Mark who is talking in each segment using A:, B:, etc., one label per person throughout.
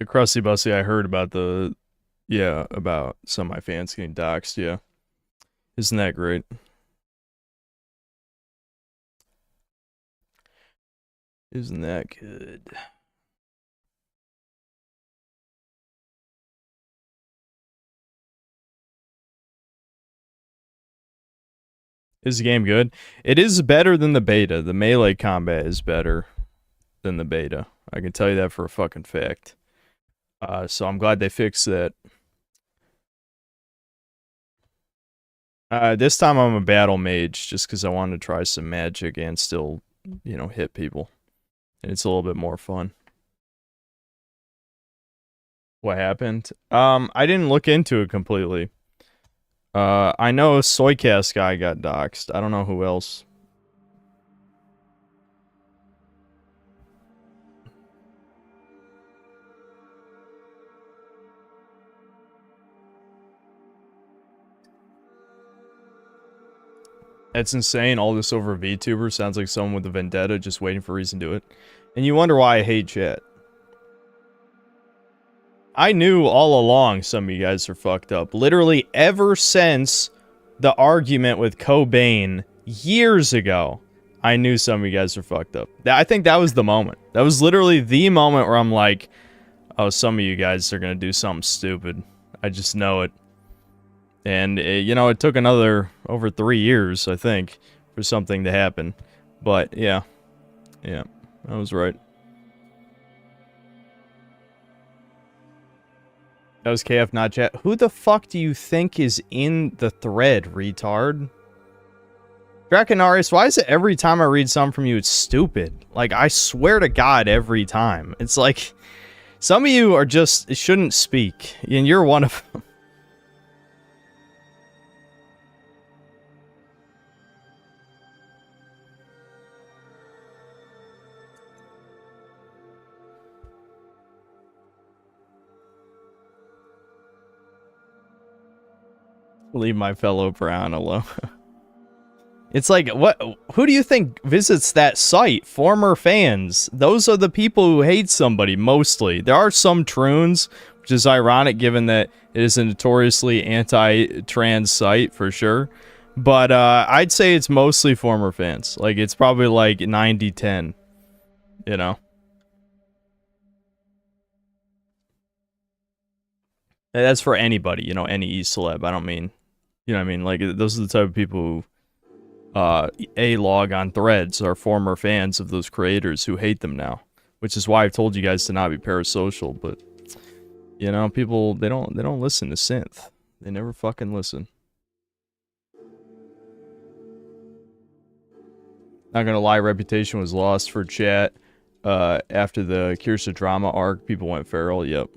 A: Krusty Bussy, I heard about the, yeah, about some of my fans getting doxxed, yeah. Isn't that great? Isn't that good? Is the game good? It is better than the beta. The melee combat is better than the beta. I can tell you that for a fucking fact. So I'm glad they fixed that. This time I'm a battle mage just because I wanted to try some magic and still, you know, hit people. And it's a little bit more fun. What happened? I didn't look into it completely. I know Soycast guy got doxxed. I don't know who else. That's insane. All this over VTuber sounds like someone with a vendetta just waiting for a reason to do it. And you wonder why I hate chat. I knew all along some of you guys are fucked up. Literally ever since the argument with Cobain years ago, I knew some of you guys are fucked up. I think that was the moment. That was literally the moment where I'm like, oh, some of you guys are gonna do something stupid. I just know it. And, you know, it took another, over 3 years, I think, for something to happen. But, yeah. Yeah, I was right. That was KF, not chat. Who the fuck do you think is in the thread, retard? Draconarius, why is it every time I read something from you, it's stupid? Like, I swear to God, every time. It's like, some of you are just, shouldn't speak. And you're one of them. Leave my fellow brown alone. It's like, what? Who do you think visits that site? Former fans. Those are the people who hate somebody, mostly. There are some troons, which is ironic given that it is a notoriously anti-trans site, for sure. But I'd say it's mostly former fans. Like, it's probably like 90-10, you know? And that's for anybody, you know, any E-celeb. I don't mean, you know what I mean? Like, those are the type of people who A-log on threads are former fans of those creators who hate them now, which is why I've told you guys to not be parasocial. But you know, people they don't listen to synth. They never fucking listen. Not gonna lie, reputation was lost for chat after the Kirsa drama arc. People went feral. Yep.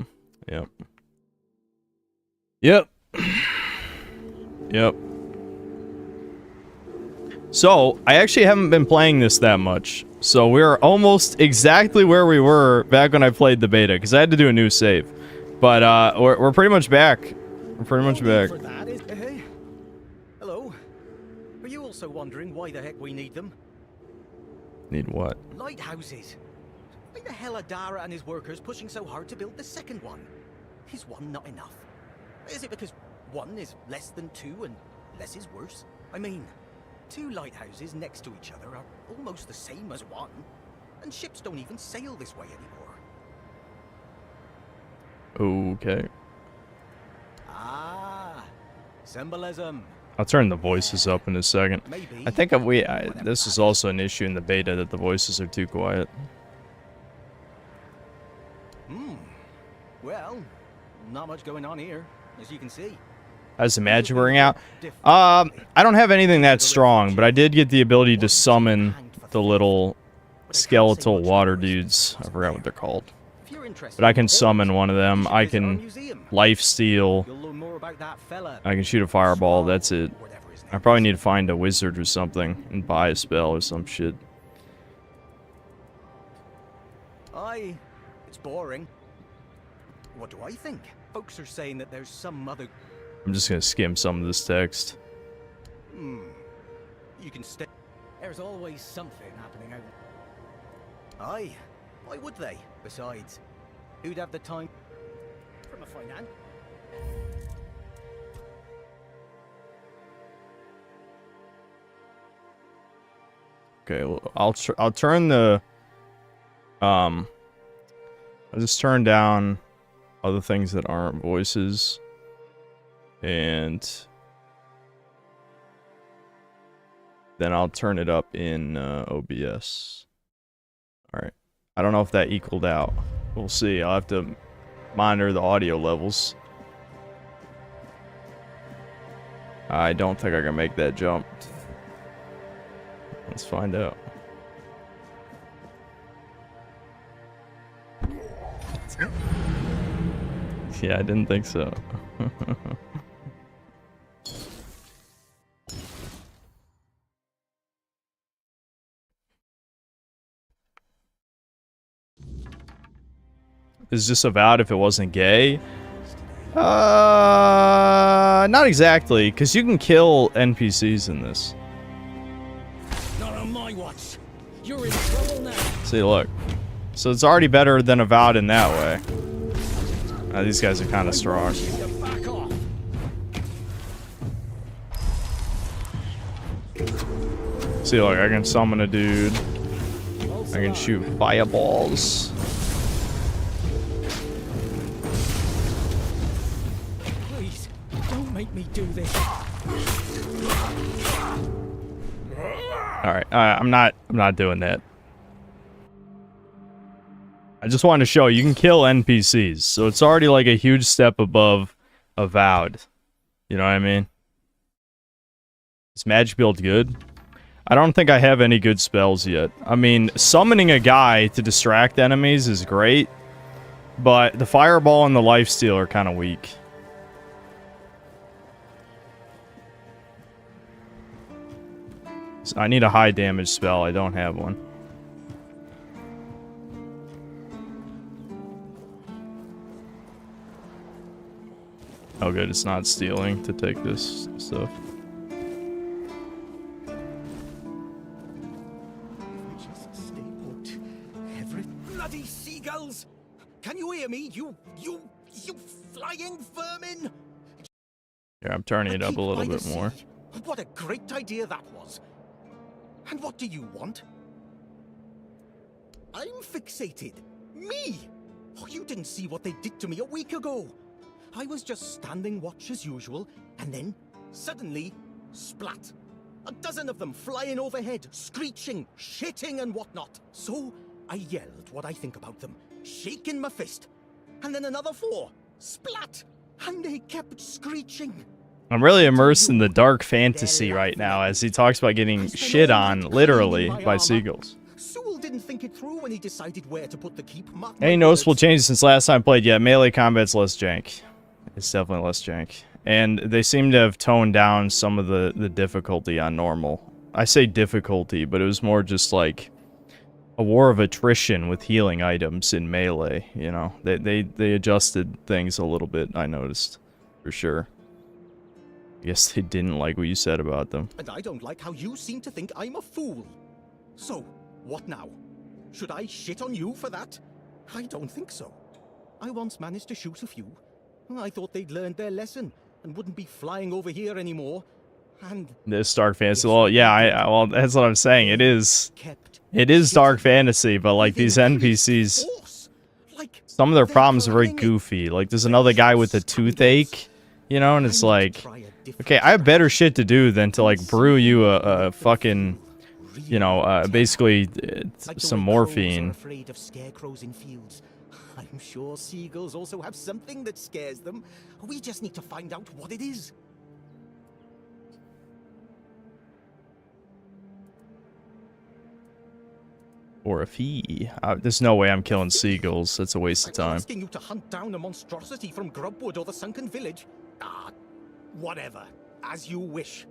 A: Yep. So, I actually haven't been playing this that much. So, we're almost exactly where we were back when I played the beta, because I had to do a new save. But, we're pretty much back. We're pretty much back.
B: Hey. Hello. Are you also wondering why the heck we need them?
A: Need what?
B: Lighthouses. Why the hell are Dara and his workers pushing so hard to build the second one? Is one not enough? Is it because one is less than two and less is worse? I mean, two lighthouses next to each other are almost the same as one, and ships don't even sail this way anymore.
A: Okay.
B: Ah, symbolism.
A: I'll turn the voices up in a second.
B: Maybe.
A: I think this is also an issue in the beta, that the voices are too quiet.
B: Well, not much going on here, as you can see.
A: How's the magic wearing out? I don't have anything that strong, but I did get the ability to summon the little skeletal water dudes. I forgot what they're called. But I can summon one of them. I can lifesteal. I can shoot a fireball. That's it. I probably need to find a wizard or something and buy a spell or some shit.
B: It's boring. What do I think? Folks are saying that there's some other...
A: I'm just gonna skim some of this text.
B: You can stay. There's always something happening out. Aye. Why would they? Besides, Who'd have the time from a finance?
A: Okay, well, I'll turn the I'll just turn down other things that aren't voices, and then I'll turn it up in OBS. All right. I don't know if that equaled out. We'll see. I'll have to monitor the audio levels. I don't think I can make that jump. Let's find out. Yeah, I didn't think so. Is this about if it wasn't gay? Not exactly, because you can kill NPCs in this.
B: Not on my watch. You're in trouble now.
A: See, look. So it's already better than Avowed in that way. These guys are kind of strong.
B: Back off.
A: See, look, I can summon a dude. I can shoot fireballs.
B: Please, don't make me do this.
A: All right, I'm not doing that. I just wanted to show you can kill NPCs, so it's already like a huge step above Avowed. You know what I mean? Is magic build good? I don't think I have any good spells yet. I mean, summoning a guy to distract enemies is great, but the fireball and the lifesteal are kind of weak. So I need a high damage spell. I don't have one. Oh good, it's not stealing to take this stuff.
B: Just stay put. Every bloody seagulls! Can you hear me? You flying vermin!
A: Here, I'm turning it up a little bit more.
B: What a great idea that was. And what do you want? I'm fixated. Me! Oh, you didn't see what they did to me a week ago. I was just standing watch as usual, and then, suddenly, splat. A dozen of them flying overhead, screeching, shitting and whatnot. So, I yelled what I think about them, shaking my fist. And then another 4, splat! And they kept screeching.
A: I'm really immersed in the dark fantasy right now as he talks about getting shit on, literally, by seagulls.
B: Sewell didn't think it through when he decided where to put the keep.
A: Any noticeable changes since last time played? Yeah, melee combat's less jank. It's definitely less jank. And they seem to have toned down some of the difficulty on normal. I say difficulty, but it was more just like a war of attrition with healing items in melee, you know? They adjusted things a little bit, I noticed. For sure. I guess they didn't like what you said about them.
B: And I don't like how you seem to think I'm a fool. So, what now? Should I shit on you for that? I don't think so. I once managed to shoot a few. I thought they'd learned their lesson and wouldn't be flying over here anymore. And
A: this dark fantasy. Well, yeah, well, that's what I'm saying. It is dark fantasy, but like these NPCs, some of their problems are very goofy. Like there's another guy with a toothache, you know, and it's like, okay, I have better shit to do than to like brew you a fucking, you know, basically some morphine.
B: I'm sure seagulls also have something that scares them. We just need to find out what it is.
A: Or a fee. There's no way I'm killing seagulls. That's a waste of time.
B: I'm asking you to hunt down a monstrosity from Grubwood or the Sunken Village. Whatever. As you wish.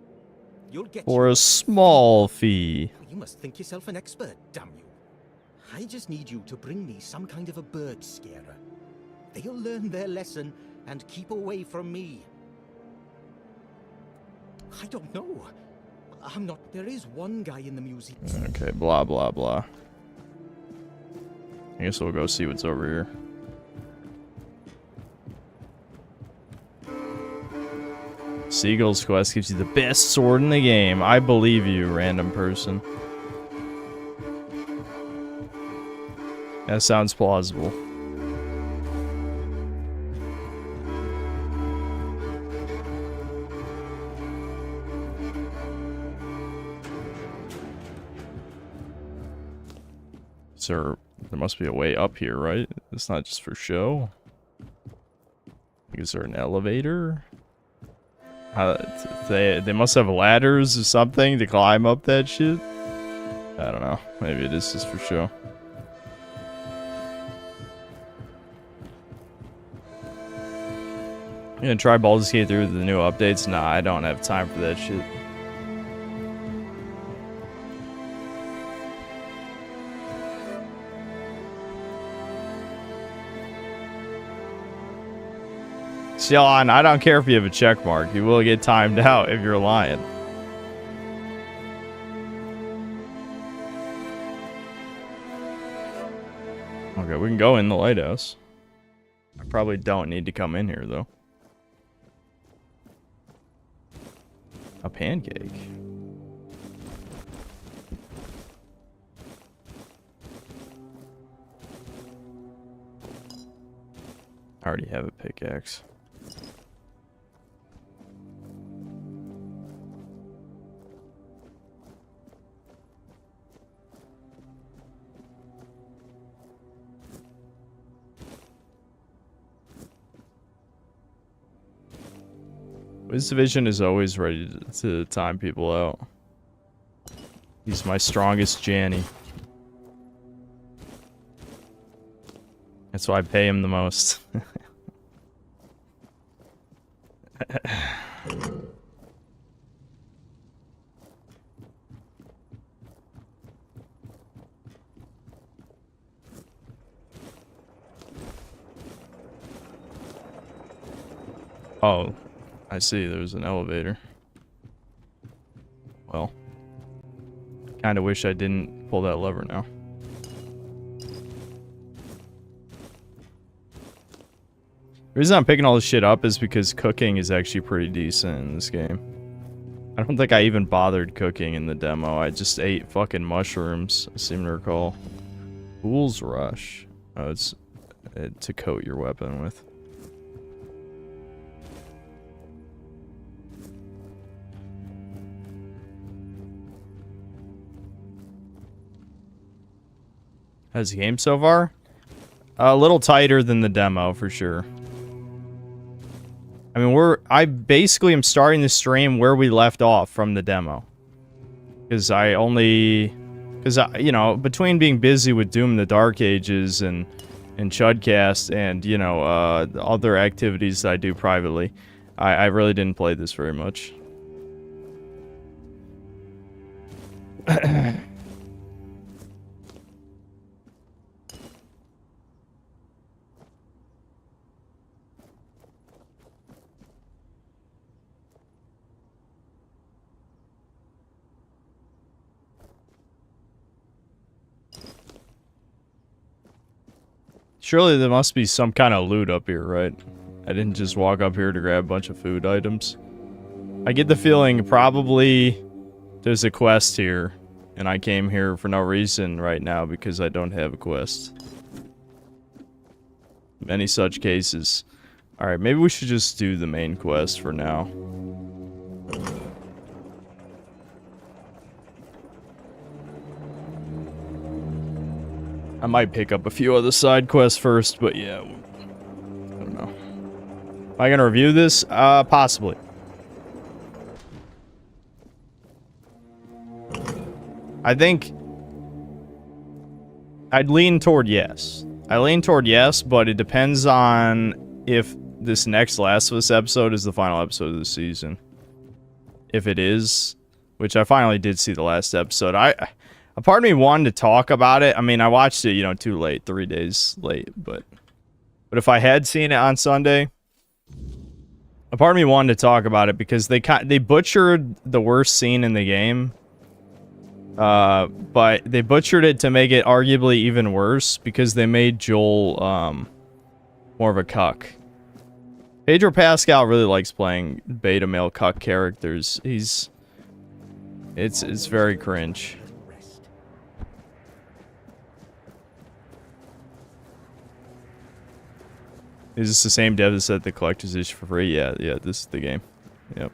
B: You'll get
A: for a small fee.
B: You must think yourself an expert, damn you. I just need you to bring me some kind of a bird scarer. They'll learn their lesson and keep away from me. I don't know. I'm not. There is one guy in the museum.
A: Okay, blah, blah, blah. I guess we'll go see what's over here. Seagull's quest gives you the best sword in the game. I believe you, random person. That sounds plausible. There must be a way up here, right? It's not just for show. Is there an elevator? They must have ladders or something to climb up that shit. I don't know. Maybe it is just for show. You gonna try Baldur's Gate through the new updates? Nah, I don't have time for that shit. Sean, I don't care if you have a check mark. You will get timed out if you're lying. Okay, we can go in the lighthouse. I probably don't need to come in here, though. A pancake. I already have a pickaxe. This division is always ready to time people out. He's my strongest Janny. That's why I pay him the most. Oh. I see, there's an elevator. Well, kinda wish I didn't pull that lever now. The reason I'm picking all this shit up is because cooking is actually pretty decent in this game. I don't think I even bothered cooking in the demo. I just ate fucking mushrooms, I seem to recall. Fool's Rush. Oh, it's to coat your weapon with. How's the game so far? A little tighter than the demo, for sure. I mean, I basically am starting the stream where we left off from the demo. Because you know, between being busy with Doom in the Dark Ages and Chudcast and, you know, other activities that I do privately, I really didn't play this very much. Surely there must be some kind of loot up here, right? I didn't just walk up here to grab a bunch of food items. I get the feeling probably there's a quest here, and I came here for no reason right now because I don't have a quest. Many such cases. Alright, maybe we should just do the main quest for now. I might pick up a few other side quests first, but yeah, I don't know. Am I gonna review this? Possibly. I think I'd lean toward yes. I lean toward yes, but it depends on if this next Last of Us episode is the final episode of the season. If it is, which I finally did see the last episode. A part of me wanted to talk about it. I mean, I watched it, you know, too late, 3 days late, but if I had seen it on Sunday, a part of me wanted to talk about it because they butchered the worst scene in the game, but they butchered it to make it arguably even worse because they made Joel more of a cuck. Pedro Pascal really likes playing beta male cuck characters. It's very cringe. Is this the same dev that said the collector's edition for free? Yeah, this is the game. Yep.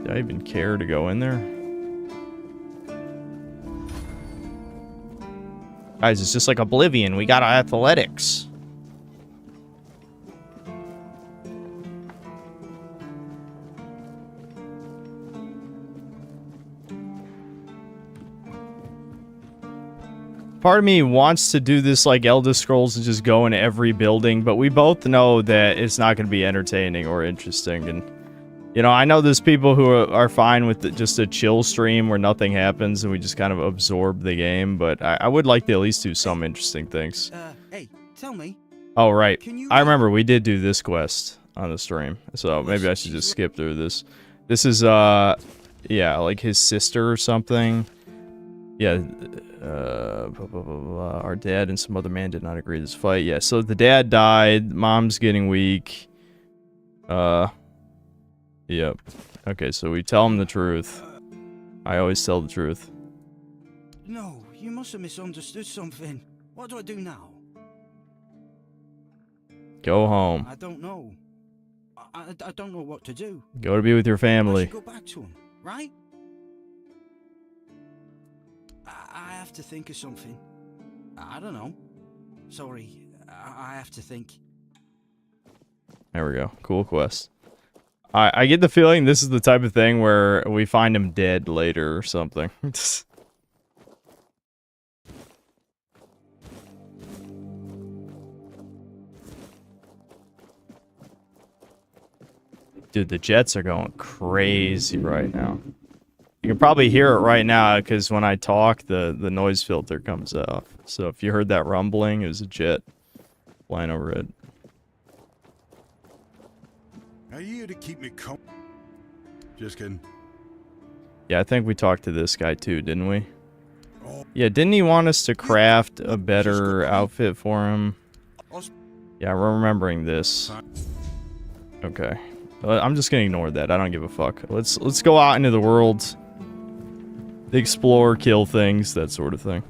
A: Do I even care to go in there? Guys, it's just like Oblivion. We got athletics. Part of me wants to do this like Elder Scrolls and just go in every building, but we both know that it's not going to be entertaining or interesting. And, you know, I know there's people who are fine with just a chill stream where nothing happens and we just kind of absorb the game, but I would like to at least do some interesting things.
B: Hey, tell me.
A: Oh, right. I remember we did do this quest on the stream, so maybe I should just skip through this. This is, yeah, like his sister or something. Yeah, our dad and some other man did not agree to this fight. Yeah, so the dad died, mom's getting weak. Yep. Okay, so we tell him the truth. I always tell the truth.
B: No, you must have misunderstood something. What do I do now?
A: Go home.
B: I don't know. I don't know what to do.
A: Go to be with your family.
B: I should go back to him, right? I have to think of something. I don't know. Sorry, I have to think.
A: There we go. Cool quest. I get the feeling this is the type of thing where we find him dead later or something. Dude, the jets are going crazy right now. You can probably hear it right now because when I talk, the noise filter comes off. So if you heard that rumbling, it was a jet flying over it.
C: Are you here to keep me calm? Just kidding.
A: Yeah, I think we talked to this guy too, didn't we?
C: Oh.
A: Yeah, didn't he want us to craft a better outfit for him? Yeah, we're remembering this. Okay. I'm just gonna ignore that. I don't give a fuck. Let's go out into the world. Explore, kill things, that sort of thing.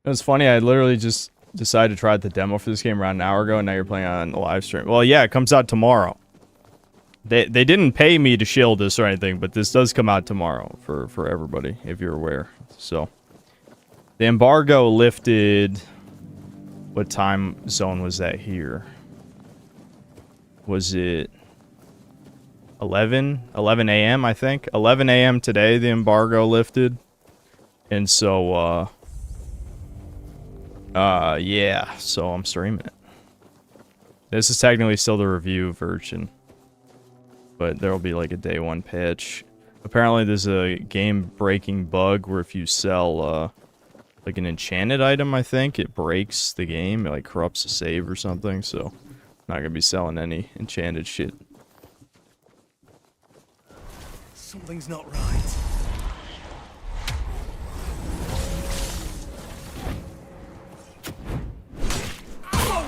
A: It was funny, I literally just decided to try out the demo for this game around an hour ago, and now you're playing on the live stream. Well, yeah, it comes out tomorrow. They didn't pay me to shield this or anything, but this does come out tomorrow for everybody, if you're aware. So, the embargo lifted... What time zone was that here? Was it... 11 a.m., I think? 11 a.m. today, the embargo lifted. And so, yeah, so I'm streaming it. This is technically still the review version, but there'll be like a day one patch. Apparently there's a game-breaking bug where if you sell, like an enchanted item, I think, it breaks the game, it like corrupts the save or something, so I'm not gonna be selling any enchanted shit.
B: Something's not right.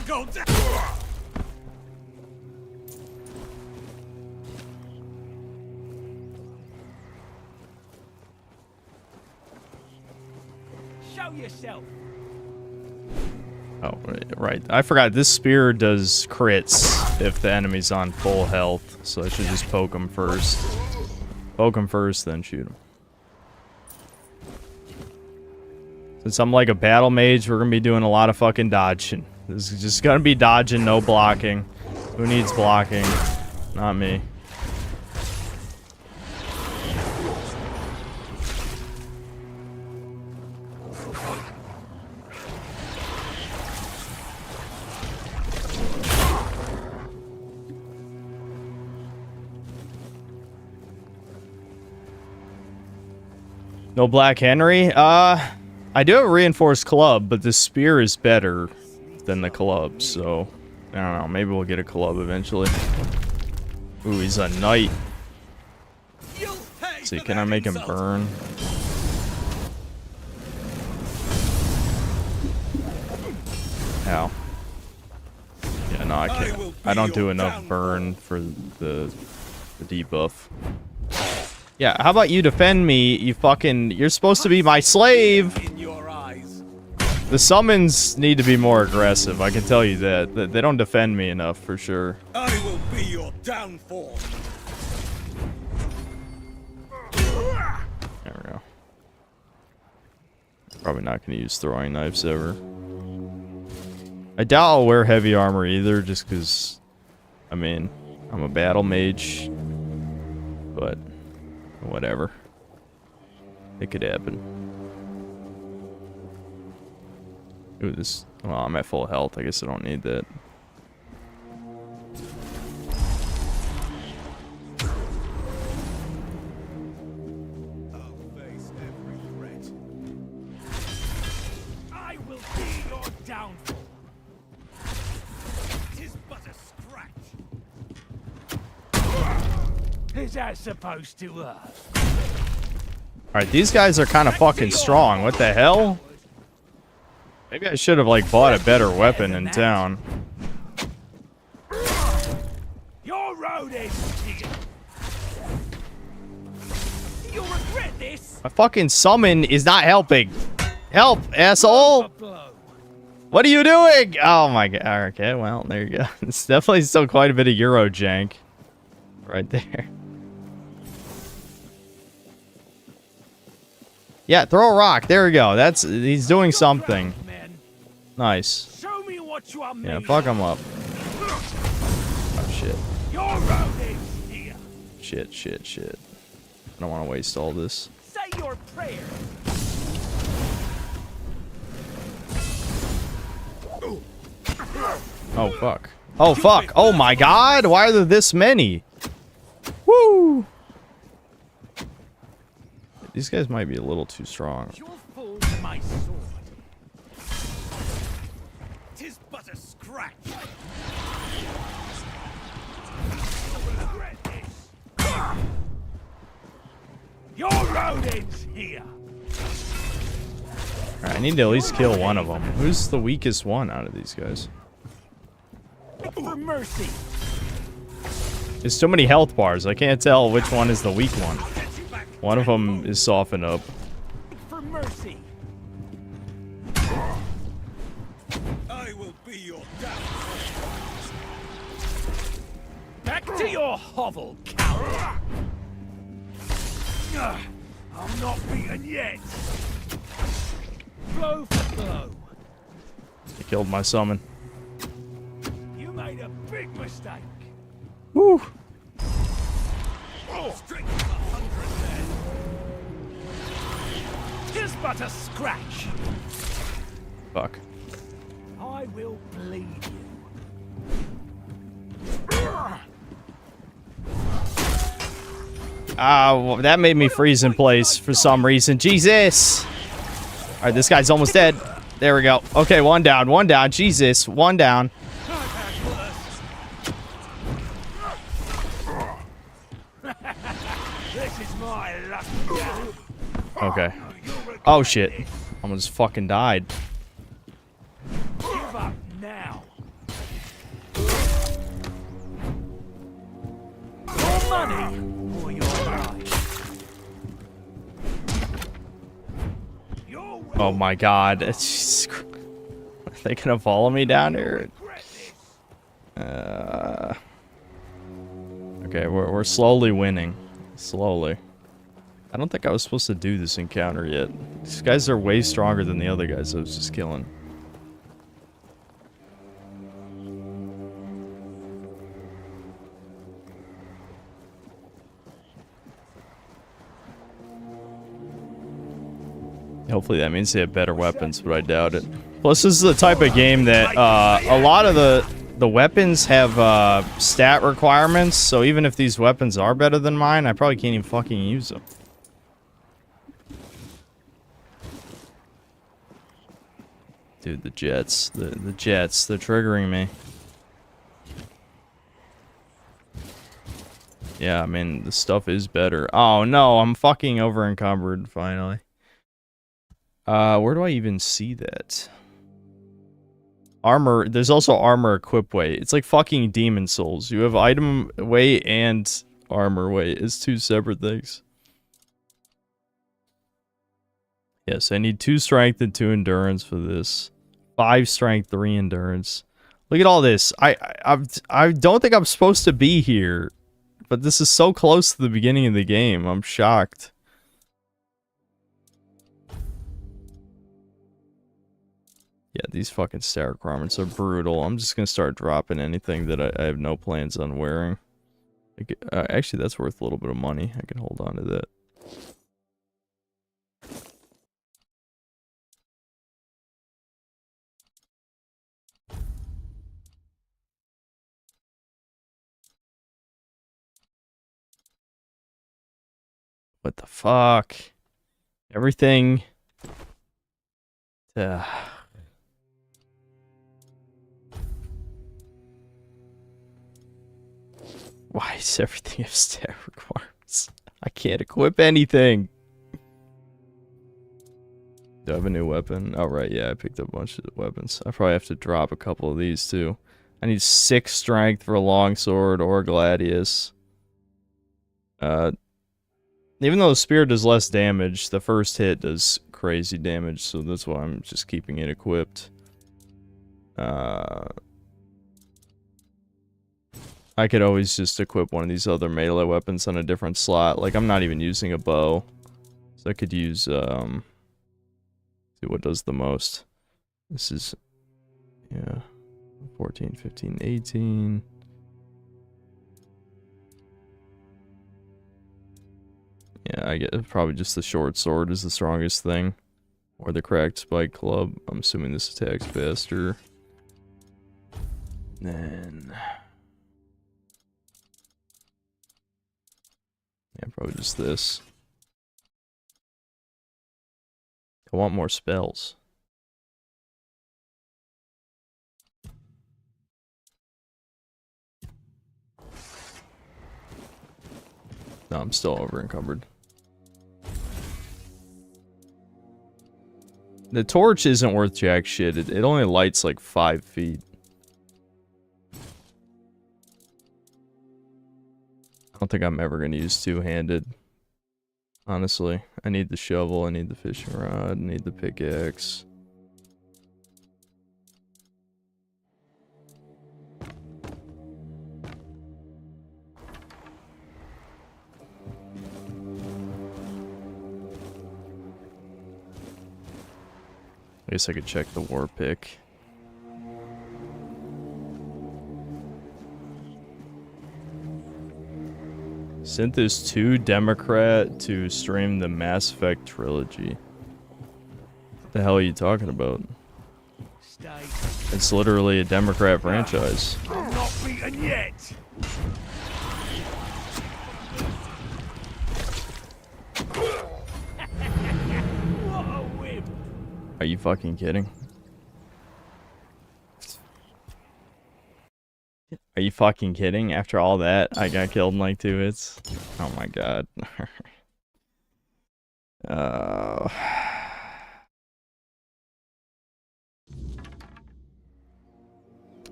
B: Go down. Show yourself.
A: Oh, right. I forgot, this spear does crits if the enemy's on full health, so I should just poke him first. Poke him first, then shoot him. Since I'm like a battle mage, we're gonna be doing a lot of fucking dodging. This is just gonna be dodging, no blocking. Who needs blocking? Not me. No Black Henry? I do have a reinforced club, but the spear is better than the club, so I don't know. Maybe we'll get a club eventually. Ooh, he's a knight. Let's see, can I make him burn? Ow. Yeah, no, I can't. I don't do enough burn for the debuff. Yeah, how about you defend me, you fucking... You're supposed to be my slave! The summons need to be more aggressive, I can tell you that. They don't defend me enough, for sure.
C: I will be your downfall.
A: There we go. Probably not going to use throwing knives ever. I doubt I'll wear heavy armor either, just because, I mean, I'm a battle mage. But, whatever. It could happen. Ooh, this... Well, I'm at full health. I guess I don't need that.
C: I'll face every threat.
D: I will be your downfall.
C: Tis but a scratch.
D: Is that supposed to hurt?
A: Alright, these guys are kind of fucking strong. What the hell? Maybe I should have, like, bought a better weapon in town.
D: Your road is here. You'll regret this.
A: My fucking summon is not helping. Help, asshole! What are you doing? Oh my god. Okay, well, there you go. It's definitely still quite a bit of Euro jank. Right there. Yeah, throw a rock. There we go. He's doing something. Nice.
D: Show me what you are made.
A: Yeah, fuck him up. Oh shit.
D: Your road is here.
A: Shit. I don't want to waste all this.
D: Say your prayer.
A: Oh fuck. Oh fuck. Oh my god. Why are there this many? Woo. These guys might be a little too strong.
D: You'll fall to my sword.
C: Tis but a scratch.
D: You'll regret this. Your road ends here.
A: Alright, I need to at least kill one of them. Who's the weakest one out of these guys?
D: For mercy.
A: There's so many health bars, I can't tell which one is the weak one. One of them is softened up.
D: For mercy.
C: I will be your downfall.
D: Back to your hovel, coward. I'm not beaten yet. Blow for blow.
A: He killed my summon.
D: You made a big mistake.
A: Woo!
D: Straight to 100 then. 'Tis but a scratch.
A: Fuck.
D: I will bleed you.
A: Well, that made me freeze in place for some reason. Jesus! Alright, this guy's almost dead. There we go. Okay, one down. Jesus, one down.
D: This is my luck.
A: Okay. Oh shit. Almost fucking died.
D: Give up now. Your money or your life.
A: Oh my god. It's just... Are they gonna follow me down here? Okay, we're slowly winning. Slowly. I don't think I was supposed to do this encounter yet. These guys are way stronger than the other guys I was just killing. Hopefully that means they have better weapons, but I doubt it. Plus, this is the type of game that a lot of the weapons have stat requirements, so even if these weapons are better than mine, I probably can't even fucking use them. Dude, the jets. The jets. They're triggering me. Yeah, I mean, the stuff is better. Oh, no. I'm fucking over encumbered, finally. Where do I even see that? Armor. There's also armor equip weight. It's like fucking Demon Souls. You have item weight and armor weight. It's two separate things. Yes, I need 2 strength and 2 endurance for this. 5 strength, 3 endurance. Look at all this. I don't think I'm supposed to be here, but this is so close to the beginning of the game. I'm shocked. Yeah, these fucking stair requirements are brutal. I'm just gonna start dropping anything that I have no plans on wearing. Actually, that's worth a little bit of money. I can hold on to that. What the fuck? Everything. Why is everything have stat requirements? I can't equip anything. Do I have a new weapon? Oh, right, yeah, I picked up a bunch of weapons. I probably have to drop a couple of these, too. I need 6 strength for a longsword or gladius. Even though the spear does less damage, the first hit does crazy damage, so that's why I'm just keeping it equipped. I could always just equip one of these other melee weapons on a different slot. Like, I'm not even using a bow. So I could use, see what does the most. This is, yeah, 14, 15, 18. Yeah, I get probably just the short sword is the strongest thing. Or the cracked spike club. I'm assuming this attacks faster. Then... yeah, probably just this. I want more spells. No, I'm still over encumbered. The torch isn't worth jack shit. It only lights like 5 feet. I don't think I'm ever going to use two-handed. Honestly. I need the shovel, I need the fishing rod, I need the pickaxe. I guess I could check the war pick. Sent this to Democrat to stream the Mass Effect trilogy. What the hell are you talking about?
D: Stay.
A: It's literally a Democrat franchise.
D: I'm not beaten yet. What a whip.
A: Are you fucking kidding? Are you fucking kidding? After all that, I got killed in like 2 hits. Oh my god.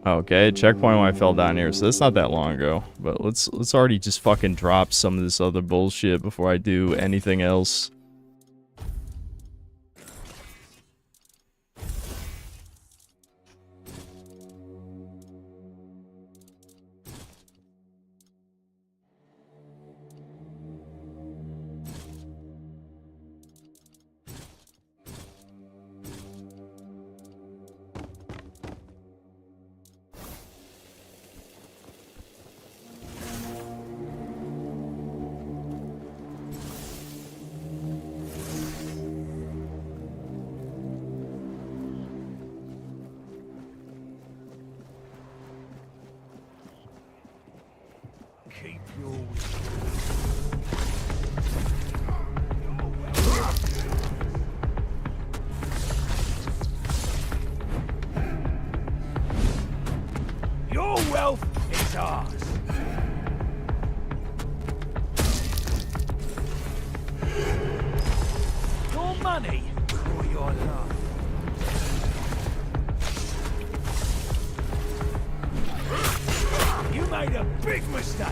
A: Okay, checkpoint when I fell down here, so that's not that long ago. But let's already just fucking drop some of this other bullshit before I do anything else.
D: Keep your Your wealth is ours. Your money or your love. You made a big mistake.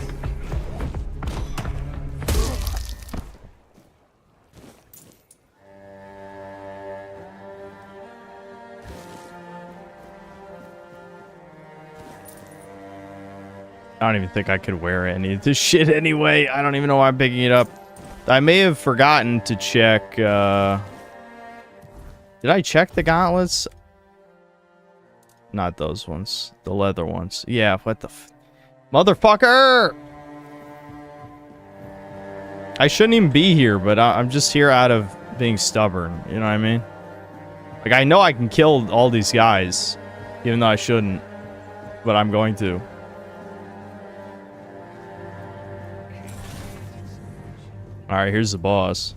A: I don't even think I could wear any of this shit anyway. I don't even know why I'm picking it up. I may have forgotten to check, Did I check the gauntlets? Not those ones. The leather ones. Yeah, what the Motherfucker! I shouldn't even be here, but I'm just here out of being stubborn. You know what I mean? Like, I know I can kill all these guys, even though I shouldn't. But I'm going to. Alright, here's the boss.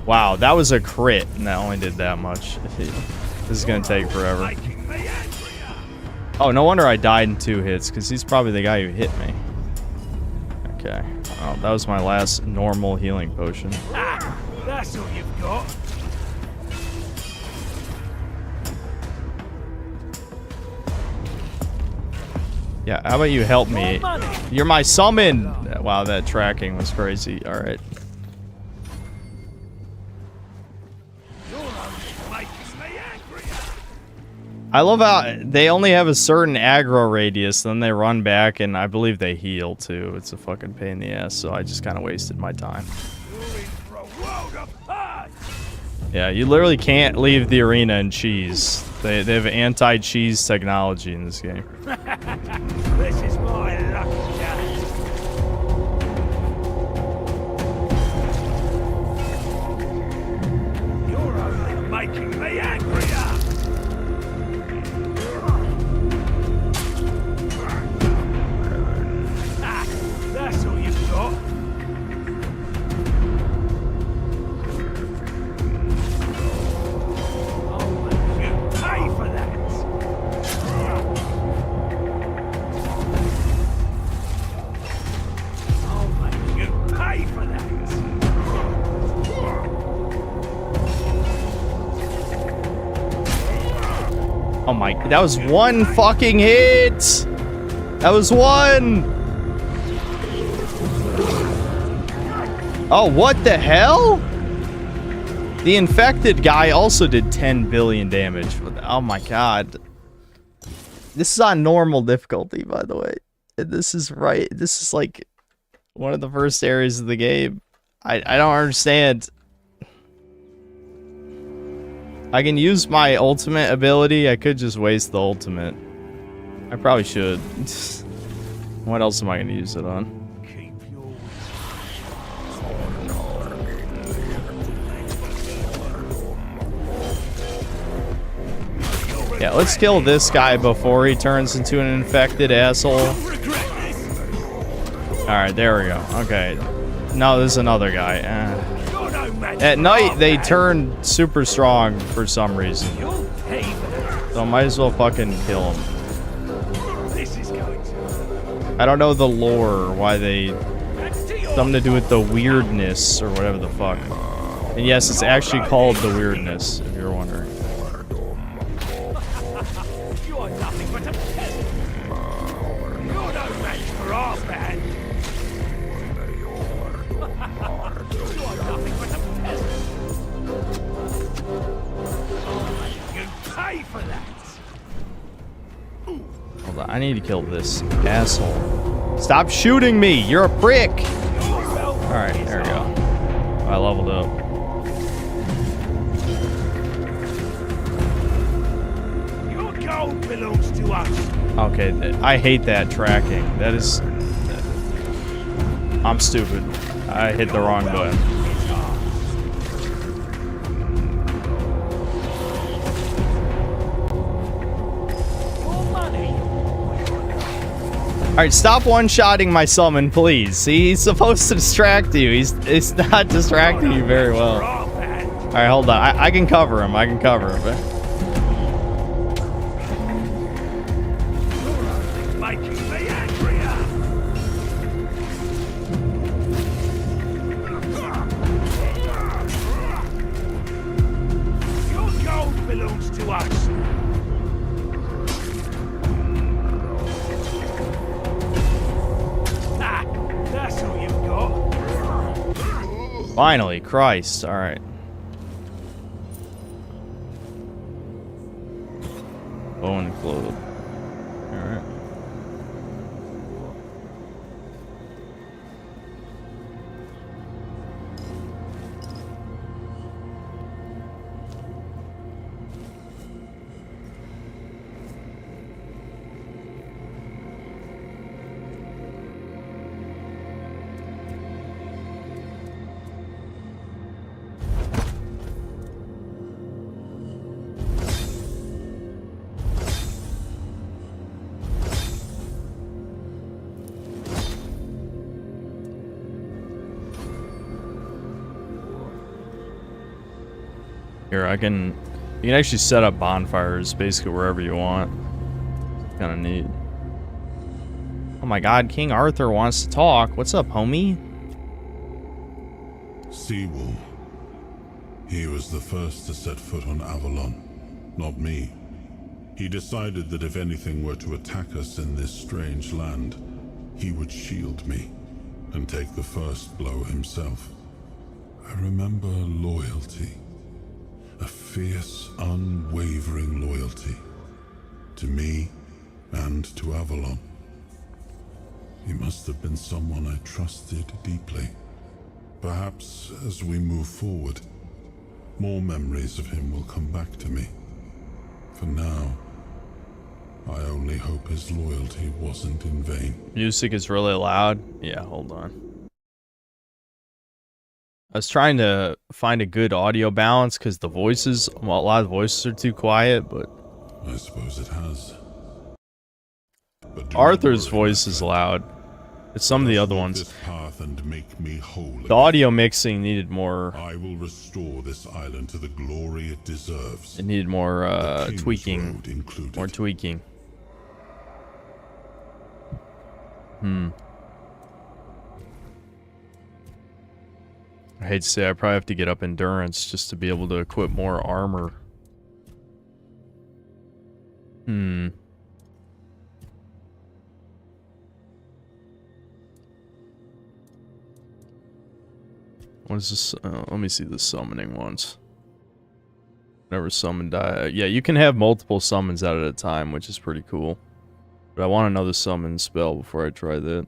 A: Wow, that was a crit, and that only did that much. This is gonna take forever. Oh, no wonder I died in 2 hits, because he's probably the guy who hit me. Okay. Oh, that was my last normal healing potion.
D: Ah, that's all you've got.
A: Yeah, how about you help me? You're my summon! Wow, that tracking was crazy. Alright. I love how they only have a certain aggro radius, then they run back, and I believe they heal too. It's a fucking pain in the ass, so I just kind of wasted my time. Yeah, you literally can't leave the arena and cheese. They have anti-cheese technology in this game.
D: This is my lucky day. You're only making me angrier. Ah, that's all you've got.
A: Oh my, that was one fucking hit! That was one! Oh, what the hell? The infected guy also did 10 billion damage. Oh my god. This is on normal difficulty, by the way. This is right. This is like one of the first areas of the game. I don't understand. I can use my ultimate ability. I could just waste the ultimate. I probably should. What else am I going to use it on? Yeah, let's kill this guy before he turns into an infected asshole. Alright, there we go. Okay. No, there's another guy. At night, they turn super strong for some reason. So I might as well fucking kill him. I don't know the lore, why they... Something to do with the weirdness, or whatever the fuck. And yes, it's actually called the weirdness, if you're wondering. Hold on, I need to kill this asshole. Stop shooting me! You're a prick! Alright, there we go. I leveled up.
D: Your gold belongs to us.
A: Okay, I hate that tracking. That is... I'm stupid. I hit the wrong button. Alright, stop one-shotting my summon, please. See, he's supposed to distract you. He's not distracting you very well. Alright, hold on. I can cover him. I can cover him.
D: belongs to us. Ah, that's all you've got.
A: Finally, Christ. All right. Bone globe. All right. Here, you can actually set up bonfires basically wherever you want. Kind of neat. Oh my god, King Arthur wants to talk. What's up, homie?
C: Seawall. He was the first to set foot on Avalon, not me. He decided that if anything were to attack us in this strange land, he would shield me and take the first blow himself. I remember loyalty. A fierce, unwavering loyalty. To me and to Avalon. He must have been someone I trusted deeply. Perhaps as we move forward, more memories of him will come back to me. For now, I only hope his loyalty wasn't in vain.
A: Music is really loud. Yeah, hold on. I was trying to find a good audio balance because the voices, well, a lot of the voices are too quiet, but
C: I suppose it has. But
A: Arthur's voice is loud. It's some of the other ones.
C: This path and make me whole
A: The audio mixing needed more.
C: I will restore this island to the glory it deserves.
A: It needed more
C: The King's
A: tweaking.
C: Road included.
A: More tweaking. I hate to say I probably have to get up endurance just to be able to equip more armor. What is this? Let me see the summoning ones. Never summoned. Yeah, you can have multiple summons out at a time, which is pretty cool. But I want another summon spell before I try that.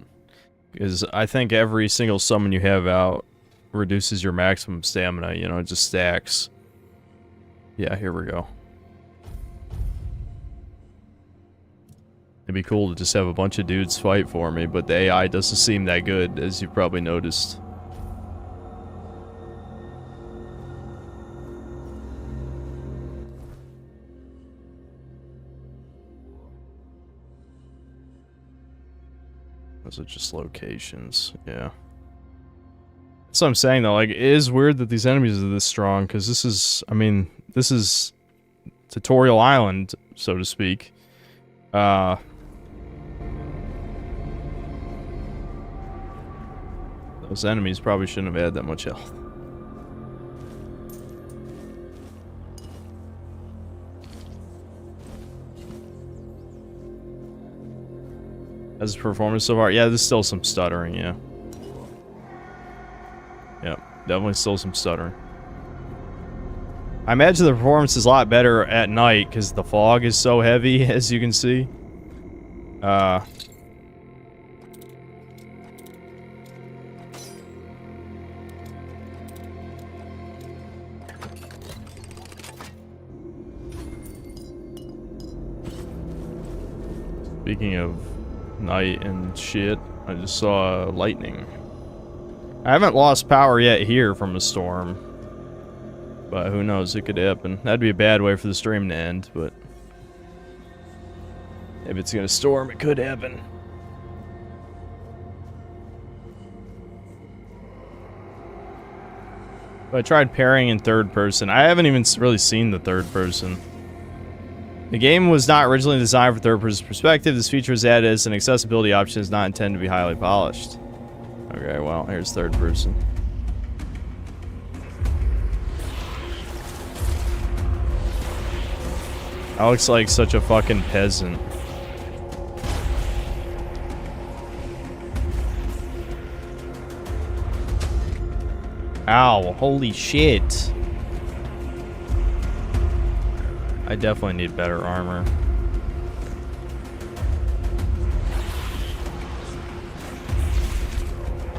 A: Because I think every single summon you have out reduces your maximum stamina, you know, it just stacks. Yeah, here we go. It'd be cool to just have a bunch of dudes fight for me, but the AI doesn't seem that good, as you've probably noticed. Those are just locations, yeah. That's what I'm saying, though, like, it is weird that these enemies are this strong, because this is, I mean, this is Tutorial Island, so to speak. Those enemies probably shouldn't have had that much health. As a performance so far, yeah, there's still some stuttering, yeah. Yep, definitely still some stuttering. I imagine the performance is a lot better at night because the fog is so heavy, as you can see. Speaking of night and shit, I just saw lightning. I haven't lost power yet here from a storm, but who knows, it could happen. That'd be a bad way for the stream to end, but if it's gonna storm, it could happen. But I tried pairing in third person. I haven't even really seen the third person. The game was not originally designed for third-person perspective. This feature is added as an accessibility option. Is not intended to be highly polished. Okay, well, here's third person. That looks like such a fucking peasant. Ow, holy shit. I definitely need better armor.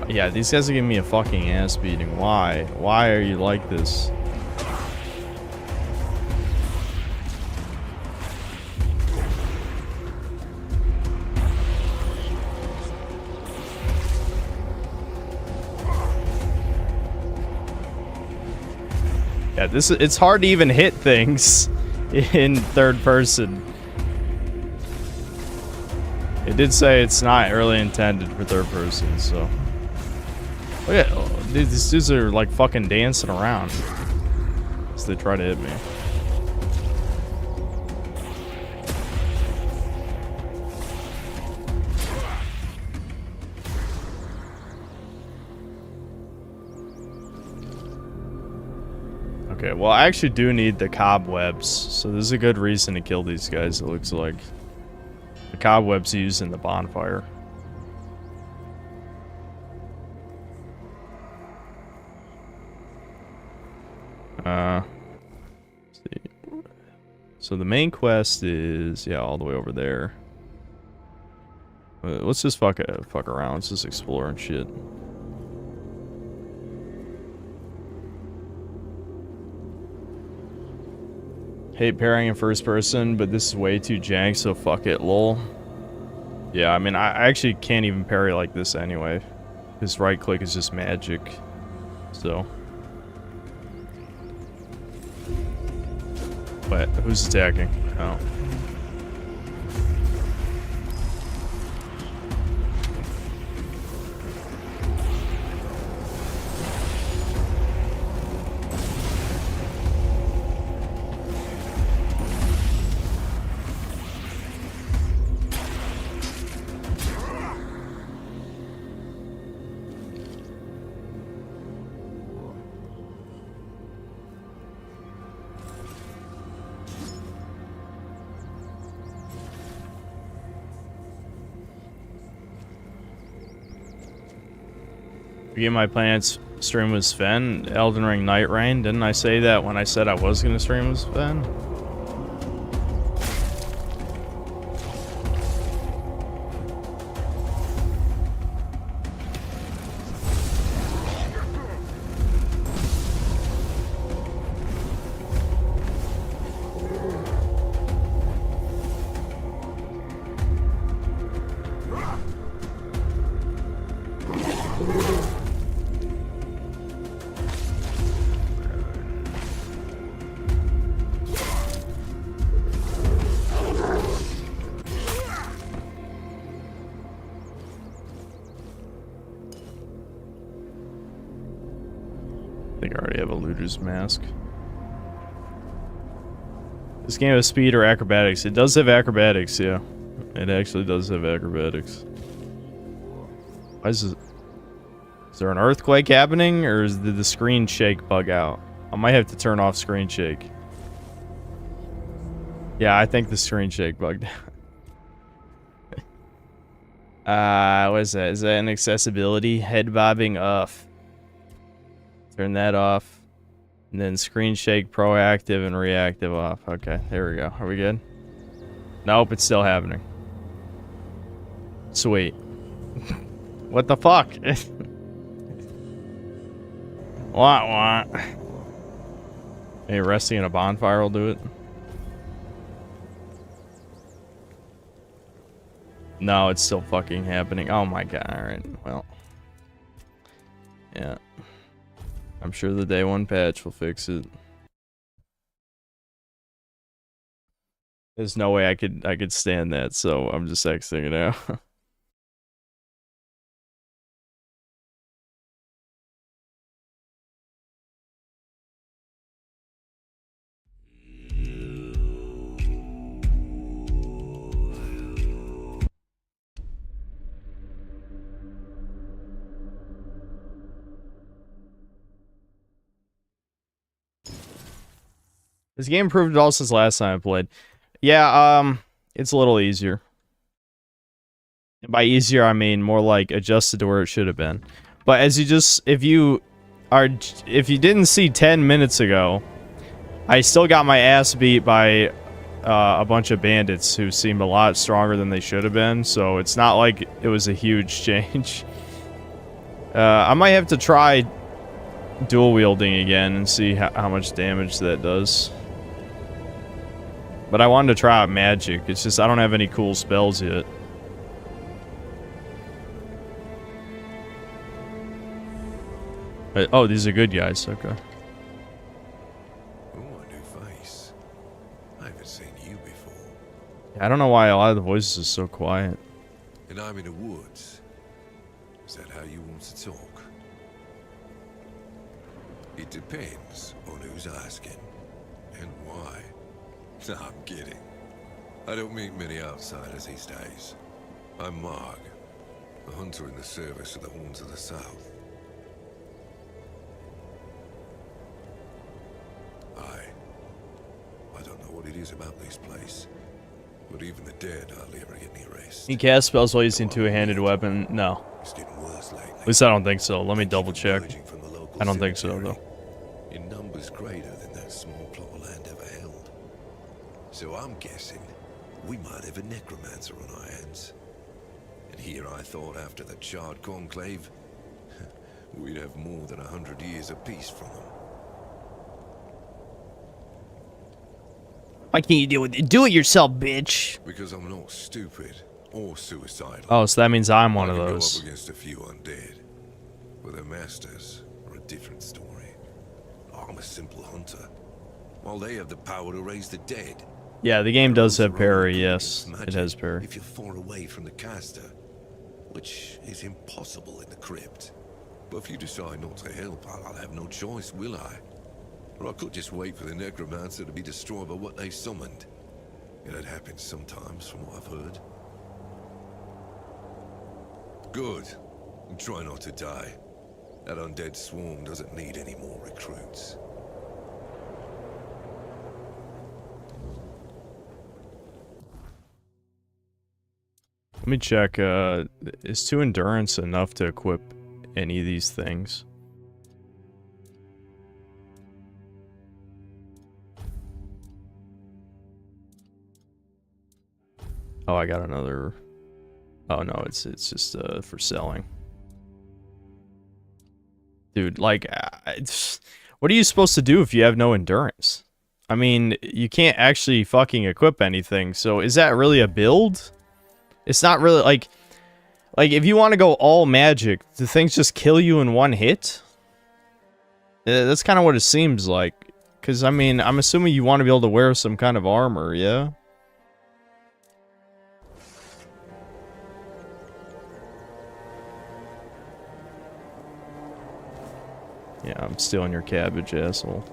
A: Yeah, these guys are giving me a fucking ass beating. Why? Why are you like this? Yeah, it's hard to even hit things in third person. It did say it's not really intended for third person, so. Look at these dudes are like fucking dancing around as they try to hit me. Okay, well, I actually do need the cobwebs, so this is a good reason to kill these guys, it looks like. The cobwebs used in the bonfire. Let's see. So the main quest is, yeah, all the way over there. Let's just fuck around, let's just explore and shit. Hate parrying in first person, but this is way too jank, so fuck it, lol. Yeah, I mean, I actually can't even parry like this anyway. This right click is just magic. So. But who's attacking? Oh. Begin my plans. Stream with Sven. Elden Ring Night Rain. Didn't I say that when I said I was gonna stream with Sven? I think I already have a looter's mask. This game has speed or acrobatics. It does have acrobatics, yeah. It actually does have acrobatics. Why is it? Is there an earthquake happening, or did the screen shake bug out? I might have to turn off screen shake. Yeah, I think the screen shake bugged out. What is that? Is that an accessibility? Head bobbing off. Turn that off. And then screen shake proactive and reactive off. Okay, there we go. Are we good? Nope, it's still happening. Sweet. What the fuck? What? Hey, resting in a bonfire will do it. No, it's still fucking happening. Oh my god, alright. Well. Yeah. I'm sure the day one patch will fix it. There's no way I could stand that, so I'm just exiting it out. This game improved at all since last time I played. Yeah, it's a little easier. By easier, I mean more like adjusted to where it should have been. But as you just, if you didn't see 10 minutes ago, I still got my ass beat by a bunch of bandits who seemed a lot stronger than they should have been. So it's not like it was a huge change. I might have to try dual wielding again and see how much damage that does. But I wanted to try out magic. It's just I don't have any cool spells yet. Oh, these are good guys. Okay.
E: Oh, a new face. I haven't seen you before.
A: I don't know why a lot of the voices are so quiet.
E: And I'm in the woods. Is that how you want to talk? It depends on who's asking and why. No, I'm kidding. I don't meet many outsiders these days. I'm Marg, a hunter in the service of the Horns of the South. I don't know what it is about this place, but even the dead hardly ever get near rest.
A: He casts spells while using two-handed weapon? No.
E: It's getting worse lately.
A: At least I don't think so. Let me double check. I don't think so, though.
E: In numbers greater than that small plot of land ever held. So I'm guessing we might have a necromancer on our hands. And here I thought after the Charred Conclave, we'd have more than 100 years of peace from them.
A: Why can't you do it yourself, bitch?
E: Because I'm not stupid or suicidal.
A: Oh, so that means I'm one of
E: I can
A: those.
E: go up against a few undead, but their masters are a different story. I'm a simple hunter, while they have the power to raise the dead.
A: Yeah, the game does have
E: Those are only
A: parry,
E: good
A: yes.
E: against
A: It
E: magic
A: has parry.
E: If you're far away from the caster, which is impossible in the crypt. But if you decide not to help, I'll have no choice, will I? Or I could just wait for the necromancer to be destroyed by what they summoned. And it happens sometimes, from what I've heard. Good. And try not to die. That undead swarm doesn't need any more recruits.
A: Let me check, is 2 endurance enough to equip any of these things? Oh, I got another... Oh, no, it's just, for selling. Dude, like, what are you supposed to do if you have no endurance? I mean, you can't actually fucking equip anything, so is that really a build? It's not really, like, if you want to go all magic, do things just kill you in one hit? That's kind of what it seems like. Because, I mean, I'm assuming you want to be able to wear some kind of armor, yeah? Yeah, I'm stealing your cabbage, asshole.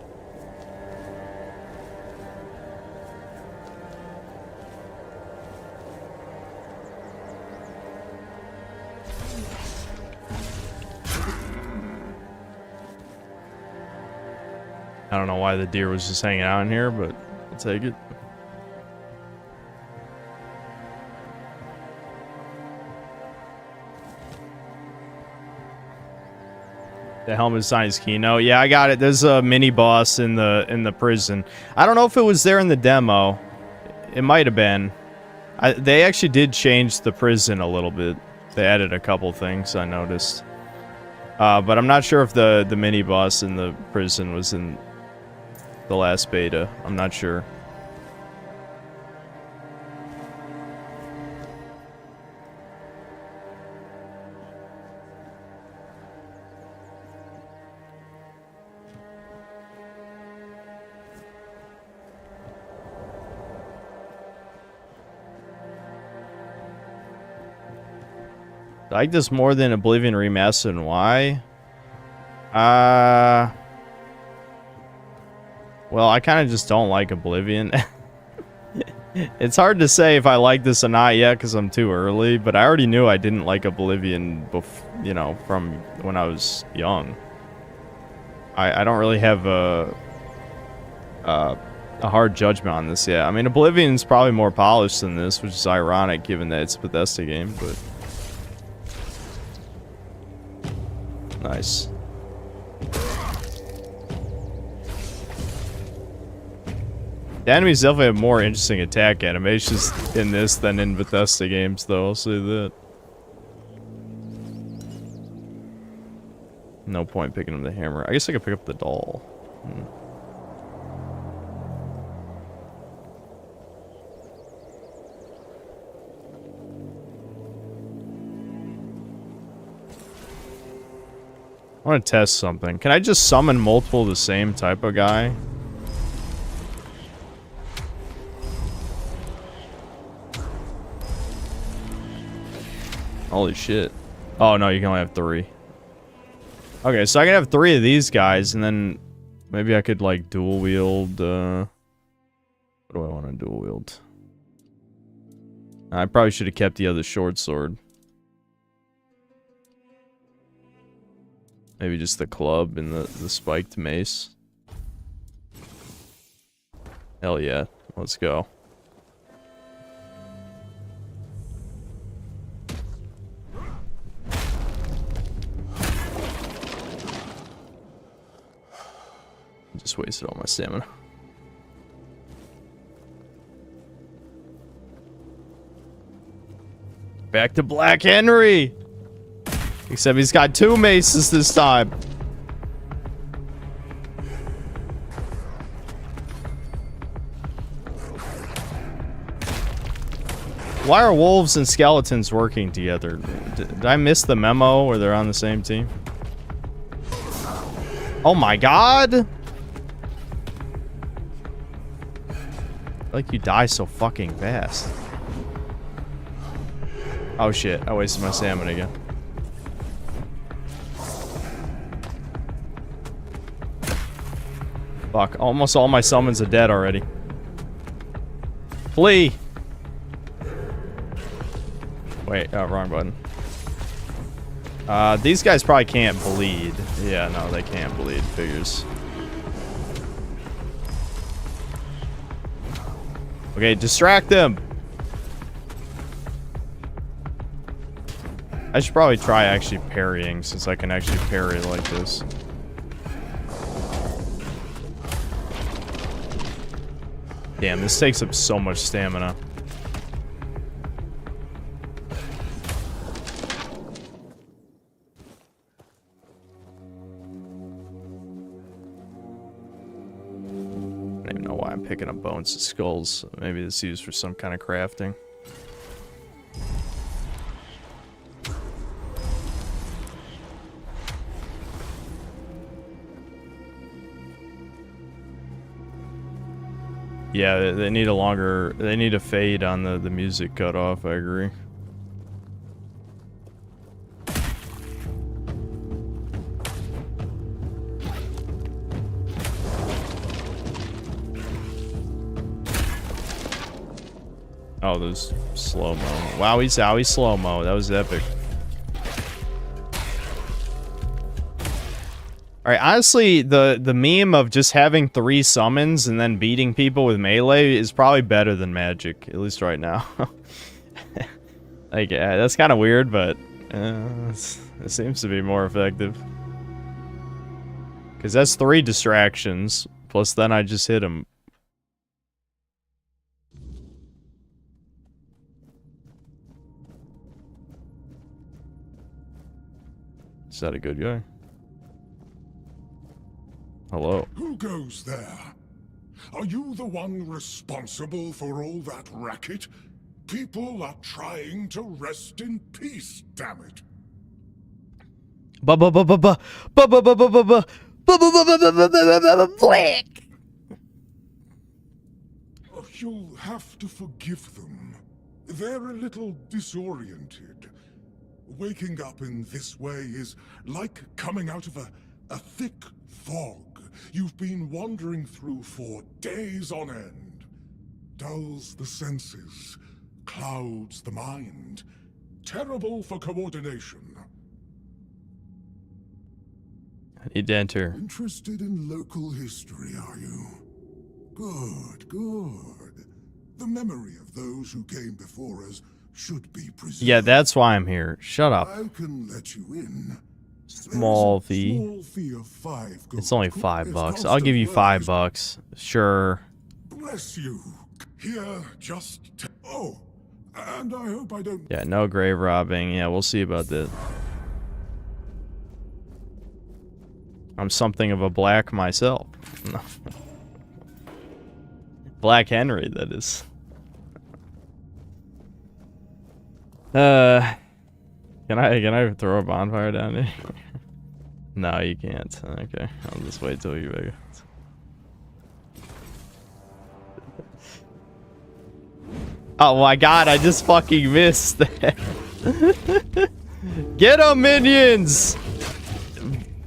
A: I don't know why the deer was just hanging out in here, but I'll take it. The helmet signs Kino. Yeah, I got it. There's a mini boss in the prison. I don't know if it was there in the demo. It might have been. They actually did change the prison a little bit. They added a couple things I noticed. But I'm not sure if the mini boss in the prison was in the last beta. I'm not sure. I like this more than Oblivion Remastered, and why? Well, I kind of just don't like Oblivion. It's hard to say if I like this or not yet because I'm too early, but I already knew I didn't like Oblivion, you know, from when I was young. I don't really have a a hard judgment on this yet. I mean, Oblivion's probably more polished than this, which is ironic given that it's a Bethesda game, but... Nice. The enemies definitely have more interesting attack animations in this than in Bethesda games, though, I'll say that. No point picking up the hammer. I guess I could pick up the doll. I want to test something. Can I just summon multiple of the same type of guy? Holy shit. Oh no, you can only have 3. Okay, so I can have 3 of these guys, and then maybe I could, like, dual wield, what do I want to dual wield? I probably should have kept the other short sword. Maybe just the club and the spiked mace. Hell yeah. Let's go. Just wasted all my stamina. Back to Black Henry! Except he's got 2 maces this time. Why are wolves and skeletons working together? Did I miss the memo where they're on the same team? Oh my god! Like you die so fucking fast. Oh shit, I wasted my stamina again. Fuck, almost all my summons are dead already. Flee! Wait, wrong button. These guys probably can't bleed. Yeah, no, they can't bleed. Figures. Okay, distract them! I should probably try actually parrying, since I can actually parry like this. Damn, this takes up so much stamina. I don't even know why I'm picking up bones and skulls. Maybe this is used for some kind of crafting. Yeah, they need a longer... They need a fade on the music cutoff, I agree. Oh, there's slow-mo. Wow, he's slow-mo. That was epic. Alright, honestly, the meme of just having 3 summons and then beating people with melee is probably better than magic, at least right now. Like, yeah, that's kind of weird, but it seems to be more effective. Because that's 3 distractions, plus then I just hit him. Is that a good guy? Hello.
F: Who goes there? Are you the one responsible for all that racket? People are trying to rest in peace, damn it. You'll have to forgive them. They're a little disoriented. Waking up in this way is like coming out of a thick fog you've been wandering through for days on end. Dulls the senses, clouds the mind. Terrible for coordination.
A: I need to enter.
F: Interested in local history, are you? Good, good. The memory of those who came before us should be preserved.
A: Yeah, that's why I'm here. Shut up.
F: I can let you in.
A: Small
F: There's a
A: fee.
F: small fee of 5 gold.
A: It's only
F: Its
A: $5.
F: cost
A: I'll
F: of
A: give you
F: work
A: $5. Sure.
F: Bless you. Here, just... Oh, and I hope I don't...
A: Yeah, no grave robbing. Yeah, we'll see about that. I'm something of a black myself. Black Henry, that is. Can I throw a bonfire down here? No, you can't. Okay, I'll just wait till you make it. Oh my god, I just fucking missed that. Get him, minions!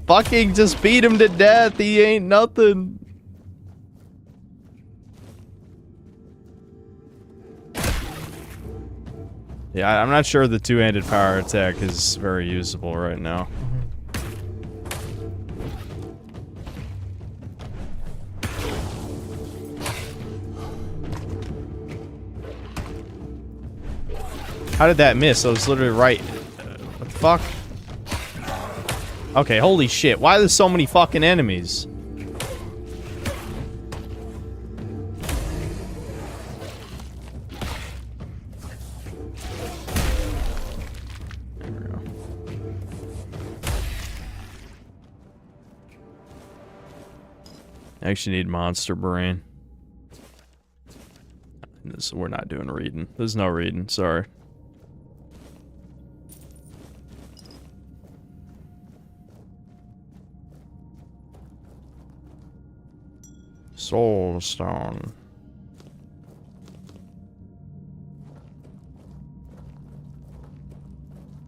A: Fucking just beat him to death. He ain't nothing. Yeah, I'm not sure the two-handed power attack is very usable right now. How did that miss? I was literally right. What the fuck? Okay, holy shit. Why are there so many fucking enemies? There we go. I actually need monster brain. We're not doing reading. There's no reading, sorry. Soul stone.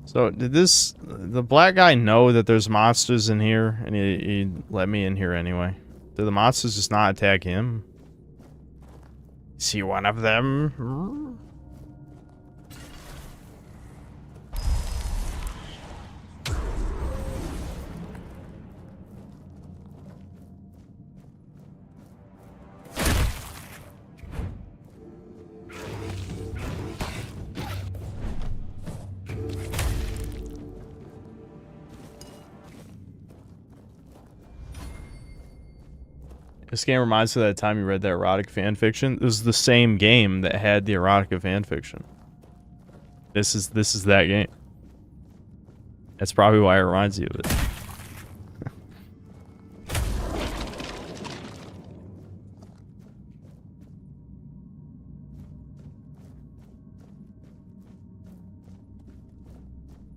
A: So did the black guy know that there's monsters in here and he let me in here anyway? Did the monsters just not attack him? See one of them? This game reminds me of that time you read that erotic fan fiction. It was the same game that had the erotica fan fiction. This is that game. That's probably why it reminds you of it.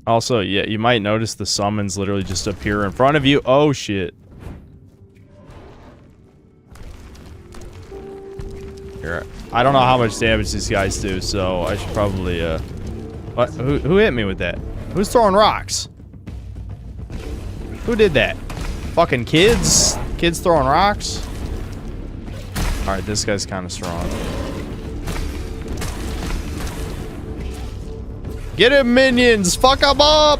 A: Also, yeah, you might notice the summons literally just appear in front of you. Oh shit. Here, I don't know how much damage these guys do, so I should probably, What? Who hit me with that? Who's throwing rocks? Who did that? Fucking kids? Kids throwing rocks? Alright, this guy's kind of strong. Get him, minions! Fuck him up!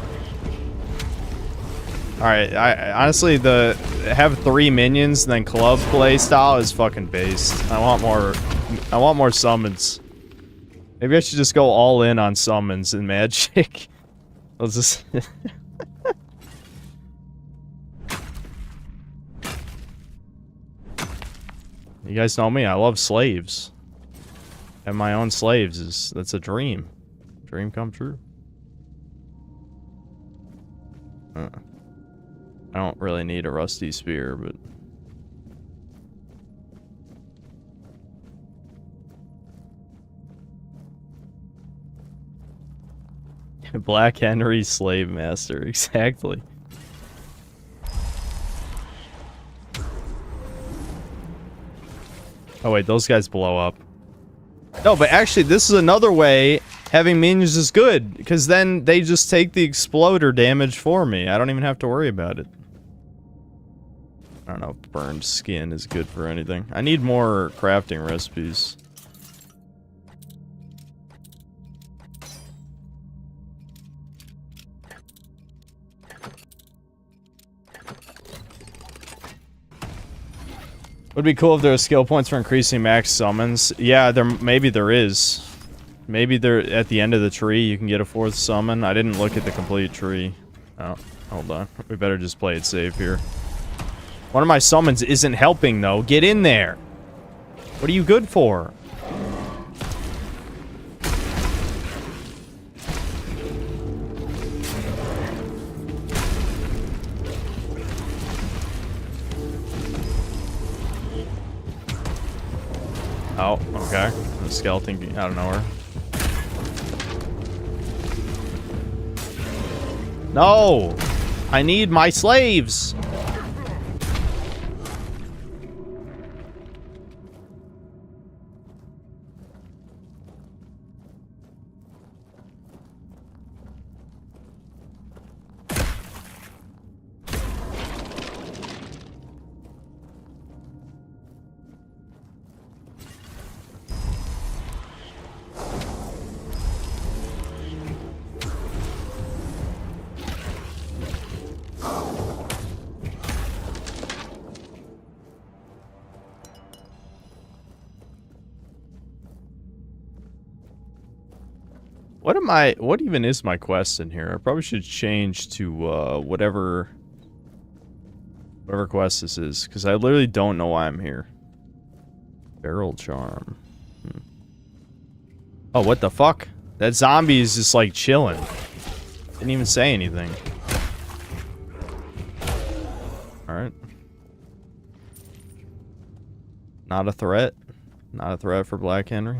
A: Alright, I honestly, have 3 minions and then club play style is fucking based. I want more summons. Maybe I should just go all in on summons and magic. Let's just You guys know me, I love slaves. Have my own slaves that's a dream. Dream come true. I don't really need a rusty spear, but Black Henry Slave Master, exactly. Oh wait, those guys blow up. No, but actually this is another way having minions is good, because then they just take the exploder damage for me. I don't even have to worry about it. I don't know if burned skin is good for anything. I need more crafting recipes. Would be cool if there was skill points for increasing max summons. Yeah, maybe there is. Maybe there at the end of the tree you can get a 4th summon. I didn't look at the complete tree. Oh, hold on. We better just play it safe here. One of my summons isn't helping though. Get in there. What are you good for? Oh, okay. The skeleton out of nowhere. No! I need my slaves! What even is my quest in here? I probably should change to whatever quest this is, because I literally don't know why I'm here. Barrel charm. Oh, what the fuck? That zombie is just like chilling. Didn't even say anything. Alright. Not a threat. Not a threat for Black Henry.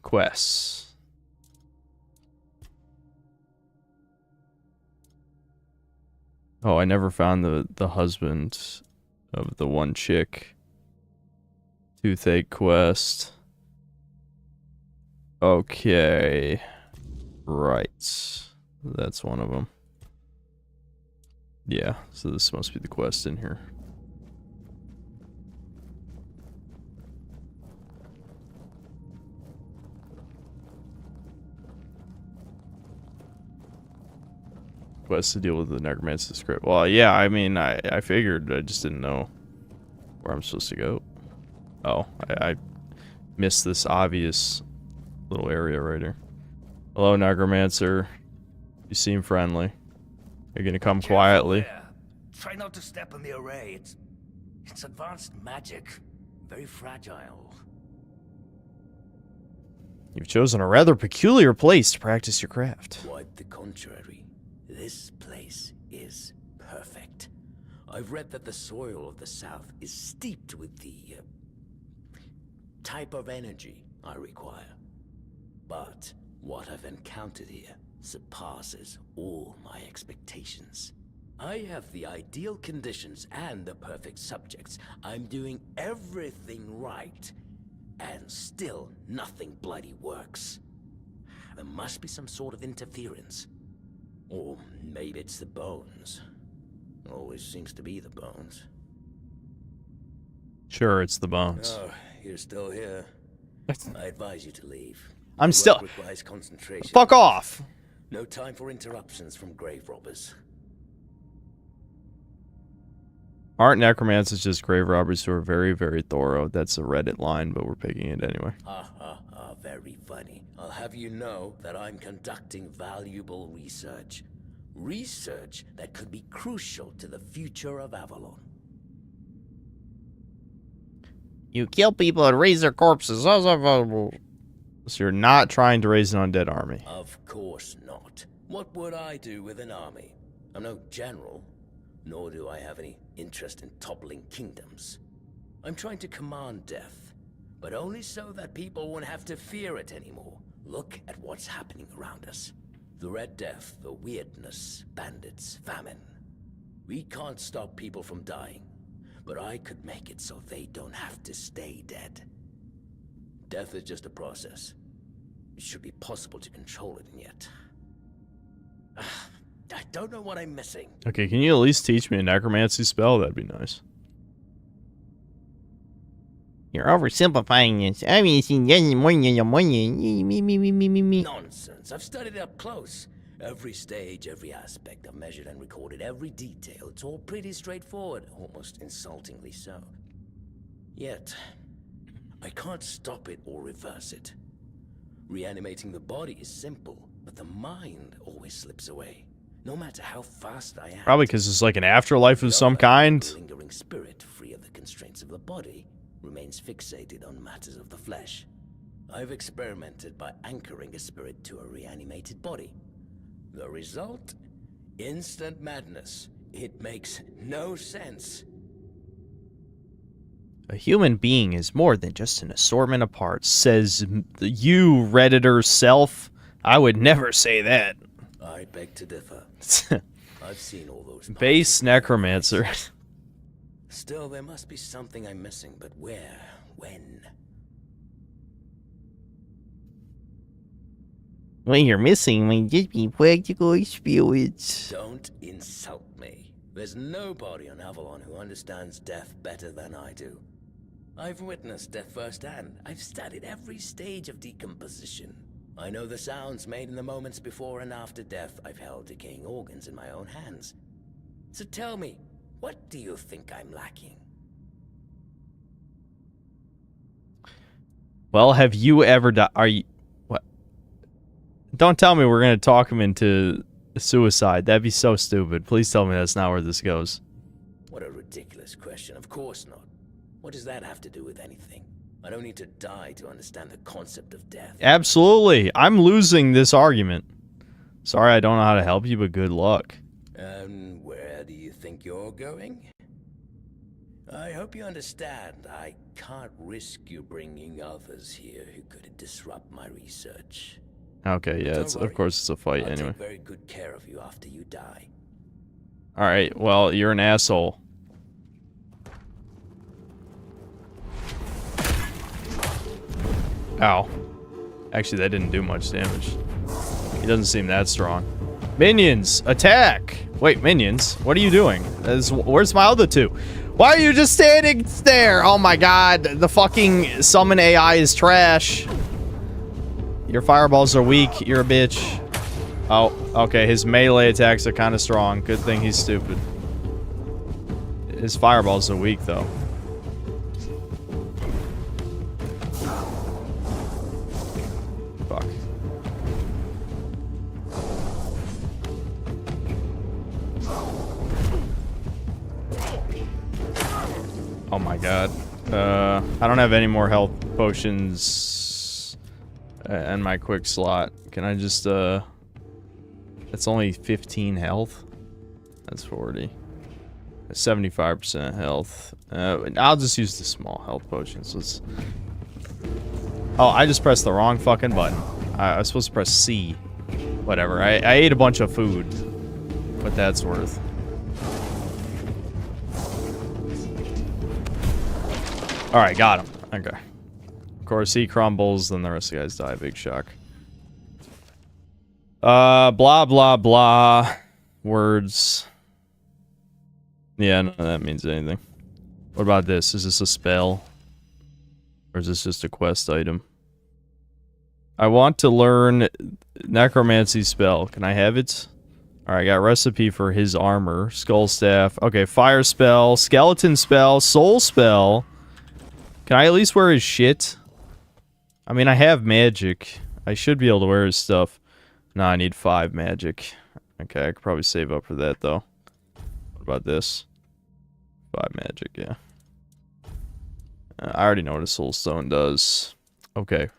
A: Quests. Oh, I never found the husband of the one chick. Toothache quest. Okay. Right. That's one of them. Yeah, so this must be the quest in here. Quest to deal with the necromancer script. Well, yeah, I mean, I figured. I just didn't know where I'm supposed to go. Oh, I missed this obvious little area right here. Hello, necromancer. You seem friendly. You're gonna come quietly.
D: Try not to step on the array. It's advanced magic. Very fragile.
A: You've chosen a rather peculiar place to practice your craft.
D: Quite the contrary. This place is perfect. I've read that the soil of the south is steeped with the type of energy I require. But what I've encountered here surpasses all my expectations. I have the ideal conditions and the perfect subjects. I'm doing everything right, and still nothing bloody works. There must be some sort of interference. Or maybe it's the bones. Always seems to be the bones.
A: Sure, it's the bones.
D: Oh, you're still here. I advise you to leave.
A: I'm still...
D: Work requires concentration.
A: Fuck off!
D: No time for interruptions from grave robbers.
A: Aren't necromancers just grave robbers who are very, very thorough? That's a Reddit line, but we're picking it anyway.
D: Very funny. I'll have you know that I'm conducting valuable research. Research that could be crucial to the future of Avalon.
A: You kill people and raise their corpses. So you're not trying to raise an undead army.
D: Of course not. What would I do with an army? I'm no general, nor do I have any interest in toppling kingdoms. I'm trying to command death, but only so that people won't have to fear it anymore. Look at what's happening around us. The Red Death, the weirdness, bandits, famine. We can't stop people from dying, but I could make it so they don't have to stay dead. Death is just a process. It should be possible to control it, and yet... I don't know what I'm missing.
A: Okay, can you at least teach me a necromancy spell? That'd be nice. You're oversimplifying this.
D: Nonsense. I've studied it up close. Every stage, every aspect, I've measured and recorded every detail. It's all pretty straightforward, almost insultingly so. Yet, I can't stop it or reverse it. Reanimating the body is simple, but the mind always slips away. No matter how fast I act.
A: Probably because it's like an afterlife of some kind.
D: The lingering spirit, free of the constraints of the body, remains fixated on matters of the flesh. I've experimented by anchoring a spirit to a reanimated body. The result? Instant madness. It makes no sense.
A: A human being is more than just an assortment of parts, says you, Redditor self. I would never say that.
D: I beg to differ. I've seen all those
A: base necromancer.
D: Still, there must be something I'm missing, but where? When?
G: What you're missing might just be practical experience.
D: Don't insult me. There's nobody on Avalon who understands death better than I do. I've witnessed death firsthand. I've studied every stage of decomposition. I know the sounds made in the moments before and after death. I've held decaying organs in my own hands. So tell me, what do you think I'm lacking?
A: Well, have you ever died? Are you... What? Don't tell me we're going to talk him into suicide. That'd be so stupid. Please tell me that's not where this goes.
D: What a ridiculous question. Of course not. What does that have to do with anything? I don't need to die to understand the concept of death.
A: Absolutely. I'm losing this argument. Sorry I don't know how to help you, but good luck.
D: And where do you think you're going? I hope you understand. I can't risk you bringing others here who could disrupt my research.
A: Okay, yeah, of course it's a fight
D: I'll
A: anyway.
D: take very good care of you after you die.
A: Alright, well, you're an asshole. Ow. Actually, that didn't do much damage. He doesn't seem that strong. Minions, attack! Wait, minions? What are you doing? Where's my other two? Why are you just standing there? Oh my god, the fucking summon AI is trash. Your fireballs are weak, you're a bitch. Oh, okay, his melee attacks are kind of strong. Good thing he's stupid. His fireballs are weak, though. Fuck. Oh my god. I don't have any more health potions in my quick slot. Can I just, it's only 15 health? That's 40. 75% health. I'll just use the small health potions. Let's... Oh, I just pressed the wrong fucking button. I was supposed to press C. Whatever. I ate a bunch of food. What that's worth. Alright, got him. Okay. Of course, he crumbles, then the rest of the guys die. Big shock. Blah, blah, blah. Words. Yeah, none of that means anything. What about this? Is this a spell? Or is this just a quest item? I want to learn necromancy spell. Can I have it? Alright, I got recipe for his armor. Skull staff. Okay, fire spell. Skeleton spell. Soul spell. Can I at least wear his shit? I mean, I have magic. I should be able to wear his stuff. No, I need 5 magic. Okay, I could probably save up for that, though. What about this? 5 magic, yeah. I already know what a soul stone does. Okay.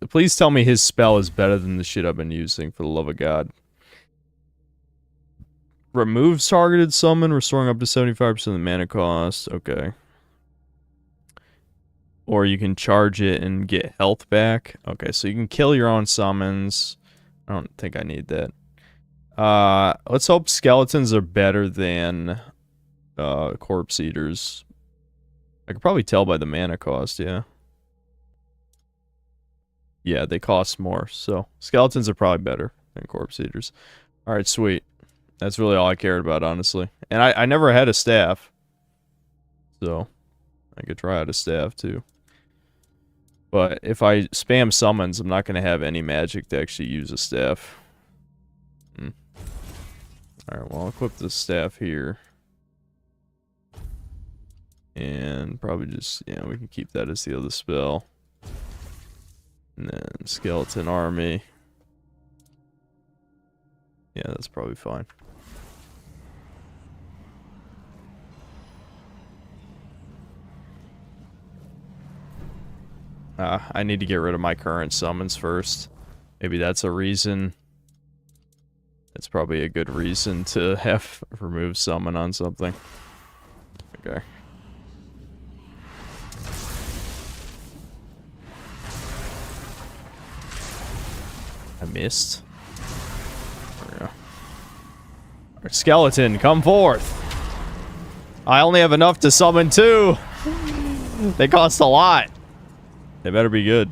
A: Please tell me his spell is better than the shit I've been using, for the love of God. Removes targeted summon, restoring up to 75% of the mana cost. Okay. Or you can charge it and get health back. Okay, so you can kill your own summons. I don't think I need that. Let's hope skeletons are better than corpse eaters. I could probably tell by the mana cost, yeah. Yeah, they cost more, so skeletons are probably better than corpse eaters. Alright, sweet. That's really all I cared about, honestly. And I never had a staff. So, I could try out a staff, too. But if I spam summons, I'm not going to have any magic to actually use a staff. Alright, well, I'll equip the staff here. And probably just, yeah, we can keep that as the other spell. And then skeleton army. Yeah, that's probably fine. I need to get rid of my current summons first. Maybe that's a reason. It's probably a good reason to have remove summon on something. Okay. I missed. There we go. Our skeleton, come forth! I only have enough to summon 2! They cost a lot. They better be good.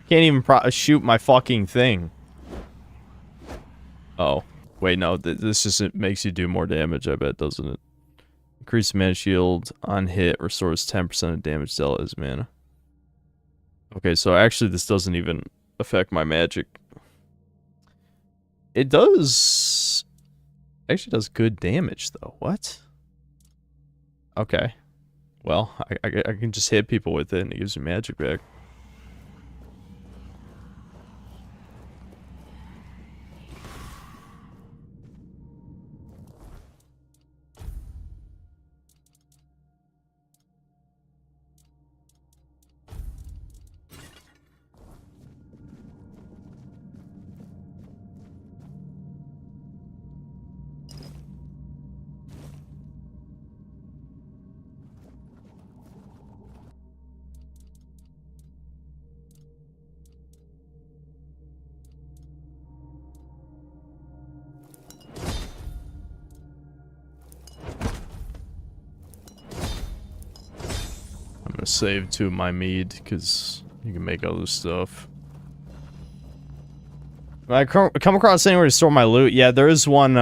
A: Can't even shoot my fucking thing. Oh. Wait, no. This just makes you do more damage, I bet, doesn't it? Increase mana shield on hit. Restores 10% of damage dealt as mana. Okay, so actually this doesn't even affect my magic. It does... Actually does good damage, though. What? Okay. Well, I can just hit people with it and it gives me magic back. Save 2 of my mead because you can make other stuff. When I come across anywhere to store my loot, yeah, there is one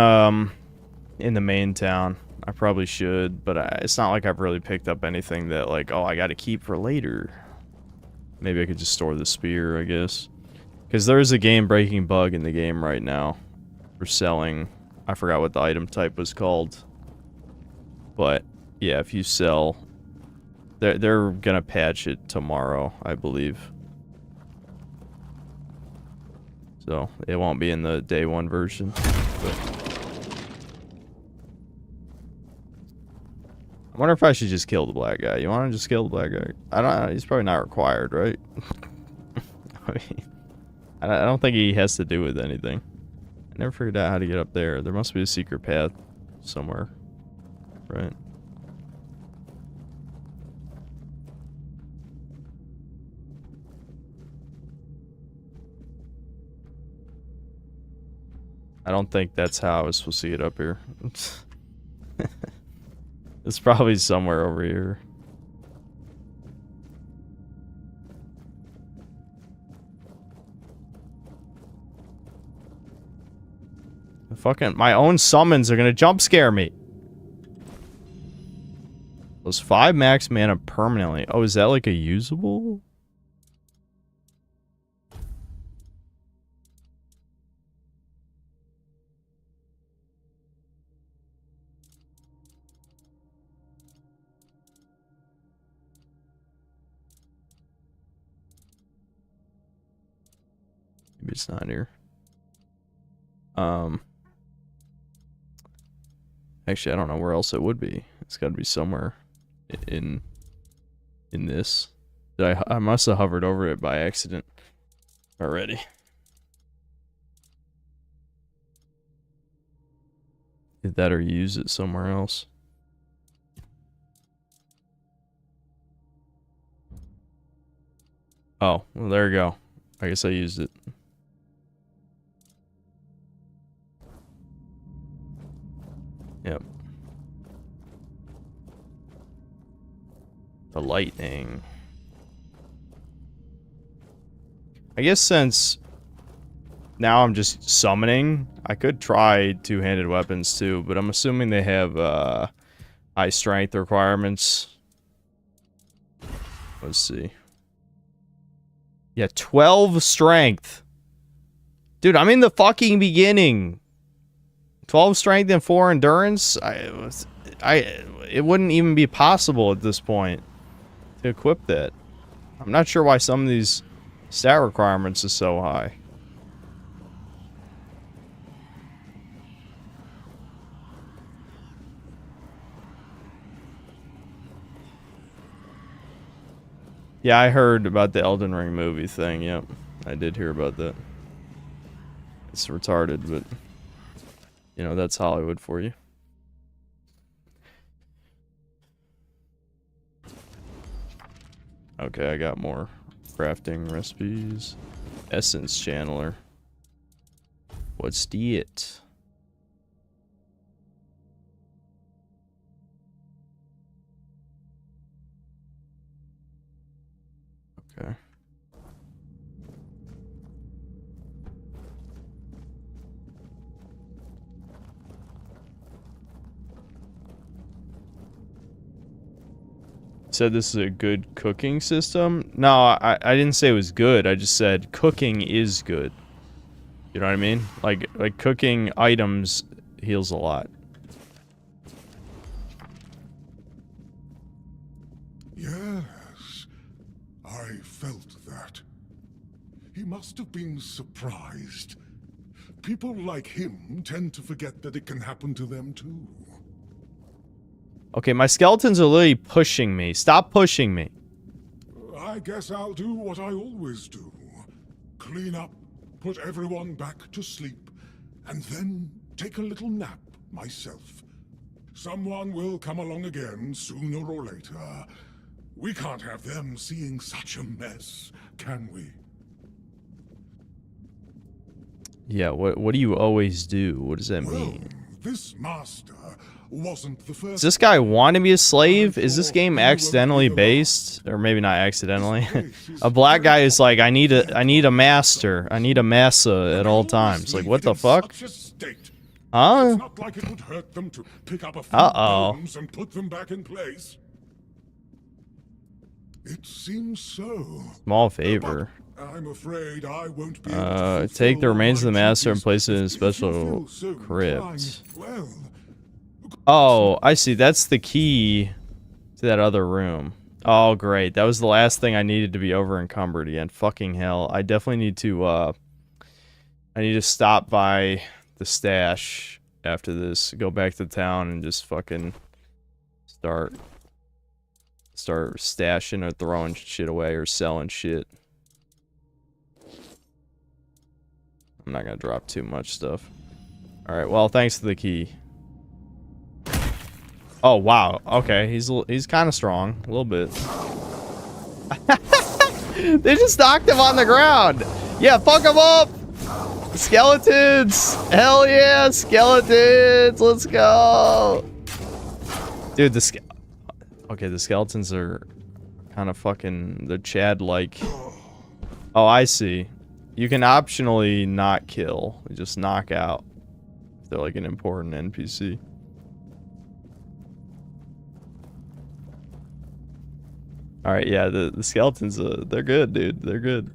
A: in the main town. I probably should, but it's not like I've really picked up anything that like, oh, I got to keep for later. Maybe I could just store the spear, I guess, because there is a game-breaking bug in the game right now for selling. I forgot what the item type was called, but yeah, if you sell. They're gonna patch it tomorrow, I believe. So it won't be in the day 1 version. But I wonder if I should just kill the black guy. You want to just kill the black guy? I don't know. He's probably not required, right? I mean, I don't think he has to do with anything. I never figured out how to get up there. There must be a secret path somewhere, right? I don't think that's how I was supposed to get up here. It's probably somewhere over here. My own summons are gonna jump scare me. Those 5 max mana permanently. Oh, is that like a usable? Maybe it's not here. Actually, I don't know where else it would be. It's got to be somewhere in this. I must have hovered over it by accident already. Did that or use it somewhere else? Oh, well, there you go. I guess I used it. Yep. The lightning. I guess since now I'm just summoning, I could try two-handed weapons too, but I'm assuming they have high strength requirements. Let's see. Yeah, 12 strength. Dude, I'm in the fucking beginning. 12 strength and 4 endurance. It wouldn't even be possible at this point to equip that. I'm not sure why some of these stat requirements are so high. Yeah, I heard about the Elden Ring movie thing. Yep, I did hear about that. It's retarded, but you know, that's Hollywood for you. Okay, I got more crafting recipes. Essence channeler. What's it? Okay. Said this is a good cooking system. No, I didn't say it was good. I just said cooking is good. You know what I mean? Like cooking items heals a lot.
F: Yes, I felt that. He must have been surprised. People like him tend to forget that it can happen to them too.
A: Okay, my skeletons are literally pushing me. Stop pushing me.
F: I guess I'll do what I always do. Clean up, put everyone back to sleep, and then take a little nap myself. Someone will come along again sooner or later. We can't have them seeing such a mess, can we?
A: Yeah, what do you always do? What does that
F: Well,
A: mean?
F: this master wasn't the first.
A: Does this guy want to be a slave? Is this game accidentally based? Or maybe not accidentally. A black guy is like, I need a master. I need a massa at all times. Like, what the fuck? Huh?
F: It's not like it would hurt them to pick up a few bones and put them back in place. It seems so.
A: Small favor.
F: I'm afraid I won't be able to
A: take the remains of the
F: fulfill
A: master
F: my
A: and place it in a
F: duties if you
A: special
F: feel so
A: crypt.
F: inclined. Well,
A: Oh, I see. That's the key to that other room. Oh, great. That was the last thing I needed to be over encumbered again. Fucking hell. I definitely need to, I need to stop by the stash after this. Go back to town and just fucking start stashing or throwing shit away or selling shit. I'm not gonna drop too much stuff. Alright, well, thanks to the key. Oh, wow. Okay, he's kind of strong. A little bit. They just knocked him on the ground. Yeah, fuck him up. Skeletons. Hell yeah, skeletons. Let's go. Dude, the skeletons are kind of fucking... They're Chad-like. Oh, I see. You can optionally not kill. Just knock out. If they're like an important NPC. Alright, yeah, the skeletons, they're good, dude. They're good.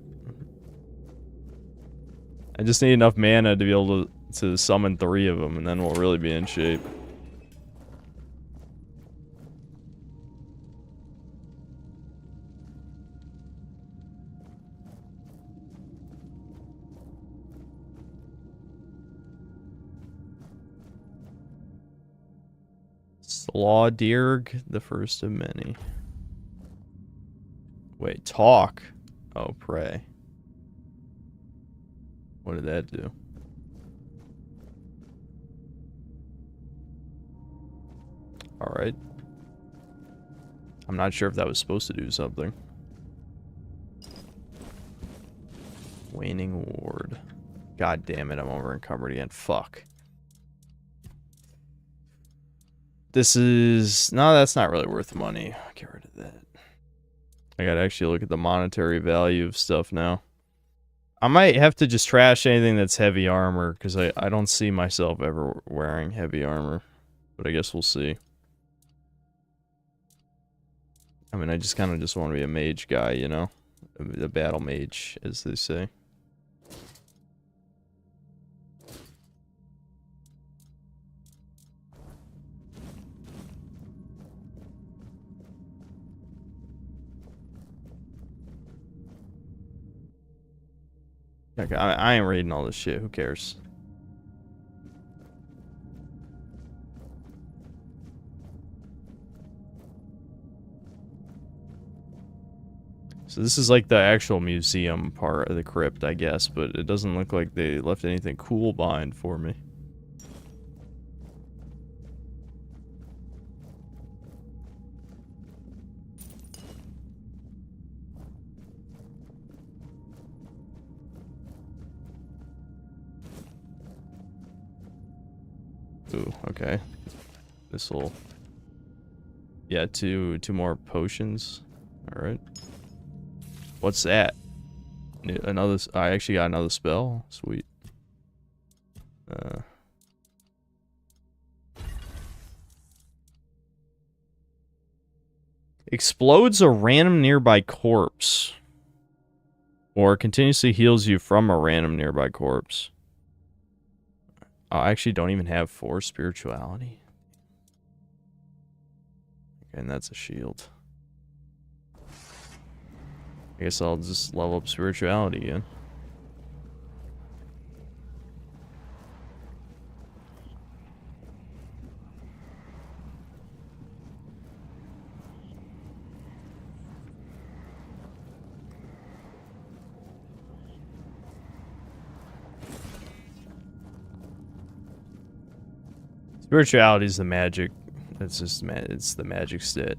A: I just need enough mana to be able to summon 3 of them, and then we'll really be in shape. Slawdirg, the first of many. Wait, talk. Oh, pray. What did that do? Alright. I'm not sure if that was supposed to do something. Waning Ward. God damn it, I'm over encumbered again. Fuck. This is... No, that's not really worth money. Get rid of that. I gotta actually look at the monetary value of stuff now. I might have to just trash anything that's heavy armor, because I don't see myself ever wearing heavy armor. But I guess we'll see. I mean, I just kind of just want to be a mage guy, you know? A battle mage, as they say. Okay, I ain't reading all this shit. Who cares? So this is like the actual museum part of the crypt, I guess, but it doesn't look like they left anything cool behind for me. Ooh, okay. This'll... Yeah, two more potions. Alright. What's that? Another... I actually got another spell. Sweet. Explodes a random nearby corpse. Or continuously heals you from a random nearby corpse. I actually don't even have 4 spirituality. Okay, and that's a shield. I guess I'll just level up spirituality again. Spirituality is the magic. It's just it's the magic stat.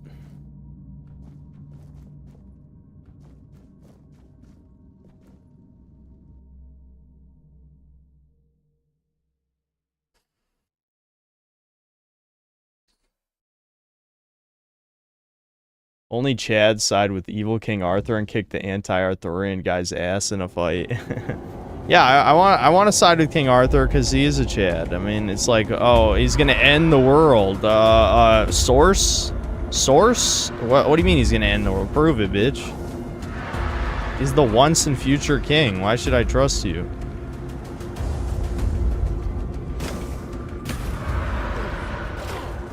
A: Only Chad side with evil King Arthur and kick the anti-Arthurian guy's ass in a fight. Yeah, I want to side with King Arthur because he is a Chad. I mean, it's like, oh, he's gonna end the world. Source? What do you mean he's gonna end the world? Prove it, bitch. He's the once and future king. Why should I trust you?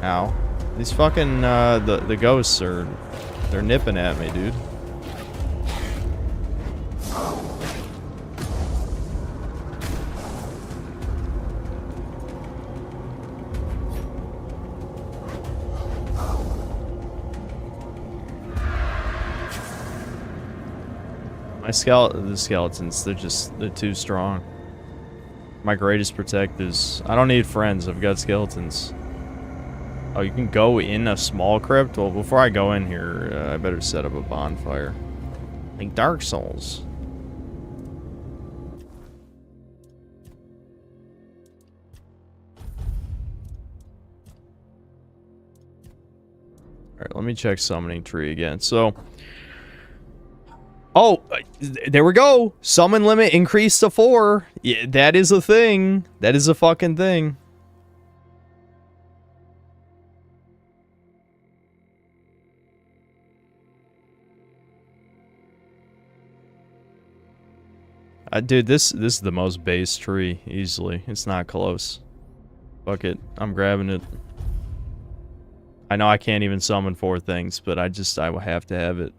A: Ow. These fucking, the ghosts are... They're nipping at me, dude. The skeletons, they're too strong. My greatest protectors. I don't need friends, I've got skeletons. Oh, you can go in a small crypt? Well, before I go in here, I better set up a bonfire. Like Dark Souls. Alright, let me check Summoning Tree again. So... Oh, there we go. Summon limit increased to 4. Yeah, that is a thing. That is a fucking thing. Dude, this is the most base tree, easily. It's not close. Fuck it. I'm grabbing it. I know I can't even summon 4 things, but I will have to have it.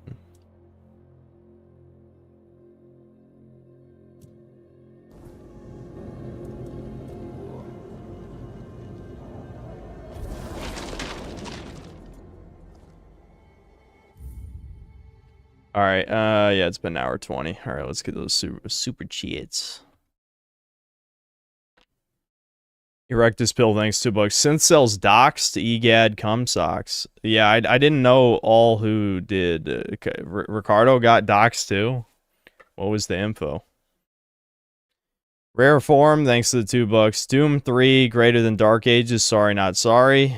A: Alright, yeah, it's been an hour 20. Alright, let's get those super cheats. Erectus Pill, thanks, $2. Synth sells docs to EGAD cum socks. Yeah, I didn't know all who did. Ricardo got docs too? What was the info? Rare form, thanks to the $2. Doom 3, greater than Dark Ages, sorry not sorry.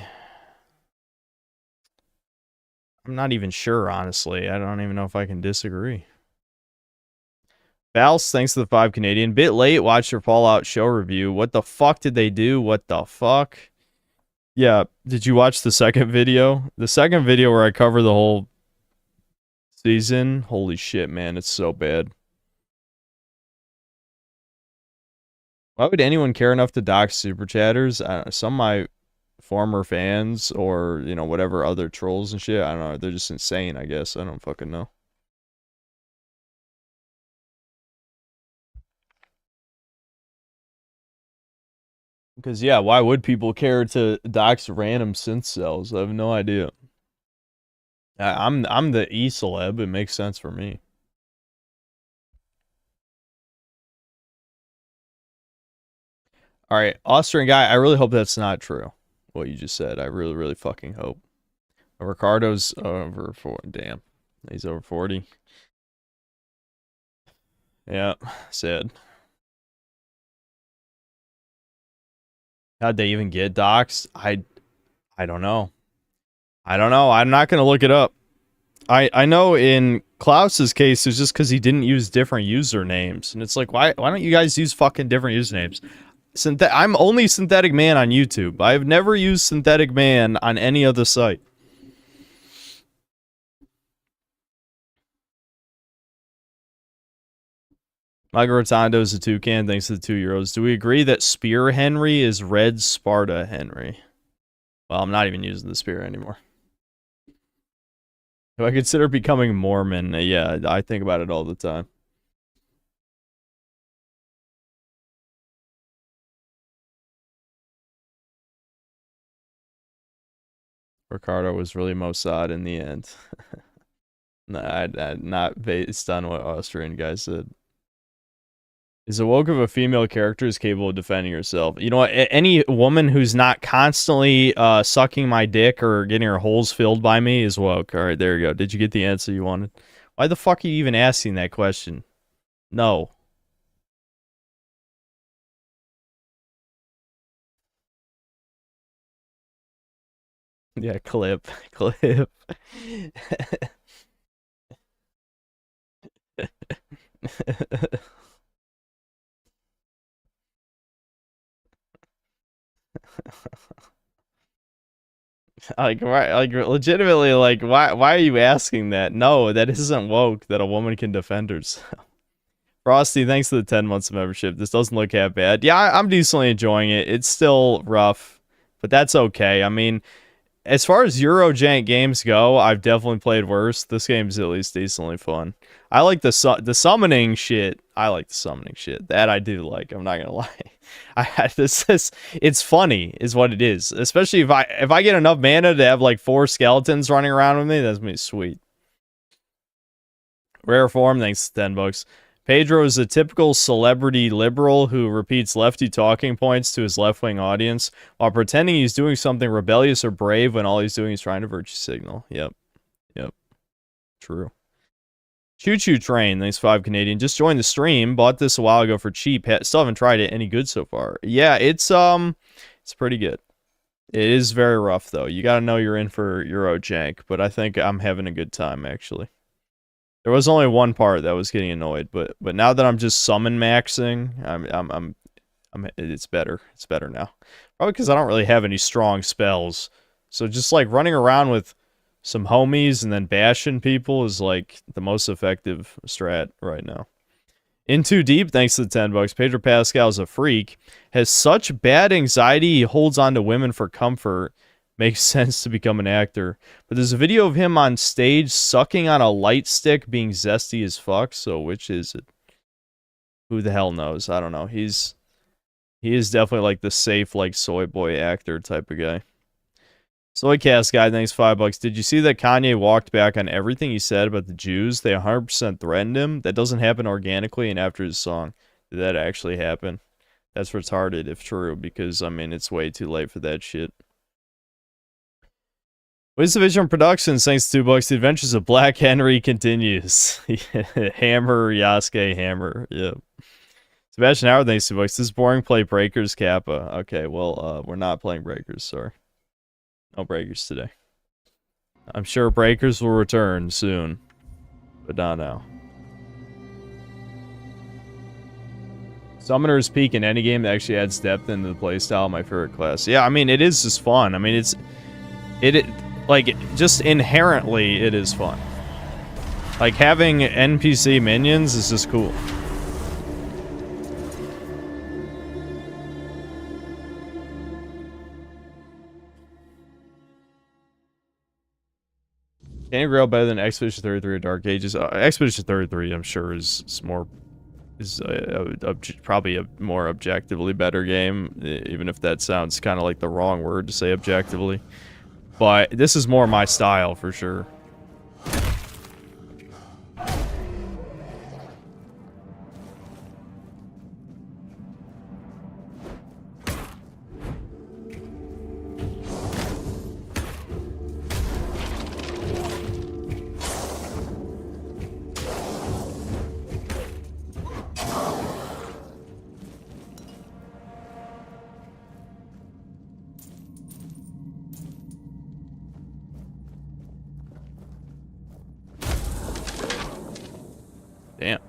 A: I'm not even sure, honestly. I don't even know if I can disagree. Vals, thanks to the 5 Canadian. Bit late, watched your Fallout show review. What the fuck did they do? What the fuck? Yeah, did you watch the second video? The second video where I cover the whole season? Holy shit, man, it's so bad. Why would anyone care enough to dox super chatters? Some of my former fans or, you know, whatever other trolls and shit, I don't know, they're just insane, I guess. I don't fucking know. Because, yeah, why would people care to dox random synth cells? I have no idea. I'm the E-celeb. It makes sense for me. Alright, Austrian guy, I really hope that's not true. What you just said. I really, really fucking hope. Ricardo's over 40. Damn. He's over 40. Yeah, sad. How'd they even get doxxed? I don't know. I don't know. I'm not gonna look it up. I know in Klaus's case, it's just because he didn't use different usernames. And it's like, why don't you guys use fucking different usernames? I'm only Synthetic Man on YouTube. I've never used Synthetic Man on any other site. Michael Rotondo is a toucan thanks to the €2. Do we agree that Spear Henry is Red Sparta Henry? Well, I'm not even using the spear anymore. Do I consider becoming Mormon? Yeah, I think about it all the time. Ricardo was really Mossad in the end. Not based on what Austrian guy said. Is a woke of a female character is capable of defending herself? You know what? Any woman who's not constantly sucking my dick or getting her holes filled by me is woke. All right, there you go. Did you get the answer you wanted? Why the fuck are you even asking that question? No. Yeah, clip. Like, legitimately, like, why are you asking that? No, that isn't woke that a woman can defend herself. Frosty, thanks for the 10 months of membership. This doesn't look that bad. Yeah, I'm decently enjoying it. It's still rough, but that's okay. I mean, as far as Eurojank games go, I've definitely played worse. This game's at least decently fun. I like the summoning shit. I like the summoning shit. That I do like. I'm not gonna lie. It's funny, is what it is. Especially if I get enough mana to have like 4 skeletons running around with me, that's gonna be sweet. Rare form, thanks to 10 bucks. Pedro is a typical celebrity liberal who repeats lefty talking points to his left-wing audience while pretending he's doing something rebellious or brave when all he's doing is trying to virtue signal. Yep. True. Choo Choo Train, thanks 5 Canadian. Just joined the stream. Bought this a while ago for cheap. Still haven't tried it. Any good so far? Yeah, it's pretty good. It is very rough though. You gotta know you're in for Eurojank, but I think I'm having a good time actually. There was only one part that was getting annoyed, but now that I'm just summon maxing, it's better. It's better now. Probably because I don't really have any strong spells. So just like running around with some homies and then bashing people is like the most effective strat right now. In Too Deep, thanks to the 10 bucks. Pedro Pascal is a freak. Has such bad anxiety he holds on to women for comfort. Makes sense to become an actor. But there's a video of him on stage sucking on a light stick being zesty as fuck. So which is it? Who the hell knows? I don't know. He is definitely like the safe like soy boy actor type of guy. Soycast guy, thanks 5 bucks. Did you see that Kanye walked back on everything he said about the Jews? They 100% threatened him. That doesn't happen organically and after his song. Did that actually happen? That's retarded if true, because I mean it's way too late for that shit. Wisdom Vision Productions, thanks to 2 bucks. The Adventures of Black Henry continues. Hammer, Yasuke, Hammer. Yep. Sebastian Howard, thanks to 2 bucks. This is boring. Play Breakers, Kappa. Okay, well, we're not playing Breakers, sorry. No Breakers today. I'm sure Breakers will return soon, but not now. Summoner's Peak in any game that actually adds depth into the playstyle, my favorite class. Yeah, I mean, it is just fun. I mean, like, just inherently, it is fun. Like, having NPC minions is just cool. Can Grail better than Expedition 33 or Dark Ages? Expedition 33, I'm sure, is is probably a more objectively better game, even if that sounds kind of like the wrong word to say objectively. But this is more my style for sure. Damn.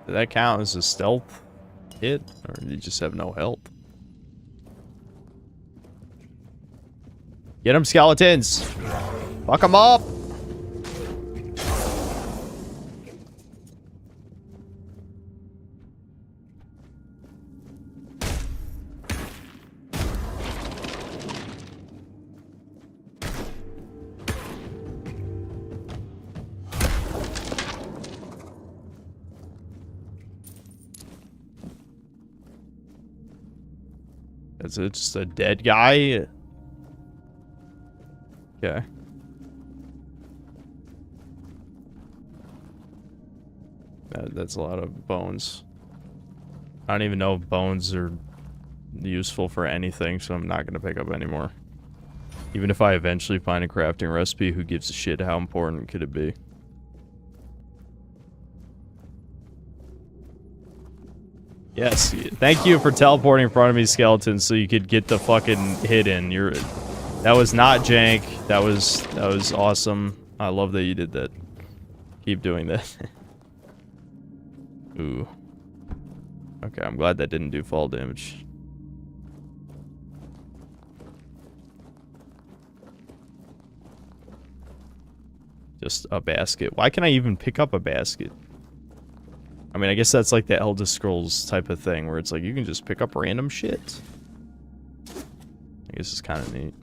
A: Did that count as a stealth hit? Or did you just have no health? Get them, skeletons! Fuck them up! Is it just a dead guy? Okay. That's a lot of bones. I don't even know if bones are useful for anything, so I'm not going to pick up anymore. Even if I eventually find a crafting recipe, who gives a shit? How important could it be? Yes, thank you for teleporting in front of me, skeleton, so you could get the fucking hit in. That was not jank. That was awesome. I love that you did that. Keep doing that. Ooh. Okay, I'm glad that didn't do fall damage. Just a basket. Why can I even pick up a basket? I mean, I guess that's like the Elder Scrolls type of thing, where it's like you can just pick up random shit. I guess it's kind of neat.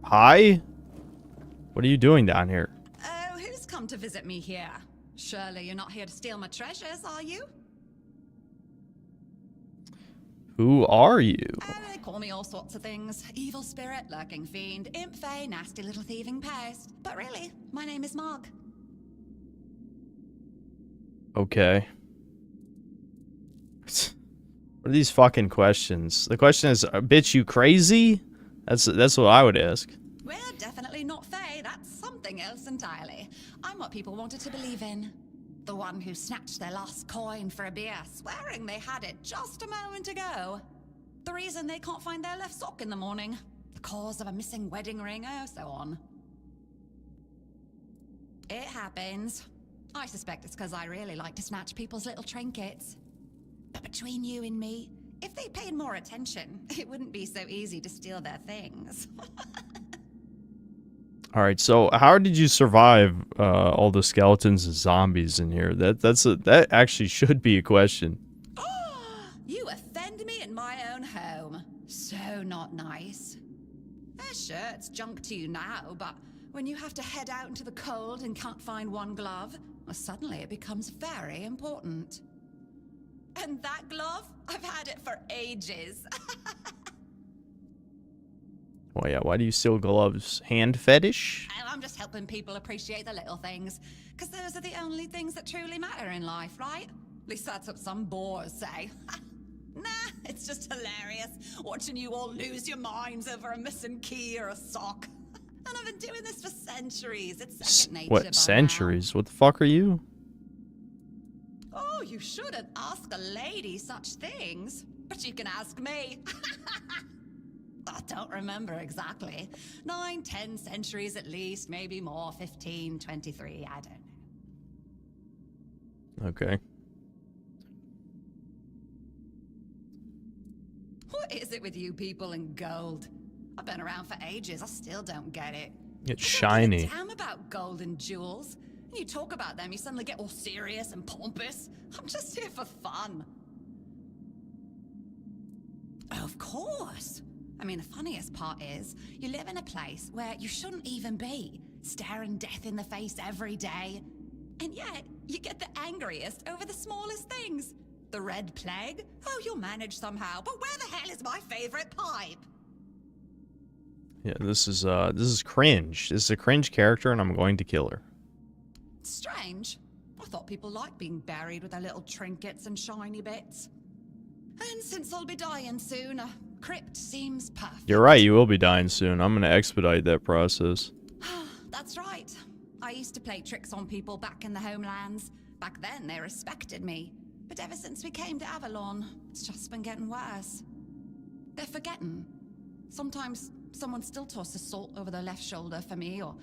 A: Hi? What are you doing down here?
H: Oh, who's come to visit me here? Surely you're not here to steal my treasures, are you?
A: Who are you?
H: Oh, they call me all sorts of things. Evil spirit, lurking fiend, imp fae, nasty little thieving pest. But really, my name is Marg.
A: Okay. What are these fucking questions? The question is, bitch, you crazy? That's what I would ask.
H: We're definitely not fae. That's something else entirely. I'm what people wanted to believe in. The one who snatched their last coin for a beer, swearing they had it just a moment ago. The reason they can't find their left sock in the morning. The cause of a missing wedding ring, oh, so on. It happens. I suspect it's because I really like to snatch people's little trinkets. But between you and me, if they paid more attention, it wouldn't be so easy to steal their things.
A: All right, so how did you survive all the skeletons and zombies in here? That actually should be a question.
H: You offend me in my own home. So not nice. Sure, it's junk to you now, but when you have to head out into the cold and can't find one glove, well, suddenly it becomes very important. And that glove? I've had it for ages.
A: Oh yeah, why do you steal gloves? Hand fetish?
H: I'm just helping people appreciate the little things. Because those are the only things that truly matter in life, right? At least that's what some bores say. Nah, it's just hilarious watching you all lose your minds over a missing key or a sock. And I've been doing this for centuries. It's second nature by
A: What, centuries? What the fuck are you?
H: Oh, you shouldn't ask a lady such things. But you can ask me. I don't remember exactly. 9, 10 centuries at least, maybe more, 15, 23, I don't know.
A: Okay.
H: What is it with you people in gold? I've been around for ages. I still don't get it.
A: It's
H: I
A: shiny.
H: don't give a damn about gold and jewels. When you talk about them, you suddenly get all serious and pompous. I'm just here for fun. Of course. I mean, the funniest part is, you live in a place where you shouldn't even be, staring death in the face every day. And yet, you get the angriest over the smallest things. The Red Plague? Oh, you'll manage somehow, but where the hell is my favorite pipe?
A: Yeah, this is cringe. This is a cringe character, and I'm going to kill her.
H: Strange. I thought people liked being buried with their little trinkets and shiny bits. And since I'll be dying soon, a crypt seems perfect.
A: You're right, you will be dying soon. I'm gonna expedite that process.
H: That's right. I used to play tricks on people back in the homelands. Back then, they respected me. But ever since we came to Avalon, it's just been getting worse. They're forgetting. Sometimes someone still tosses salt over their left shoulder for me, or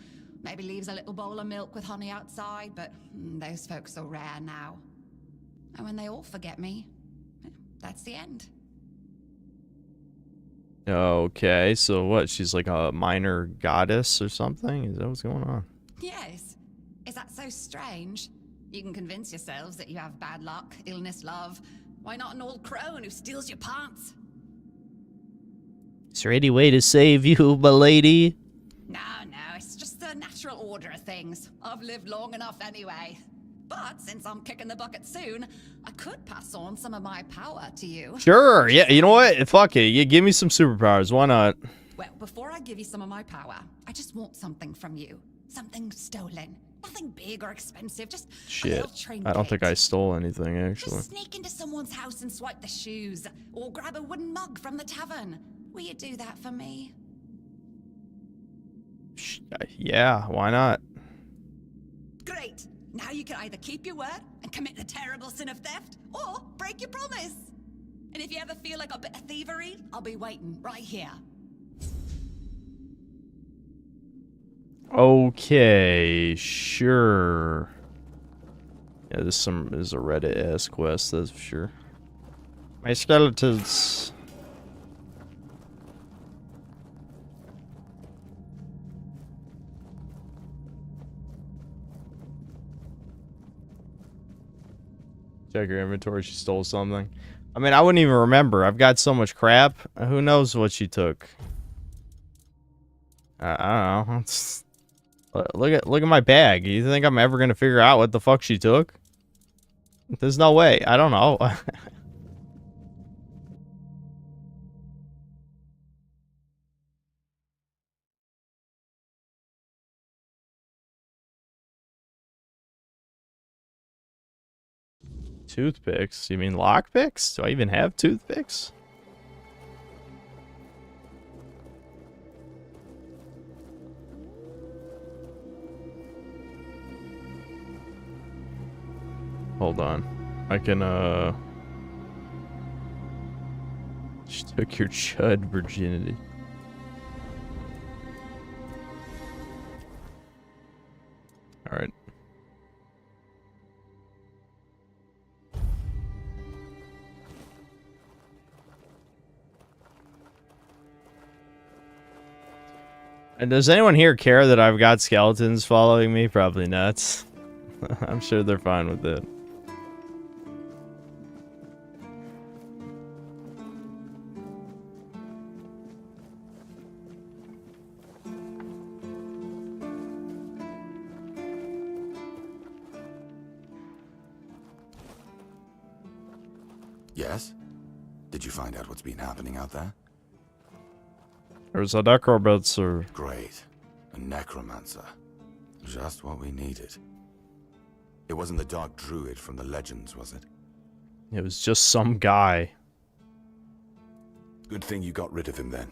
H: maybe leaves a little bowl of milk with honey outside, but those folks are rare now. And when they all forget me, that's the end.
A: Okay, so what? She's like a minor goddess or something? Is that what's going on?
H: Yes. Is that so strange? You can convince yourselves that you have bad luck, illness, love. Why not an old crone who steals your pants?
G: Is there any way to save you, my lady?
H: No, it's just the natural order of things. I've lived long enough anyway. But since I'm kicking the bucket soon, I could pass on some of my power to you.
A: Sure, yeah, you know what? Fuck it. You give me some superpowers. Why not?
H: Well, before I give you some of my power, I just want something from you. Something stolen. Nothing big or expensive, just a
A: Shit.
H: little trinket.
A: I don't think I stole anything, actually.
H: Just sneak into someone's house and swipe the shoes, or grab a wooden mug from the tavern. Will you do that for me?
A: Yeah, why not?
H: Great. Now you can either keep your word and commit the terrible sin of theft, or break your promise. And if you ever feel like a bit of thievery, I'll be waiting right here.
A: Okay, sure. Yeah, this is a Reddit-esque quest, that's for sure. My skeletons. Check your inventory, she stole something. I mean, I wouldn't even remember. I've got so much crap. Who knows what she took? I don't know. Look at my bag. You think I'm ever gonna figure out what the fuck she took? There's no way. I don't know. Toothpicks? You mean lockpicks? Do I even have toothpicks? Hold on. I can, She took your chud virginity. Alright. And does anyone here care that I've got skeletons following me? Probably not. I'm sure they're fine with it.
I: Yes? Did you find out what's been happening out there?
A: There's a necromancer.
I: Great. A necromancer. Just what we needed. It wasn't the Dark Druid from the legends, was it?
A: It was just some guy.
I: Good thing you got rid of him then.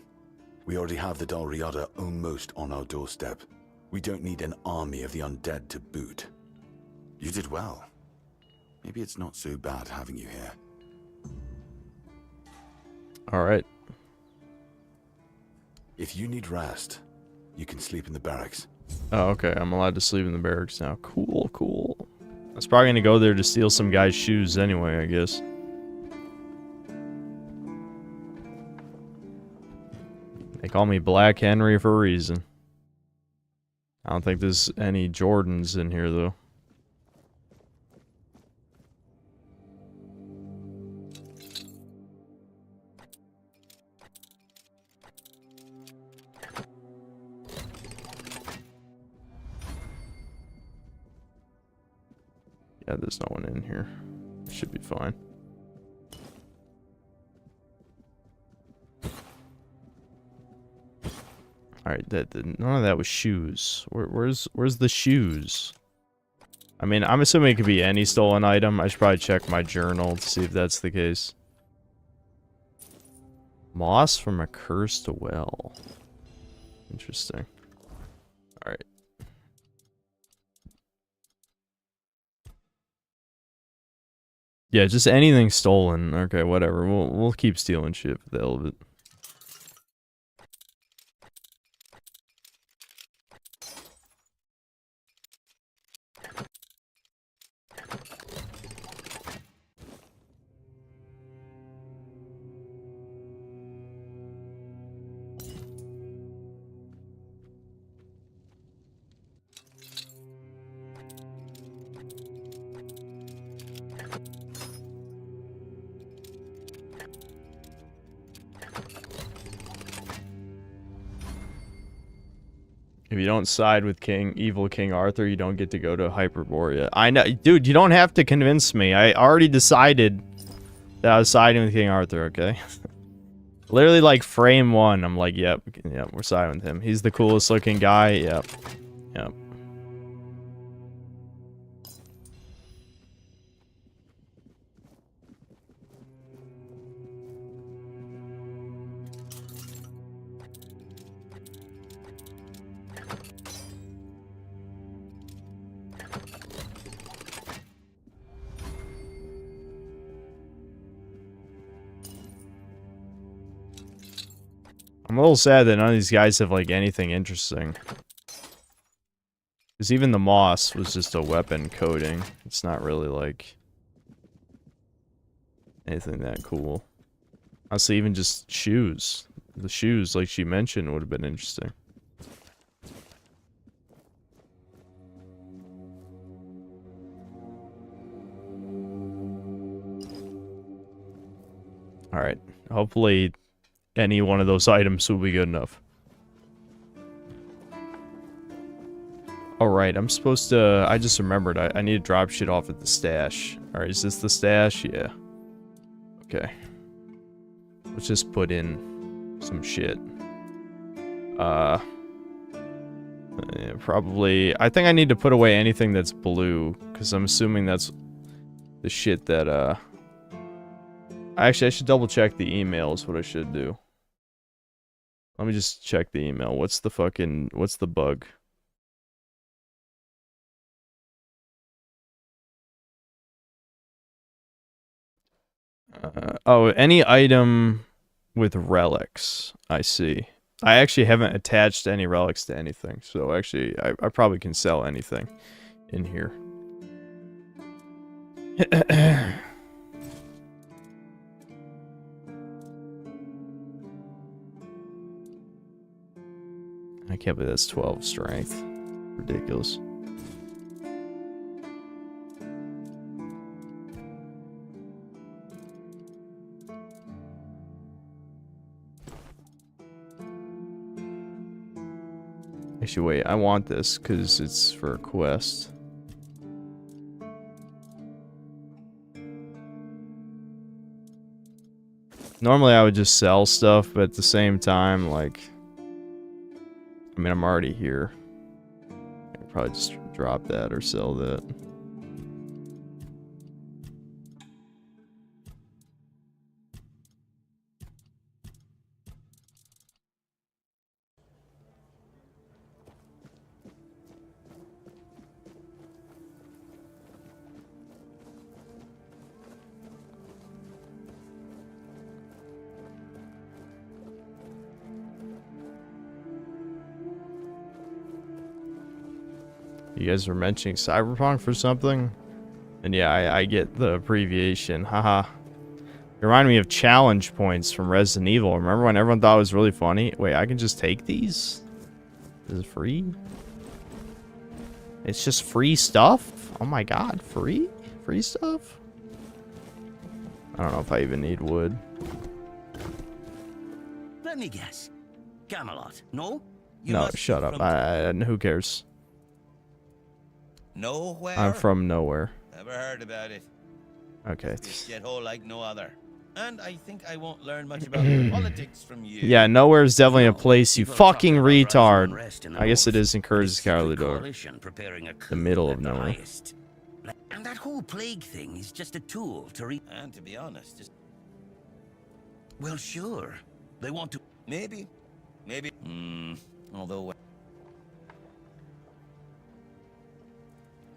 I: We already have the Dalriada almost on our doorstep. We don't need an army of the undead to boot. You did well. Maybe it's not so bad having you here.
A: Alright.
I: If you need rest, you can sleep in the barracks.
A: Oh, okay. I'm allowed to sleep in the barracks now. Cool, cool. I was probably gonna go there to steal some guy's shoes anyway, I guess. They call me Black Henry for a reason. I don't think there's any Jordans in here, though. Yeah, there's no one in here. Should be fine. Alright, none of that was shoes. Where's the shoes? I mean, I'm assuming it could be any stolen item. I should probably check my journal to see if that's the case. Moss from a cursed well. Interesting. Alright. Yeah, just anything stolen. Okay, whatever. We'll keep stealing shit for the hell of it. If you don't side with evil King Arthur, you don't get to go to Hyperborea. I know, dude, you don't have to convince me. I already decided that I was siding with King Arthur, okay? Literally, like, frame one, I'm like, yep, we're siding with him. He's the coolest looking guy, yep. I'm a little sad that none of these guys have, like, anything interesting. Because even the moss was just a weapon coating. It's not really, like, anything that cool. Honestly, even just shoes. The shoes, like she mentioned, would have been interesting. Alright. Hopefully any one of those items will be good enough. Alright, I'm supposed to... I just remembered. I need to drop shit off at the stash. Alright, is this the stash? Yeah. Okay. Let's just put in some shit. Yeah, probably... I think I need to put away anything that's blue, because I'm assuming that's the shit that, Actually, I should double check the email is what I should do. Let me just check the email. What's the bug? Oh, any item with relics. I see. I actually haven't attached any relics to anything, so actually, I probably can sell anything in here. I can't believe that's 12 strength. Ridiculous. Actually, wait, I want this because it's for a quest. Normally I would just sell stuff, but at the same time, like... I mean, I'm already here. I could probably just drop that or sell that. You guys were mentioning Cyberpunk for something? And yeah, I get the abbreviation. Haha. You remind me of challenge points from Resident Evil. Remember when everyone thought it was really funny? Wait, I can just take these? Is it free? It's just free stuff? Oh my god, free? Free stuff? I don't know if I even need wood.
J: Let me guess. Camelot, no?
A: No, shut up. Who cares?
K: Nowhere?
A: I'm from nowhere.
K: Never heard about it.
A: Okay.
K: This shithole like no other. And I think I won't learn much about politics from you.
A: Yeah, nowhere is definitely a place, you fucking retard. I guess it is encourages cowardly dog. The middle of nowhere.
J: And that whole plague thing is just a tool to
K: And to be honest, just...
J: Well, sure. They want to...
K: Maybe. Although...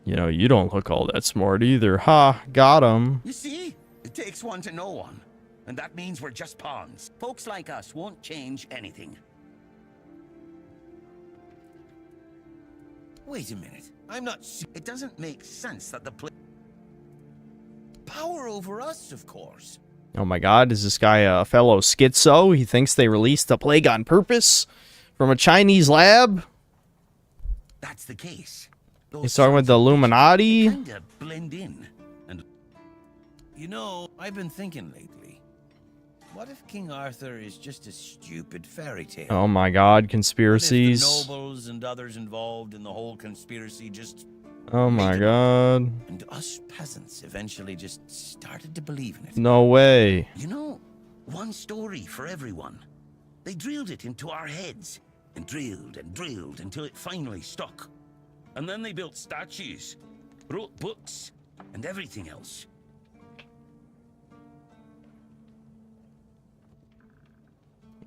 A: You know, you don't look all that smart either. Ha, got him.
J: You see? It takes one to know one. And that means we're just pawns. Folks like us won't change anything.
K: Wait a minute. I'm not...
J: It doesn't make sense that the
K: Power over us, of course.
A: Oh my god, is this guy a fellow schizo? He thinks they released the plague on purpose? From a Chinese lab?
J: That's the case.
A: He's talking with the Illuminati?
J: Kinda blend in. And
K: you know, I've been thinking lately. What if King Arthur is just a stupid fairy tale?
A: Oh my god, conspiracies.
K: What if the nobles and others involved in the whole conspiracy just...
A: Oh my god.
K: And us peasants eventually just started to believe in it.
A: No way.
J: You know, one story for everyone. They drilled it into our heads. And drilled until it finally stuck. And then they built statues, wrote books, and everything else.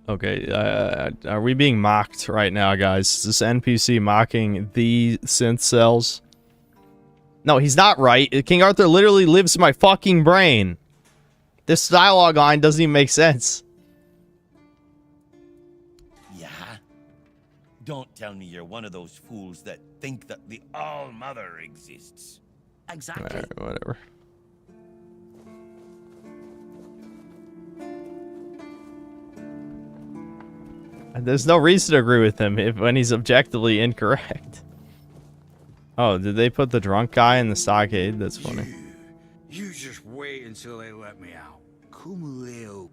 A: Okay, are we being mocked right now, guys? Is this NPC mocking the synth cells? No, he's not right. King Arthur literally lives in my fucking brain. This dialogue line doesn't even make sense.
K: Yeah? Don't tell me you're one of those fools that think that the All-Mother exists.
J: Exactly.
A: Alright, whatever. There's no reason to agree with him when he's objectively incorrect. Oh, did they put the drunk guy in the stockade? That's funny.
L: You just wait until they let me out. Kumuleo.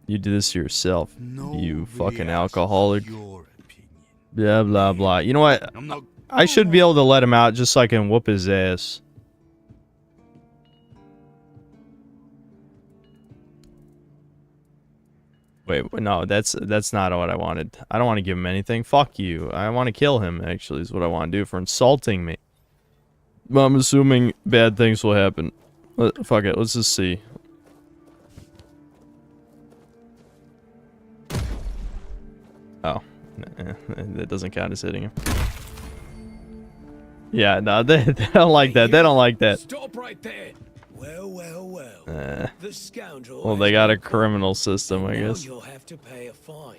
A: You do this to yourself, you
L: Nobody
A: fucking
L: asks
A: alcoholic.
L: your opinion.
A: Blah, blah, blah. You know what? I should be able to let him out just so I can whoop his ass. Wait, no, that's not what I wanted. I don't want to give him anything. Fuck you. I want to kill him, actually, is what I want to do for insulting me. But I'm assuming bad things will happen. Fuck it, let's just see. Oh. That doesn't count as hitting him. Yeah, no, they don't like that. They don't like that.
M: Stop right there. Well. The scoundrel.
A: Well, they got a criminal system, I guess.
M: You'll have to pay a fine.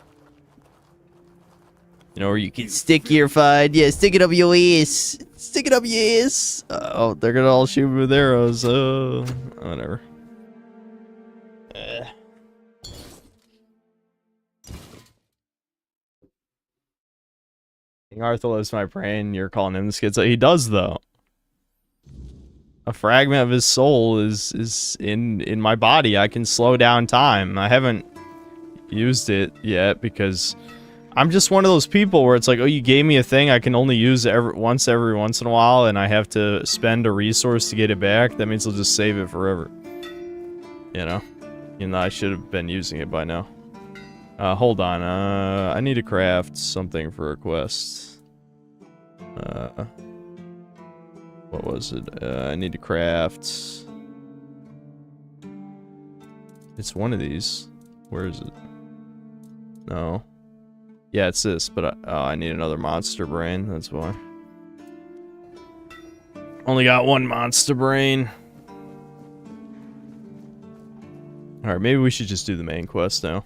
A: You know, where you can stick your fine. Yeah, stick it up your ass. Stick it up your ass. Oh, they're gonna all shoot me with arrows. Whatever. King Arthur lives in my brain. You're calling him the schizo. He does, though. A fragment of his soul is in my body. I can slow down time. I haven't used it yet because I'm just one of those people where it's like, oh, you gave me a thing I can only use every once in a while, and I have to spend a resource to get it back. That means I'll just save it forever. You know? Even though I should have been using it by now. Hold on. I need to craft something for a quest. What was it? I need to craft... It's one of these. Where is it? No. Yeah, it's this, but I need another monster brain, that's why. Only got one monster brain. Alright, maybe we should just do the main quest now.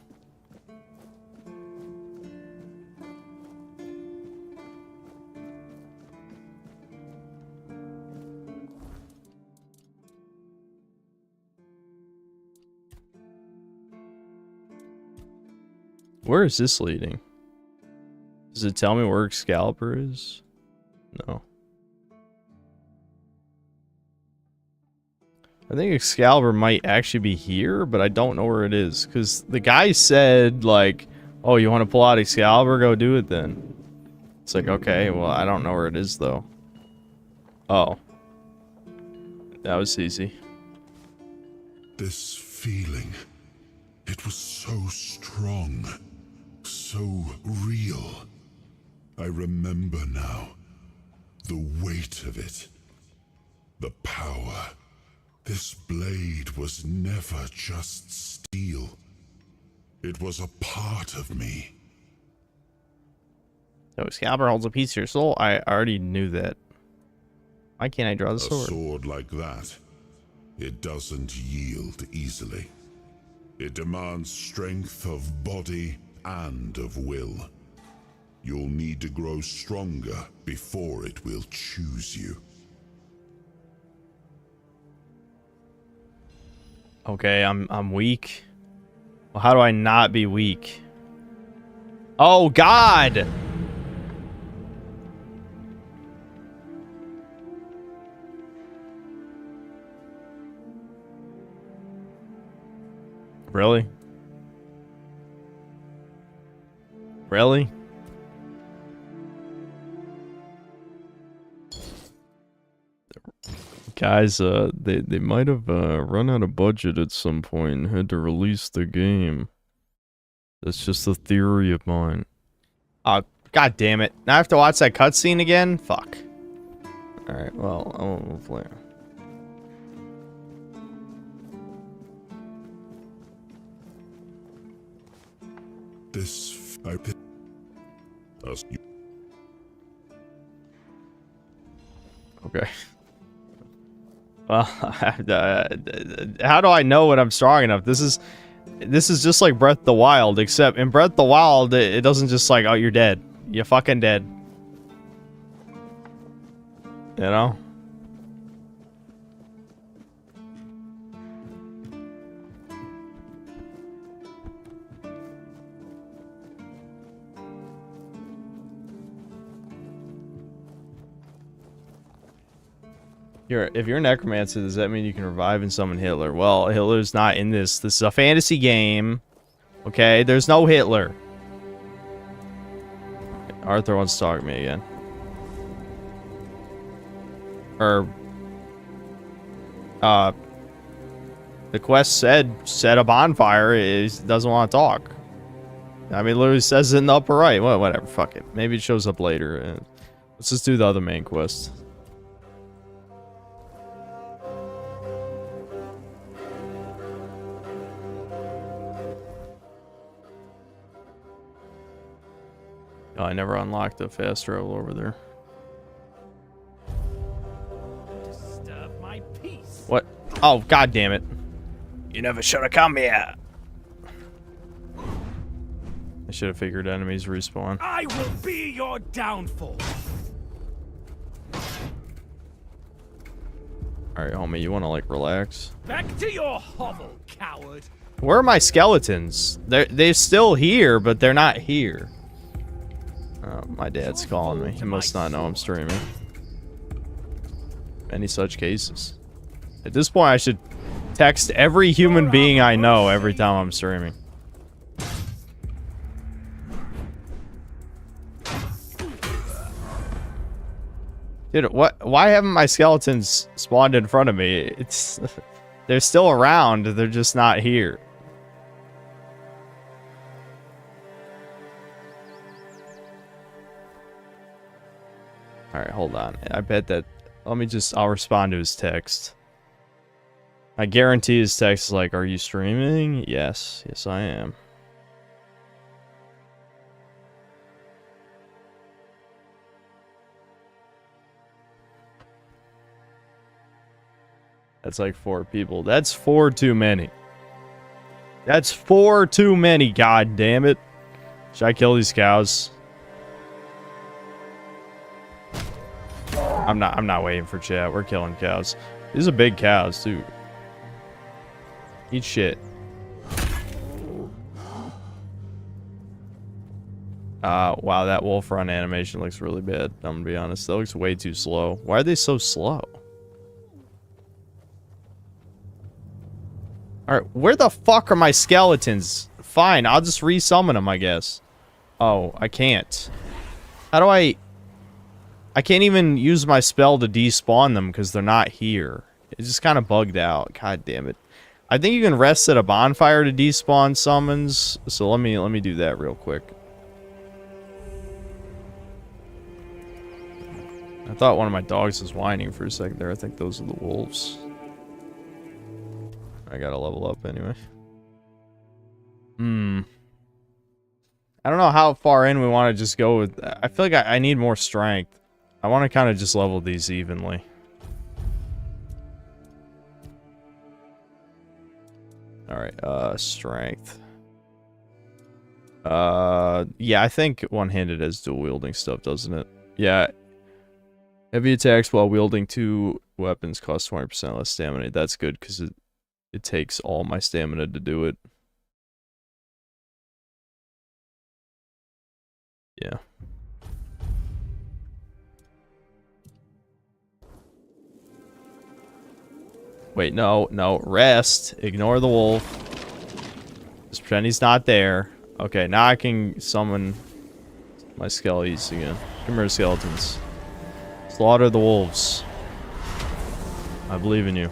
A: Where is this leading? Does it tell me where Excalibur is? No. I think Excalibur might actually be here, but I don't know where it is. Because the guy said, like, oh, you want to pull out Excalibur? Go do it then. It's like, okay, well, I don't know where it is, though. Oh. That was easy.
C: This feeling, it was so strong, so real. I remember now. The weight of it. The power. This blade was never just steel. It was a part of me.
A: So Excalibur holds a piece of your soul? I already knew that. Why can't I draw the sword?
C: A sword like that, it doesn't yield easily. It demands strength of body and of will. You'll need to grow stronger before it will choose you.
A: Okay, I'm weak. Well, how do I not be weak? Oh, God! Really? Really? Guys, they might have run out of budget at some point and had to release the game. That's just a theory of mine. God damn it. Now I have to watch that cutscene again? Fuck. Alright, well, I won't play.
C: This...
A: Okay. Well, how do I know when I'm strong enough? This is just like Breath of the Wild, except in Breath of the Wild, it doesn't just like, oh, you're dead. You're fucking dead. You know? If you're a necromancer, does that mean you can revive and summon Hitler? Well, Hitler's not in this. This is a fantasy game. Okay, there's no Hitler. Arthur wants to talk to me again. The quest said set a bonfire. He doesn't want to talk. I mean, it literally says it in the upper right. Well, whatever, fuck it. Maybe it shows up later. Let's just do the other main quest. Oh, I never unlocked the fast travel over there.
M: Disturb my peace.
A: What? Oh, god damn it. You never should have come here. I should have figured enemies respawn.
M: I will be your downfall.
A: Alright, homie, you want to, like, relax?
M: Back to your hovel, coward.
A: Where are my skeletons? They're still here, but they're not here. My dad's calling me. He must not know I'm streaming. Any such cases. At this point, I should text every human being I know every time I'm streaming. Dude, what? Why haven't my skeletons spawned in front of me? It's they're still around. They're just not here. Alright, hold on. I bet that... I'll respond to his text. I guarantee his text is like, are you streaming? Yes. Yes, I am. That's like 4 people. That's 4 too many. That's 4 too many, god damn it. Should I kill these cows? I'm not waiting for chat. We're killing cows. These are big cows, too. Eat shit. Wow, that wolf run animation looks really bad. I'm gonna be honest. That looks way too slow. Why are they so slow? Alright, where the fuck are my skeletons? Fine, I'll just resummon them, I guess. Oh, I can't. How do I can't even use my spell to despawn them because they're not here. It's just kind of bugged out. God damn it. I think you can rest at a bonfire to despawn summons. So let me do that real quick. I thought one of my dogs was whining for a second there. I think those are the wolves. I gotta level up anyway. I don't know how far in we want to just go with... I feel like I need more strength. I want to kind of just level these evenly. Alright, strength. Yeah, I think one-handed has dual-wielding stuff, doesn't it? Yeah. Heavy attacks while wielding 2 weapons cost 20% less stamina. That's good, because it takes all my stamina to do it. Yeah. Wait, no, rest. Ignore the wolf. Just pretend he's not there. Okay, now I can summon my skellies again. Come here, skeletons. Slaughter the wolves. I believe in you.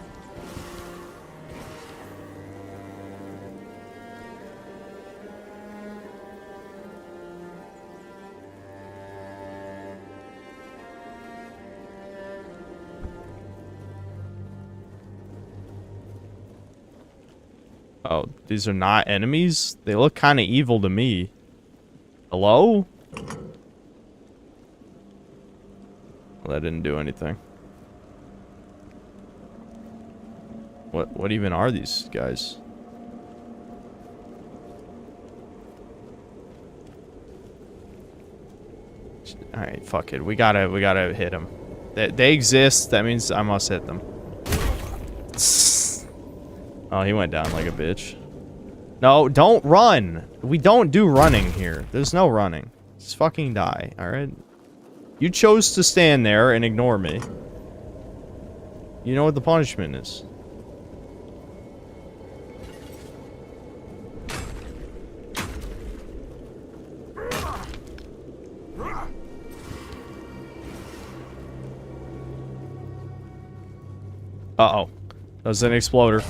A: Oh, these are not enemies? They look kind of evil to me. Hello? Well, that didn't do anything. What even are these guys? Alright, fuck it. We gotta hit them. They exist, that means I must hit them. Oh, he went down like a bitch. No, don't run! We don't do running here. There's no running. Just fucking die, alright? You chose to stand there and ignore me. You know what the punishment is. Uh-oh. That was an exploder.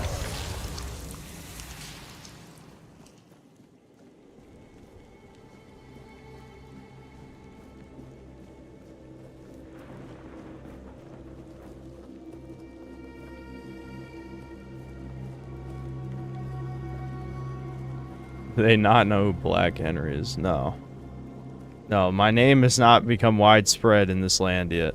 A: Do they not know who Black Henry is? No. No, my name has not become widespread in this land yet.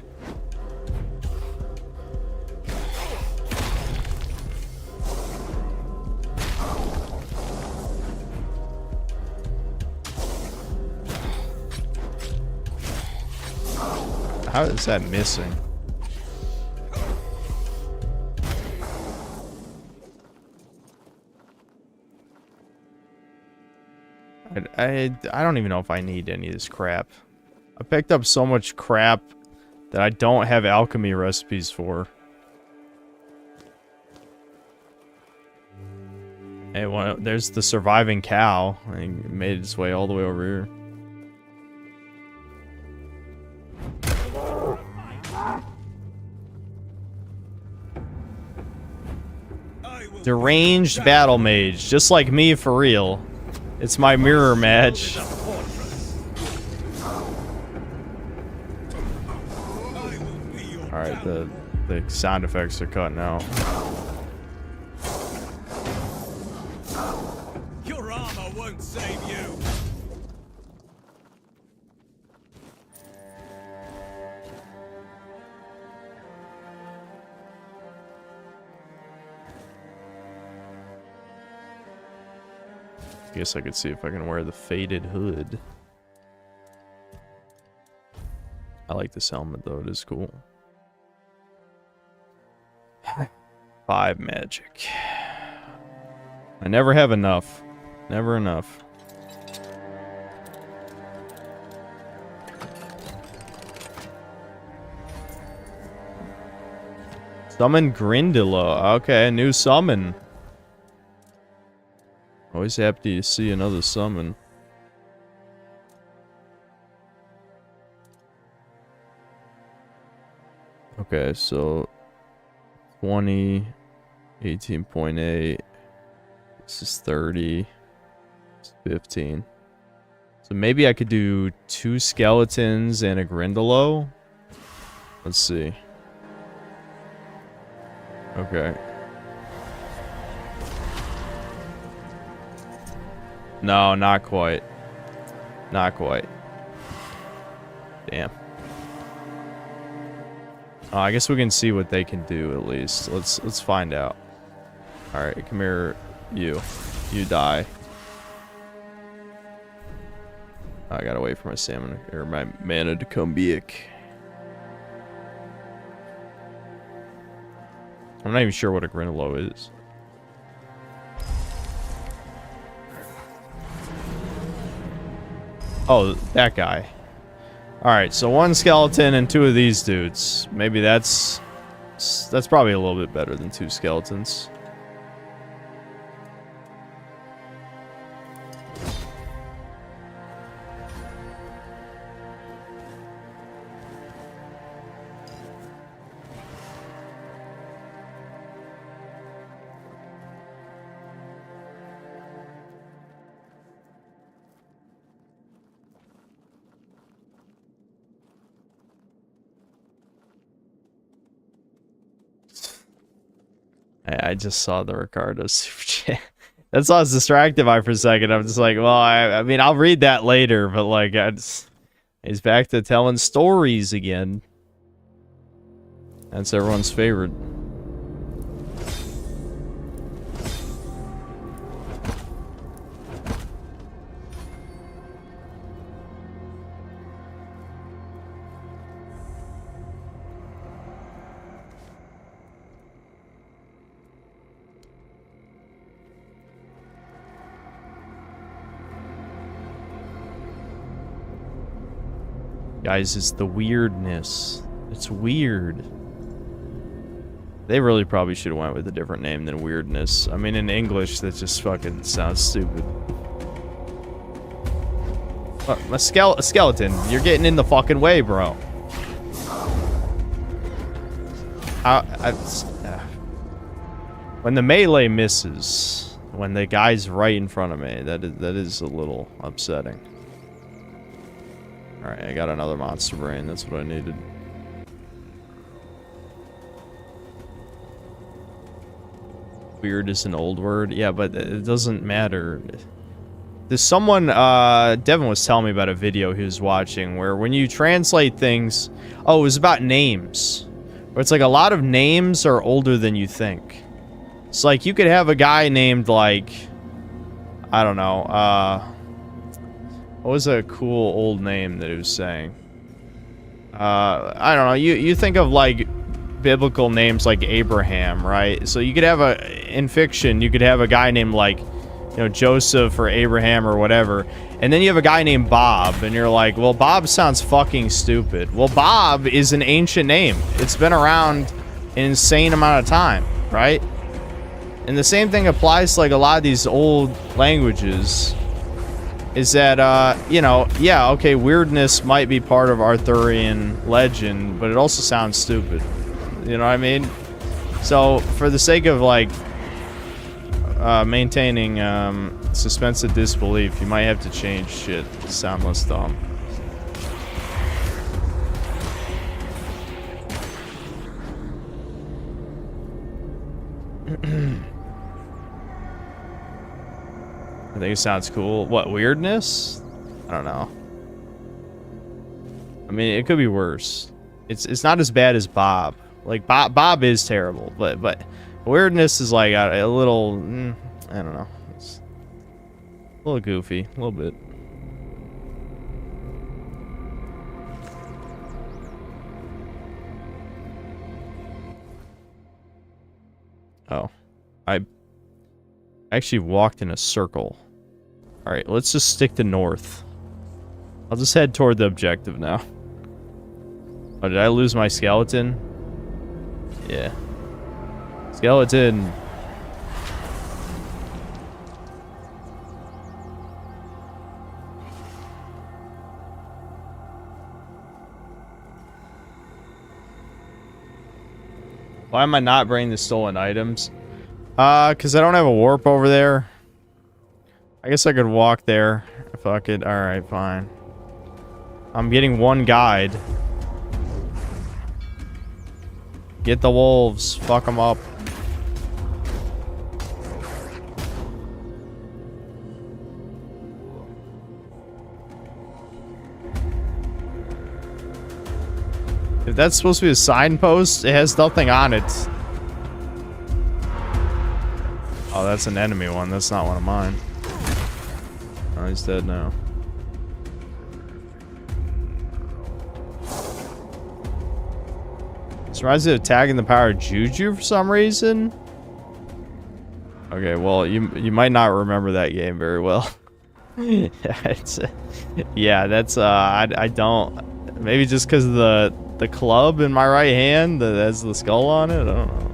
A: How is that missing? I don't even know if I need any of this crap. I picked up so much crap that I don't have alchemy recipes for. Hey, well, there's the surviving cow. He made its way all the way over here. Deranged battle mage, just like me for real. It's my mirror match. Alright, the sound effects are cutting out.
M: Your armor won't save you.
A: Guess I could see if I can wear the faded hood. I like this helmet though, it is cool. 5 magic. I never have enough. Never enough. Summon Grindila. Okay, a new summon. Always happy to see another summon. Okay, so 20, 18.8. This is 30. It's 15. So maybe I could do 2 skeletons and a Grindalo. Let's see. Okay. No, not quite. Not quite. Damn. Oh, I guess we can see what they can do at least. Let's find out. All right, come here, you. You die. I gotta wait for my salmon or my mana to come back. I'm not even sure what a Grinalo is. Oh, that guy. Alright, so 1 skeleton and 2 of these dudes. Maybe that's probably a little bit better than 2 skeletons. I just saw the Ricardo super chat. That's why I was distracted by for a second. I'm just like, well, I mean, I'll read that later, but like, he's back to telling stories again. That's everyone's favorite. Guys, it's the weirdness. It's weird. They really probably should have went with a different name than weirdness. I mean, in English, that just fucking sounds stupid. A skeleton. You're getting in the fucking way, bro. When the melee misses, when the guy's right in front of me, that is a little upsetting. Alright, I got another monster brain. That's what I needed. Weird is an old word. Yeah, but it doesn't matter. There's someone, Devin was telling me about a video he was watching where when you translate things... Oh, it was about names. Where it's like a lot of names are older than you think. It's like you could have a guy named like... I don't know, what was a cool old name that he was saying? I don't know. You think of like biblical names like Abraham, right? So you could have in fiction, you could have a guy named like, you know, Joseph or Abraham or whatever. And then you have a guy named Bob, and you're like, well, Bob sounds fucking stupid. Well, Bob is an ancient name. It's been around an insane amount of time, right? And the same thing applies to like a lot of these old languages. Is that, you know, yeah, okay, weirdness might be part of Arthurian legend, but it also sounds stupid. You know what I mean? So, for the sake of, like, maintaining suspense of disbelief, you might have to change shit to sound less dumb. I think it sounds cool. What, weirdness? I don't know. I mean, it could be worse. It's not as bad as Bob. Like, Bob is terrible, but weirdness is like a little, I don't know. It's a little goofy, a little bit. Oh. I actually walked in a circle. Alright, let's just stick to north. I'll just head toward the objective now. Oh, did I lose my skeleton? Yeah. Skeleton. Why am I not bringing the stolen items? Because I don't have a warp over there. I guess I could walk there. Fuck it. Alright, fine. I'm getting one guide. Get the wolves. Fuck them up. If that's supposed to be a signpost, it has nothing on it. Oh, that's an enemy one. That's not one of mine. Oh, he's dead now. This reminds me of tagging the power of Juju for some reason. Okay, well, you might not remember that game very well. Yeah, that's I don't. Maybe just because of the club in my right hand that has the skull on it. I don't know.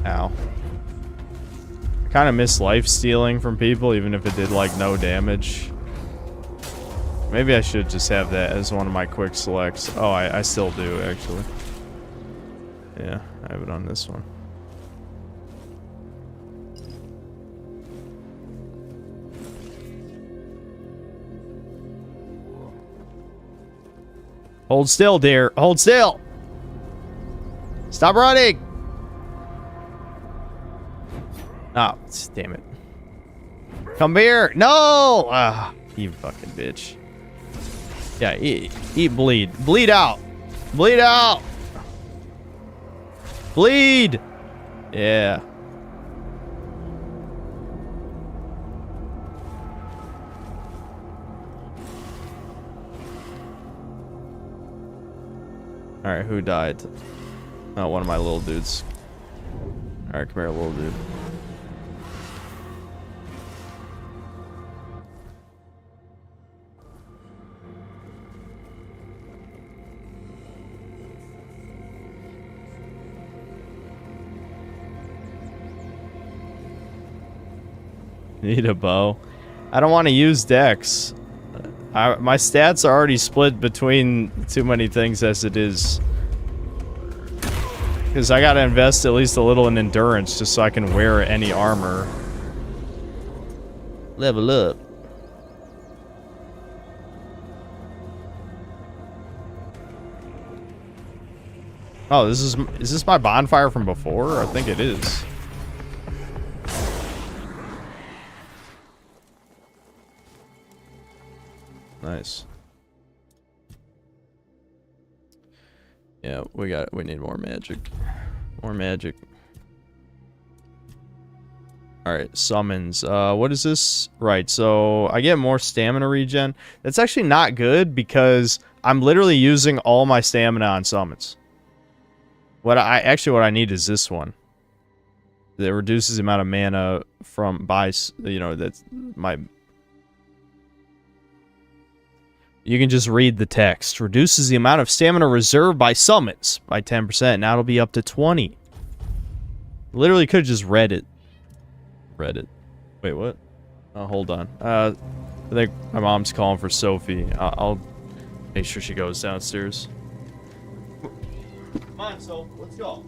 A: Ow. I kind of miss life stealing from people, even if it did like no damage. Maybe I should just have that as one of my quick selects. Oh, I still do, actually. Yeah, I have it on this one. Hold still, dear. Hold still. Stop running. Oh, damn it. Come here. No. Ah, you fucking bitch. Yeah, eat bleed. Bleed out. Bleed out. Bleed. Yeah. Alright, who died? Oh, one of my little dudes. Alright, come here, little dude. Need a bow. I don't want to use Dex. My stats are already split between too many things as it is. Because I gotta invest at least a little in endurance just so I can wear any armor. Level up. Oh, is this my bonfire from before? I think it is. Nice. Yeah, we need more magic. More magic. Alright, summons. What is this? Right, so I get more stamina regen. That's actually not good because I'm literally using all my stamina on summons. What I need is this one. That reduces the amount of mana that's my... You can just read the text. Reduces the amount of stamina reserved by summons by 10%. Now it'll be up to 20. Literally could have just read it. Read it. Wait, what? Oh, hold on. I think my mom's calling for Sophie. I'll make sure she goes downstairs. Come on, Soph. Let's go.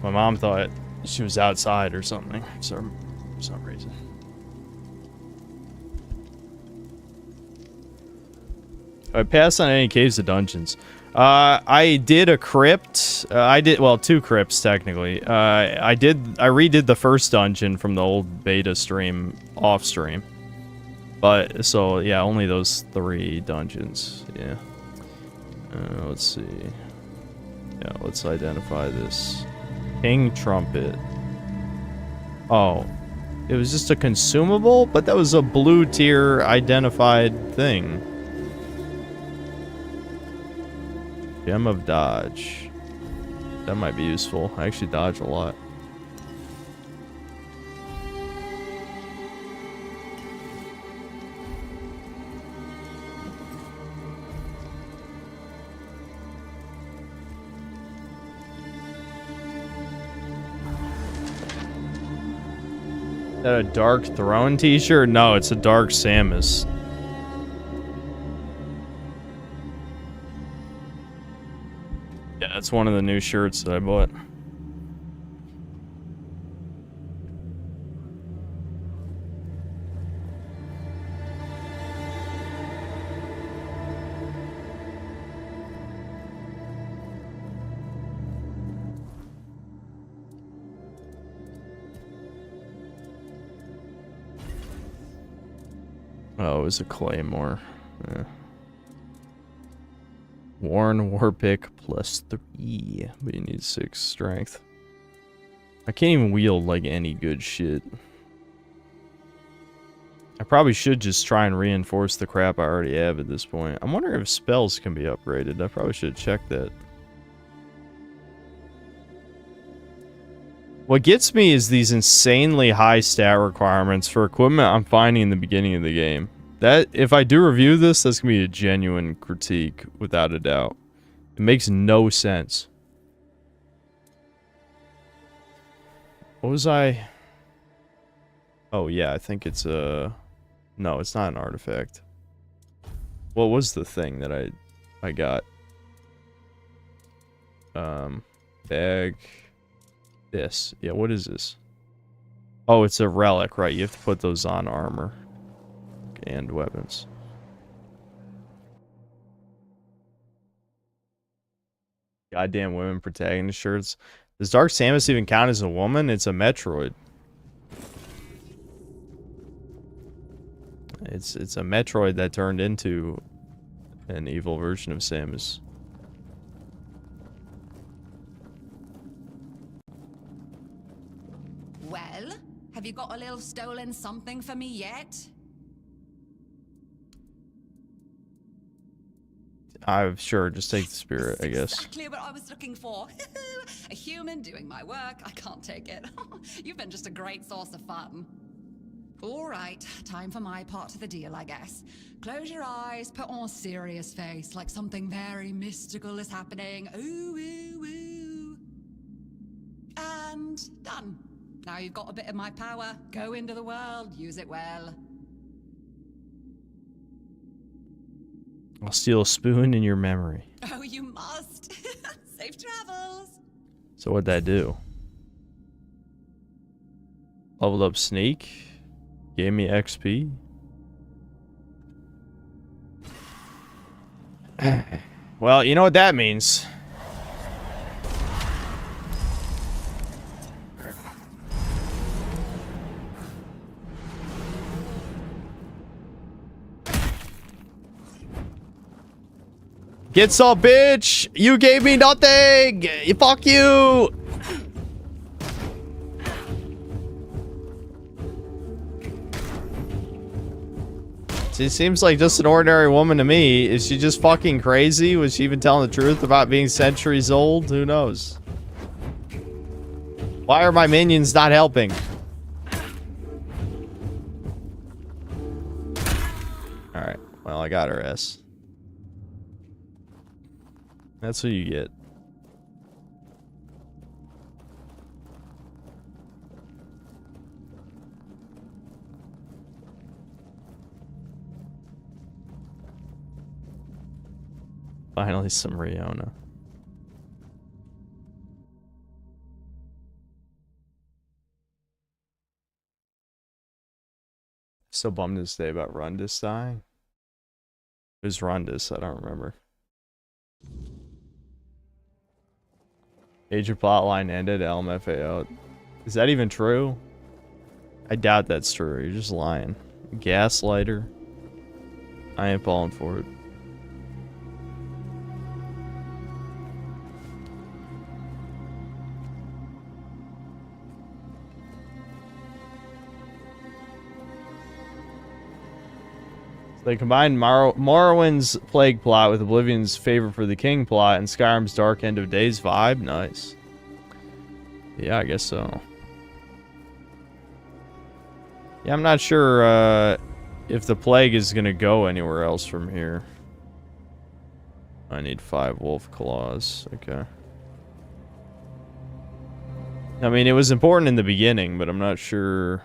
A: My mom thought she was outside or something, for some reason. I passed on any caves or dungeons. I did a crypt. Well, 2 crypts technically. I redid the first dungeon from the old beta stream off stream. But so yeah, only those 3 dungeons. Yeah. Let's see. Yeah, let's identify this. King Trumpet. Oh, It was just a consumable, but that was a blue tier identified thing. Gem of dodge. That might be useful. I actually dodge a lot. Is that a Dark Throne t-shirt? No, it's a Dark Samus. Yeah, that's one of the new shirts that I bought. Oh, it was a Claymore. Yeah. Worn Warpick +3, but you need 6 strength. I can't even wield like any good shit. I probably should just try and reinforce the crap I already have at this point. I'm wondering if spells can be upgraded. I probably should check that. What gets me is these insanely high stat requirements for equipment I'm finding in the beginning of the game. That, if I do review this, that's gonna be a genuine critique, without a doubt. It makes no sense. What was I... Oh yeah, I think it's a... No, it's not an artifact. What was the thing that I got? Bag... This. Yeah, what is this? Oh, it's a relic, right? You have to put those on armor. And weapons. Goddamn women protagonist shirts. Does Dark Samus even count as a woman? It's a Metroid. It's a Metroid that turned into an evil version of Samus.
H: Well, have you got a little stolen something for me yet?
A: Sure, just take the spirit, I guess.
H: Exactly what I was looking for. A human doing my work. I can't take it. You've been just a great source of fun. All right, time for my part of the deal, I guess. Close your eyes, put on a serious face, like something very mystical is happening. Ooh, ooh, ooh. And done. Now you've got a bit of my power. Go into the world, use it well.
A: I'll steal a spoon in your memory.
H: Oh, you must. Safe travels.
A: So what'd that do? Leveled up Sneak. Gave me XP. Well, you know what that means. Get some, bitch! You gave me nothing! Fuck you! She seems like just an ordinary woman to me. Is she just fucking crazy? Was she even telling the truth about being centuries old? Who knows? Why are my minions not helping? Alright, well, I got her ass. That's what you get. Finally, some Riona. So bummed this day about Rundus dying. Who's Rundus? I don't remember. Major plotline ended, LMFAO. Is that even true? I doubt that's true. You're just lying. Gaslighter. I ain't falling for it. They combined Morrowind's Plague plot with Oblivion's Favor for the King plot and Skyrim's Dark End of Days vibe. Nice. Yeah, I guess so. Yeah, I'm not sure if the Plague is going to go anywhere else from here. I need 5 wolf claws. Okay. I mean, it was important in the beginning, but I'm not sure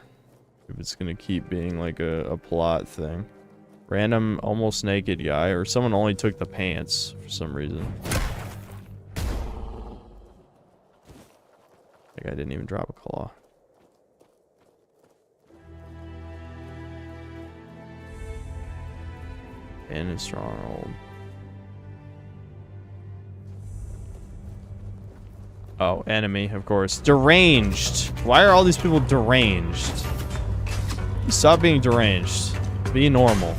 A: if it's going to keep being like a plot thing. Random almost naked guy, or someone only took the pants for some reason. That guy didn't even drop a claw. And a stronghold. Oh, enemy, of course. Deranged. Why are all these people deranged? Stop being deranged. Be normal.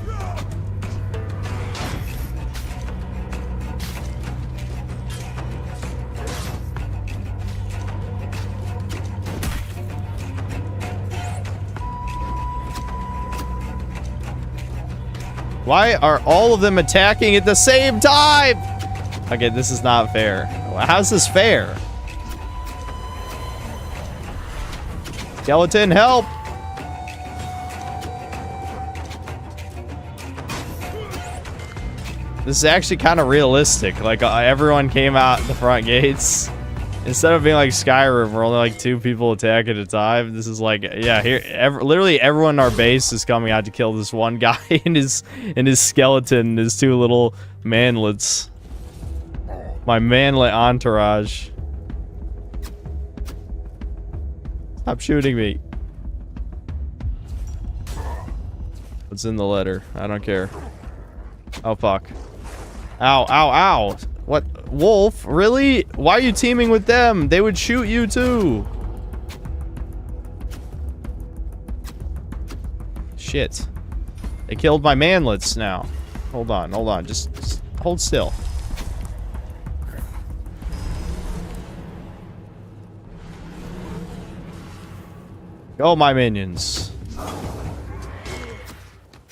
A: Why are all of them attacking at the same time? Okay, this is not fair. How's this fair? Skeleton, help! This is actually kind of realistic. Like, everyone came out the front gates. Instead of being like Skyrim, where only like 2 people attack at a time, this is like, yeah, here, literally everyone in our base is coming out to kill this one guy and his skeleton, his 2 little manlets. My manlet entourage. Stop shooting me. What's in the letter? I don't care. Oh, fuck. Ow, ow, ow. What? Wolf? Really? Why are you teaming with them? They would shoot you too. Shit. They killed my manlets now. Hold on, hold on. Just hold still. Go, my minions.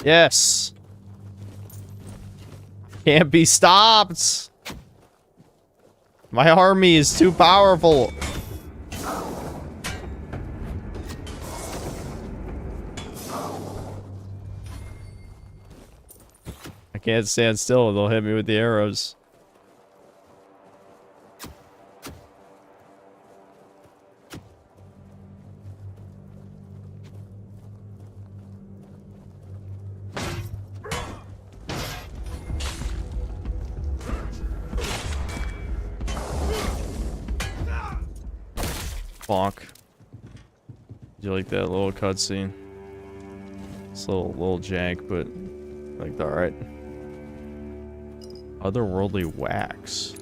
A: Yes. Can't be stopped. My army is too powerful. I can't stand still. They'll hit me with the arrows. Bonk. Did you like that little cutscene? It's a little jank, but like, alright. Otherworldly wax.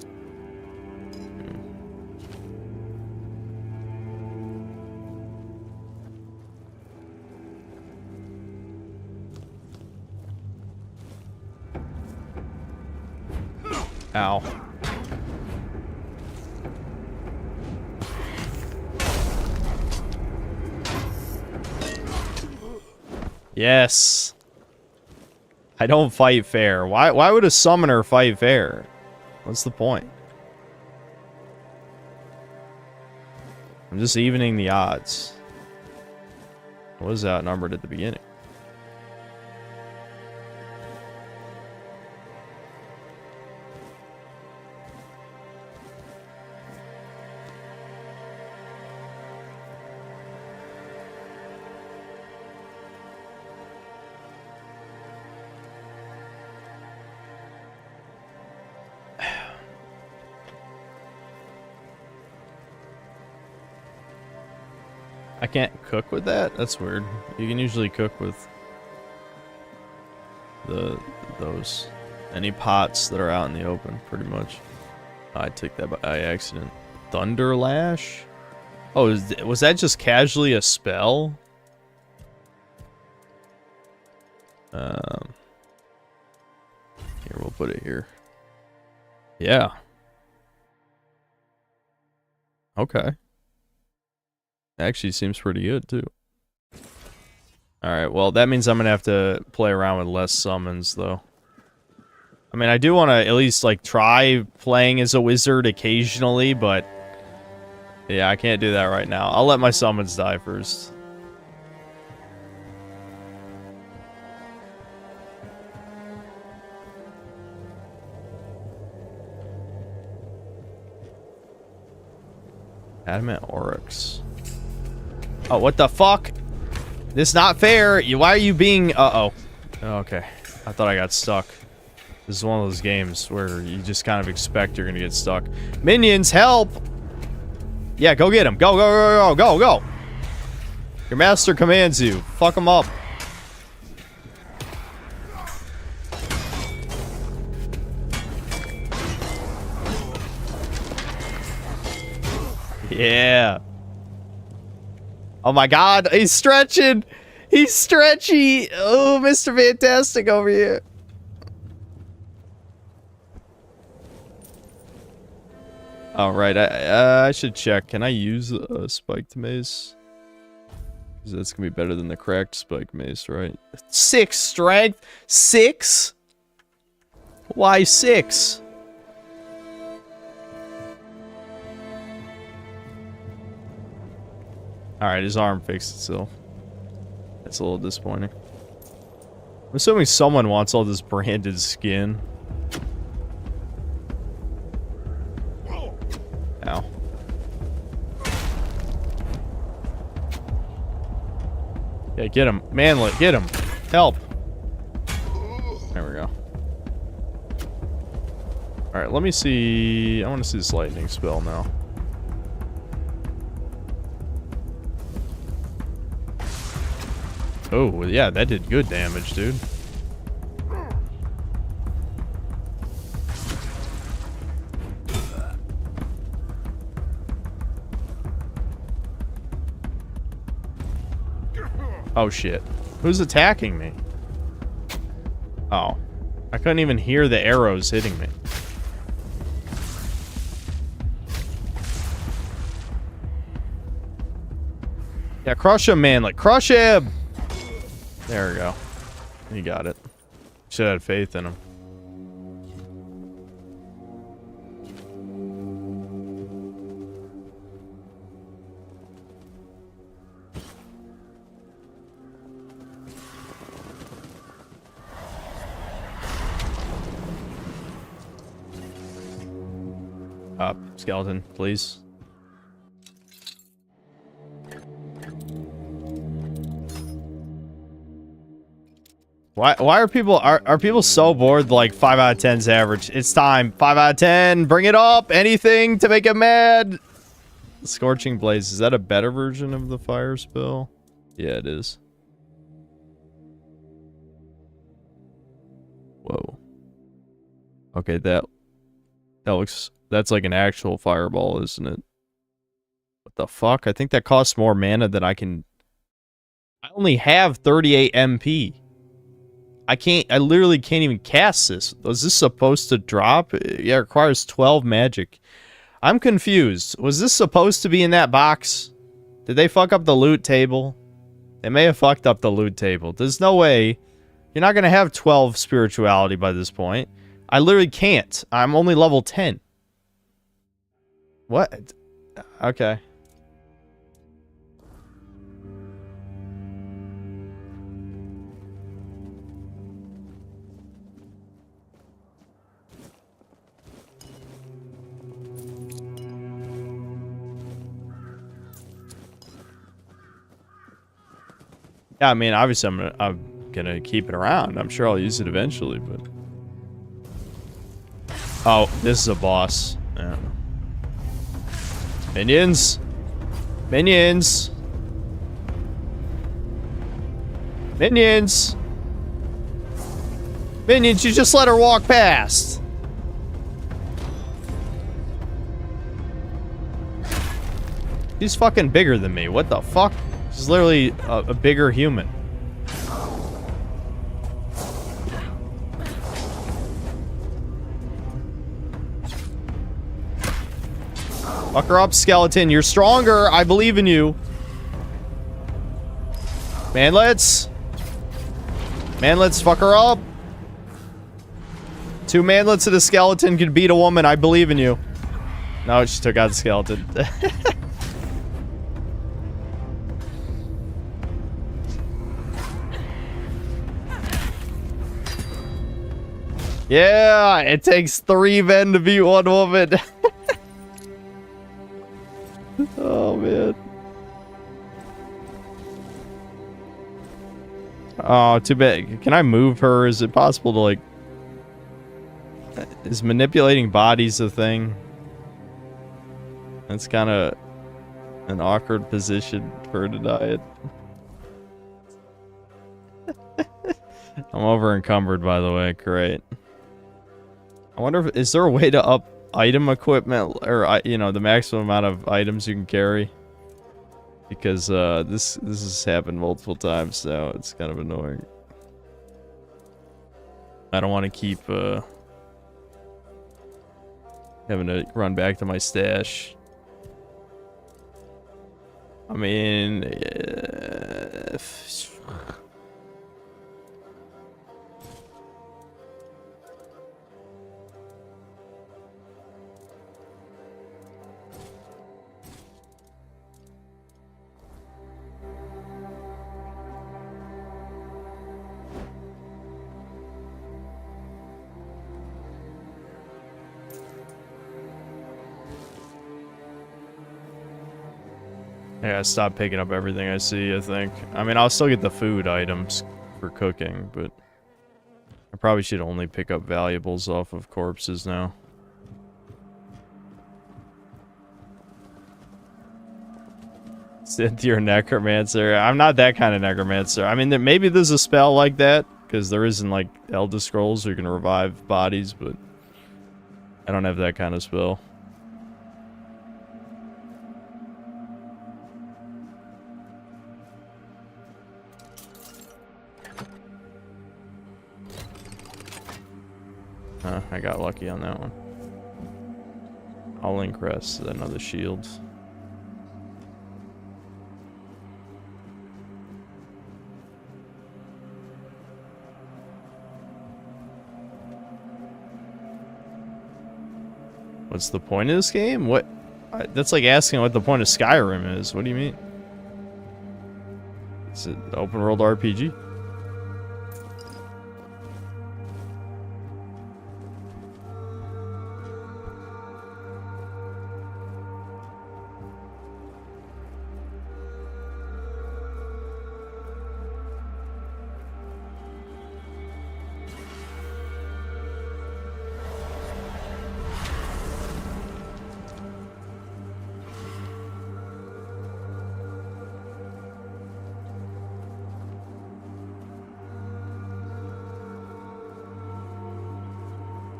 A: Ow. Yes. I don't fight fair. Why would a summoner fight fair? What's the point? I'm just evening the odds. I was outnumbered at the beginning. I can't cook with that? That's weird. You can usually cook with those any pots that are out in the open, pretty much. I took that by accident. Thunder Lash? Oh, was that just casually a spell? Here, we'll put it here. Yeah. Okay. Actually seems pretty good, too. Alright, well, that means I'm gonna have to play around with less summons, though. I mean, I do want to at least, like, try playing as a wizard occasionally, but... yeah, I can't do that right now. I'll let my summons die first. Adamant Oryx. Oh, what the fuck? This is not fair. Why are you being... uh-oh. Okay. I thought I got stuck. This is one of those games where you just kind of expect you're gonna get stuck. Minions, help! Yeah, go get him. Go, go, go, go, go, go! Your master commands you. Fuck him up. Yeah. Oh my god, he's stretching! He's stretchy! Oh, Mr. Fantastic over here. Alright, I should check. Can I use a spiked mace? Because that's gonna be better than the cracked spiked mace, right? 6 strength? 6? Why 6? Alright, his arm fixed itself. That's a little disappointing. I'm assuming someone wants all this branded skin. Ow. Yeah, get him. Manlet, get him. Help. There we go. Alright, let me see. I want to see this lightning spell now. Oh, yeah, that did good damage, dude. Oh, shit. Who's attacking me? Oh. I couldn't even hear the arrows hitting me. Yeah, crush him, man. Like, crush him! There we go. He got it. Should have had faith in him. Skeleton, please. Why are people so bored? Like 5 out of 10's average. It's time. 5 out of 10. Bring it up. Anything to make it mad. Scorching Blaze. Is that a better version of the fire spell? Yeah, it is. Whoa. Okay, that looks... That's like an actual fireball, isn't it? What the fuck? I think that costs more mana than I can... I only have 38 MP. I literally can't even cast this. Was this supposed to drop? Yeah, it requires 12 magic. I'm confused. Was this supposed to be in that box? Did they fuck up the loot table? They may have fucked up the loot table. There's no way. You're not going to have 12 spirituality by this point. I literally can't. I'm only level 10. What? Okay. Yeah, I mean, obviously I'm gonna keep it around. I'm sure I'll use it eventually, but... Oh, this is a boss. Yeah. Minions! Minions! Minions! Minions, you just let her walk past! She's fucking bigger than me. What the fuck? She's literally a bigger human. Fuck her up, skeleton. You're stronger. I believe in you. Manlets. Manlets, fuck her up. 2 manlets and a skeleton could beat a woman. I believe in you. No, she took out the skeleton. Yeah, it takes 3 men to beat 1 woman. Oh, man. Oh, too bad. Can I move her? Is it possible to, like... Is manipulating bodies a thing? That's kind of an awkward position for her to die in. I'm over encumbered, by the way. Great. I wonder if... Is there a way to up item equipment? Or, you know, the maximum amount of items you can carry? Because, this has happened multiple times now. It's kind of annoying. I don't want to keep, having to run back to my stash. I mean... Yeah, I stopped picking up everything I see, I think. I mean, I'll still get the food items for cooking, but... I probably should only pick up valuables off of corpses now. Cynthia Necromancer. I'm not that kind of necromancer. I mean, maybe there's a spell like that, because there isn't, like, Elder Scrolls where you can revive bodies, but... I don't have that kind of spell. I got lucky on that one. Howling Crest, another shield. What's the point of this game? What? That's like asking what the point of Skyrim is. What do you mean? Is it open world RPG?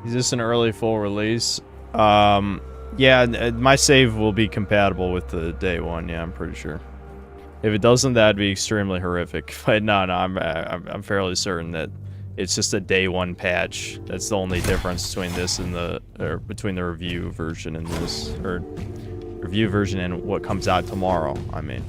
A: Is this an early full release? Yeah, my save will be compatible with the day one. Yeah, I'm pretty sure. If it doesn't, that'd be extremely horrific. But no, I'm fairly certain that it's just a day one patch. That's the only difference between this and between the review version and this, or review version and what comes out tomorrow. I mean.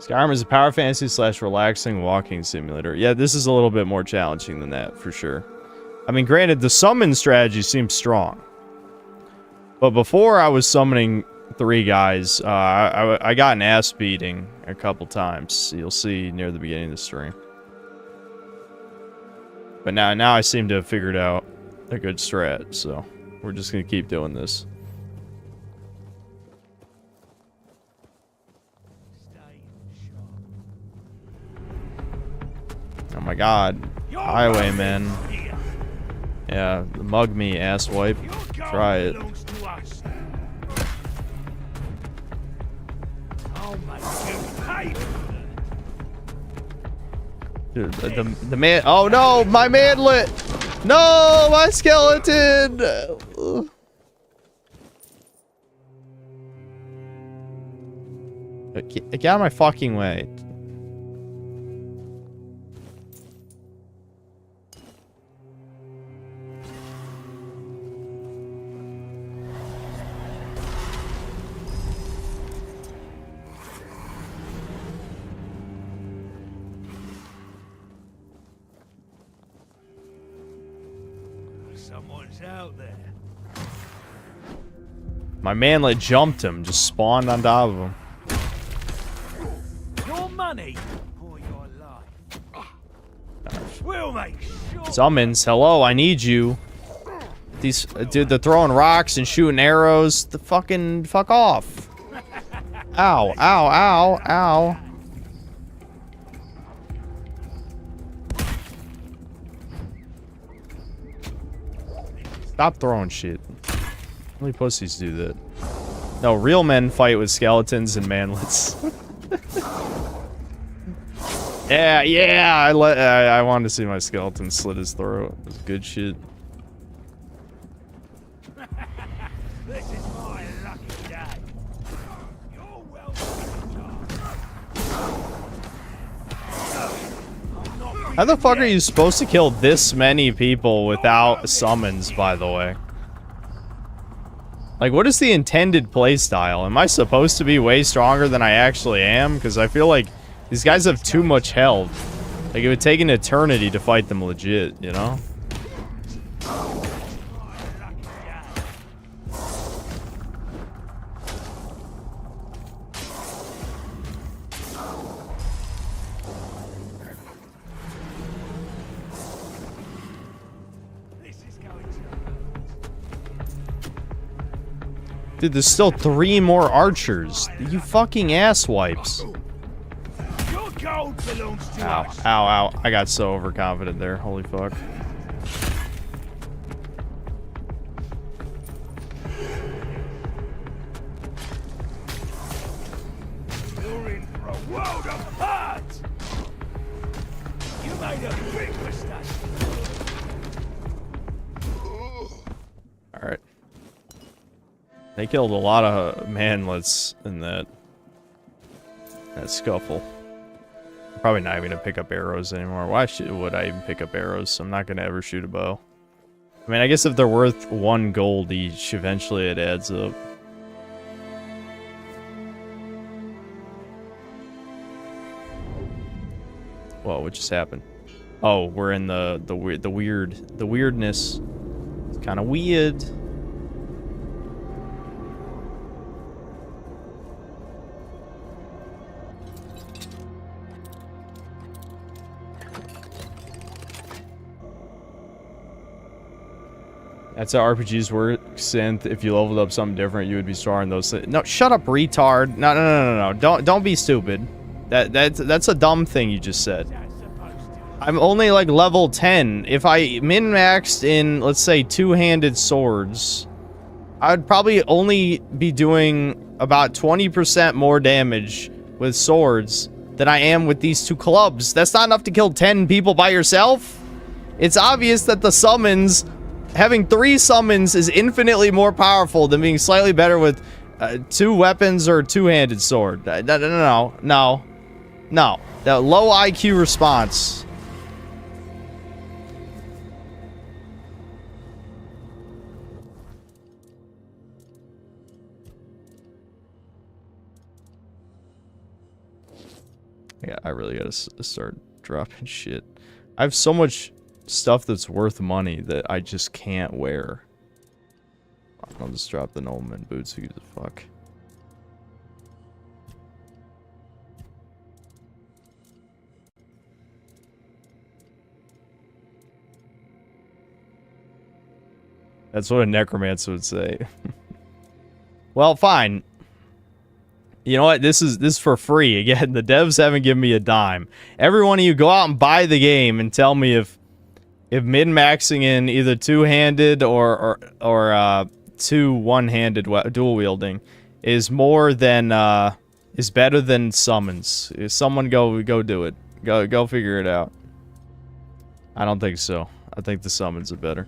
A: Skyrim is a power fantasy / relaxing walking simulator. Yeah, this is a little bit more challenging than that, for sure. I mean, granted, the summon strategy seems strong. But before I was summoning 3 guys, I got an ass beating a couple times. You'll see near the beginning of the stream. But now I seem to have figured out a good strat, so we're just going to keep doing this. Oh my god. Highwayman. Yeah, mug me, asswipe. Try it. Dude, the man. Oh no, my manlet! No, my skeleton! Get out of my fucking way.
M: Someone's out there.
A: My man like jumped him, just spawned on top of him.
M: Your money or your life. We'll make sure.
A: Summons, hello, I need you. These dude, they're throwing rocks and shooting arrows. The fucking fuck off. Ow, ow, ow, ow. Stop throwing shit. Only pussies do that. No, real men fight with skeletons and manlets. yeah, I wanted to see my skeleton slit his throat. It was good shit.
M: This is my lucky day. You're welcome.
A: How the fuck are you supposed to kill this many people without summons, by the way? Like, what is the intended playstyle? Am I supposed to be way stronger than I actually am? Because I feel like these guys have too much health. Like, it would take an eternity to fight them legit, you know? Dude, there's still 3 more archers. You fucking asswipes. Ow, ow, ow. I got so overconfident there. Holy fuck.
M: You're in for a world of hurt. You made a big mistake.
A: Alright. They killed a lot of manlets in that scuffle. I'm probably not even gonna pick up arrows anymore. Why would I even pick up arrows? I'm not gonna ever shoot a bow. I mean, I guess if they're worth 1 gold each, eventually it adds up. Whoa, what just happened? Oh, we're in the weirdness. It's kind of weird. That's how RPGs work, Synth. If you leveled up something different, you would be stronger in those. No, shut up, retard. No. Don't be stupid. That's a dumb thing you just said. I'm only like level 10. If I min-maxed in, let's say, 2-handed swords, I'd probably only be doing about 20% more damage with swords than I am with these 2 clubs. That's not enough to kill 10 people by yourself. It's obvious that the summons, having 3 summons is infinitely more powerful than being slightly better with 2 weapons or a 2-handed sword. No. That low IQ response. Yeah, I really gotta start dropping shit. I have so much stuff that's worth money that I just can't wear. I'll just drop the Nobleman boots. Who gives a fuck? That's what a necromancer would say. Well, fine. You know what? This is for free. Again, the devs haven't given me a dime. Every one of you go out and buy the game and tell me if min-maxing in either 2-handed or 2 one-handed dual wielding is more than is better than summons. If someone go do it. Go figure it out. I don't think so. I think the summons are better.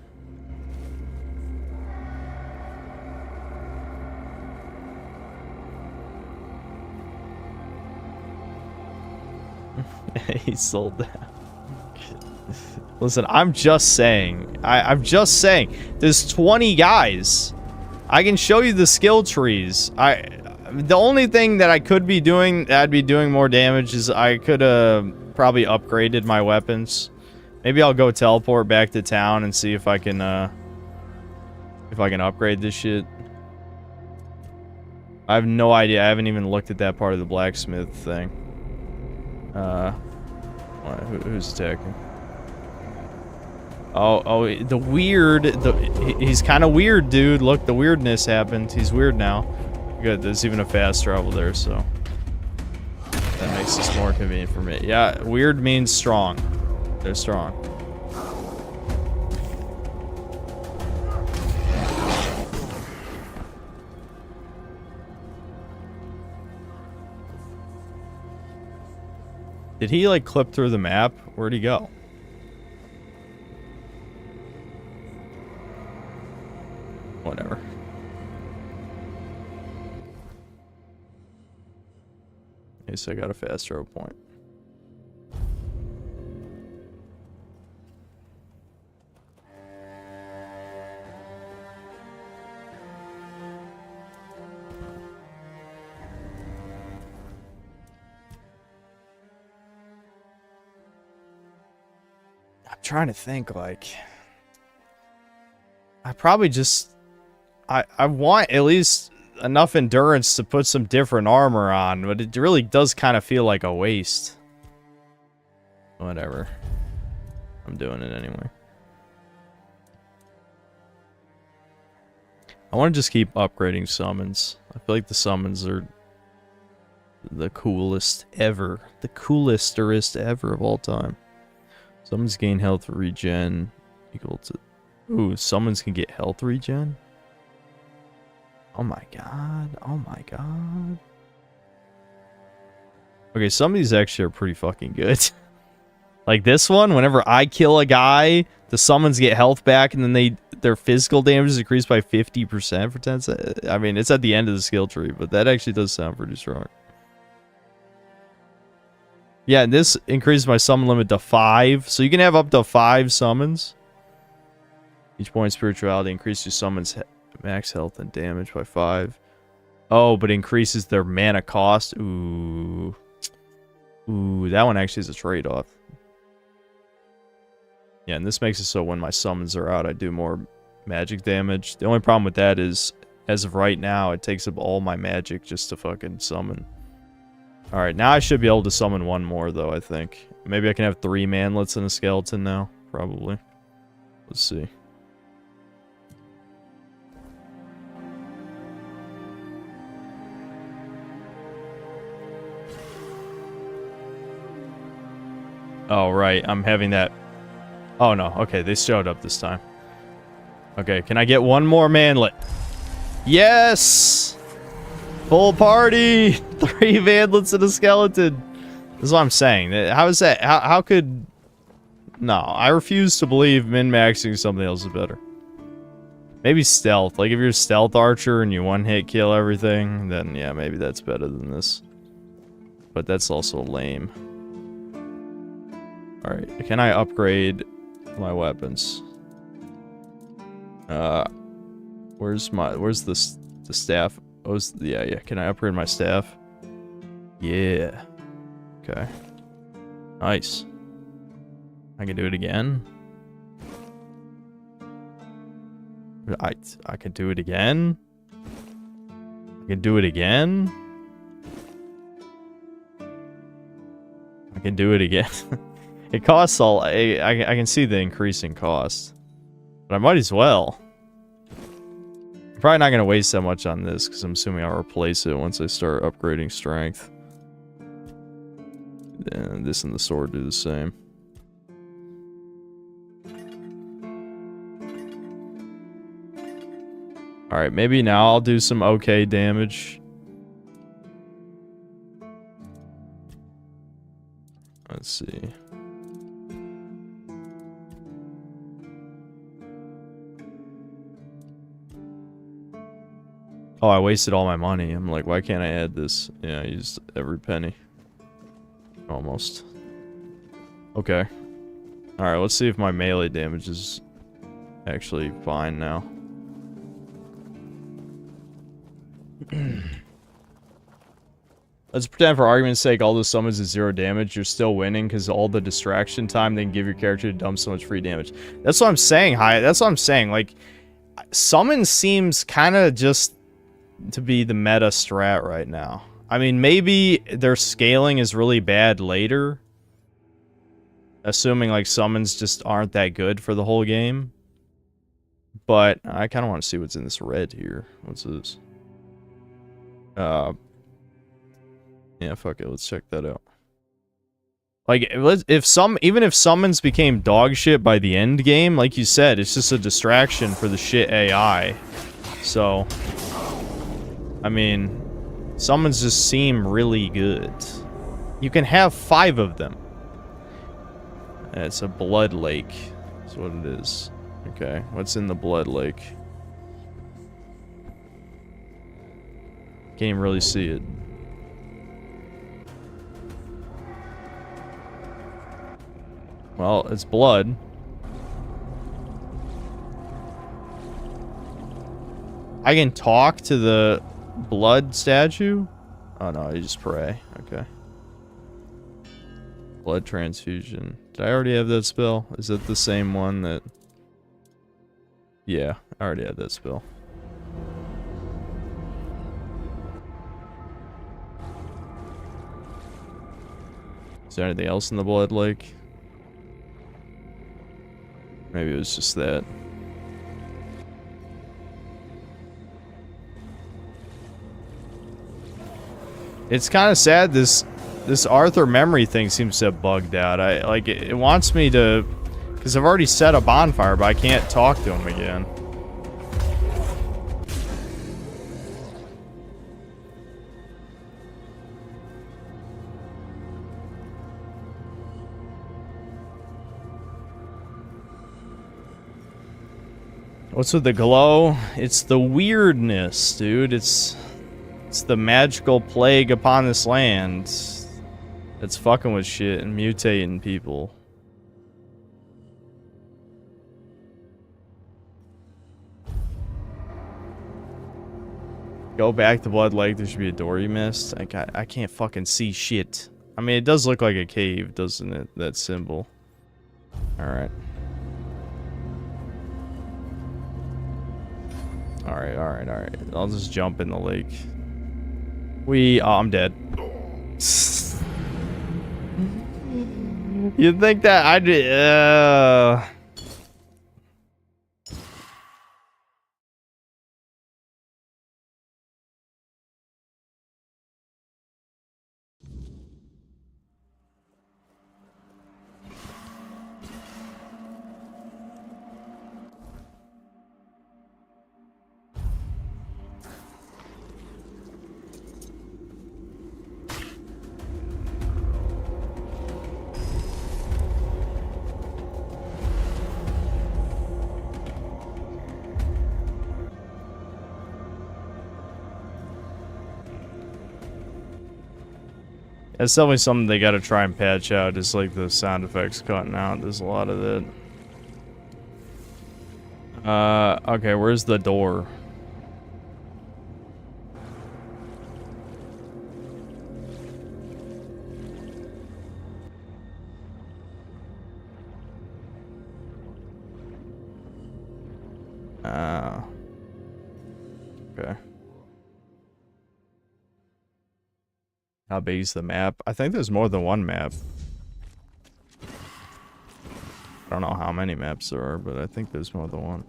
A: He sold that. Listen, I'm just saying. I'm just saying. There's 20 guys. I can show you the skill trees. The only thing that I could be doing, that'd be doing more damage, is I could have probably upgraded my weapons. Maybe I'll go teleport back to town and see if I can upgrade this shit. I have no idea. I haven't even looked at that part of the blacksmith thing. Who's attacking? Oh, the weird. He's kind of weird, dude. Look, the weirdness happened. He's weird now. Good. There's even a fast travel there, so that makes this more convenient for me. Yeah, weird means strong. They're strong. Did he, like, clip through the map? Where'd he go? Whatever. Okay, so I got a fast travel point. Trying to think, like, I probably just I want at least enough endurance to put some different armor on, but it really does kind of feel like a waste. Whatever, I'm doing it anyway. I want to just keep upgrading summons. I feel like the summons are the coolest ever, the coolest ever of all time. Summons gain health regen equal to... Ooh, summons can get health regen? Oh my god. Oh my god. Okay, some of these actually are pretty fucking good. Like this one, whenever I kill a guy, the summons get health back and then their physical damage is increased by 50% for 10 seconds. I mean, it's at the end of the skill tree, but that actually does sound pretty strong. Yeah, and this increases my summon limit to 5. So you can have up to 5 summons. Each point of spirituality increases your summons max health and damage by 5. Oh, but increases their mana cost. Ooh. Ooh, that one actually is a trade-off. Yeah, and this makes it so when my summons are out, I do more magic damage. The only problem with that is, as of right now, it takes up all my magic just to fucking summon. Alright, now I should be able to summon one more, though, I think. Maybe I can have 3 manlets and a skeleton now. Probably. Let's see. Oh, right. I'm having that... Oh, no. Okay, they showed up this time. Okay, can I get one more manlet? Yes! Full party! 3 manlets and a skeleton. This is what I'm saying. How is that? How could... No, I refuse to believe min-maxing something else is better. Maybe stealth. Like, if you're a stealth archer and you one-hit kill everything, then yeah, maybe that's better than this. But that's also lame. Alright, can I upgrade my weapons? Where's the staff? Oh, yeah, can I upgrade my staff? Yeah. Okay. Nice. I can do it again. I can do it again. I can do it again. I can do it again. It costs all... I can see the increasing cost. But I might as well. I'm probably not going to waste that much on this, because I'm assuming I'll replace it once I start upgrading strength. And this and the sword do the same. Alright, maybe now I'll do some okay damage. Let's see. Oh, I wasted all my money. I'm like, why can't I add this? Yeah, I used every penny. Almost. Okay. Alright, let's see if my melee damage is actually fine now. Let's pretend for argument's sake all the summons is 0 damage. You're still winning because all the distraction time they can give your character to dump so much free damage. That's what I'm saying, That's what I'm saying. Like, summon seems kind of just to be the meta strat right now. I mean, maybe their scaling is really bad later. Assuming, like, summons just aren't that good for the whole game. But I kind of want to see what's in this red here. What's this? Yeah, fuck it. Let's check that out. Like, even if summons became dog shit by the end game, like you said, it's just a distraction for the shit AI. So, I mean, summons just seem really good. You can have 5 of them. It's a blood lake. That's what it is. Okay, what's in the blood lake? Can't even really see it. Well, it's blood. I can talk to the blood statue? Oh no, you just pray. Okay. Blood transfusion. Did I already have that spell? Is it the same one that... Yeah, I already had that spell. Is there anything else in the blood lake? Maybe it was just that. It's kind of sad this Arthur memory thing seems to have bugged out. It wants me to, because I've already set a bonfire, but I can't talk to him again. What's with the glow? It's the weirdness, dude. It's the magical plague upon this land. It's fucking with shit and mutating people. Go back to Blood Lake. There should be a door you missed. I can't fucking see shit. I mean, it does look like a cave, doesn't it? That symbol. Alright. Alright. I'll just jump in the lake. Oh, I'm dead. You'd think that I'd... It's definitely something they gotta try and patch out, just like the sound effects cutting out. There's a lot of that. Okay, where's the door? Okay. How big is the map? I think there's more than one map. I don't know how many maps there are, but I think there's more than one.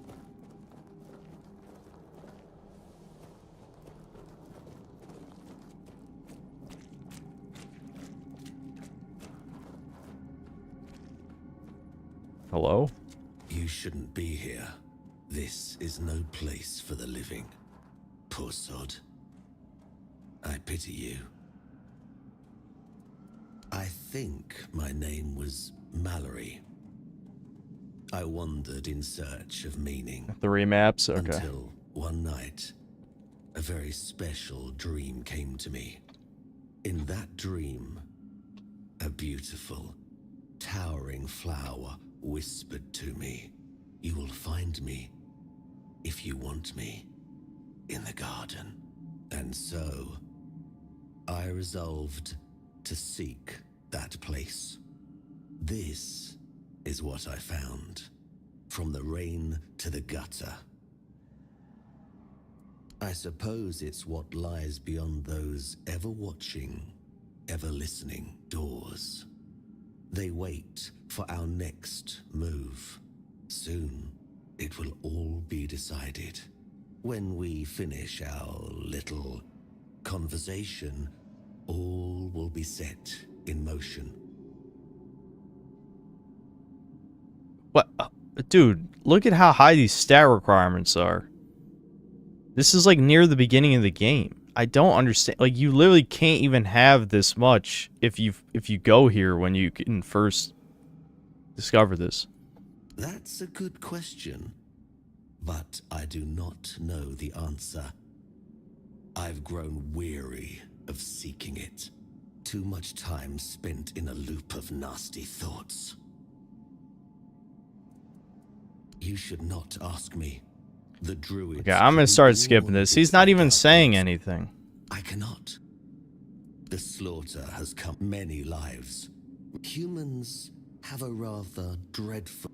A: Hello?
D: You shouldn't be here. This is no place for the living. Poor sod. I pity you. I think my name was Mallory. I wandered in search of meaning.
A: 3 maps? Okay.
D: Until one night, a very special dream came to me. In that dream, a beautiful, towering flower whispered to me, "You will find me, if you want me, in the garden." And so, I resolved to seek that place. This is what I found, from the rain to the gutter. I suppose it's what lies beyond those ever-watching, ever-listening doors. They wait for our next move. Soon, it will all be decided. When we finish our little conversation, all will be set in motion.
A: What? Dude, look at how high these stat requirements are. This is like near the beginning of the game. I don't understand. Like, you literally can't even have this much if you go here when you can first discover this.
D: That's a good question, but I do not know the answer. I've grown weary of seeking it. Too much time spent in a loop of nasty thoughts. You should not ask me. The druids.
A: Okay, I'm gonna start skipping this. He's not even saying anything.
D: I cannot. The slaughter has come many lives. Humans have a rather dreadful...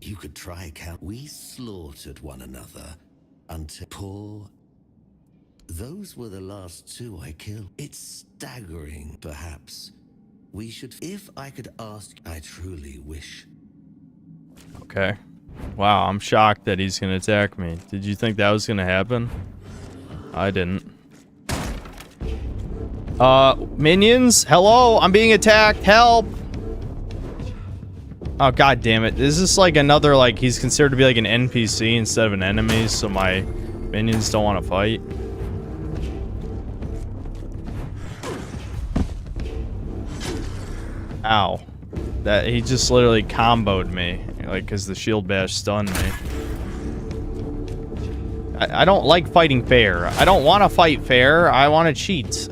D: You could try count. We slaughtered one another until poor... Those were the last two I killed. It's staggering, perhaps. We should... If I could ask, I truly wish.
A: Okay. Wow, I'm shocked that he's gonna attack me. Did you think that was gonna happen? I didn't. Minions? Hello? I'm being attacked. Help! Oh, god damn it. Is this like another, like, he's considered to be like an NPC instead of an enemy, so my minions don't want to fight? Ow. That, he just literally comboed me, like, because the shield bash stunned me. I don't like fighting fair. I don't want to fight fair. I want to cheat.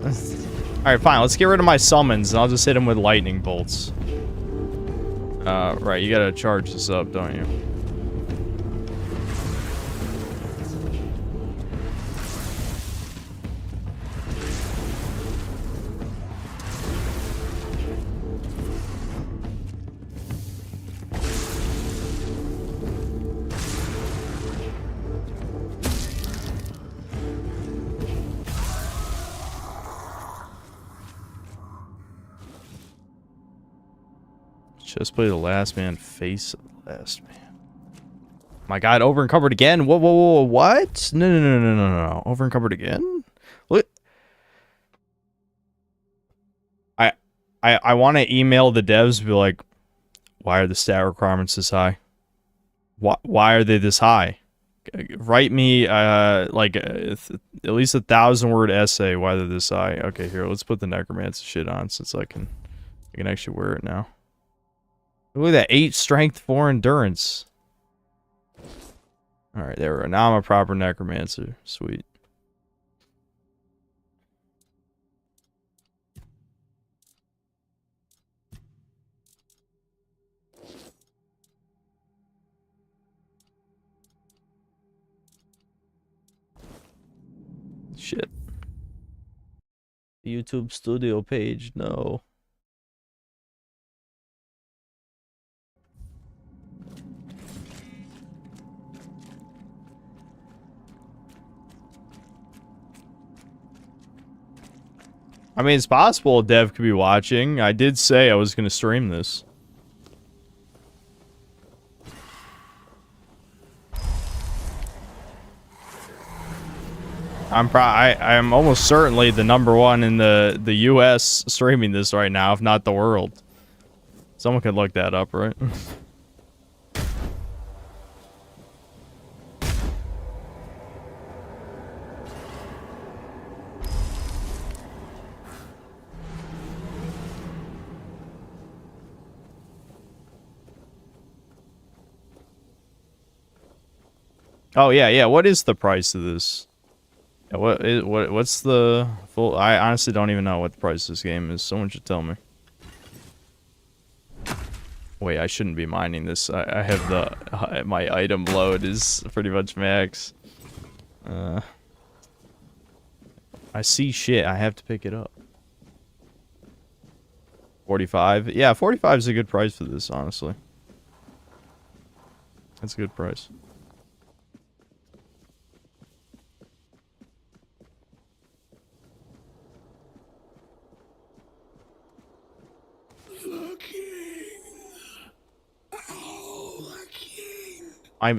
A: Alright, fine. Let's get rid of my summons, and I'll just hit him with lightning bolts. Right, you gotta charge this up, don't you? Just play the last man, face of the last man. My god, over encumbered again? Whoa, whoa, whoa, what? No. Over encumbered again? What? I want to email the devs and be like, why are the stat requirements this high? Why are they this high? Write me, like, at least 1,000-word essay why they're this high. Okay, here, let's put the necromancer shit on since I can actually wear it now. Look at that, 8 strength, 4 endurance. Alright, there we go. Now I'm a proper necromancer. Sweet. Shit. YouTube studio page, no. I mean, it's possible a dev could be watching. I did say I was going to stream this. I'm almost certainly the #1 in the US streaming this right now, if not the world. Someone could look that up, right? Oh yeah. What is the price of this? What's the full? I honestly don't even know what the price of this game is. Someone should tell me. Wait, I shouldn't be mining this. I have the my item load is pretty much max. I see shit. I have to pick it up. 45. Yeah, 45 is a good price for this, honestly. That's a good price.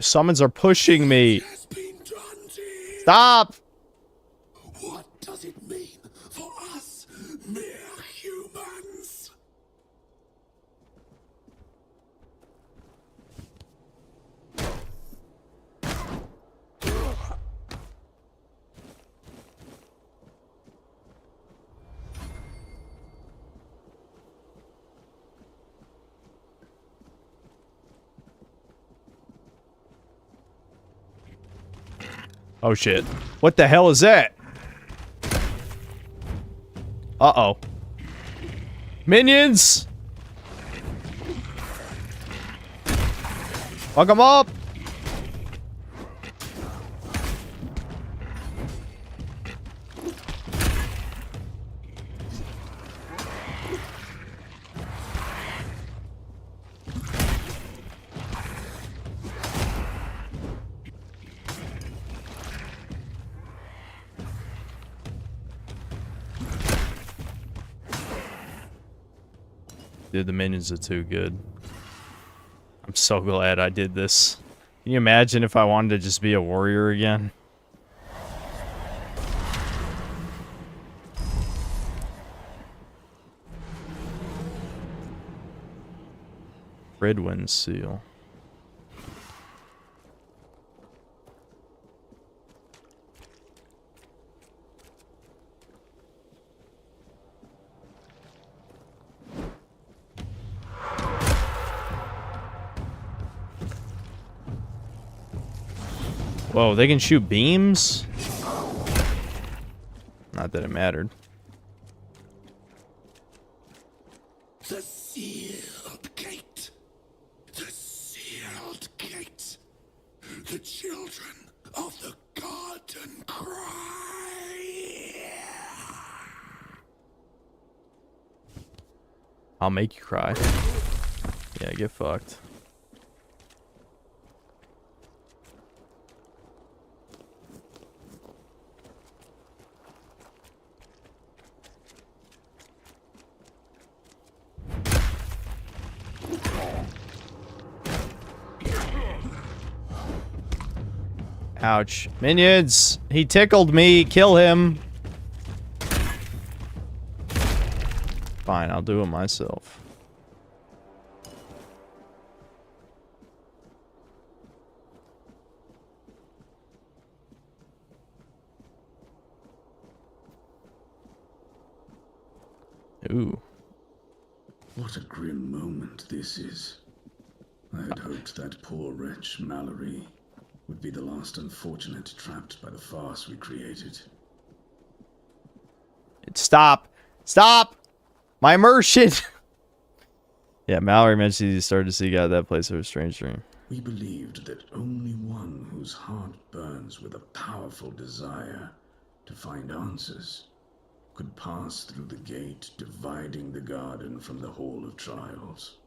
A: Summons are pushing me. Stop!
M: What does it mean for us, mere humans?
A: Oh shit. What the hell is that? Uh-oh. Minions! Fuck them up! Dude, the minions are too good. I'm so glad I did this. Can you imagine if I wanted to just be a warrior again? Redwind seal. Whoa, they can shoot beams? Not that it mattered.
M: The sealed gate. The sealed gate. The children of the garden cry.
A: I'll make you cry. Yeah, get fucked. Ouch. Minions! He tickled me! Kill him! Fine, I'll do it myself. Ooh.
N: What a grim moment this is. I had hoped that poor wretch, Mallory, would be the last unfortunate trapped by the farce we created.
A: Stop! Stop! My immersion! Yeah, Mallory mentioned he started to seek out that place of a strange dream.
N: We believed that only one whose heart burns with a powerful desire to find answers could pass through the gate dividing the garden from the Hall of Trials.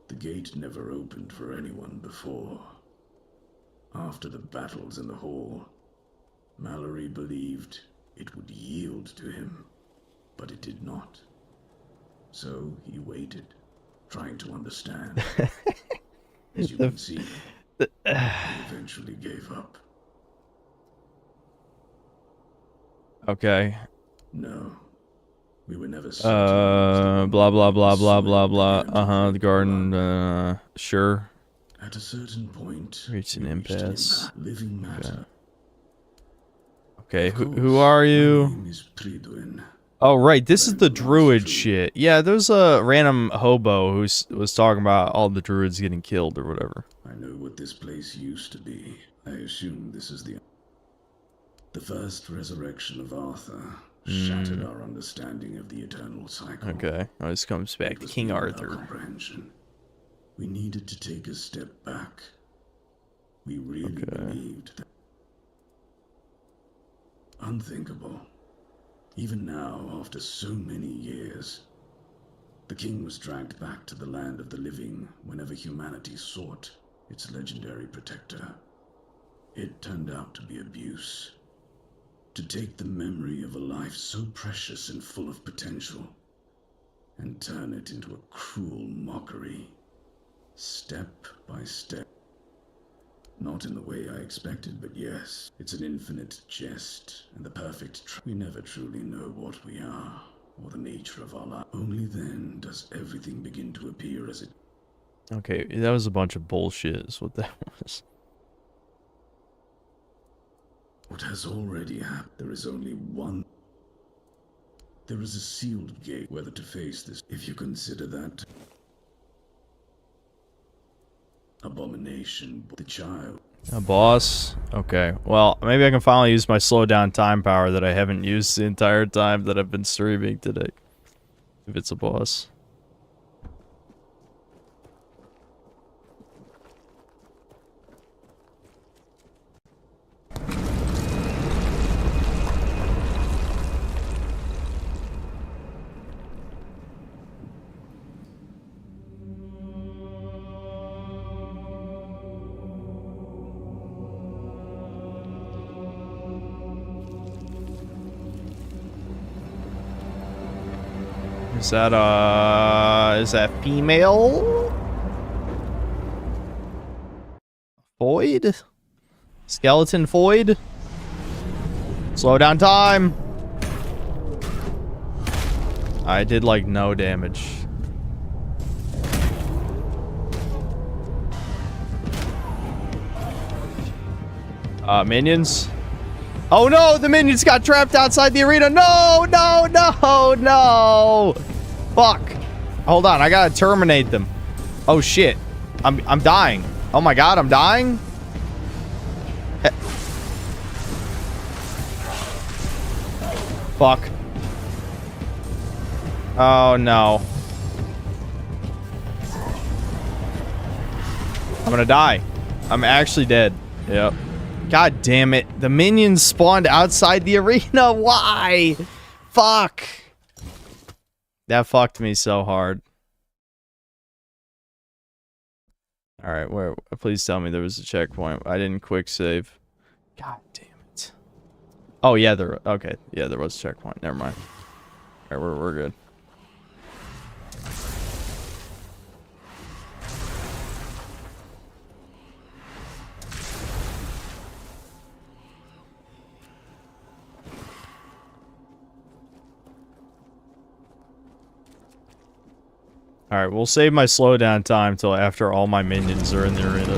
N: The gate never opened for anyone before. After the battles in the hall, Mallory believed it would yield to him, but it did not. So he waited, trying to understand. As you can see, he eventually gave up.
A: Okay.
N: No. We were never
A: blah blah blah blah blah blah. The garden, sure.
N: At a certain point,
A: reached an impasse.
N: Living matter.
A: Okay, who are you? Oh right, this is the druid shit. Yeah, there's a random hobo who was talking about all the druids getting killed or whatever.
N: I know what this place used to be. I assume this is the first resurrection of Arthur. Shattered our understanding of the eternal cycle.
A: Okay, this comes back to King Arthur.
N: We needed to take a step back. We really believed that. Unthinkable. Even now, after so many years, the king was dragged back to the land of the living whenever humanity sought its legendary protector. It turned out to be abuse. To take the memory of a life so precious and full of potential and turn it into a cruel mockery, step by step. Not in the way I expected, but yes, it's an infinite jest and the perfect we never truly know what we are or the nature of our life. Only then does everything begin to appear as it.
A: Okay, that was a bunch of bullshit is what that was.
N: What has already happened? There is only one. There is a sealed gate whether to face this, if you consider that abomination, the child.
A: A boss? Okay, well, maybe I can finally use my slow down time power that I haven't used the entire time that I've been streaming today. If it's a boss. Is that female? Void? Skeleton void? Slow down time. I did like no damage. Minions? Oh no, the minions got trapped outside the arena. No, no, no, no. Fuck. Hold on, I gotta terminate them. Oh shit. I'm dying. Oh my god, I'm dying? Fuck. Oh no. I'm gonna die. I'm actually dead. Yep. God damn it. The minions spawned outside the arena. Why? Fuck. That fucked me so hard. Alright, where? Please tell me there was a checkpoint. I didn't quick save. God damn it. Oh, yeah, there... Okay. Yeah, there was a checkpoint. Never mind. Alright, we're good. Alright, we'll save my slowdown time till after all my minions are in the arena.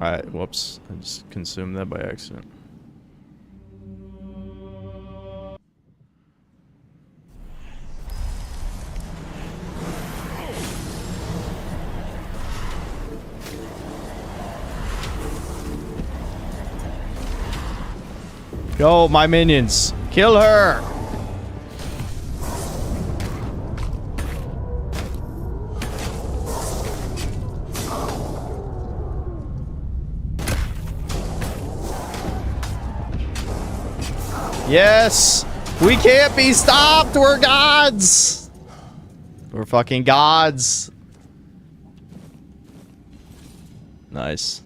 A: Alright, whoops. I just consumed that by accident. Go, my minions. Kill her. Yes. We can't be stopped. We're gods. We're fucking gods. Nice.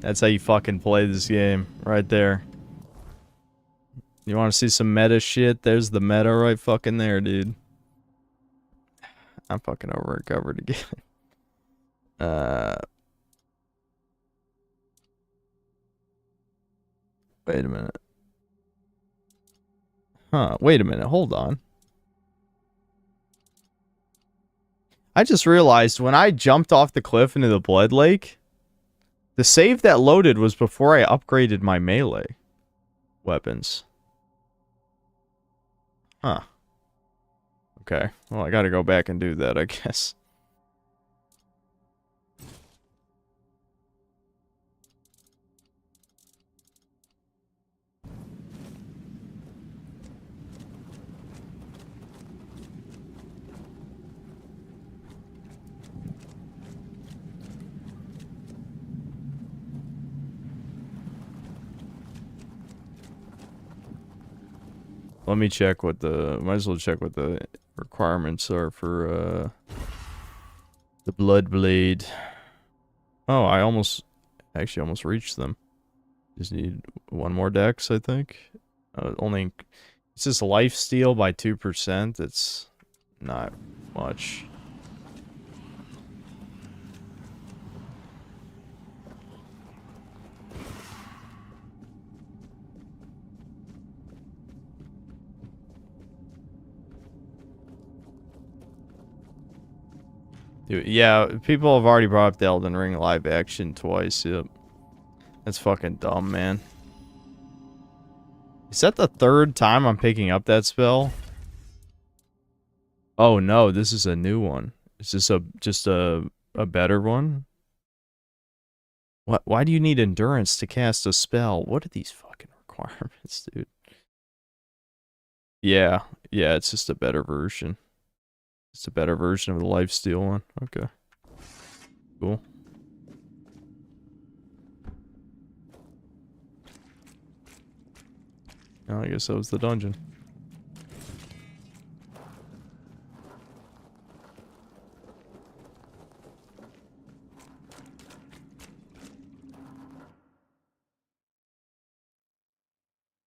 A: That's how you fucking play this game. Right there. You want to see some meta shit? There's the meta right fucking there, dude. I'm fucking over-recovered again. Wait a minute. Huh, wait a minute. Hold on. I just realized when I jumped off the cliff into the Blood Lake, the save that loaded was before I upgraded my melee weapons. Huh. Okay. Well, I gotta go back and do that, I guess. let me check what the, might as well check what the requirements are for, the Blood Blade. Oh, I actually almost reached them. Just need one more dex, I think. Only, it's just life steal by 2%. It's not much. Dude, yeah, people have already brought up the Elden Ring live action twice. Yep. That's fucking dumb, man. Is that the third time I'm picking up that spell? Oh no, this is a new one. Is this just a better one? What? Why do you need endurance to cast a spell? What are these fucking requirements, dude? Yeah, it's just a better version. It's a better version of the lifesteal one. Okay. Cool. Oh, I guess that was the dungeon.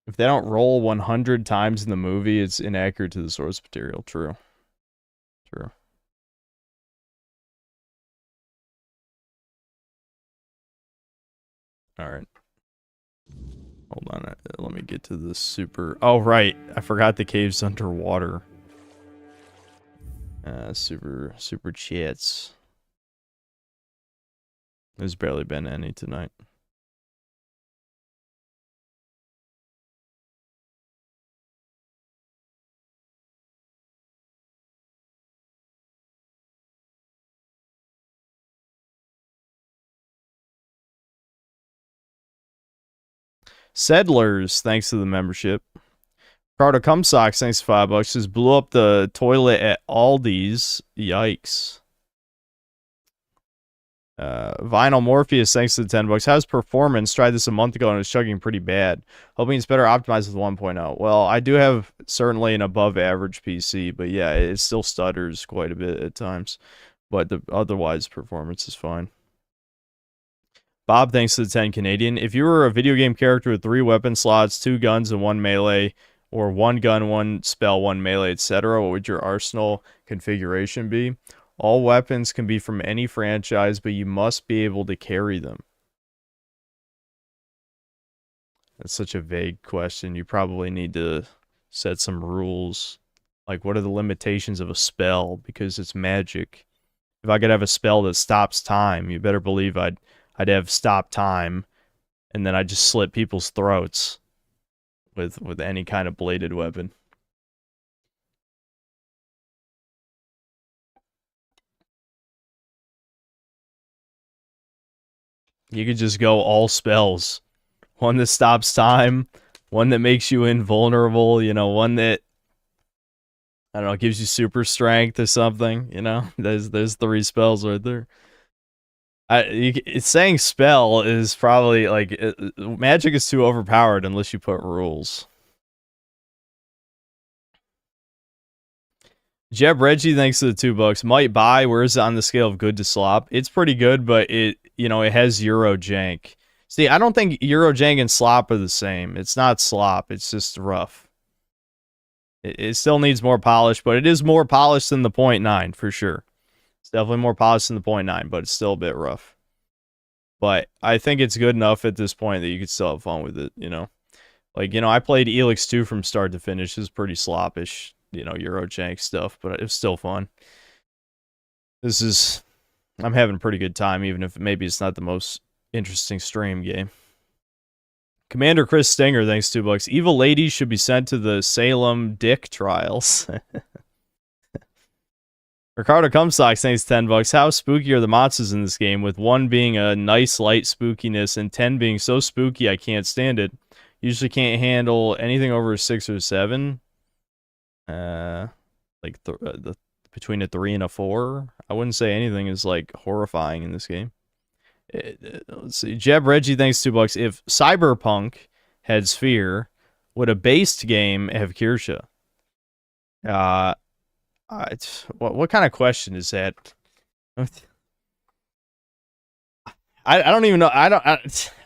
A: If they don't roll 100 times in the movie, it's inaccurate to the source material. True. True. Alright. Hold on. Let me get to the super... Oh, right. I forgot the cave's underwater. Super chats. There's barely been any tonight. Settlers, thanks to the membership. Ricardo Cumsocks, thanks for $5. Just blew up the toilet at Aldi's. Yikes. Vinyl Morpheus, thanks to the $10. How's performance? Tried this a month ago and it's chugging pretty bad. Hoping it's better optimized with 1.0. Well, I do have certainly an above average PC, but yeah, it still stutters quite a bit at times. But the otherwise, performance is fine. Bob, thanks to the 10 Canadian. If you were a video game character with 3 weapon slots, 2 guns, and 1 melee, or 1 gun, 1 spell, 1 melee, etc., what would your arsenal configuration be? All weapons can be from any franchise, but you must be able to carry them. That's such a vague question. You probably need to set some rules. Like, what are the limitations of a spell? Because it's magic. If I could have a spell that stops time, you better believe I'd have stop time, and then I'd just slit people's throats with any kind of bladed weapon. You could just go all spells. One that stops time, one that makes you invulnerable, you know, one that, I don't know, gives you super strength or something, you know? There's 3 spells right there. Saying spell is probably, like, magic is too overpowered unless you put rules. Jeb Reggie, thanks to the $2. Might buy, where is it on the scale of good to slop? It's pretty good, but it has Euro jank. See, I don't think Euro jank and slop are the same. It's not slop, it's just rough. It still needs more polish, but it is more polished than the 0.9, for sure. It's definitely more polished than the 0.9, but it's still a bit rough. But I think it's good enough at this point that you could still have fun with it, you know? Like, I played Elix 2 from start to finish. It was pretty sloppish, Euro jank stuff, but it was still fun. I'm having a pretty good time, even if maybe it's not the most interesting stream game. Commander Chris Stinger, thanks $2. Evil ladies should be sent to the Salem Dick trials. Ricardo Cumsocks, thanks $10. How spooky are the monsters in this game, with 1 being a nice light spookiness and 10 being so spooky I can't stand it. Usually can't handle anything over a 6 or 7. Like between a 3 and a 4. I wouldn't say anything is like horrifying in this game. Let's see. Jeb Reggie, thanks $2. If Cyberpunk had Sphere, would a based game have Kirsha? What kind of question is that? I don't even know.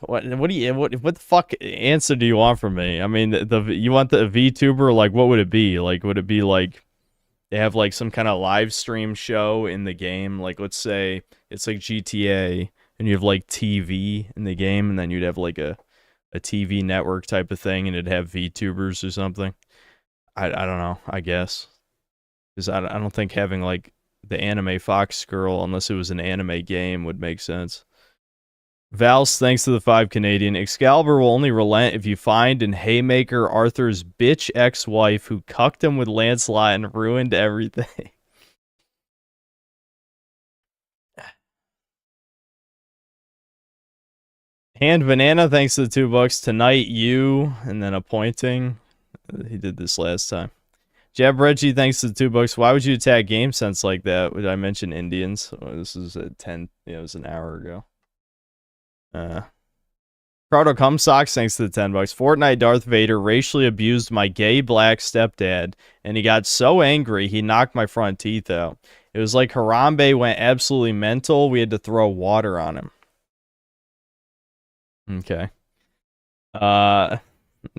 A: What the fuck answer do you want from me? I mean, you want the VTuber, like, what would it be? Like, would it be like they have like some kind of live stream show in the game? Like, let's say it's like GTA and you have like TV in the game, and then you'd have like a TV network type of thing, and it'd have VTubers or something. I don't know, I guess. Because I don't think having like the anime Fox girl, unless it was an anime game, would make sense. Vals, thanks to the 5 Canadian. Excalibur will only relent if you find and haymaker Arthur's bitch ex-wife who cucked him with Lancelot and ruined everything. Hand Banana, thanks to the $2. Tonight, you, and then appointing. He did this last time. Jab Reggie, thanks to the $2. Why would you attack Game Sense like that? Would I mention Indians? Oh, this is at 10. Yeah, it was an hour ago. Proto Cum Socks, thanks to the $10. Fortnite Darth Vader racially abused my gay black stepdad, and he got so angry he knocked my front teeth out. It was like Harambe went absolutely mental. We had to throw water on him. Okay.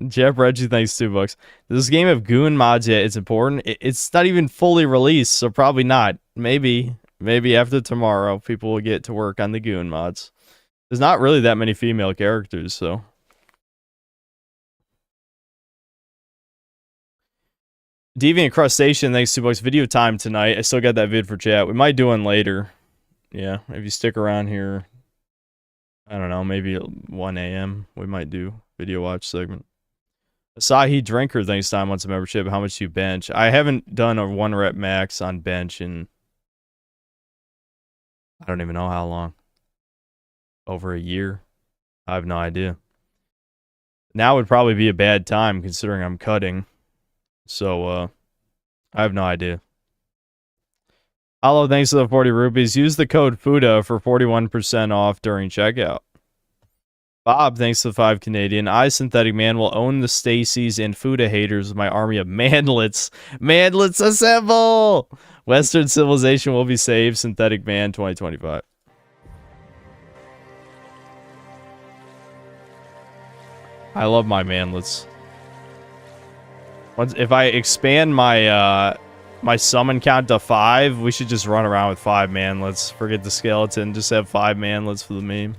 A: Jeff Reggie, thanks $2. Does this game have goon mods yet? It's important. It's not even fully released, so probably not. Maybe after tomorrow, people will get to work on the goon mods. There's not really that many female characters, so. Deviant Crustacean, thanks $2. Video time tonight. I still got that vid for chat. We might do one later. Yeah, if you stick around here, I don't know, maybe 1 a.m. we might do video watch segment. Asahi Drinker, thanks time wants a membership. How much do you bench? I haven't done a 1 rep max on bench in I don't even know how long. Over a year? I have no idea. Now would probably be a bad time considering I'm cutting. So, I have no idea. Hello, thanks to the 40 rupees. Use the code FUDA for 41% off during checkout. Bob, thanks to the 5 Canadian. I, Synthetic Man, will own the Stacys and Fuda haters with my army of manlets. Manlets assemble! Western civilization will be saved. Synthetic Man 2025. I love my manlets. If I expand my my summon count to 5, we should just run around with 5 manlets. Forget the skeleton, just have 5 manlets for the meme.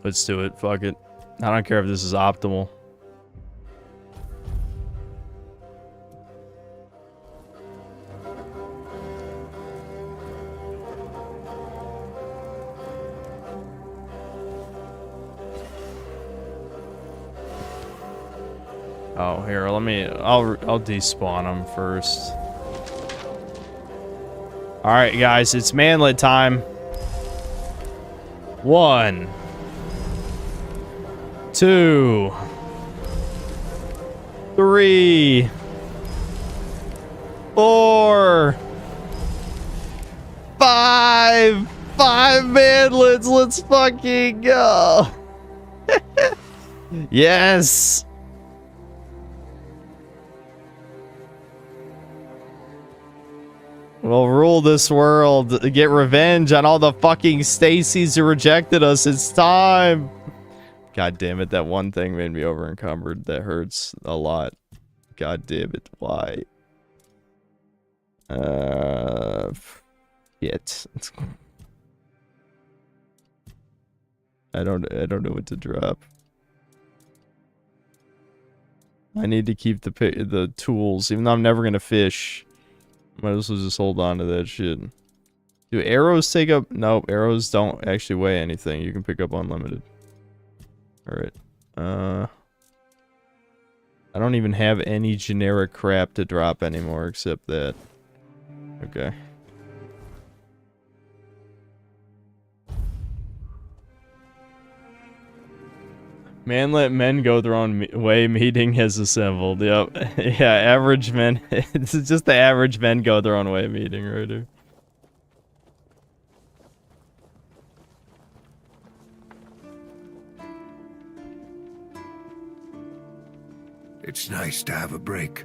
A: Let's do it. Fuck it. I don't care if this is optimal. Oh, here, let me... I'll despawn them first. Alright, guys, it's manlet time. 1, 2, 3, 4, 5. 5 manlets. Let's fucking go. Yes. We'll rule this world. Get revenge on all the fucking Stacys who rejected us. It's time. God damn it, that one thing made me over encumbered. That hurts a lot. God damn it, why? Shit. I don't know what to drop. I need to keep the tools, even though I'm never gonna fish. Might as well just hold on to that shit. Do arrows take up? Nope, arrows don't actually weigh anything. You can pick up unlimited. Alright. I don't even have any generic crap to drop anymore except that. Okay. Man, let men go their own way. Meeting has assembled. Yep. Yeah, average men. This is just the average men go their own way meeting right here.
L: It's nice to have a break.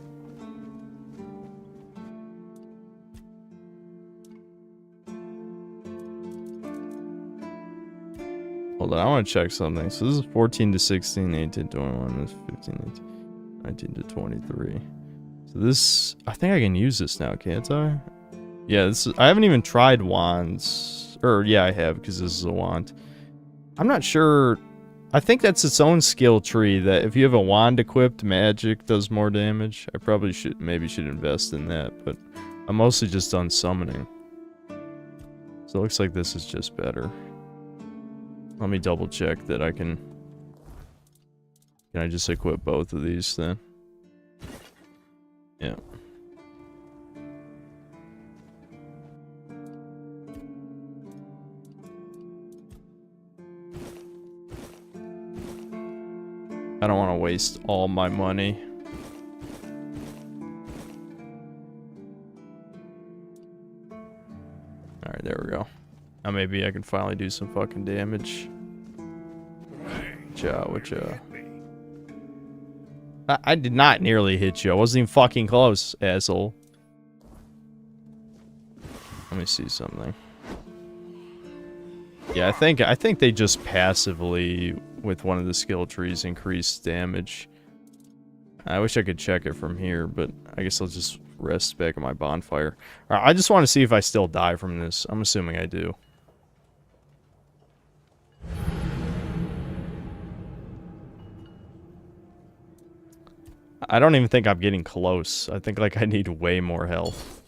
A: Hold on, I want to check something. So this is 14 to 16, 18 to 21, this is 15, 18, 19 to 23. So this, I think I can use this now, can't I? Yeah, this is, I haven't even tried wands. Or, yeah, I have, because this is a wand. I'm not sure. I think that's its own skill tree, that if you have a wand equipped, magic does more damage. I probably should, maybe should invest in that, but I'm mostly just done summoning. So it looks like this is just better. Let me double check that I can... Can I just equip both of these then? Yeah. I don't want to waste all my money. Alright, there we go. Now maybe I can finally do some fucking damage. I did not nearly hit you. I wasn't even fucking close, asshole. Let me see something. Yeah, I think they just passively, with one of the skill trees, increase damage. I wish I could check it from here, but I guess I'll just rest back at my bonfire. Alright, I just want to see if I still die from this. I'm assuming I do. I don't even think I'm getting close. I think, like, I need way more health.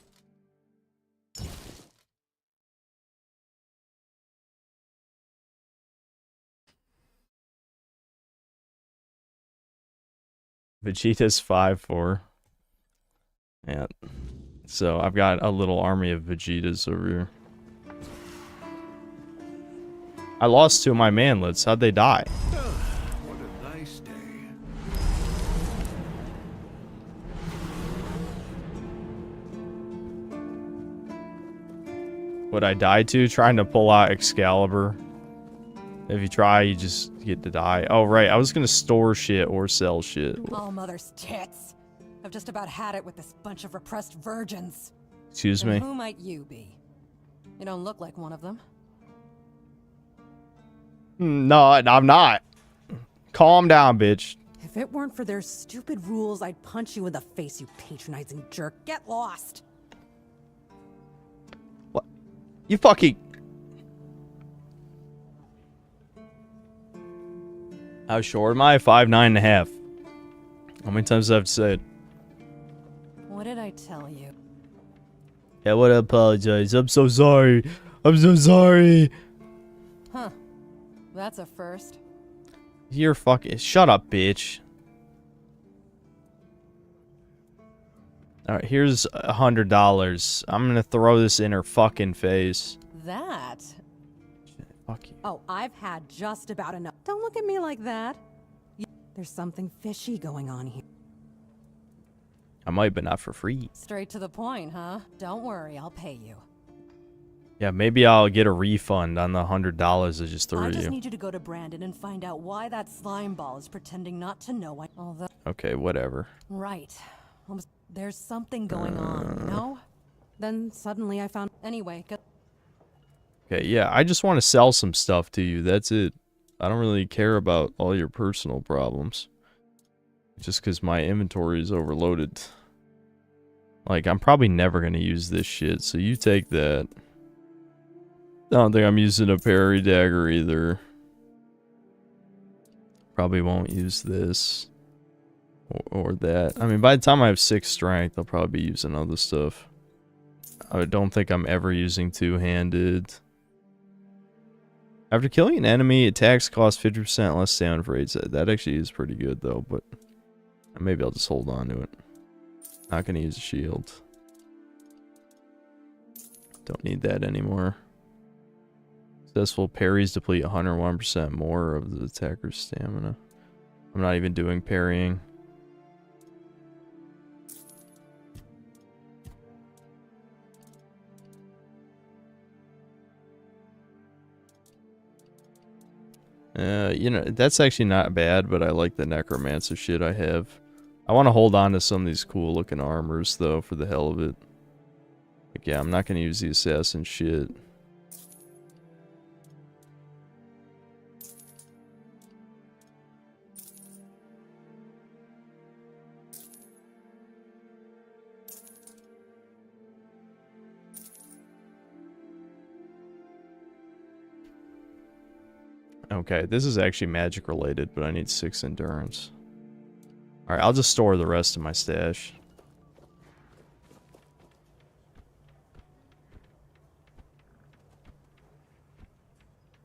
A: Vegeta's 5-4. Yeah. So, I've got a little army of Vegetas over here. I lost 2 of my manlets. How'd they die?
L: What a nice day.
A: Would I die to? Trying to pull out Excalibur. If you try, you just get to die. Oh, right. I was gonna store shit or sell shit.
O: All mother's tits. I've just about had it with this bunch of repressed virgins.
A: Excuse
O: And
A: me?
O: who might you be? You don't look like one of them.
A: No, I'm not. Calm down, bitch.
O: If it weren't for their stupid rules, I'd punch you in the face, you patronizing jerk. Get lost.
A: What? You fucking... How short am I? 5'9.5". How many times do I have to say it?
O: What did I tell you?
A: Yeah, I would apologize. I'm so sorry. I'm so sorry.
O: Huh. That's a first.
A: You're fucking... Shut up, bitch. Alright, here's $100. I'm gonna throw this in her fucking face.
O: That?
A: Fuck you.
O: Oh, I've had just about enough. Don't look at me like that. There's something fishy going on here.
A: I might, but not for free.
O: Straight to the point, huh? Don't worry, I'll pay you.
A: Yeah, maybe I'll get a refund on the $100 I just threw
O: I
A: at
O: just
A: you.
O: need you to go to Brandon and find out why that slime ball is pretending not to know what. Although,
A: Okay, whatever.
O: right. There's something going on, you know? Then suddenly I found. Anyway, go.
A: Okay, yeah, I just want to sell some stuff to you. That's it. I don't really care about all your personal problems. Just because my inventory is overloaded. Like, I'm probably never going to use this shit, so you take that. I don't think I'm using a parry dagger either. Probably won't use this. Or that. I mean, by the time I have 6 strength, I'll probably be using other stuff. I don't think I'm ever using two-handed. After killing an enemy, attacks cost 50% less stamina for 8 seconds. That actually is pretty good though, but maybe I'll just hold on to it. Not gonna use a shield. Don't need that anymore. Successful parries deplete 101% more of the attacker's stamina. I'm not even doing parrying. You know, that's actually not bad, but I like the necromancer shit I have. I want to hold on to some of these cool looking armors though, for the hell of it. Like, yeah, I'm not going to use the assassin shit. Okay, this is actually magic related, but I need 6 endurance. Alright, I'll just store the rest of my stash.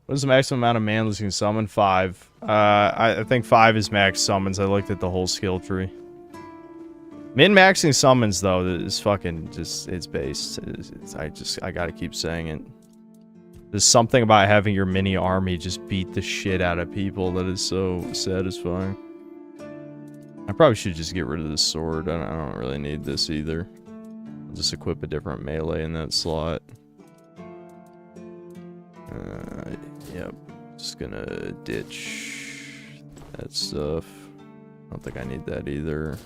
A: What is the maximum amount of manlas you can summon? 5. I think 5 is max summons. I looked at the whole skill tree. Min-maxing summons, though, is fucking just... It's based. I gotta keep saying it. There's something about having your mini army just beat the shit out of people that is so satisfying. I probably should just get rid of this sword. I don't really need this either. I'll just equip a different melee in that slot. Yep. Just gonna ditch that stuff. I don't think I need that either.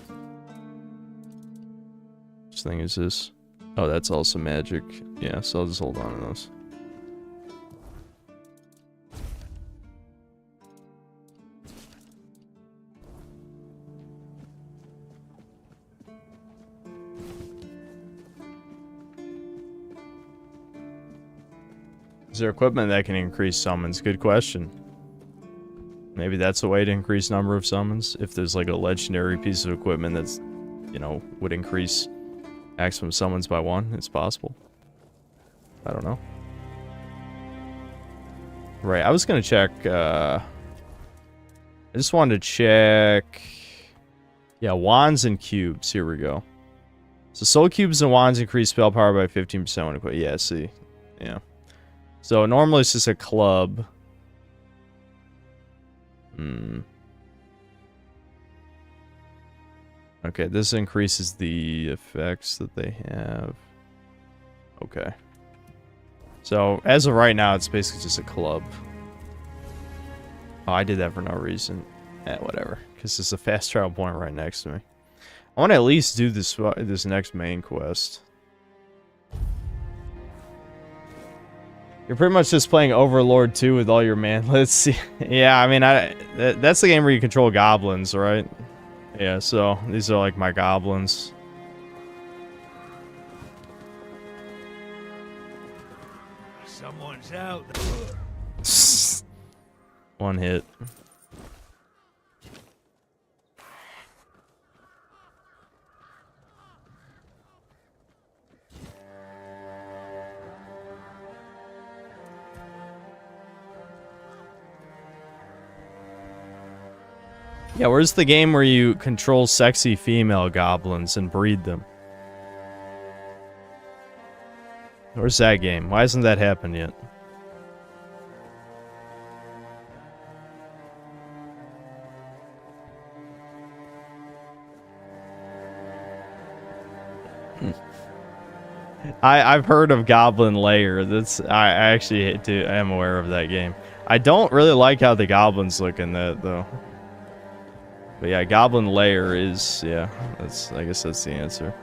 A: Which thing is this? Oh, that's also magic. Yeah, so I'll just hold on to those. Is there equipment that can increase summons? Good question. Maybe that's a way to increase number of summons. If there's like a legendary piece of equipment that's, you know, would increase maximum summons by 1, it's possible. I don't know. Right, I was gonna check, I just wanted to check... Yeah, wands and cubes. Here we go. So soul cubes and wands increase spell power by 15% when equipped. Yeah, see. Yeah. So normally it's just a club. Okay, this increases the effects that they have. Okay. So as of right now, it's basically just a club. Oh, I did that for no reason. Whatever. Because there's a fast travel point right next to me. I want to at least do this next main quest. You're pretty much just playing Overlord 2 with all your man. Let's see. Yeah, I mean, that's the game where you control goblins, right? Yeah, so these are like my goblins.
M: Someone's out.
A: One hit. Yeah, where's the game where you control sexy female goblins and breed them? Where's that game? Why hasn't that happened yet? I've heard of Goblin Lair. I actually am aware of that game. I don't really like how the goblins look in that though. But yeah, Goblin Lair is, yeah, I guess that's the answer.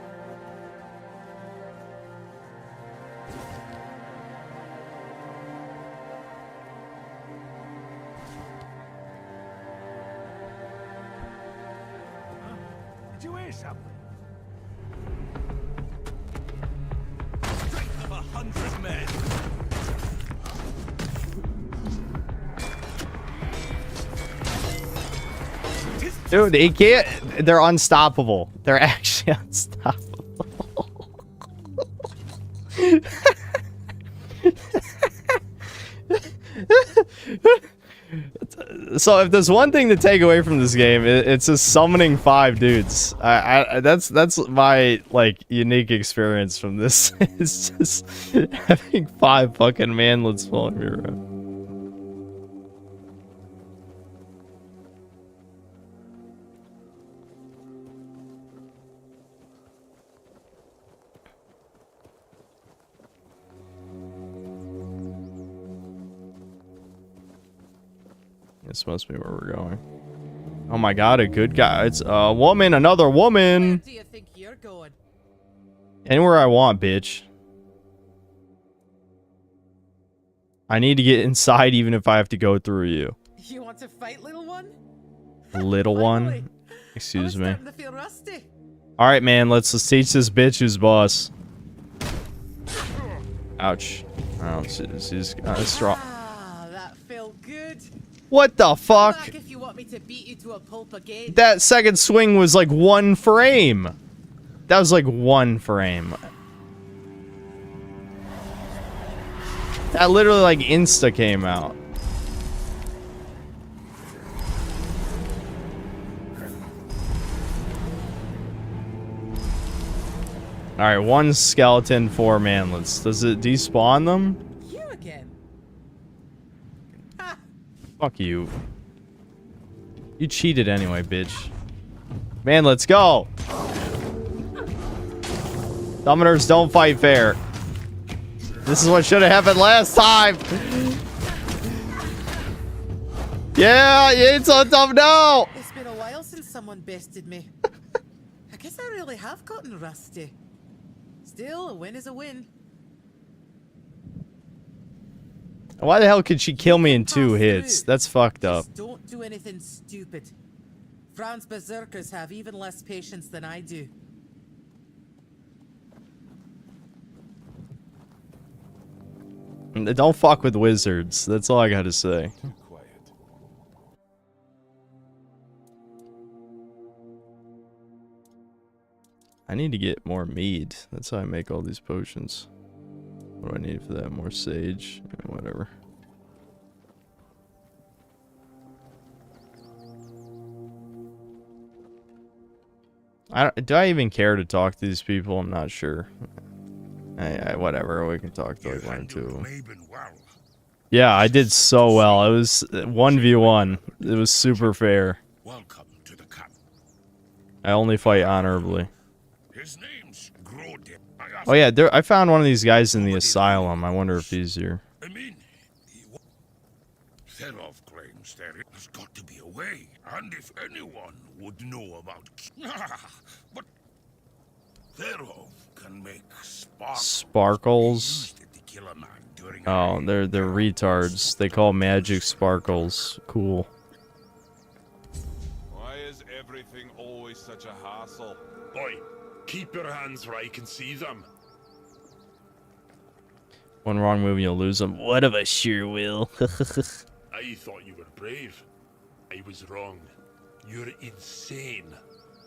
M: Did you hear something?
L: Strength of 100 men.
A: Dude, he can't. They're unstoppable. They're actually unstoppable. So if there's one thing to take away from this game, it's just summoning 5 dudes. That's my like unique experience from this. It's just having 5 fucking manlets following me around. This must be where we're going. Oh my god, a good guy. It's a woman, another woman.
P: Where do you think you're going?
A: Anywhere I want, bitch. I need to get inside even if I have to go through you.
P: You want to fight, little one?
A: Little one? Excuse me.
P: Starting to feel rusty.
A: Alright, man, let's teach this bitch who's boss. Ouch. Oh, she's strong.
P: Ah, that felt good.
A: What the fuck?
P: Back if you want me to beat you to a pulp again.
A: That second swing was like 1 frame. That was like 1 frame. That literally like insta came out. Alright, 1 skeleton, 4 manlets. Does it despawn them?
P: You again.
A: Fuck you. You cheated anyway, bitch. Man, let's go. Summoners don't fight fair. This is what should have happened last time. Yeah, it's on top now.
P: It's been a while since someone bested me. I guess I really have gotten rusty. Still, a win is a win.
A: Why the hell could she kill me in 2 hits? That's fucked up.
P: Just don't do anything stupid. Fran's berserkers have even less patience than I do.
A: Don't fuck with wizards. That's all I gotta say. I need to get more mead. That's how I make all these potions. What do I need for that? More sage? Whatever. Do I even care to talk to these people? I'm not sure. Whatever, we can talk to like 1 or 2 of them. Yeah, I did so well. It was 1v1. It was super fair.
J: Welcome to the camp.
A: I only fight honorably. His name's Grail. Oh yeah, I found one of these guys in the asylum. I wonder if he's here.
J: I mean, Therov claims there has got to be a way, and if anyone would know about, but Therov can make
A: Sparkles. Oh, they're retards. They call magic sparkles. Cool.
Q: Why is everything always such a hassle?
R: Boy, keep your hands where I can see them.
A: One wrong move, you'll lose them. What of a sure will.
R: I thought you were brave. I was wrong. You're insane.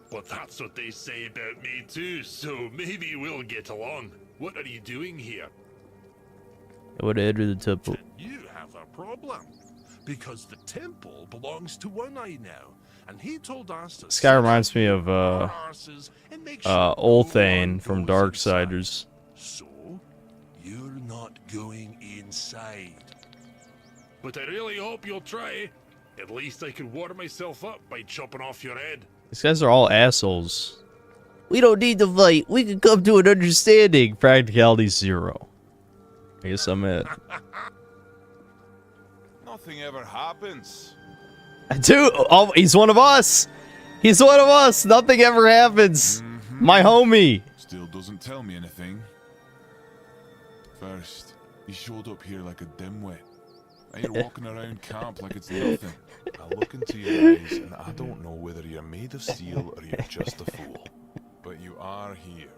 R: But that's what they say about me too, so maybe we'll get along. What are you doing here?
A: I would have entered the temple.
R: You have a problem. Because the temple belongs to One Eye now. And he told us to
A: This guy reminds me of Ulthane from Darksiders.
R: So, you're not going inside. But I really hope you'll try. At least I could water myself up by chopping off your head.
A: These guys are all assholes. We don't need to fight. We can come to an understanding. Practicality 0. I guess I'm it.
Q: Nothing ever happens.
A: Dude, oh, he's one of us. He's one of us. Nothing ever happens. My homie.
Q: Still doesn't tell me anything. First, he showed up here like a dimwit. Now you're walking around camp like it's nothing. I look into your eyes and I don't know whether you're made of steel or you're just a fool. But you are here.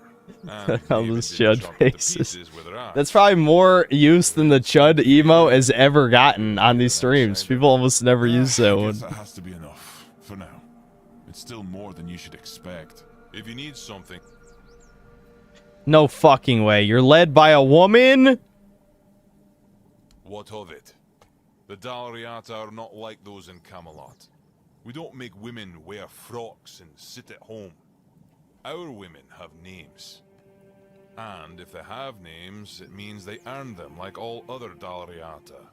A: All those chud faces. That's probably more use than the chud emo has ever gotten on these streams. People almost never use that one.
Q: That has to be enough for now. It's still more than you should expect. If you need something,
A: No fucking way. You're led by a woman?
Q: What of it? The Dalriata are not like those in Camelot. We don't make women wear frocks and sit at home. Our women have names. And if they have names, it means they earned them like all other Dalriata.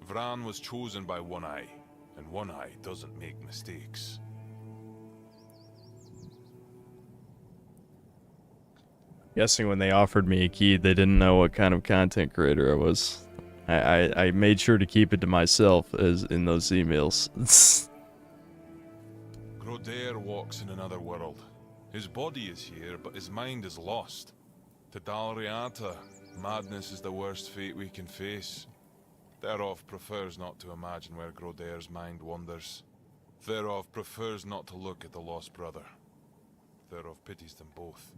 Q: Vran was chosen by One Eye, and One Eye doesn't make mistakes.
A: Guessing when they offered me a key, they didn't know what kind of content creator I was. I made sure to keep it to myself as in those emails.
Q: Grodair walks in another world. His body is here, but his mind is lost. To Dalriata, madness is the worst fate we can face. Therov prefers not to imagine where Grodair's mind wanders. Therov prefers not to look at the lost brother. Therov pities them both.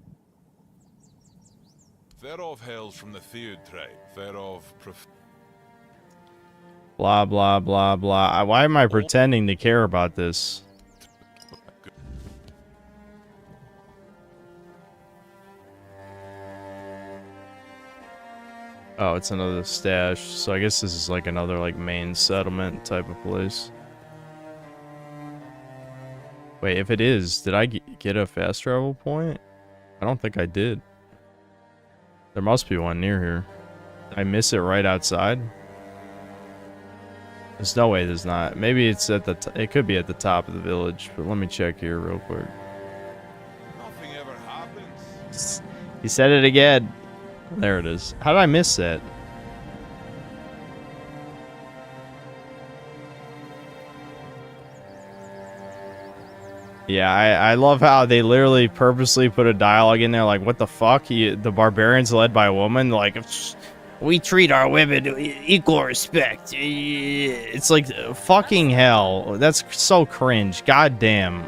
Q: Therov hails from the Theod tribe. Therov
A: Blah, blah, blah, blah. Why am I pretending to care about this? Oh, it's another stash. So I guess this is like another like main settlement type of place. Wait, if it is, did I get a fast travel point? I don't think I did. There must be one near here. Did I miss it right outside? There's no way there's not. Maybe it's at the it could be at the top of the village, but let me check here real quick.
Q: Nothing ever happens.
A: He said it again. There it is. How did I miss that? Yeah, I love how they literally purposely put a dialogue in there like, what the fuck? The barbarians led by a woman? Like, we treat our women with equal respect. It's like, fucking hell. That's so cringe. God damn.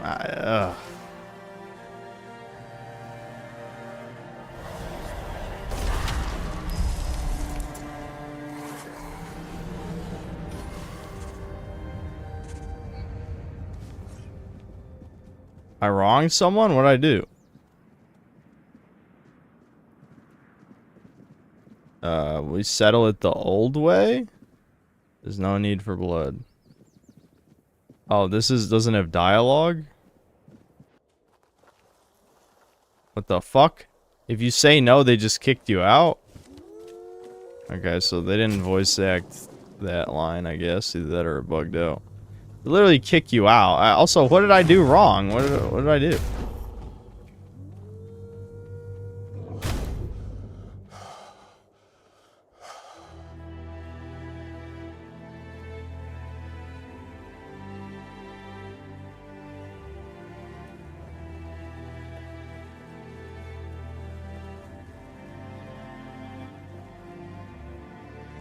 A: I wronged someone? What'd I do? We settle it the old way? There's no need for blood. Oh, doesn't have dialogue? What the fuck? If you say no, they just kicked you out? Okay, so they didn't voice act that line, I guess. Either that or it bugged out. They literally kick you out. Also, what did I do wrong? What did I do?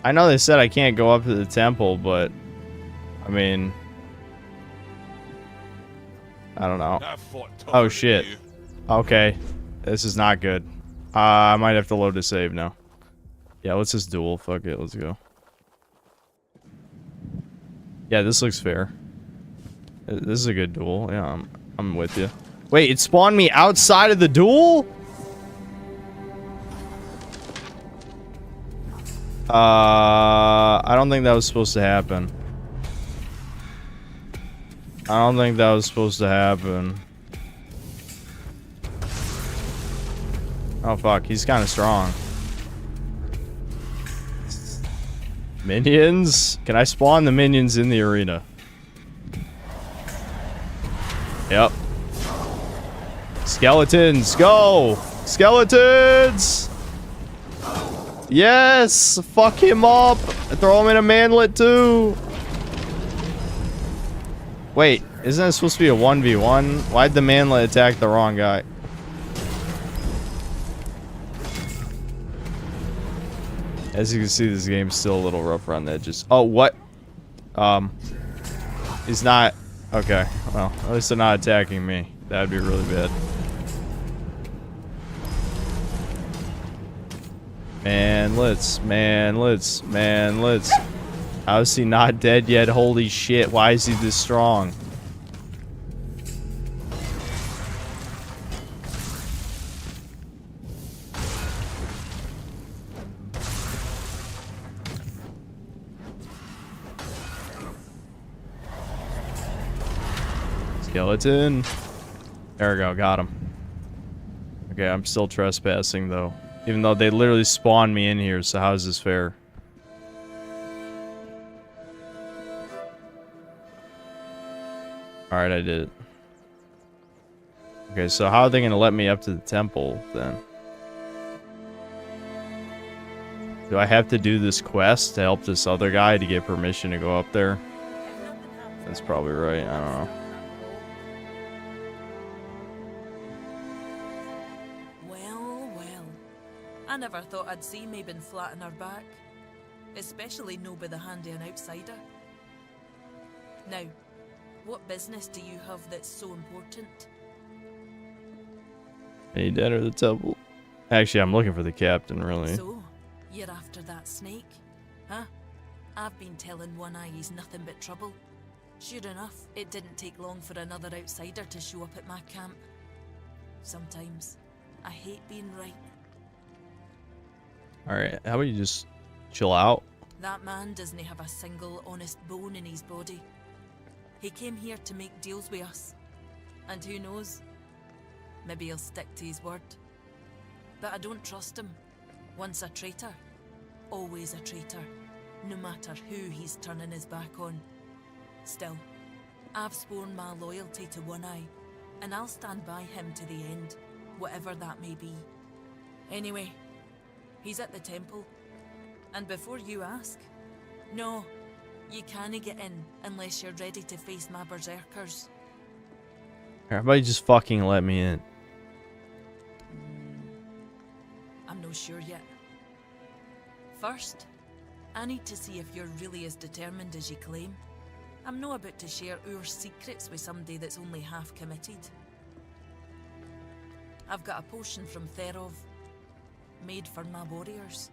A: I know they said I can't go up to the temple, but I mean, I don't know. Oh shit. Okay. This is not good. I might have to load a save now. Yeah, let's just duel. Fuck it. Let's go. Yeah, this looks fair. This is a good duel. Yeah, I'm with you. Wait, it spawned me outside of the duel? I don't think that was supposed to happen. I don't think that was supposed to happen. Oh fuck, he's kind of strong. Minions? Can I spawn the minions in the arena? Yep. Skeletons, go! Skeletons! Yes! Fuck him up! Throw him in a manlet too! Wait, isn't it supposed to be a 1v1? Why'd the manlet attack the wrong guy? As you can see, this game's still a little rough around the edges. Oh, what? He's not... Okay, well, at least they're not attacking me. That'd be really bad. Manlets. How is he not dead yet? Holy shit, why is he this strong? Skeleton. There we go, got him. Okay, I'm still trespassing though. Even though they literally spawned me in here, so how is this fair? Alright, I did it. Okay, so how are they gonna let me up to the temple then? Do I have to do this quest to help this other guy to get permission to go up there? That's probably right, I don't know.
S: Well, well. I never thought I'd see Mabin flat on her back. Especially no by the hand of an outsider. Now, what business do you have that's so important?
A: I need to enter the temple. Actually, I'm looking for the captain, really.
S: So, you're after that snake, huh? I've been telling One Eye he's nothing but trouble. Sure enough, it didn't take long for another outsider to show up at my camp. Sometimes, I hate being right.
A: Alright, how about you just chill out?
S: That man doesn't have a single honest bone in his body. He came here to make deals with us. And who knows? Maybe he'll stick to his word. But I don't trust him. Once a traitor, always a traitor. No matter who he's turning his back on. Still, I've sworn my loyalty to One Eye, and I'll stand by him to the end, whatever that may be. Anyway, he's at the temple. And before you ask, no, you can't get in unless you're ready to face my berserkers.
A: How about you just fucking let me in?
S: I'm no sure yet. First, I need to see if you're really as determined as you claim. I'm not about to share our secrets with somebody that's only half committed. I've got a potion from Therov, made for my warriors.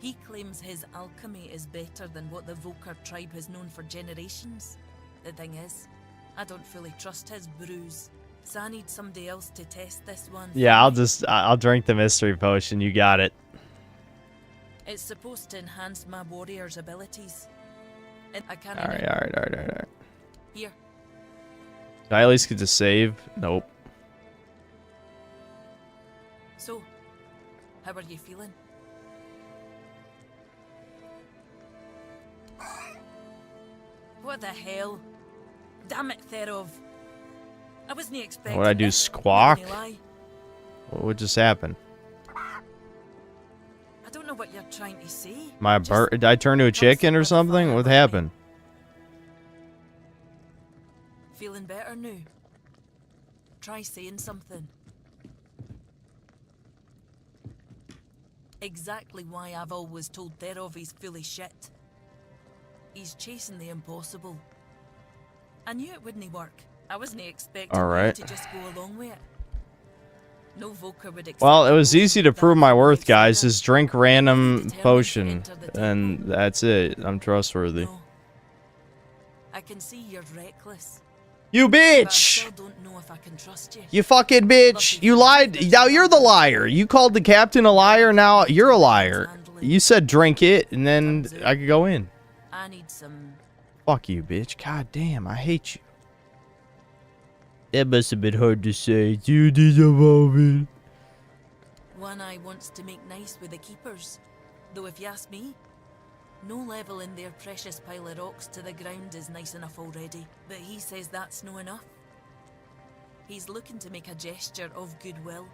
S: He claims his alchemy is better than what the Volker tribe has known for generations. The thing is, I don't fully trust his brews, so I need somebody else to test this one.
A: Yeah, I'll drink the mystery potion. You got it.
S: It's supposed to enhance my warrior's abilities. And I can't.
A: Alright.
S: Here.
A: Do I at least get to save? Nope.
S: So, how are you feeling? What the hell? Damn it, Therov. I wasn't expecting.
A: What'd I do?
S: this.
A: Squawk?
S: Not gonna lie.
A: What just happened?
S: I don't know what you're trying to say.
A: My bird? Did I turn to a chicken or something? What happened?
S: Feeling better now? Try saying something. Exactly why I've always told Therov he's fully shit. He's chasing the impossible. I knew it wouldn't work. I wasn't expecting you to just go along with it. No Volker would accept.
A: Well, it was easy to prove my worth, guys. Just drink random potion, and that's it. I'm trustworthy.
S: I can see you're reckless.
A: You bitch! You fucking bitch! You lied. Now you're the liar. You called the captain a liar. Now you're a liar. You said drink it, and then I could go in.
S: I need some.
A: Fuck you, bitch. God damn, I hate you. It must have been hard to say. You did a moment.
S: One Eye wants to make nice with the keepers. Though if you ask me, no level in their precious pile of rocks to the ground is nice enough already. But he says that's no enough. He's looking to make a gesture of goodwill.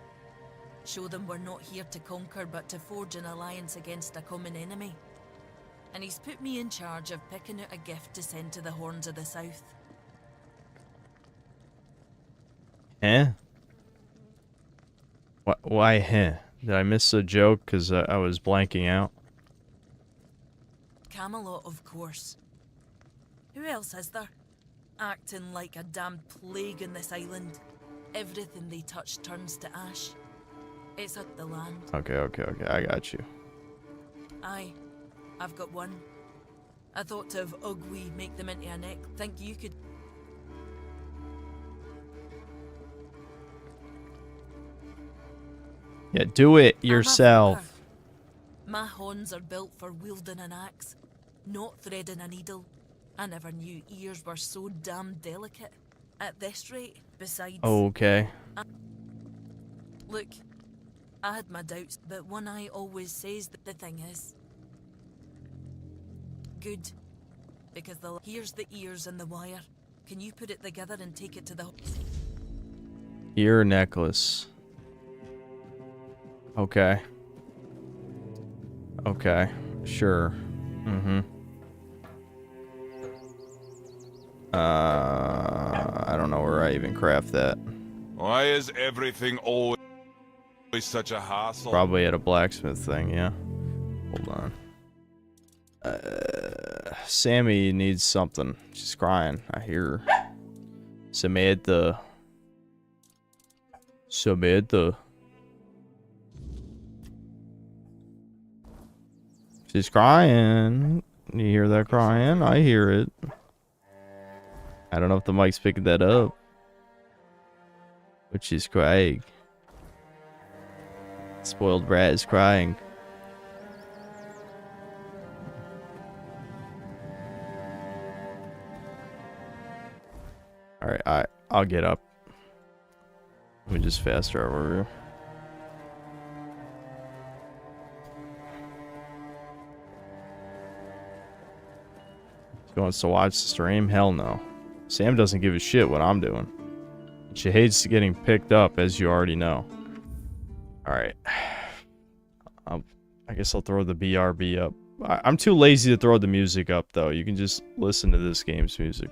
S: Show them we're not here to conquer but to forge an alliance against a common enemy. And he's put me in charge of picking out a gift to send to the Horns of the South.
A: Eh? Why heh? Did I miss a joke because I was blanking out?
S: Camelot, of course. Who else is there? Acting like a damn plague on this island. Everything they touch turns to ash. It's at the land.
A: Okay, I got you.
S: Aye, I've got one. I thought of Ugly make them into a neck. Think you could...
A: Yeah, do it yourself.
S: My horns are built for wielding an axe, not threading a needle. I never knew ears were so damn delicate. At this rate, besides...
A: Okay.
S: Look, I had my doubts, but one eye always says that the thing is... good. Because here's the ears and the wire. Can you put it together and take it to the...
A: Ear necklace. Okay. Okay. Sure. Mm-hmm. I don't know where I even craft that.
Q: Why is everything always such a hassle?
A: Probably at a blacksmith thing, yeah. Hold on. Sammy needs something. She's crying. I hear her. Samantha. She's crying. You hear that crying? I hear it. I don't know if the mic's picking that up. But she's crying. Spoiled brat is crying. Alright, I'll get up. Let me just fast travel over here. He wants to watch the stream? Hell no. Sam doesn't give a shit what I'm doing. She hates getting picked up, as you already know. Alright. I guess I'll throw the BRB up. I'm too lazy to throw the music up, though. You can just listen to this game's music.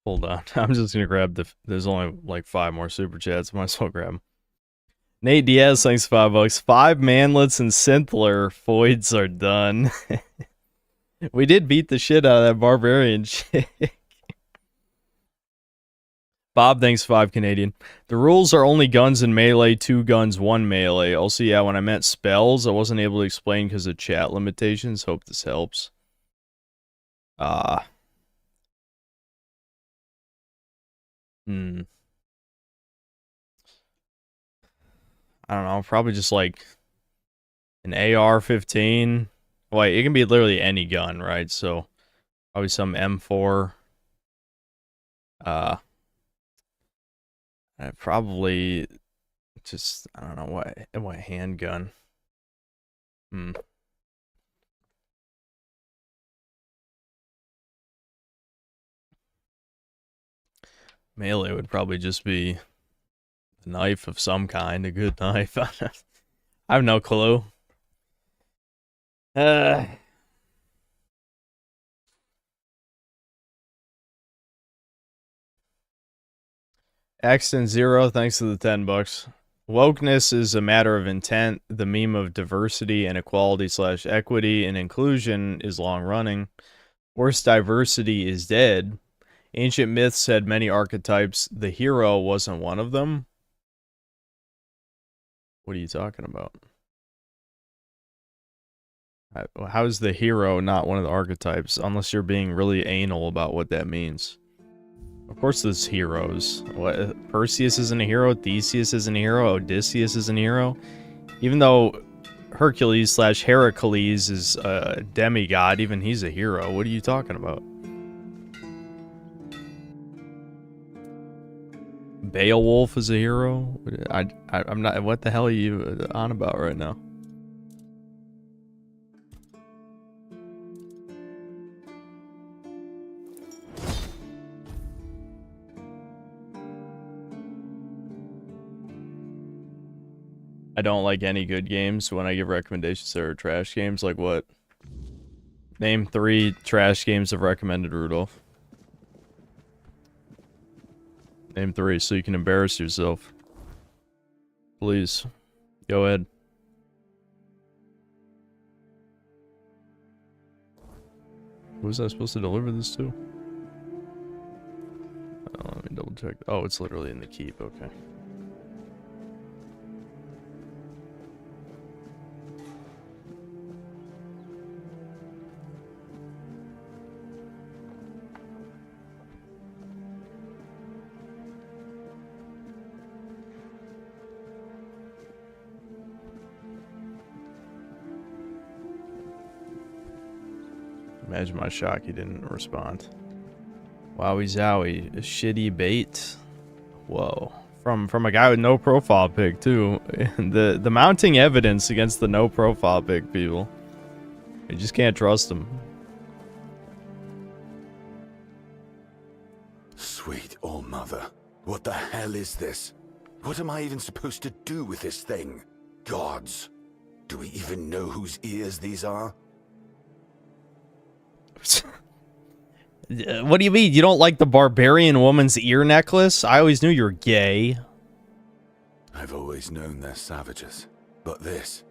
A: Hold on. I'm just going to grab there's only like 5 more super chats. Might as well grab them. Nate Diaz, thanks $5. 5 manlets and synthler foids are done. We did beat the shit out of that barbarian chick. Bob, thanks 5 Canadian. The rules are only guns and melee, 2 guns, 1 melee. Also, yeah, when I meant spells, I wasn't able to explain because of chat limitations. Hope this helps. I don't know, probably just like an AR-15. Wait, it can be literally any gun, right? So, probably some M4. Probably just, I don't know, what handgun. Melee would probably just be a knife of some kind, a good knife. I have no clue. Axton Zero, thanks to the $10. Wokeness is a matter of intent. The meme of diversity and equality / equity and inclusion is long running. Worse, diversity is dead. Ancient myths had many archetypes. The hero wasn't one of them. What are you talking about? How is the hero not one of the archetypes? Unless you're being really anal about what that means. Of course there's heroes. What, Perseus isn't a hero, Theseus isn't a hero, Odysseus isn't a hero. Even though Hercules / Heracles is a demigod, even he's a hero. What are you talking about? Beowulf is a hero? I'm not, what the hell are you on about right now? I don't like any good games. When I give recommendations, there are trash games. Like what? Name 3 trash games I've recommended, Rudolph. Name 3 so you can embarrass yourself. Please. Go ahead. Who was I supposed to deliver this to? Let me double check. Oh, it's literally in the keep. Okay. Imagine my shock he didn't respond. Wowie zowie, a shitty bait. Whoa. From a guy with no profile pic too. The mounting evidence against the no profile pic people. You just can't trust them.
I: Sweet all-mother. What the hell is this? What am I even supposed to do with this thing? Gods. Do we even know whose ears these are?
A: What do you mean? You don't like the barbarian woman's ear necklace? I always knew you were gay.
I: I've always known they're savages. But this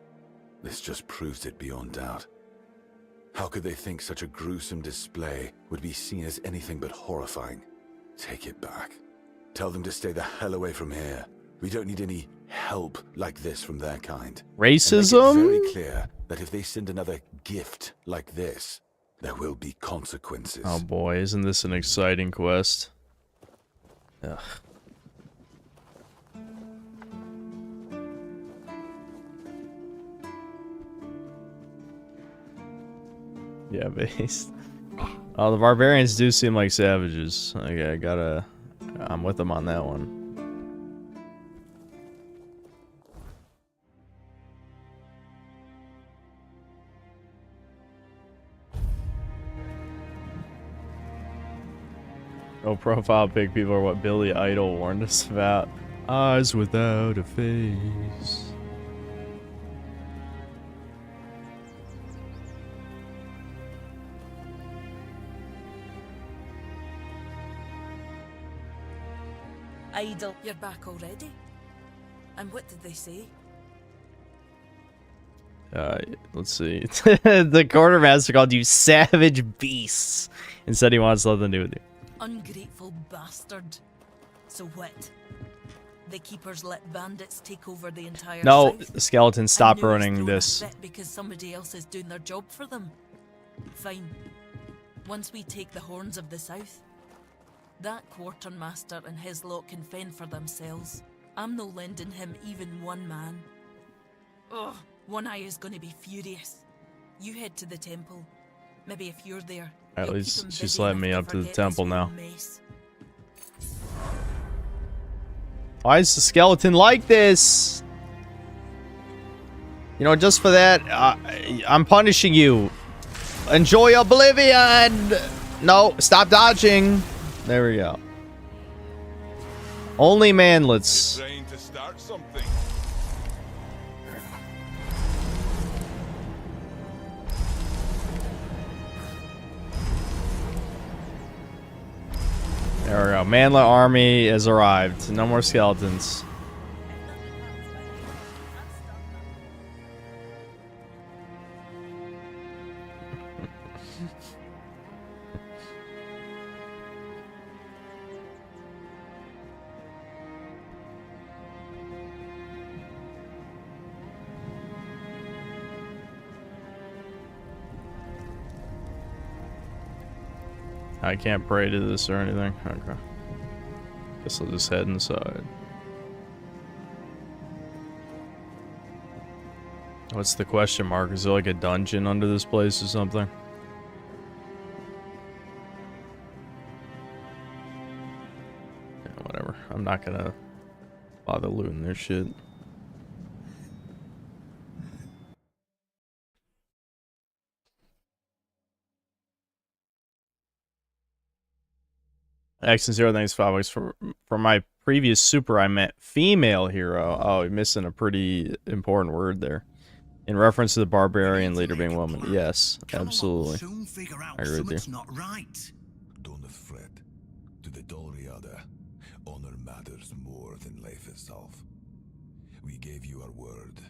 I: just proves it beyond doubt. How could they think such a gruesome display would be seen as anything but horrifying? Take it back. Tell them to stay the hell away from here. We don't need any help like this from their kind.
A: Racism?
I: And make it very clear that if they send another gift like this, there will be consequences.
A: Oh boy, isn't this an exciting quest? Ugh. Yeah, based. Oh, the barbarians do seem like savages. Okay, I'm with them on that one. No profile pic people are what Billy Idol warned us about. Eyes without a face.
S: idle. You're back already? And what did they say?
A: Let's see. The quartermaster called you savage beasts and said he wants nothing to do with you.
S: Ungrateful bastard. So what? The keepers let bandits take over the entire
A: No,
S: south?
A: skeleton, stop
S: And now he's
A: ruining
S: thrown a
A: this.
S: fit because somebody else is doing their job for them. Fine. Once we take the horns of the south, that quartermaster and his lot can fend for themselves. I'm no lending him even one man. Ugh, One Eye is gonna be furious. You head to the temple. Maybe if you're there,
A: At
S: you'll keep
A: least
S: him
A: she's
S: busy
A: letting me
S: enough
A: up to the
S: forget this
A: temple
S: whole
A: now.
S: mess.
A: Why is the skeleton like this? You know, just for that, I'm punishing you. Enjoy oblivion! No, stop dodging. There we go. Only manlets.
Q: Trying to start something.
A: There we go. Manlet army has arrived. No more skeletons. I can't pray to this or anything. Okay. Guess I'll just head inside. What's the question mark? Is there like a dungeon under this place or something? Yeah, whatever. I'm not gonna bother looting their shit. X and 0, thanks 5 bucks for my previous super. I meant female hero. Oh, you're missing a pretty important word there. In reference to the barbarian leader being woman. Yes, absolutely. I agree with you.
T: Not right.
E: Don't fret. To the Dolriada, honor matters more than life itself. We gave you our word.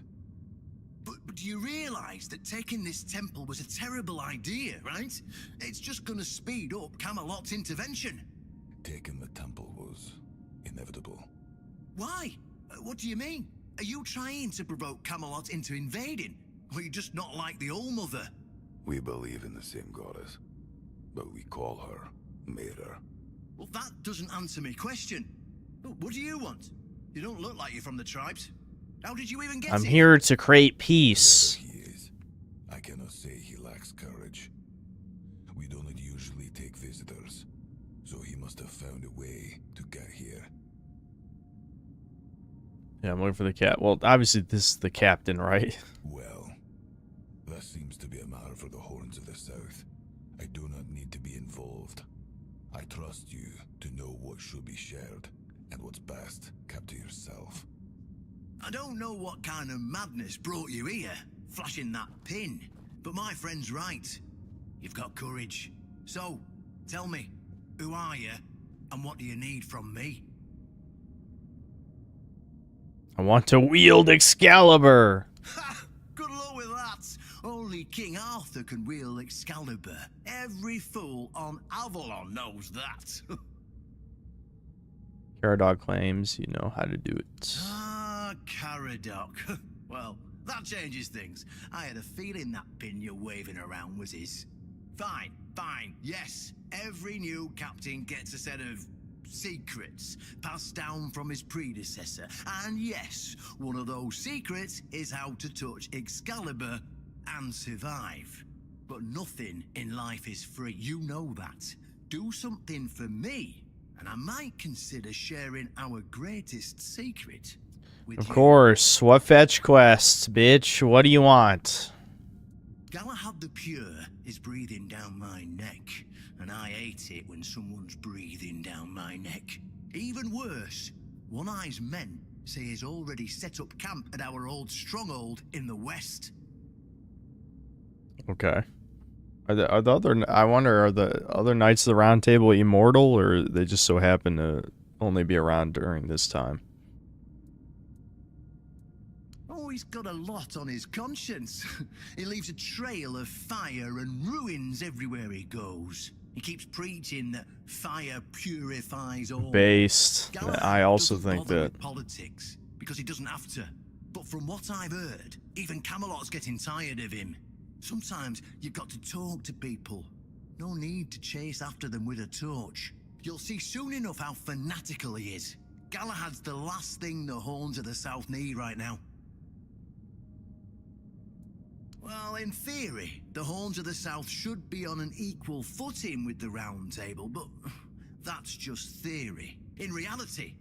T: But do you realize that taking this temple was a terrible idea, right? It's just gonna speed up Camelot's intervention.
E: Taking the temple was inevitable.
T: Why? What do you mean? Are you trying to provoke Camelot into invading? Or are you just not like the All-Mother?
E: We believe in the same goddess, but we call her Mera.
T: Well, that doesn't answer my question. What do you want? You don't look like you're from the tribes. How did you even get
A: I'm
T: here?
A: here to create peace.
E: I cannot say he lacks courage. We don't usually take visitors, so he must have found a way to get here.
A: Yeah, I'm looking for the cat. Well, obviously this is the captain, right?
E: Well, that seems to be a matter for the Horns of the South. I do not need to be involved. I trust you to know what should be shared, and what's best kept to yourself.
T: I don't know what kind of madness brought you here, flashing that pin, but my friend's right. You've got courage. So, tell me, who are you, and what do you need from me?
A: I want to wield Excalibur.
T: Good luck with that. Only King Arthur can wield Excalibur. Every fool on Avalon knows that.
A: Caradoc claims you know how to do it.
T: Ah, Caradoc. Well, that changes things. I had a feeling that pin you're waving around was his. Fine, yes. Every new captain gets a set of secrets passed down from his predecessor. And yes, one of those secrets is how to touch Excalibur and survive. But nothing in life is free. You know that. Do something for me, and I might consider sharing our greatest secret with
A: Of
T: you.
A: course. What fetch quests, bitch? What do you want?
T: Galahad the Pure is breathing down my neck, and I hate it when someone's breathing down my neck. Even worse, One Eye's men say he's already set up camp at our old stronghold in the west.
A: Okay. Are the other? I wonder, are the other Knights of the Round Table immortal, or they just so happen to only be around during this time.
T: Oh, he's got a lot on his conscience. He leaves a trail of fire and ruins everywhere he goes. He keeps preaching that fire purifies all.
A: Based.
T: Galahad
A: I also
T: doesn't
A: think
T: bother
A: that.
T: with politics because he doesn't have to. But from what I've heard, even Camelot's getting tired of him. Sometimes you've got to talk to people. No need to chase after them with a torch. You'll see soon enough how fanatical he is. Galahad's the last thing the Horns of the South need right now. Well, in theory, the Horns of the South should be on an equal footing with the Round Table, but that's just theory. In reality,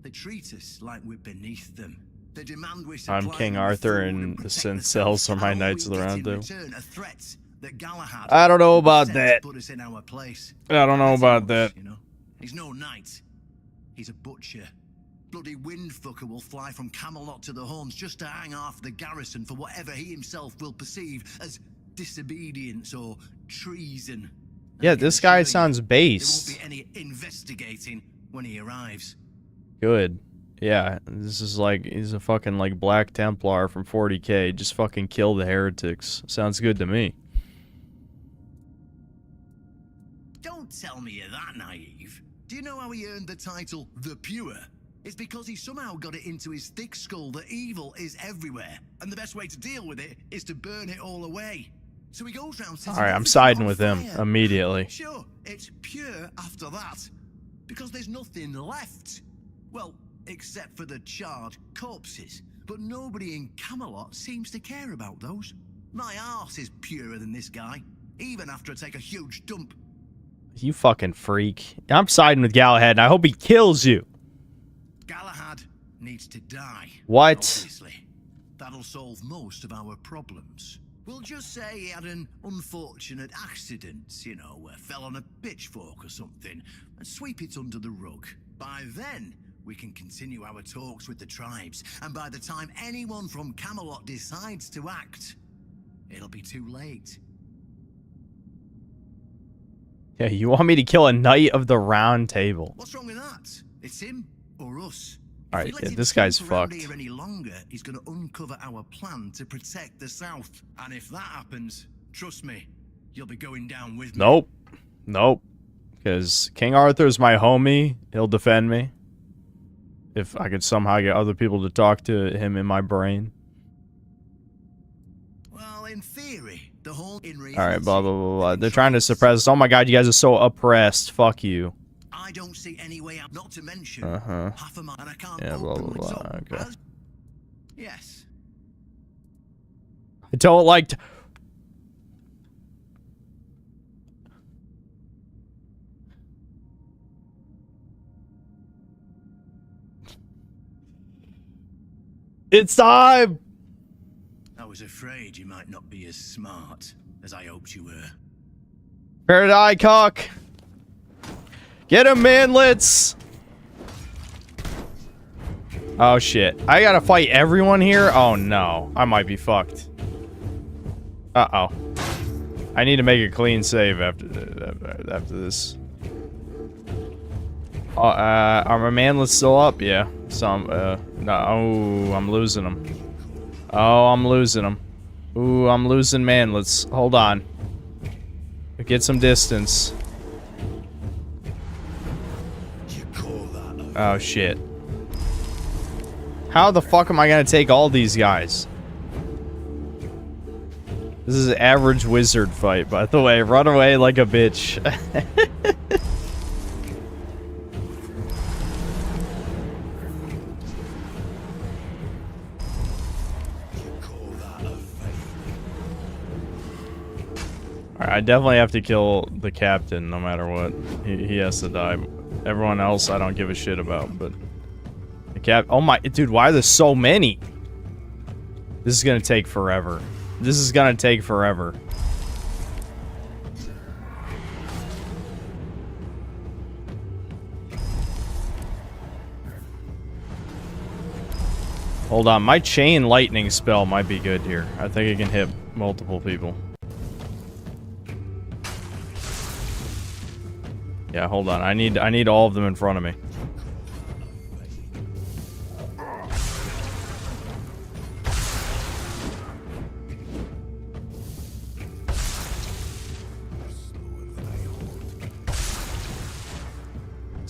T: they treat us like we're beneath them. They demand we supply
A: I'm King
T: them with
A: Arthur
T: food
A: and the
T: protect
A: Sin
T: the
A: Cells
T: South,
A: are my
T: and all
A: Knights of
T: we
A: the
T: get
A: Round
T: in
A: Table.
T: return are threats that Galahad
A: I don't know about
T: sent
A: that.
T: to put us in our place.
A: I don't know
T: That's
A: about
T: us,
A: that.
T: you know? He's no knight. He's a butcher. Bloody windfucker will fly from Camelot to the Horns just to hang half the garrison for whatever he himself will perceive as disobedience or treason.
A: Yeah, this guy sounds
T: There
A: based.
T: won't be any investigating when he arrives.
A: Good. Yeah, this is like, he's a fucking like Black Templar from 40k. Just fucking kill the heretics. Sounds good to me.
T: Don't tell me you're that naive. Do you know how he earned the title The Pure? It's because he somehow got it into his thick skull that evil is everywhere, and the best way to deal with it is to burn it all away. So he goes round setting
A: Alright, I'm
T: everything
A: siding
T: on
A: with him
T: fire.
A: immediately.
T: Sure, it's pure after that, because there's nothing left. Well, except for the charred corpses. But nobody in Camelot seems to care about those. My arse is purer than this guy, even after I take a huge dump.
A: You fucking freak. I'm siding with Galahad, and I hope he kills you.
T: Galahad needs to die.
A: What?
T: Obviously. That'll solve most of our problems. We'll just say he had an unfortunate accident, you know, fell on a pitchfork or something, and sweep it under the rug. By then, we can continue our talks with the tribes, and by the time anyone from Camelot decides to act, it'll be too late.
A: Yeah, you want me to kill a Knight of the Round Table?
T: What's wrong with that? It's him or us.
A: Alright, yeah, this guy's fucked.
T: Here any longer, he's going to uncover our plan to protect the South. And if that happens, trust me, you'll be going down with me.
A: Nope. Nope. Because King Arthur's my homie. He'll defend me. If I could somehow get other people to talk to him in my brain.
T: Well, in theory, the whole
A: Alright, blah, blah, blah, blah. They're trying to suppress us. Oh my god, you guys are so oppressed. Fuck you.
T: I don't see any way out, not to mention half a man, and I can't
A: Yeah, blah, blah,
T: open
A: blah.
T: up
A: Okay.
T: as- Yes.
A: I don't like to... It's time!
T: I was afraid you might not be as smart as I hoped you were.
A: Paradise cock! Get him, manlets! Oh shit. I gotta fight everyone here? Oh no. I might be fucked. Uh-oh. I need to make a clean save after this. Are my manlets still up? Yeah. Some, no. Oh, I'm losing them. Oh, I'm losing them. Ooh, I'm losing manlets. Hold on. Get some distance. Oh, shit. How the fuck am I gonna take all these guys? This is an average wizard fight, by the way. Run away like a bitch. Alright, I definitely have to kill the captain no matter what. He has to die. Everyone else I don't give a shit about, but... The cap... Oh my... Dude, why are there so many? This is gonna take forever. This is gonna take forever. Hold on, my chain lightning spell might be good here. I think it can hit multiple people. Yeah, hold on. I need all of them in front of me.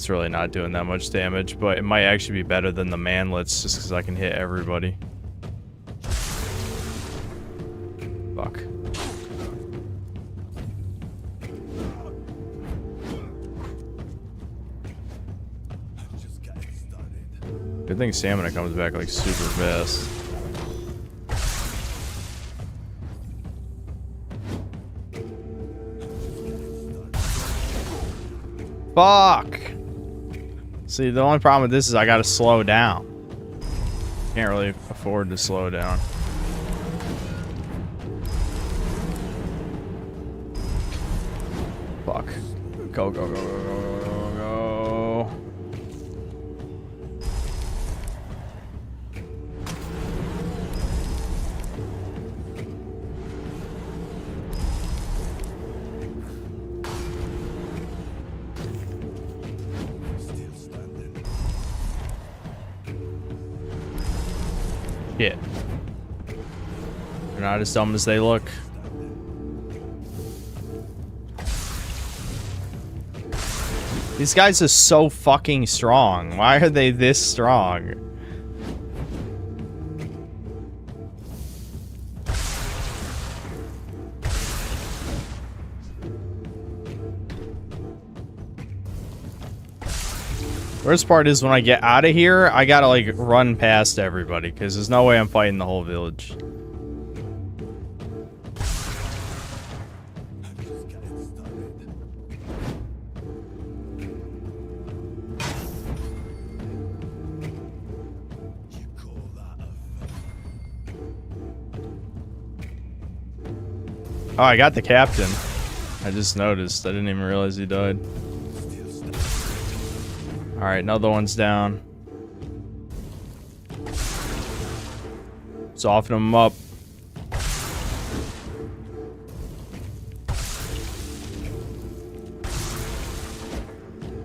A: It's really not doing that much damage, but it might actually be better than the manlets just because I can hit everybody. Fuck. Good thing stamina comes back like super fast. Fuck! See, the only problem with this is I gotta slow down. Can't really afford to slow down. Fuck. Go, go, go, go, go, go, go. Shit. They're not as dumb as they look. These guys are so fucking strong. Why are they this strong? Worst part is when I get out of here, I gotta like run past everybody because there's no way I'm fighting the whole village. Oh, I got the captain. I just noticed. I didn't even realize he died. Alright, another one's down. Soften them up.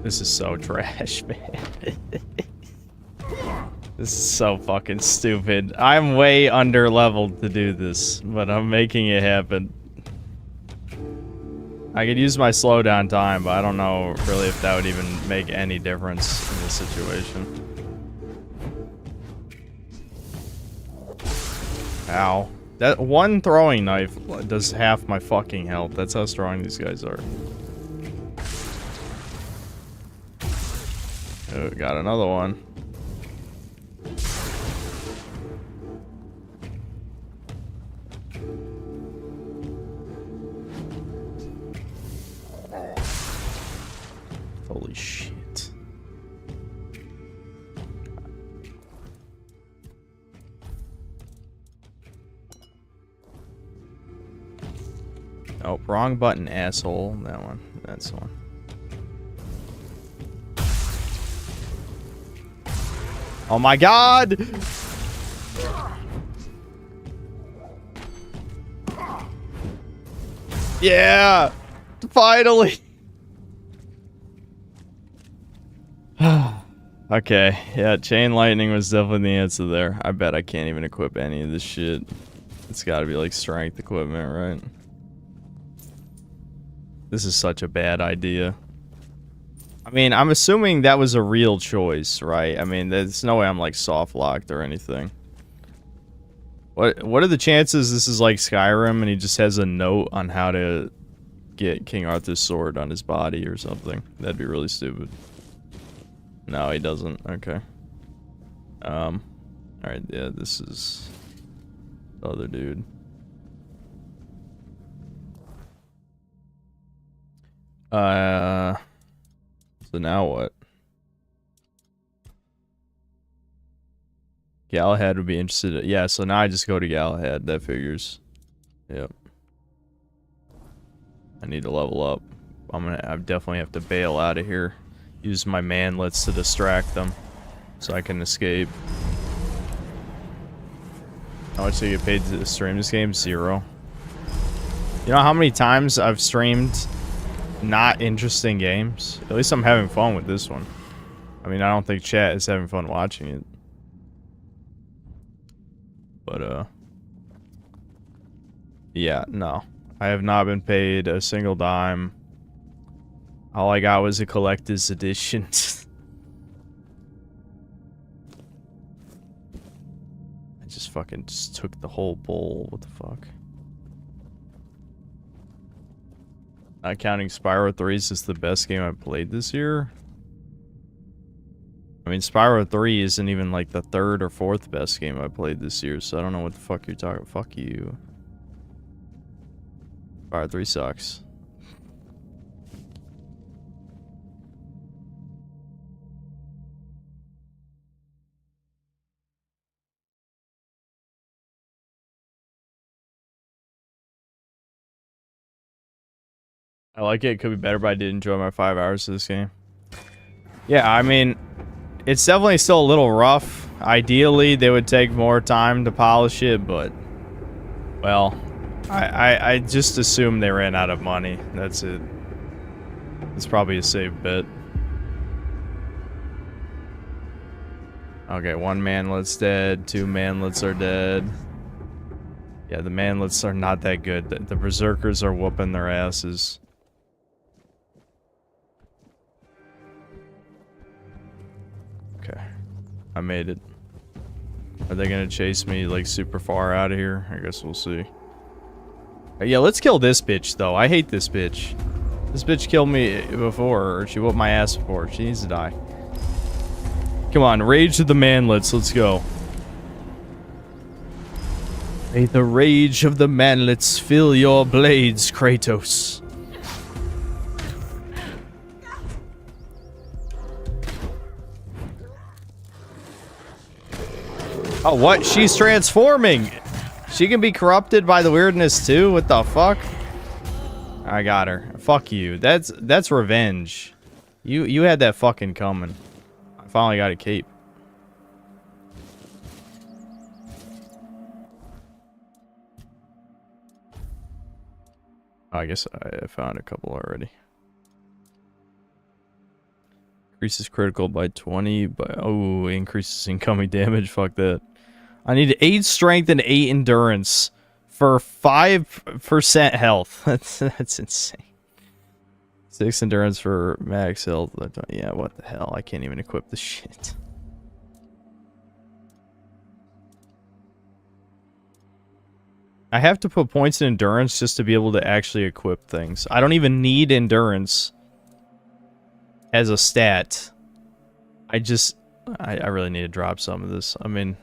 A: This is so trash, man. This is so fucking stupid. I'm way under leveled to do this, but I'm making it happen. I could use my slowdown time, but I don't know really if that would even make any difference in this situation. Ow. That one throwing knife does half my fucking health. That's how strong these guys are. Oh, got another one. Holy shit. Oh, wrong button, asshole. That one. That's the one. Oh my god! Yeah! Finally! Okay, yeah, chain lightning was definitely the answer there. I bet I can't even equip any of this shit. It's gotta be like strength equipment, right? This is such a bad idea. I mean, I'm assuming that was a real choice, right? I mean, there's no way I'm like soft locked or anything. What are the chances this is like Skyrim and he just has a note on how to get King Arthur's sword on his body or something? That'd be really stupid. No, he doesn't. Okay. Alright, yeah, this is the other dude. So now what? Galahad would be interested. Yeah, so now I just go to Galahad. That figures. Yep. I need to level up. I definitely have to bail out of here. Use my manlets to distract them so I can escape. How much do you get paid to stream this game? 0. You know how many times I've streamed not interesting games? At least I'm having fun with this one. I mean, I don't think chat is having fun watching it. But, yeah, no. I have not been paid a single dime All I got was a collector's edition. I just fucking just took the whole bowl. What the fuck? Not counting Spyro 3 is this the best game I've played this year? I mean, Spyro 3 isn't even like the third or fourth best game I played this year, so I don't know what the fuck you're talking about. Fuck you. Spyro 3 sucks. I like it. It could be better, but I did enjoy my 5 hours of this game. Yeah, I mean, it's definitely still a little rough. Ideally, they would take more time to polish it, but... Well, I just assume they ran out of money. That's it. It's probably a safe bet. Okay, 1 manlet's dead. 2 manlets are dead. Yeah, the manlets are not that good. The berserkers are whooping their asses. Okay. I made it. Are they gonna chase me like super far out of here? I guess we'll see. Yeah, let's kill this bitch though. I hate this bitch. This bitch killed me before, or she whooped my ass before. She needs to die. Come on, rage of the manlets. Let's go. May the rage of the manlets fill your blades, Kratos. Oh, what? She's transforming! She can be corrupted by the weirdness too? What the fuck? I got her. Fuck you. That's revenge. You had that fucking coming. I finally got a cape. I guess I found a couple already. Increases critical by 20, but oh, increases incoming damage. Fuck that. I need 8 strength and 8 endurance for 5% health. That's insane. 6 endurance for max health. Yeah, what the hell? I can't even equip the shit. I have to put points in endurance just to be able to actually equip things. I don't even need endurance as a stat. I really need to drop some of this. I mean,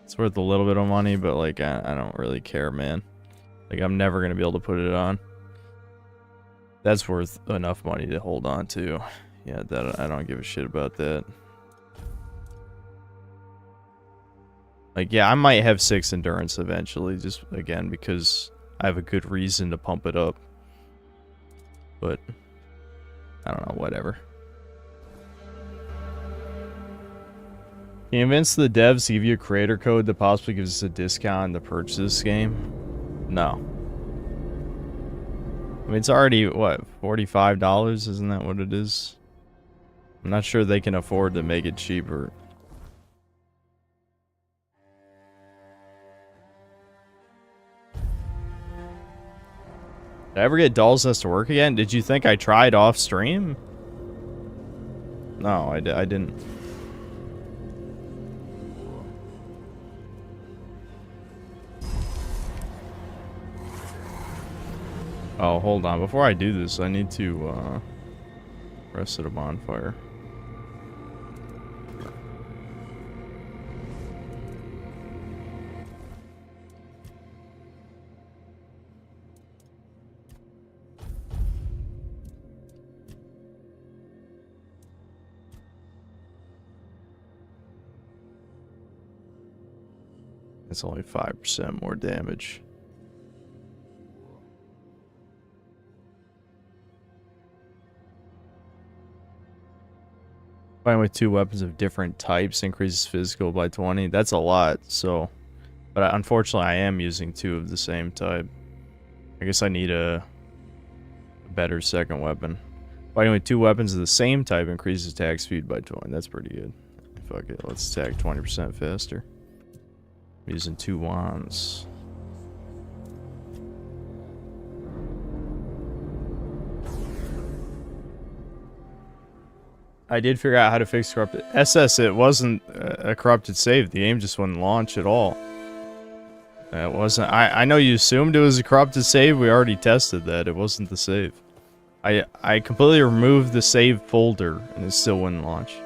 A: it's worth a little bit of money, but like I don't really care, man. Like I'm never gonna be able to put it on. That's worth enough money to hold on to. Yeah, that I don't give a shit about that. Like, yeah, I might have 6 endurance eventually, just again because I have a good reason to pump it up. But I don't know, whatever. Can you convince the devs to give you a creator code that possibly gives us a discount to purchase this game? No. I mean, it's already, what, $45? Isn't that what it is? I'm not sure they can afford to make it cheaper. Did I ever get Doll's Nest to work again? Did you think I tried off stream? No, I didn't. Oh, hold on. Before I do this, I need to rest at a bonfire. It's only 5% more damage. Fighting with 2 weapons of different types increases physical by 20. That's a lot, so... But unfortunately, I am using 2 of the same type. I guess I need a better second weapon. Fighting with 2 weapons of the same type increases attack speed by 20. That's pretty good. Fuck it, let's attack 20% faster. I'm using 2 wands. I did figure out how to fix corrupted SS. It wasn't a corrupted save. The game just wouldn't launch at all. It wasn't. I know you assumed it was a corrupted save. We already tested that. It wasn't the save. I completely removed the save folder and it still wouldn't launch.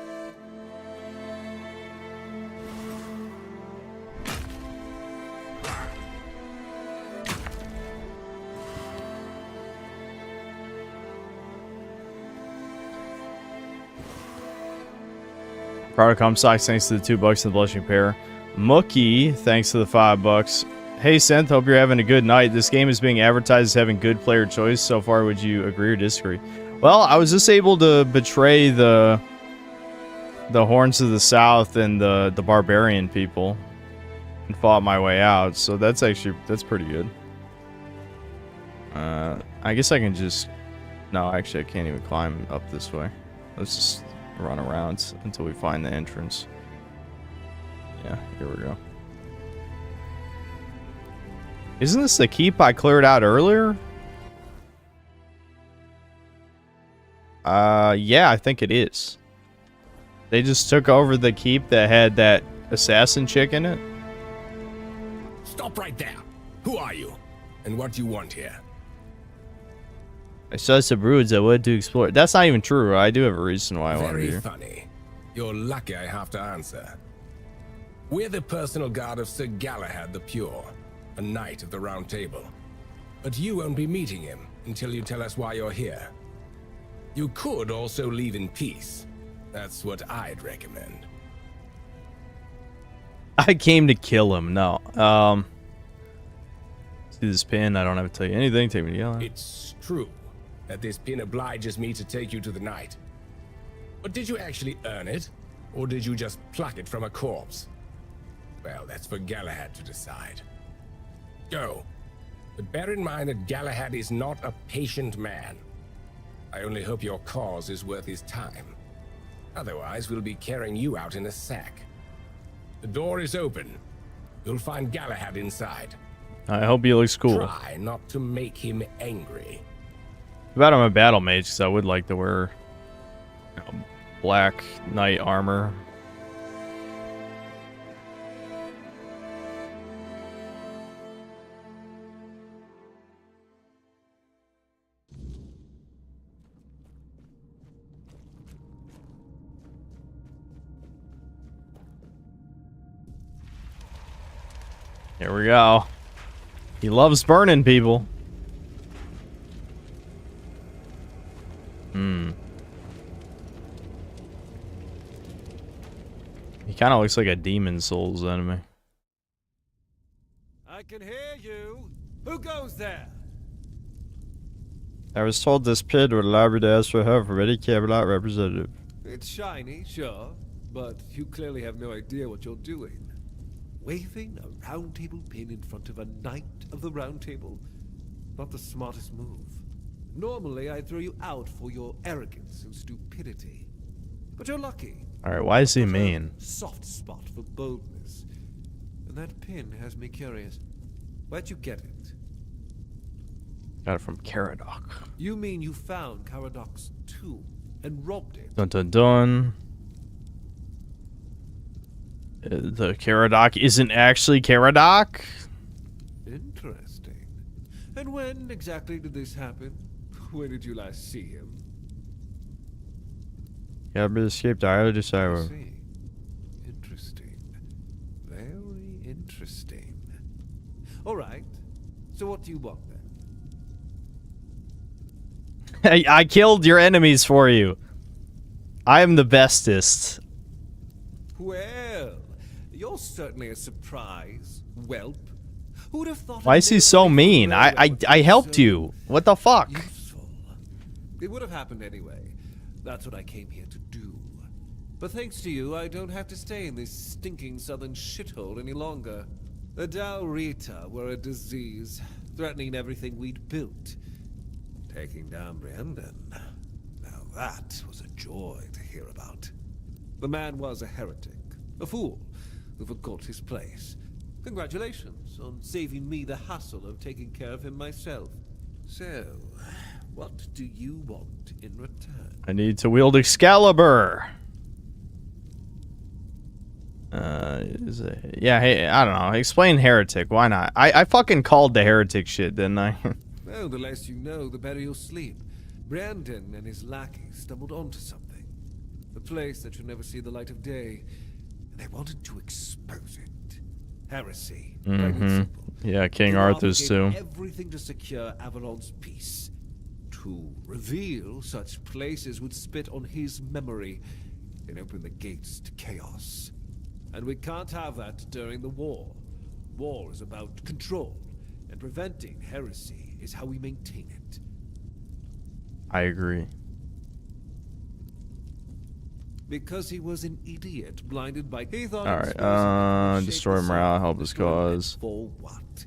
A: Product Comstocks, thanks to the $2 and the Blushing Pair. Mookie, thanks to the $5. Hey Synth, hope you're having a good night. This game is being advertised as having good player choice. So far, would you agree or disagree? Well, I was just able to betray the Horns of the South and the Barbarian people and fought my way out. So that's pretty good. I guess I can just... No, actually, I can't even climb up this way. Let's just run around until we find the entrance. Yeah, here we go. Isn't this the keep I cleared out earlier? Yeah, I think it is. They just took over the keep that had that assassin chick in it.
U: Stop right there. Who are you? And what do you want here?
A: I saw some ruins I wanted to explore. That's not even true. I do have a reason why I wanted to
U: Very
A: here.
U: funny. You're lucky I have to answer. We're the personal guard of Sir Galahad the Pure, a knight of the Round Table. But you won't be meeting him until you tell us why you're here. You could also leave in peace. That's what I'd recommend.
A: I came to kill him. No. See this pin? I don't have to tell you anything. Take me to yellow.
U: It's true that this pin obliges me to take you to the knight. But did you actually earn it? Or did you just pluck it from a corpse? Well, that's for Galahad to decide. Go. But bear in mind that Galahad is not a patient man. I only hope your cause is worth his time. Otherwise, we'll be carrying you out in a sack. The door is open. You'll find Galahad inside.
A: I hope he looks cool.
U: Try not to make him angry.
A: About I'm a battle mage, because I would like to wear black knight armor. Here we go. He loves burning people. He kind of looks like a Demon Souls enemy.
M: I can hear you. Who goes there?
A: I was told this pit would allow me to ask for help from any Camelot representative.
M: It's shiny, sure, but you clearly have no idea what you're doing. Waving a round table pin in front of a knight of the round table? Not the smartest move. Normally, I'd throw you out for your arrogance and stupidity. But you're lucky.
A: Alright, why is he mean?
M: Soft spot for boldness. And that pin has me curious. Where'd you get it?
A: Got it from Caradoc.
M: You mean you found Caradoc's tomb and robbed it?
A: Dun dun dun. The Caradoc isn't actually Caradoc?
M: Interesting. And when exactly did this happen? Where did you last see him?
A: Gabriel escaped the island of
M: I
A: Cyro.
M: see. Interesting. Very interesting. All right. So what do you want then?
A: I killed your enemies for you. I am the bestest.
M: Well, you're certainly a surprise, whelp. Who'd have thought?
A: Why is he so mean? I helped you. What the fuck?
M: It would have happened anyway. That's what I came here to do. But thanks to you, I don't have to stay in this stinking southern shithole any longer. The Daurita were a disease, threatening everything we'd built. Taking down Briandon. Now that was a joy to hear about. The man was a heretic, a fool, who forgot his place. Congratulations on saving me the hassle of taking care of him myself. So, what do you want in return?
A: I need to wield Excalibur. Yeah, hey, I don't know. Explain heretic. Why not? I fucking called the heretic shit, didn't I?
M: Well, the less you know, the better you'll sleep. Brandon and his lackey stumbled onto something. A place that should never see the light of day. And they wanted to expose it. Heresy. Plain and simple.
A: Yeah, King
M: King
A: Arthur's
M: Arthur
A: too.
M: gave everything to secure Avalon's peace. To reveal such places would spit on his memory and open the gates to chaos. And we can't have that during the war. War is about control, and preventing heresy is how we maintain it.
A: I agree.
M: Because he was an idiot, blinded by... He thought
A: Alright, destroy morale, help his cause.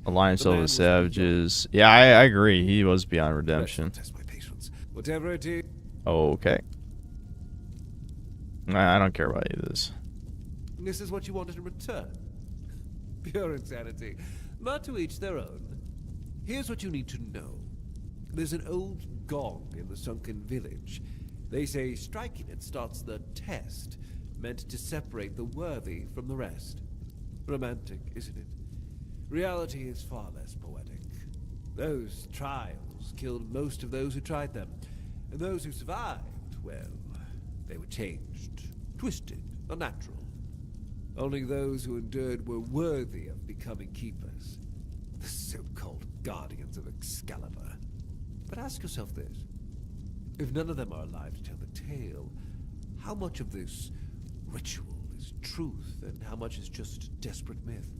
A: Alliance of the Savages. Yeah, I agree. He was beyond redemption.
M: Whatever it is...
A: Okay. I don't care about any of this.
M: This is what you wanted in return. Pure insanity. But to each their own. Here's what you need to know. There's an old gong in the sunken village. They say striking it starts the test, meant to separate the worthy from the rest. Romantic, isn't it? Reality is far less poetic. Those trials killed most of those who tried them. And those who survived, well, they were changed, twisted, unnatural. Only those who endured were worthy of becoming keepers. The so-called guardians of Excalibur. But ask yourself this. If none of them are alive to tell the tale, how much of this ritual is truth and how much is just desperate myth?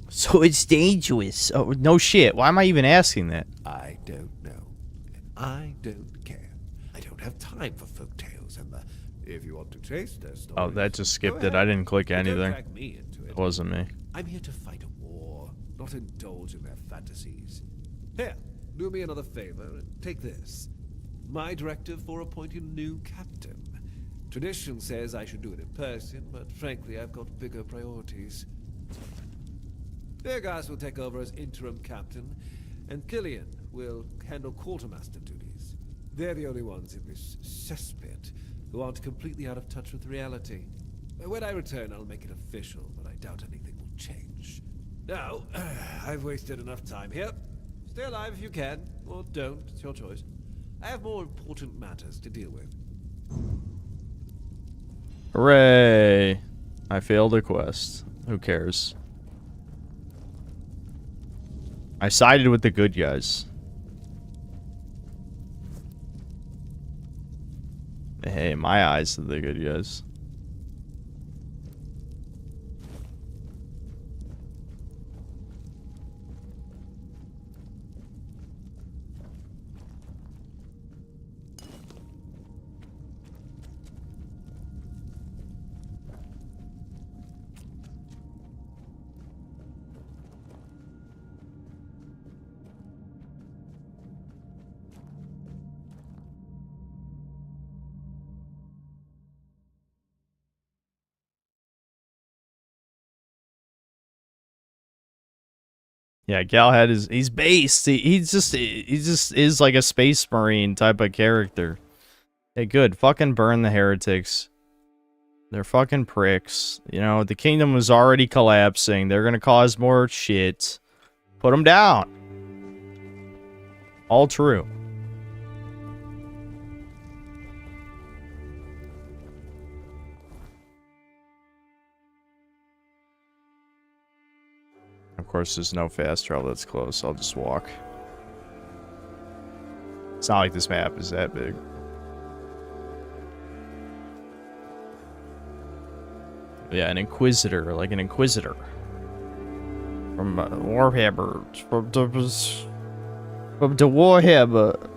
G: So it's dangerous.
A: Oh, no shit. Why am I even asking that?
M: I don't know. And I don't care. I don't have time for folk tales and the... If you want to chase their stories...
A: Oh, that just skipped it. I didn't click anything.
M: Don't drag me into it.
A: It wasn't me.
M: I'm here to fight a war, not indulge in their fantasies. Here, do me another favor and take this. My directive for appointing a new captain. Tradition says I should do it in person, but frankly, I've got bigger priorities. Dear will take over as interim captain, and Killian will handle quartermaster duties. They're the only ones in this cesspit who aren't completely out of touch with reality. When I return, I'll make it official, but I doubt anything will change. Now, I've wasted enough time here. Stay alive if you can, or don't, it's your choice. I have more important matters to deal with.
A: Hooray! I failed a quest. Who cares? I sided with the good guys. Hey, my eyes are the good guys. Yeah, Galahad he's based. He just is like a space marine type of character. Hey, good. Fucking burn the heretics. They're fucking pricks. You know, the kingdom was already collapsing. They're gonna cause more shit. Put them down. All true. Of course, there's no fast travel that's close. I'll just walk. It's not like this map is that big. Yeah, an Inquisitor, like an Inquisitor. From Warhammer. From the Warhammer.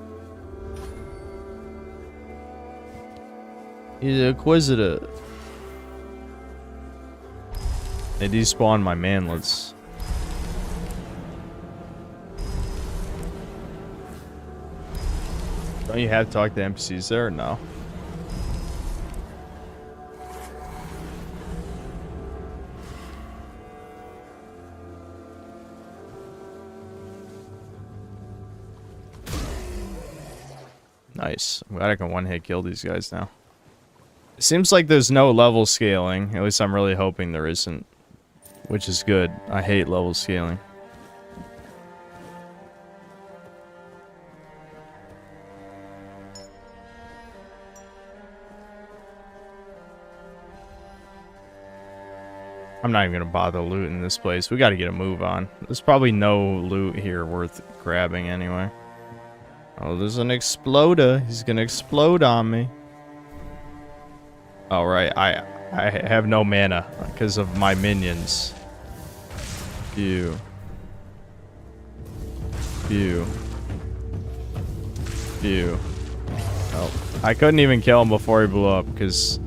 A: He's an Inquisitor. They despawned my manlets. Don't you have to talk to NPCs there or no? Nice. I'm glad I can one-hit kill these guys now. It seems like there's no level scaling. At least I'm really hoping there isn't. Which is good. I hate level scaling. I'm not even gonna bother looting this place. We gotta get a move on. There's probably no loot here worth grabbing anyway. Oh, there's an exploder. He's gonna explode on me. All right, I have no mana because of my minions. Phew. Phew. Phew. Oh, I couldn't even kill him before he blew up because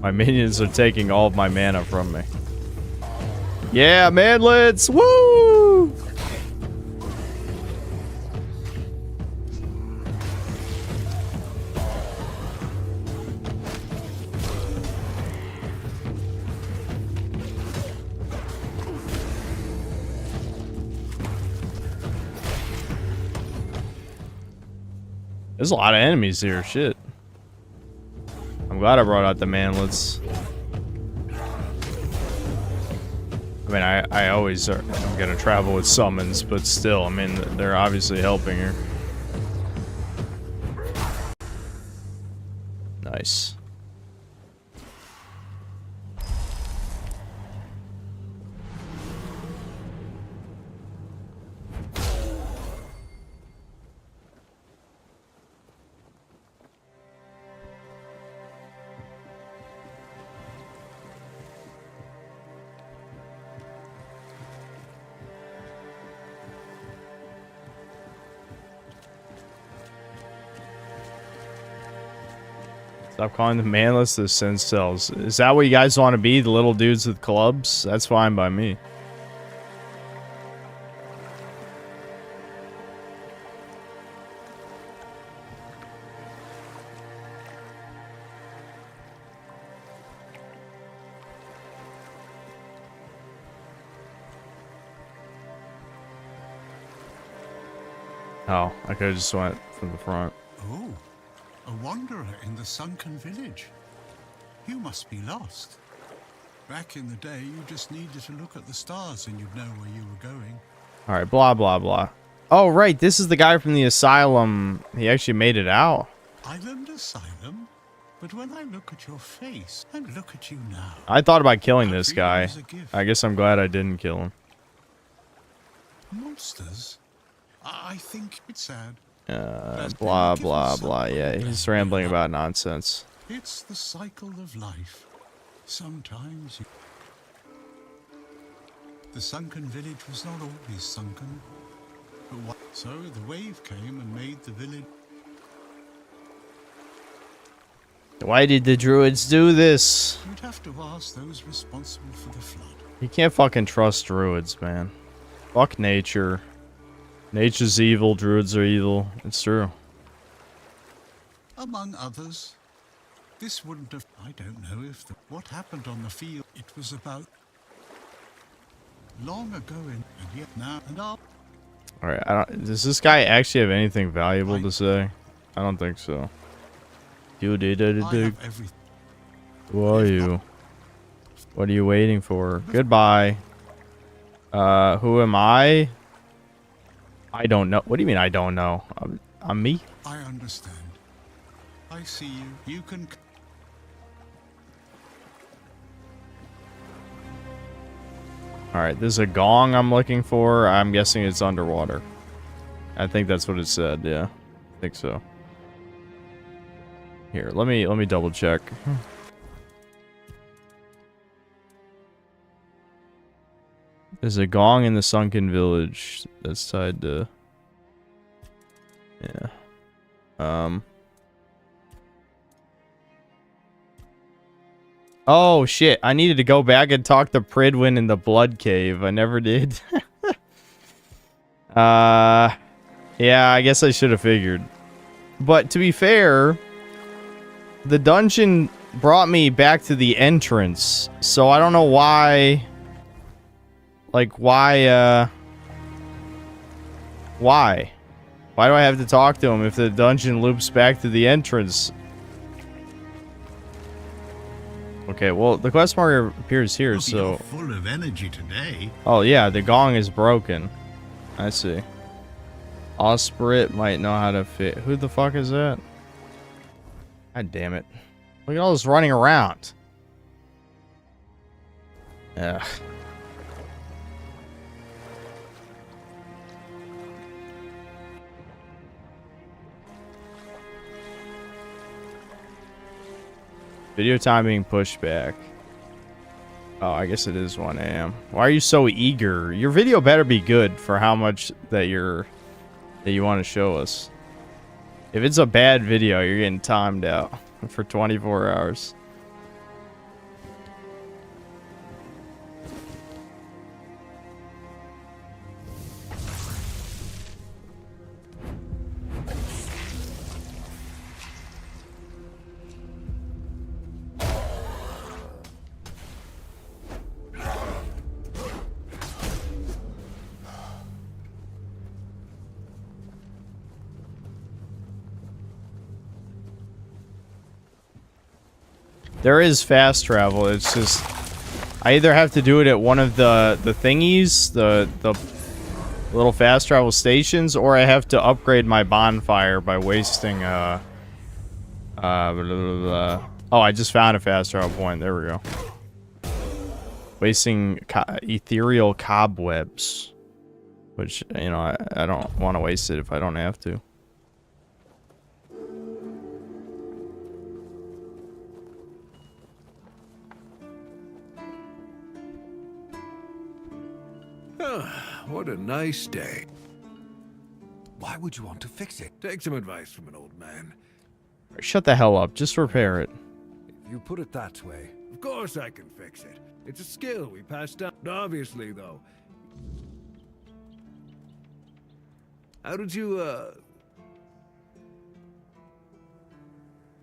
A: my minions are taking all of my mana from me. Yeah, manlets! Woo! There's a lot of enemies here, shit. I'm glad I brought out the manlets. I mean, I always am gonna travel with summons, but still, I mean, they're obviously helping her. Nice. Stop calling the manless the sense cells. Is that what you guys want to be? The little dudes with clubs? That's fine by me. Oh, I could have just went from the front.
B: Oh, a wanderer in the sunken village. You must be lost. Back in the day, you just needed to look at the stars and you'd know where you were going.
A: Alright, blah, blah, blah. Oh, right, this is the guy from the asylum. He actually made it out.
B: Island asylum? But when I look at your face and look at you now...
A: I thought about killing this guy. I guess I'm glad I didn't kill him.
B: Monsters? I think it's sad.
A: Blah, blah, blah. Yeah, he's rambling about nonsense.
B: It's the cycle of life. Sometimes the sunken village was not always sunken. But so the wave came and made the village...
A: Why did the druids do this?
B: You'd have to ask those responsible for the flood.
A: You can't fucking trust druids, man. Fuck nature. Nature's evil, druids are evil. It's true.
B: Among others, this wouldn't have... I don't know if what happened on the field, it was about long ago and yet now and all.
A: Alright, does this guy actually have anything valuable to say? I don't think so. You did it. Who are you? What are you waiting for? Goodbye. Who am I? I don't know. What do you mean I don't know? I'm me?
B: I understand. I see you. You can...
A: Alright, there's a gong I'm looking for. I'm guessing it's underwater. I think that's what it said, yeah. I think so. Here, let me double check. There's a gong in the sunken village that's tied to... Yeah. Oh, shit. I needed to go back and talk to Pridwin in the Blood Cave. I never did. Yeah, I guess I should have figured. But to be fair, the dungeon brought me back to the entrance. So I don't know why... Like, why? Why do I have to talk to him if the dungeon loops back to the entrance? Okay, well, the quest marker appears here,
B: You're
A: so...
B: full of energy today.
A: Oh, yeah, the gong is broken. I see. Osprey might know how to fit. Who the fuck is that? God damn it. Look at all this running around. Ugh. Video time being pushed back. Oh, I guess it is 1 a.m. Why are you so eager? Your video better be good for how much that you want to show us. If it's a bad video, you're getting timed out for 24 hours. There is fast travel. It's just I either have to do it at one of the thingies, the little fast travel stations, or I have to upgrade my bonfire by wasting blah, blah, blah. Oh, I just found a fast travel point. There we go. Wasting ethereal cobwebs, which, you know, I don't want to waste it if I don't have to.
M: What a nice day. Why would you want to fix it? Take some advice from an old man.
A: Shut the hell up. Just repair it.
M: If you put it that way, of course I can fix it. It's a skill we passed down. Obviously, though. How did you,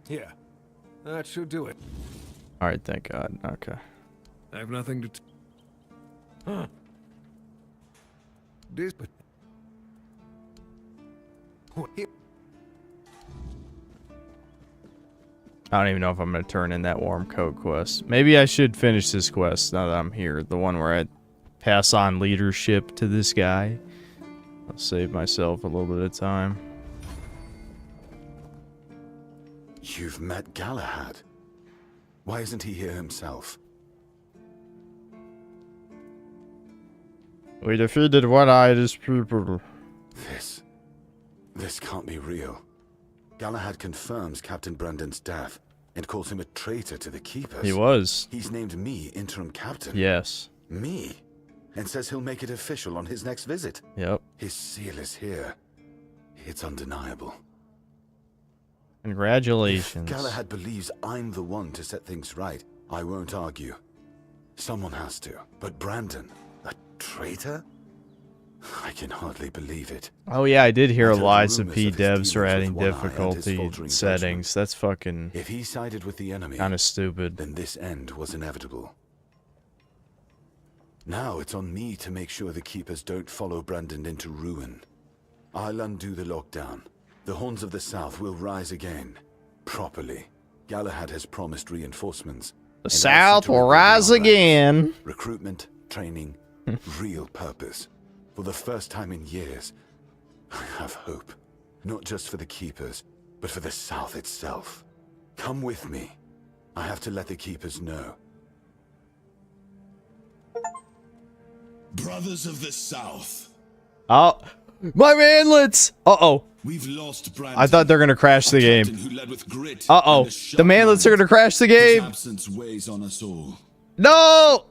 M: Here. That should do it.
A: Alright, thank God. Okay.
M: I have nothing to... Huh. This, but...
A: I don't even know if I'm going to turn in that warm coat quest. Maybe I should finish this quest now that I'm here. The one where I pass on leadership to this guy. I'll save myself a little bit of time.
I: You've met Galahad. Why isn't he here himself?
A: We defeated One-Eyed people.
I: This can't be real. Galahad confirms Captain Brandon's death and calls him a traitor to the Keepers.
A: He was.
I: He's named me interim captain.
A: Yes.
I: Me? And says he'll make it official on his next visit.
A: Yep.
I: His seal is here. It's undeniable.
A: Congratulations.
I: If Galahad believes I'm the one to set things right, I won't argue. Someone has to. But Brandon, a traitor? I can hardly believe it.
A: Oh yeah, I did hear Eliza P. devs are adding difficulty settings. That's fucking...
I: If he sided with the enemy,
A: kind of stupid.
I: Then this end was inevitable. Now it's on me to make sure the Keepers don't follow Brandon into ruin. I'll undo the lockdown. The Horns of the South will rise again. Properly. Galahad has promised reinforcements.
A: The South will rise again.
I: Recruitment, training, real purpose. For the first time in years, I have hope. Not just for the Keepers, but for the South itself. Come with me. I have to let the Keepers know.
F: Brothers of the South.
A: Oh, my manlets! Uh-oh.
F: We've lost Brandon.
A: I thought they're gonna crash the game. Uh-oh. The manlets are gonna crash the game.
F: His absence weighs on us all.
A: No!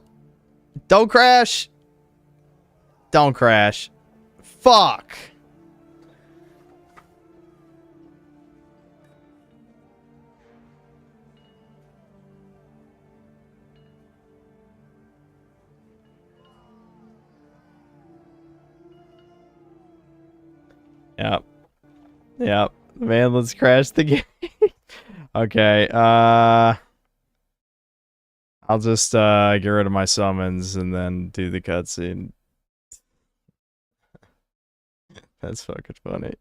A: Don't crash. Don't crash. Fuck. Yep. Yep. Man, let's crash the game. Okay, I'll just get rid of my summons and then do the cutscene. That's fucking funny.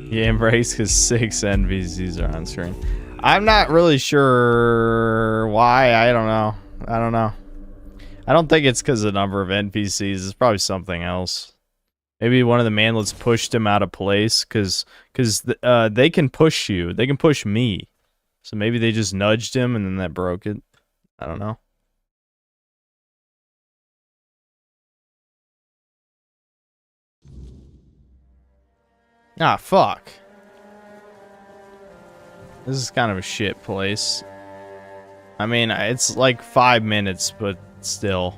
A: Game breaks because 6 NPCs are on screen. I'm not really sure why. I don't know. I don't think it's because of the number of NPCs. It's probably something else. Maybe one of the manlets pushed him out of place because they can push you. They can push me. So maybe they just nudged him and then that broke it. I don't know. Ah, fuck. This is kind of a shit place. I mean, it's like 5 minutes, but still.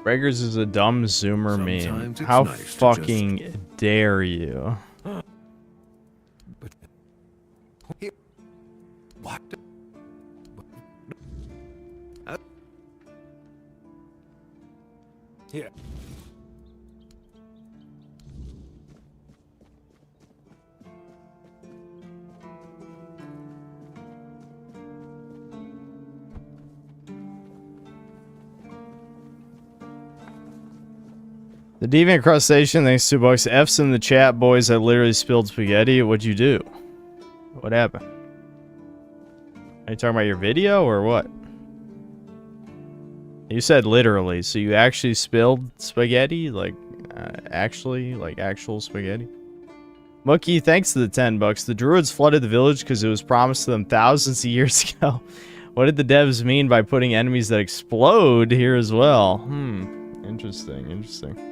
A: Braggers is a dumb zoomer meme.
K: Sometimes it's
A: How
K: nice to
A: fucking dare you?
K: What? Here.
A: The Deviant Crustacean, thanks to $2. F's in the chat, boys. I literally spilled spaghetti. What'd you do? What happened? Are you talking about your video or what? You said literally, so you actually spilled spaghetti? Like, actually? Like, actual spaghetti? Mookie, thanks to the $10. The druids flooded the village because it was promised to them thousands of years ago. What did the devs mean by putting enemies that explode here as well? Interesting, interesting.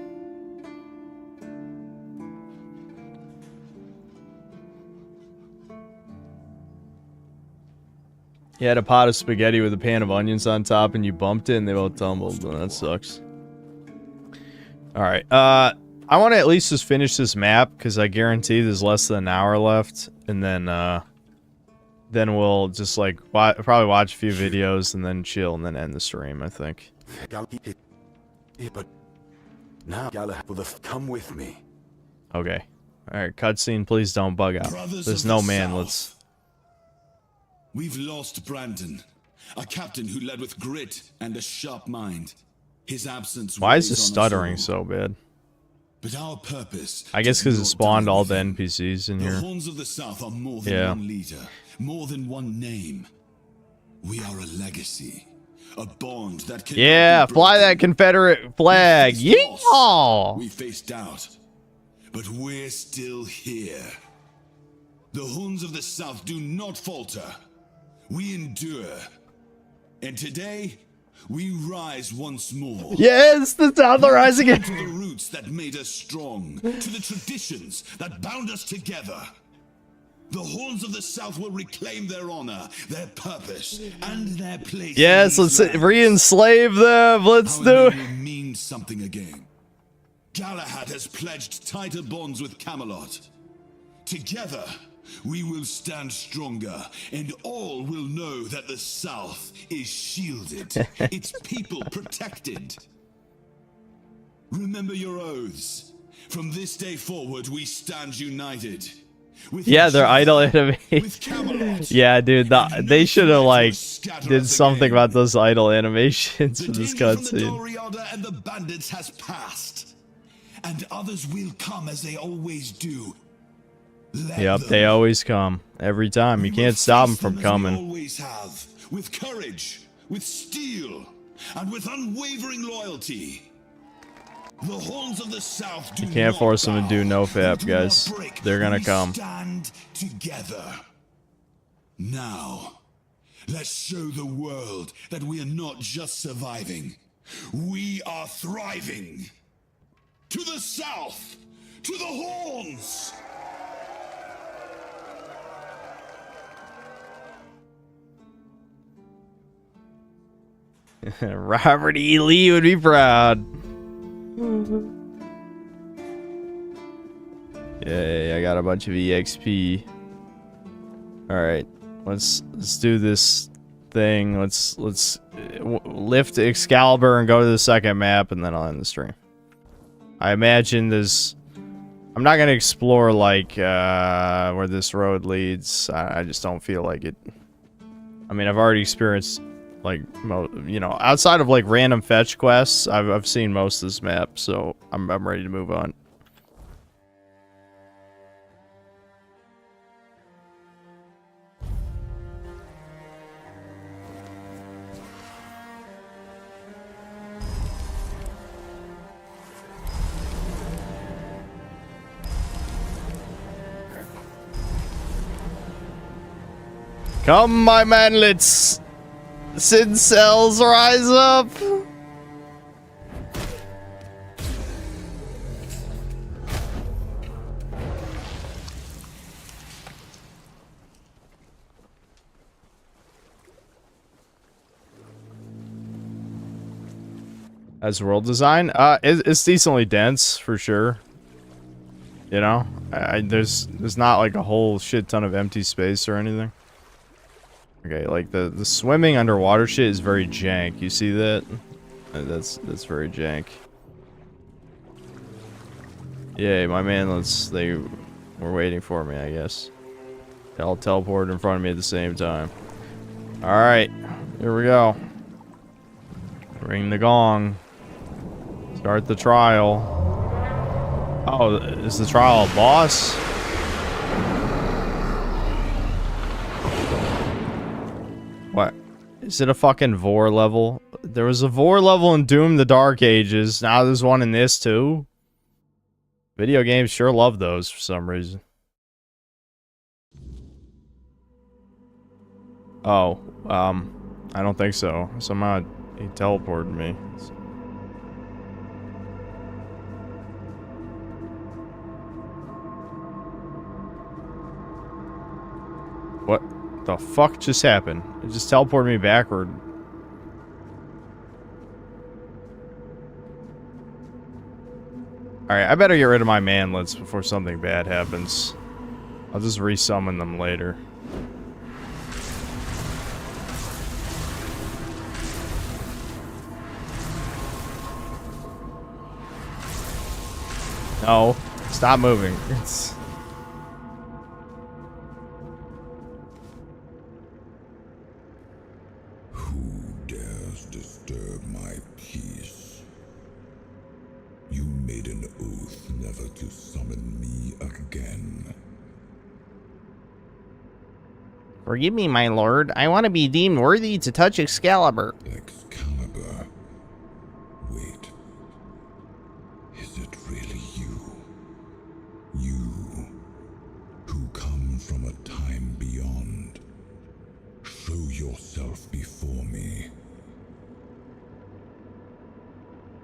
A: You had a pot of spaghetti with a pan of onions on top and you bumped it and they both tumbled. Oh, that sucks. Alright, I want to at least just finish this map because I guarantee there's less than an hour left. And then we'll just like probably watch a few videos and then chill and then end the stream, I think.
I: But now Galahad will come with me.
A: Okay. Alright, cutscene, please don't bug out. There's no manlets.
F: We've lost Brandon, a captain who led with grit and a sharp mind. His absence.
A: Why is
F: weighs
A: this
F: on us
A: stuttering
F: all.
A: so bad?
F: But our purpose.
A: I guess because it spawned all the NPCs in
F: The
A: here.
F: Horns of the South are more than
A: Yeah.
F: one leader, more than one name. We are a legacy, a bond that can.
A: Yeah, fly that Confederate flag. Yeah.
F: We face doubt, but we're still here. The Horns of the South do not falter. We endure. And today, we rise once more.
A: Yes, the South are rising again.
F: To the roots that made us strong, to the traditions that bound us together. The Horns of the South will reclaim their honor, their purpose, and their place.
A: Yes, let's re-enslave them. Let's do it.
F: Will mean something again. Galahad has pledged tighter bonds with Camelot. Together, we will stand stronger, and all will know that the South is shielded, its people protected. Remember your oaths. From this day forward, we stand united. With
A: Yeah,
F: each
A: they're
F: other,
A: idle enemy. Yeah, dude, they should have like did something about those idle animations for this cutscene.
F: Doriada and the bandits has passed, and others will come as they always do.
A: Yep, they always come every time. You can't stop them from
F: We
A: coming.
F: always have, with courage, with steel, and with unwavering loyalty. The Horns of the South do
A: You can't
F: not
A: force them to do no fap,
F: do
A: guys.
F: not break.
A: They're gonna
F: We
A: come.
F: Stand together. Now, let's show the world that we are not just surviving. We are thriving. To the South! To the Horns!
A: Robert E. Lee would be proud. Yay, I got a bunch of EXP. Alright, let's do this thing. Let's lift Excalibur and go to the second map, and then I'll end the stream. I imagine there's... I'm not gonna explore, like, where this road leads. I just don't feel like it. I mean, I've already experienced, like, you know, outside of, like, random fetch quests, I've seen most of this map, so I'm ready to move on. Come, my manlets! Sin cells, rise up! As world design, it's decently dense for sure. You know, there's not like a whole shit ton of empty space or anything. Okay, like the swimming underwater shit is very jank. You see that? That's very jank. Yay, my manlets, they were waiting for me, I guess. They all teleported in front of me at the same time. Alright, here we go. Ring the gong. Start the trial. Oh, is the trial a boss? What? Is it a fucking Vor level? There was a Vor level in Doom the Dark Ages. Now there's one in this too. Video games sure love those for some reason. Oh, I don't think so. Somehow he teleported me. What the fuck just happened? It just teleported me backward. Alright, I better get rid of my manlets before something bad happens. I'll just resummon them later. No, stop moving.
C: You made an oath never to summon me again.
G: Forgive me, my lord. I want to be deemed worthy to touch Excalibur.
C: Excalibur? Wait. Is it really you? You, who come from a time beyond. Show yourself before me.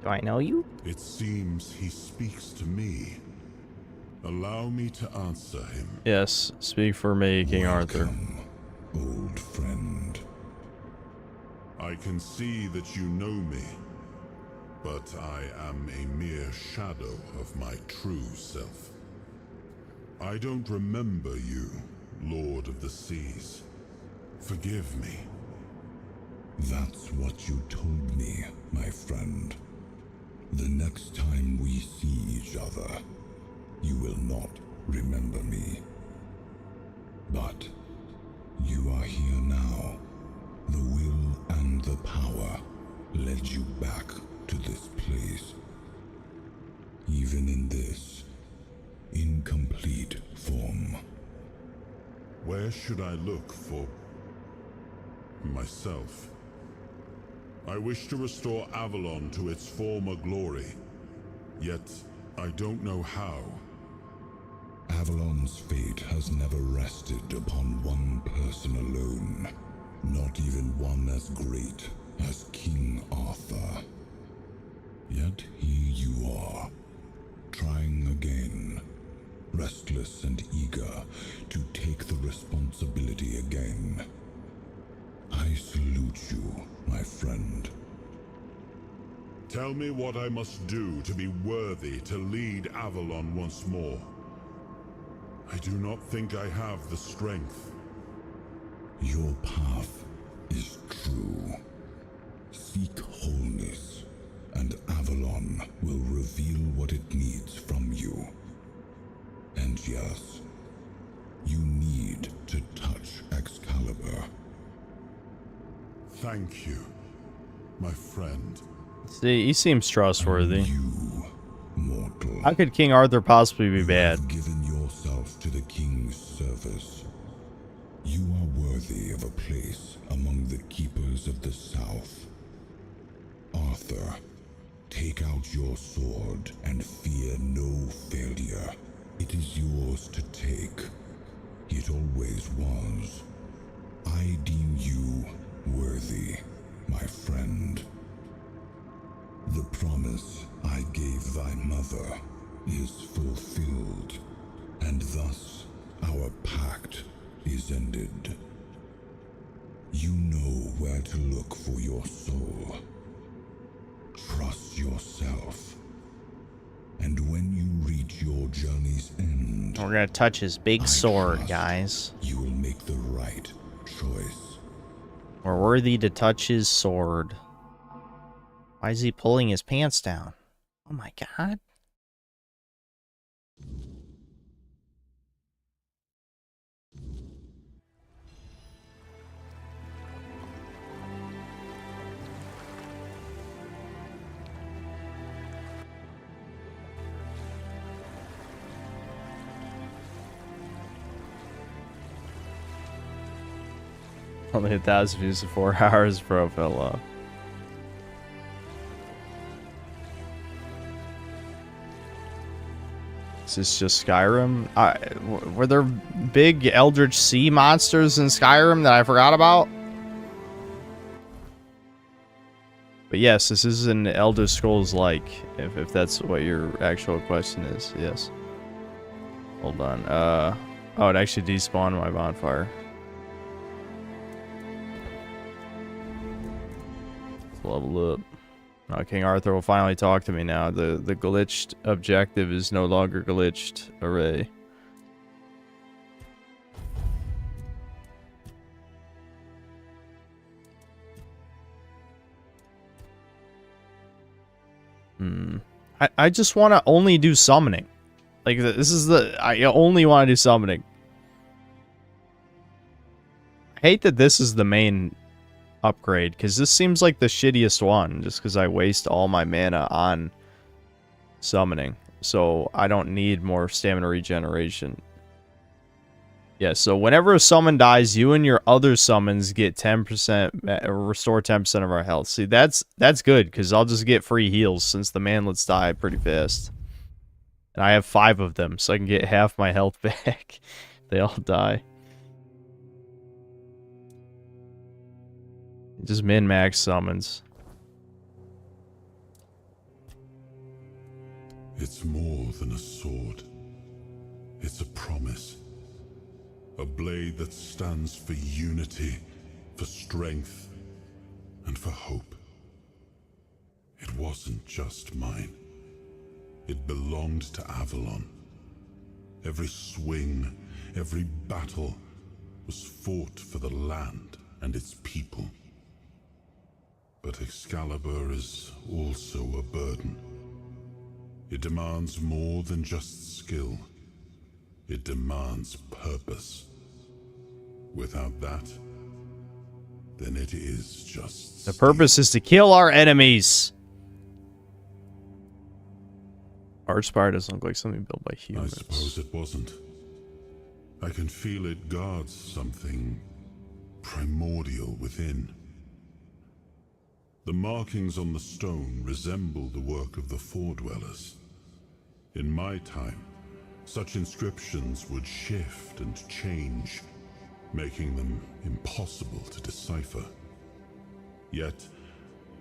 G: Do I know you?
C: It seems he speaks to me. Allow me to answer him.
A: Yes, speak for me, King Arthur.
C: Old friend. I can see that you know me, but I am a mere shadow of my true self. I don't remember you, Lord of the Seas. Forgive me. That's what you told me, my friend. The next time we see each other, you will not remember me. But you are here now. The will and the power led you back to this place. Even in this incomplete form. Where should I look for myself? I wish to restore Avalon to its former glory, yet I don't know how. Avalon's fate has never rested upon one person alone, not even one as great as King Arthur. Yet here you are, trying again, restless and eager to take the responsibility again. I salute you, my friend. Tell me what I must do to be worthy to lead Avalon once more. I do not think I have the strength.
F: Your path is true. Seek wholeness, and Avalon will reveal what it needs from you. And yes, you need to touch Excalibur.
C: Thank you, my friend.
A: See, he seems trustworthy.
F: You, mortal.
A: How could King Arthur possibly be bad?
F: Have given yourself to the king's service. You are worthy of a place among the keepers of the South. Arthur, take out your sword and fear no failure. It is yours to take. It always was. I deem you worthy, my friend. The promise I gave thy mother is fulfilled, and thus our pact is ended. You know where to look for your soul. Trust yourself. And when you reach your journey's end,
G: We're gonna touch his big sword, guys.
F: you will make the right choice.
G: We're worthy to touch his sword. Why is he pulling his pants down? Oh my god.
A: Only 1,000 views in 4 hours, bro. Fell off. Is this just Skyrim? Were there big Eldritch Sea monsters in Skyrim that I forgot about? But yes, this is an Elder Scrolls-like, if that's what your actual question is. Yes. Hold on. Oh, it actually despawned my bonfire. Let's level up. King Arthur will finally talk to me now. The glitched objective is no longer glitched. Hooray. I just want to only do summoning. Like, this is I only want to do summoning. I hate that this is the main upgrade, because this seems like the shittiest one, just because I waste all my mana on summoning, so I don't need more stamina regeneration. Yeah, so whenever a summon dies, you and your other summons get 10%, restore 10% of our health. See, that's good, because I'll just get free heals, since the manlets die pretty fast. And I have 5 of them, so I can get half my health back. They all die. Just min-max summons.
C: It's more than a sword. It's a promise. A blade that stands for unity, for strength, and for hope. It wasn't just mine. It belonged to Avalon. Every swing, every battle was fought for the land and its people. But Excalibur is also a burden. It demands more than just skill. It demands purpose. Without that, then it is just...
A: The purpose is to kill our enemies. Archspire doesn't look like something built by humans.
C: I suppose it wasn't. I can feel it guards something primordial within. The markings on the stone resemble the work of the Foredwellers. In my time, such inscriptions would shift and change, making them impossible to decipher. Yet,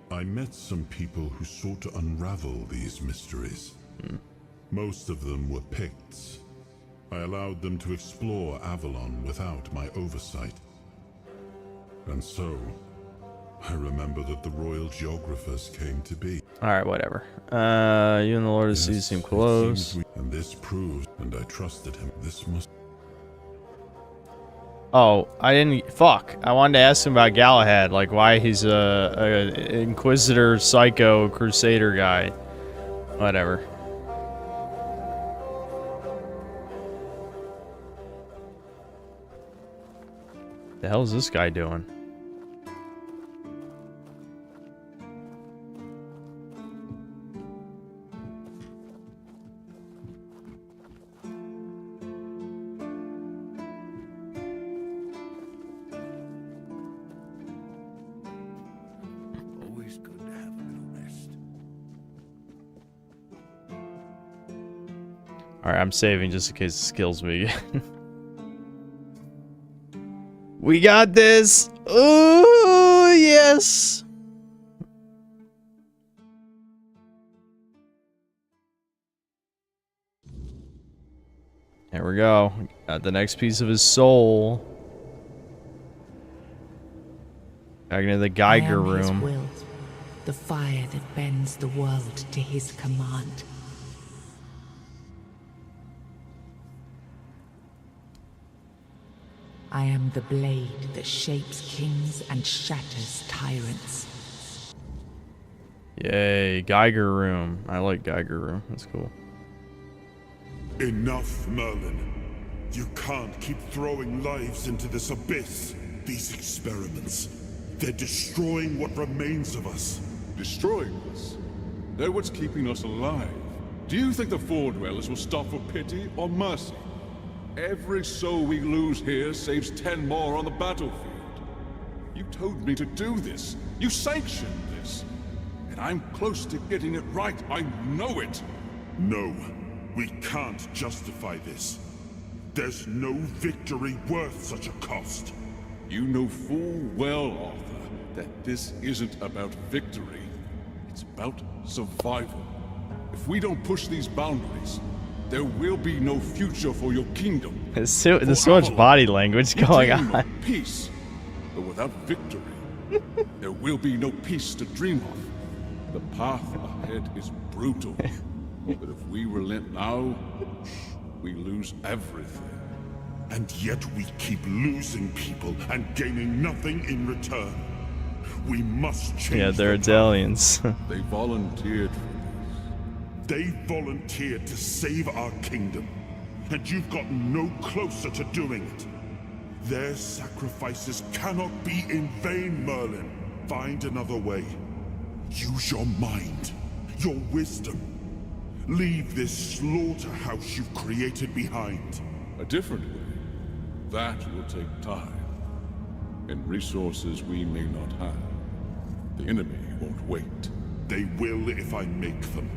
C: I met some people who sought to unravel these mysteries. Most of them were Picts. I allowed them to explore Avalon without my oversight. And so, I remember that the royal geographers came to be.
A: Alright, whatever. You and the Lord of the Seas seem close.
C: And this proves, and I trusted him. This must.
A: Oh, I didn't. Fuck. I wanted to ask him about Galahad, like why he's a Inquisitor, Psycho, Crusader guy. Whatever. The hell is this guy doing?
L: Always good to have a little rest.
A: Alright, I'm saving just in case this kills me again. We got this! Oh, yes! There we go. Got the next piece of his soul. Back into the Geiger
K: I am his
A: room.
K: will, the fire that bends the world to his command. I am the blade that shapes kings and shatters tyrants.
A: Yay, Geiger room. I like Geiger room. That's cool.
C: Enough, Merlin. You can't keep throwing lives into this abyss. These experiments, they're destroying what remains of us.
V: Destroying us? They're what's keeping us alive. Do you think the Four Dwellers will stop for pity or mercy? Every soul we lose here saves 10 more on the battlefield. You told me to do this. You sanctioned this. And I'm close to getting it right. I know it.
C: No, we can't justify this. There's no victory worth such a cost.
V: You know full well, Arthur, that this isn't about victory. It's about survival. If we don't push these boundaries, there will be no future for your kingdom.
A: There's so much body language going on.
V: Peace, but without victory, there will be no peace to dream of. The path ahead is brutal, but if we relent now, we lose everything.
C: And yet we keep losing people and gaining nothing in return. We must change.
A: Yeah, they're Italians.
V: They volunteered for
C: They volunteered to save our kingdom, and you've gotten no closer to doing it. Their sacrifices cannot be in vain, Merlin. Find another way. Use your mind, your wisdom. Leave this slaughterhouse you've created behind.
V: a different way. That will take time, and resources we may not have. The enemy won't wait.
C: They will if I make them.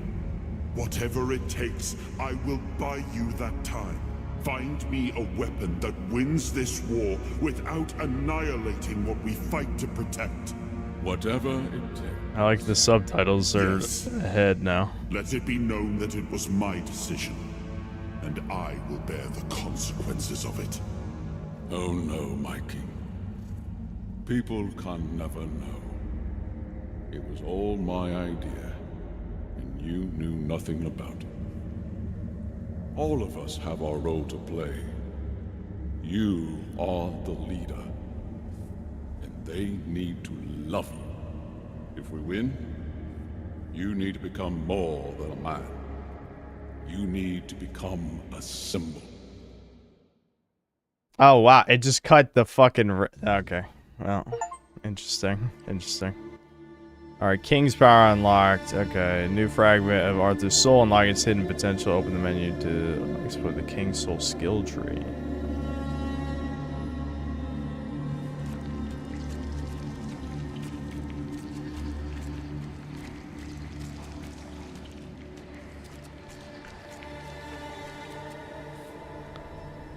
C: Whatever it takes, I will buy you that time. Find me a weapon that wins this war without annihilating what we fight to protect.
V: Whatever it takes.
A: I like the subtitles are ahead now.
C: Let it be known that it was my decision, and I will bear the consequences of it.
V: Oh no, my king. People can never know. It was all my idea, and you knew nothing about it. All of us have our role to play. You are the leader, and they need to love you. If we win, you need to become more than a man. You need to become a symbol.
A: Oh wow, it just cut the fucking okay. Well, interesting. Alright, King's Power unlocked. Okay, new fragment of Arthur's soul. Unlock its hidden potential. Open the menu to explore the King's soul skill tree.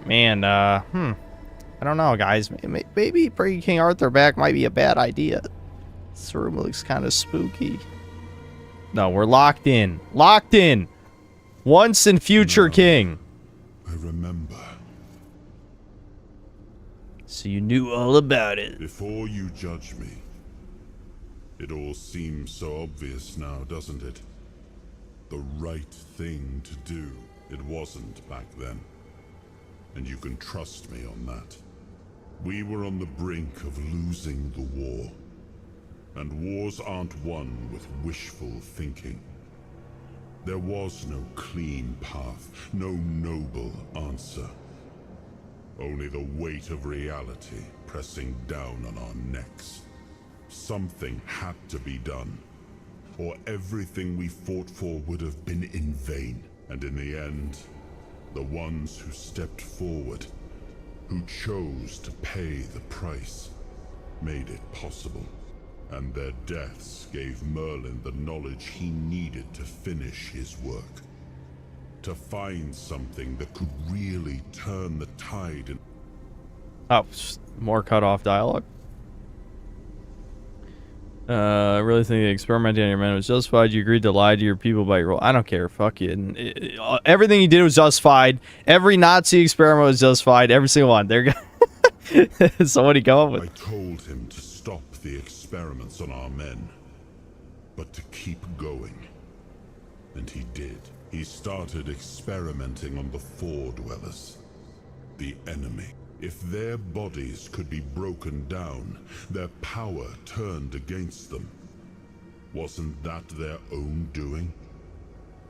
A: Man, I don't know, guys. Maybe bringing King Arthur back might be a bad idea. This room looks kind of spooky. No, we're locked in. Locked in! Once and future king.
C: I remember.
A: So you knew all about it.
C: Before you judge me, It all seems so obvious now, doesn't it? The right thing to do. It wasn't back then. And you can trust me on that. We were on the brink of losing the war. And wars aren't won with wishful thinking. There was no clean path, no noble answer. Only the weight of reality pressing down on our necks. Something had to be done, or everything we fought for would have been in vain. And in the end, the ones who stepped forward, who chose to pay the price, made it possible. And their deaths gave Merlin the knowledge he needed to finish his work. To find something that could really turn the tide and...
A: Oh, more cut off dialogue. I really think the experimenting on your men was justified. You agreed to lie to your people by your role. I don't care. Fuck you. And everything you did was justified. Every Nazi experiment was justified. Every single one. There you go. So what did he come up with?
C: I told him to stop the experiments on our men, but to keep going. And he did. He started experimenting on the Four Dwellers, the enemy. If their bodies could be broken down, their power turned against them. Wasn't that their own doing?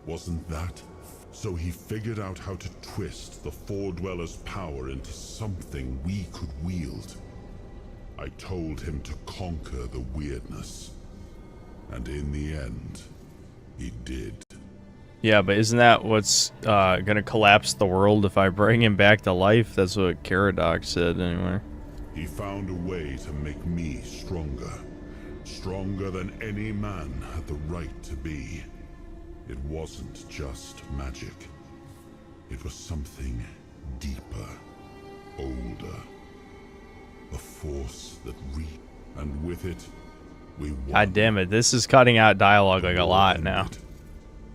C: Wasn't that? So he figured out how to twist the Four Dwellers' power into something we could wield. I told him to conquer the weirdness. And in the end, he did.
A: Yeah, but isn't that what's gonna collapse the world if I bring him back to life? That's what Caradoc said, anyway.
C: He found a way to make me stronger. Stronger than any man had the right to be. It wasn't just magic. It was something deeper, older. A force that and with it, we won.
A: God damn it, this is cutting out dialogue like a lot now.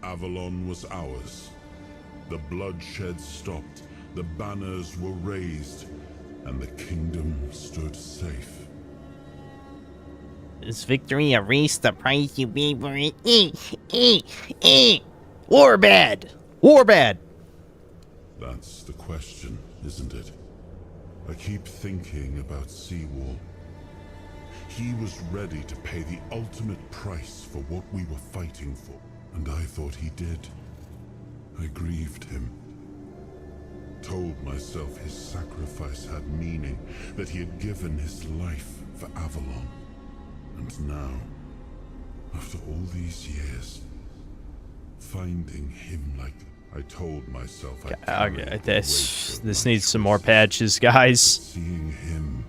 C: Avalon was ours. The bloodshed stopped, the banners were raised, and the kingdom stood safe.
G: Does victory erase the price you paid for it? War bad! War bad!
C: That's the question, isn't it? I keep thinking about Seawall. He was ready to pay the ultimate price for what we were fighting for. And I thought he did. I grieved him. Told myself his sacrifice had meaning, that he had given his life for Avalon. And now, after all these years, finding him like... I told myself
A: okay, this needs some more patches, guys.
C: Seeing him,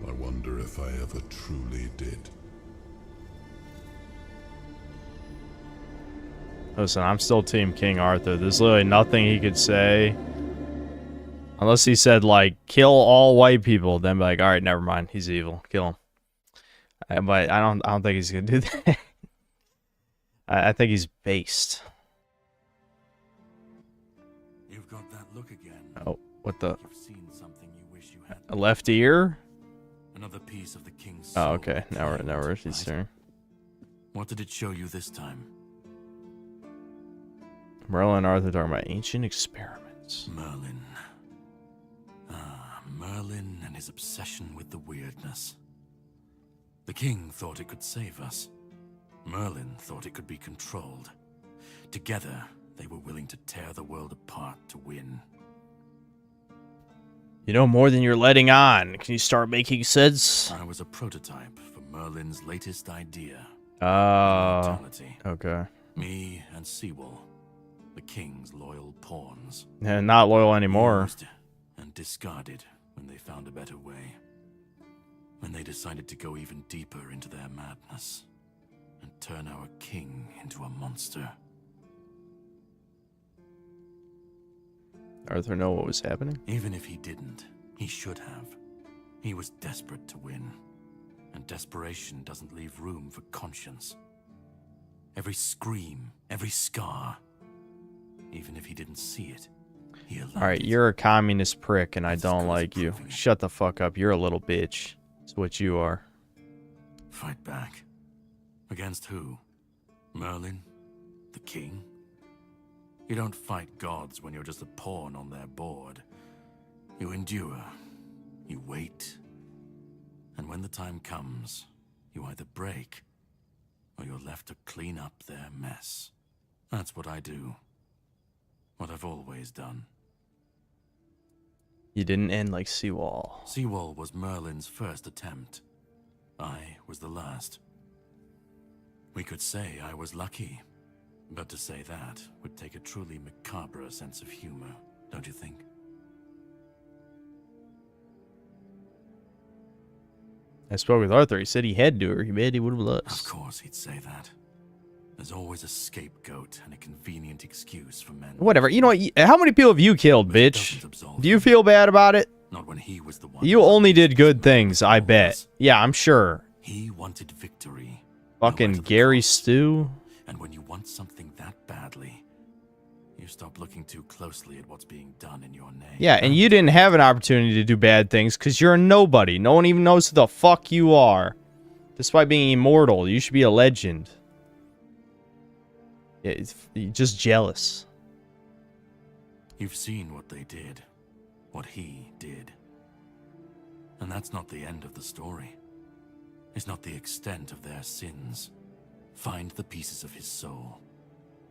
C: I wonder if I ever truly did.
A: Listen, I'm still Team King Arthur. There's literally nothing he could say. Unless he said, like, kill all white people. Then be like, alright, never mind. He's evil. Kill him. But I don't think he's gonna do that. I think he's based.
D: You've got that look again.
A: Oh, what the?
D: You've seen something you wish you had.
A: A left ear?
D: Another piece of the king's
A: Oh,
D: soul.
A: okay. Now we're at his turn.
D: What did it show you this time?
A: Merlin and Arthur talking about ancient experiments.
D: Merlin. Merlin and his obsession with the weirdness. The king thought it could save us. Merlin thought it could be controlled. Together, they were willing to tear the world apart to win.
A: You know more than you're letting on. Can you start making sense?
D: I was a prototype for Merlin's latest idea.
A: Okay.
D: Me and Seawall, the king's loyal pawns.
A: And not loyal anymore.
D: Used and discarded when they found a better way. When they decided to go even deeper into their madness and turn our king into a monster.
A: Arthur know what was happening?
D: Even if he didn't, he should have. He was desperate to win. And desperation doesn't leave room for conscience. Every scream, every scar, even if he didn't see it, he allowed
A: Alright, you're a communist prick and I don't like you. Shut the fuck up. You're a little bitch. That's what you are.
D: Fight back. Against who? Merlin? The king? You don't fight gods when you're just a pawn on their board. You endure. You wait. And when the time comes, you either break, or you're left to clean up their mess. That's what I do. What I've always done.
A: You didn't end like Seawall.
D: Seawall was Merlin's first attempt. I was the last. We could say I was lucky, but to say that would take a truly macabre sense of humor, don't you think?
A: I spoke with Arthur. He said he had to, or he bet he would have lost.
D: Of course he'd say that. There's always a scapegoat and a convenient excuse for men.
A: Whatever. You know what? How many people have you killed, bitch? Do you feel bad about it?
D: Not when he was the one.
A: You only did good things, I bet. Yeah, I'm sure.
D: He wanted victory.
A: Fucking Gary Stew.
D: And when you want something that badly, you stop looking too closely at what's being done in your name.
A: Yeah, and you didn't have an opportunity to do bad things because you're a nobody. No one even knows who the fuck you are. Despite being immortal, you should be a legend. Yeah, you're just jealous.
D: You've seen what they did. What he did. And that's not the end of the story. It's not the extent of their sins. Find the pieces of his soul.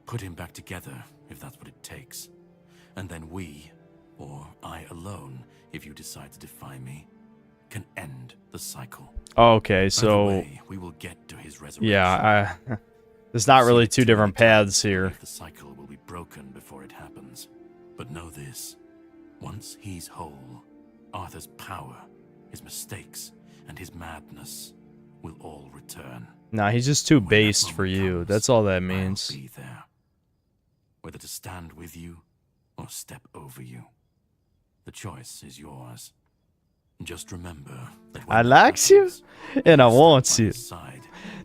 D: Put him back together, if that's what it takes. And then we, or I alone, if you decide to defy me, can end the cycle.
A: Okay, so...
D: By the way, we will get to his resurrection.
A: Yeah, there's not really two different paths here.
D: The cycle will be broken before it happens. But know this. Once he's whole, Arthur's power, his mistakes, and his madness will all return.
A: Nah, he's just too based for you. That's all that means.
D: I'll be there. Whether to stand with you or step over you. The choice is yours. Just remember that
A: I likes you, and I want you.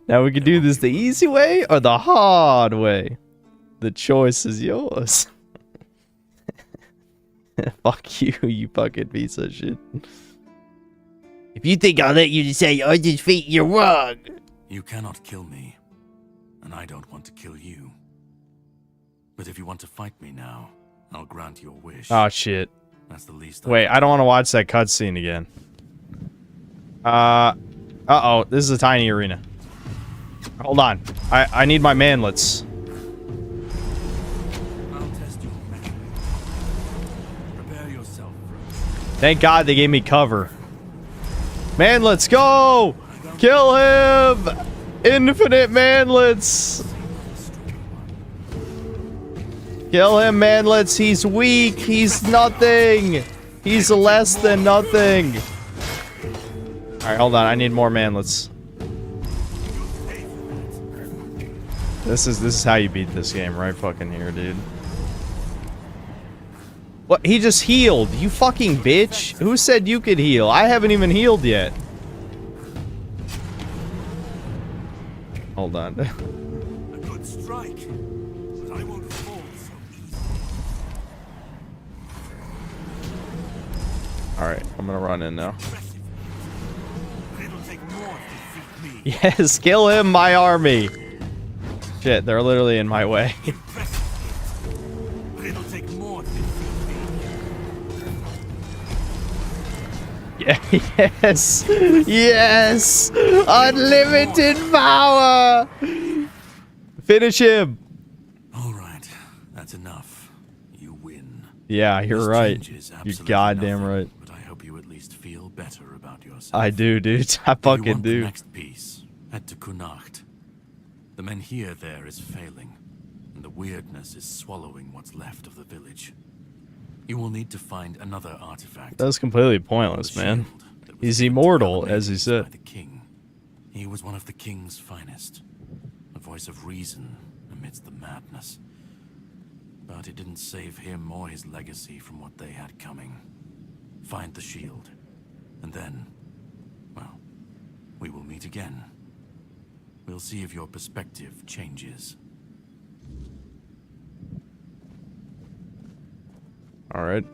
A: Now we can do this the easy way or the hard way. The choice is yours. Fuck you, you fucking piece of shit. If you think I'll let you decide Arthur's fate, you're wrong.
D: You cannot kill me, and I don't want to kill you. But if you want to fight me now, I'll grant your wish.
A: Oh shit.
D: That's the least.
A: Wait, I don't want to watch that cutscene again. Uh-oh, this is a tiny arena. Hold on. I need my manlets.
D: I'll test your memory. Prepare yourself.
A: Thank God they gave me cover. Manlets, go! Kill him! Infinite manlets! Kill him, manlets. He's weak. He's nothing. He's less than nothing. Alright, hold on. I need more manlets. This is how you beat this game, right fucking here, dude. What? He just healed. You fucking bitch. Who said you could heal? I haven't even healed yet. Hold on.
D: A good strike, but I won't fall so easy.
A: Alright, I'm gonna run in now.
D: It'll take more to defeat me.
A: Yes, kill him, my army. Shit, they're literally in my way.
D: It'll take more to defeat me.
A: Yeah, yes! Yes! Unlimited power! Finish him!
D: Alright, that's enough. You win.
A: Yeah, you're
D: This
A: right.
D: changes
A: You're
D: absolutely
A: goddamn
D: nothing,
A: right.
D: But I hope you at least feel better about yourself.
A: I do, dude. I
D: If you
A: fucking
D: want the
A: do.
D: next piece, head to Kunacht. The men here there is failing, and the weirdness is swallowing what's left of the village. You will need to find another artifact.
A: That's completely pointless, man. He's immortal, as he said.
D: The king. He was one of the king's finest. A voice of reason amidst the madness. But it didn't save him or his legacy from what they had coming. Find the shield. And then, well, we will meet again. We'll see if your perspective changes.
A: Alright.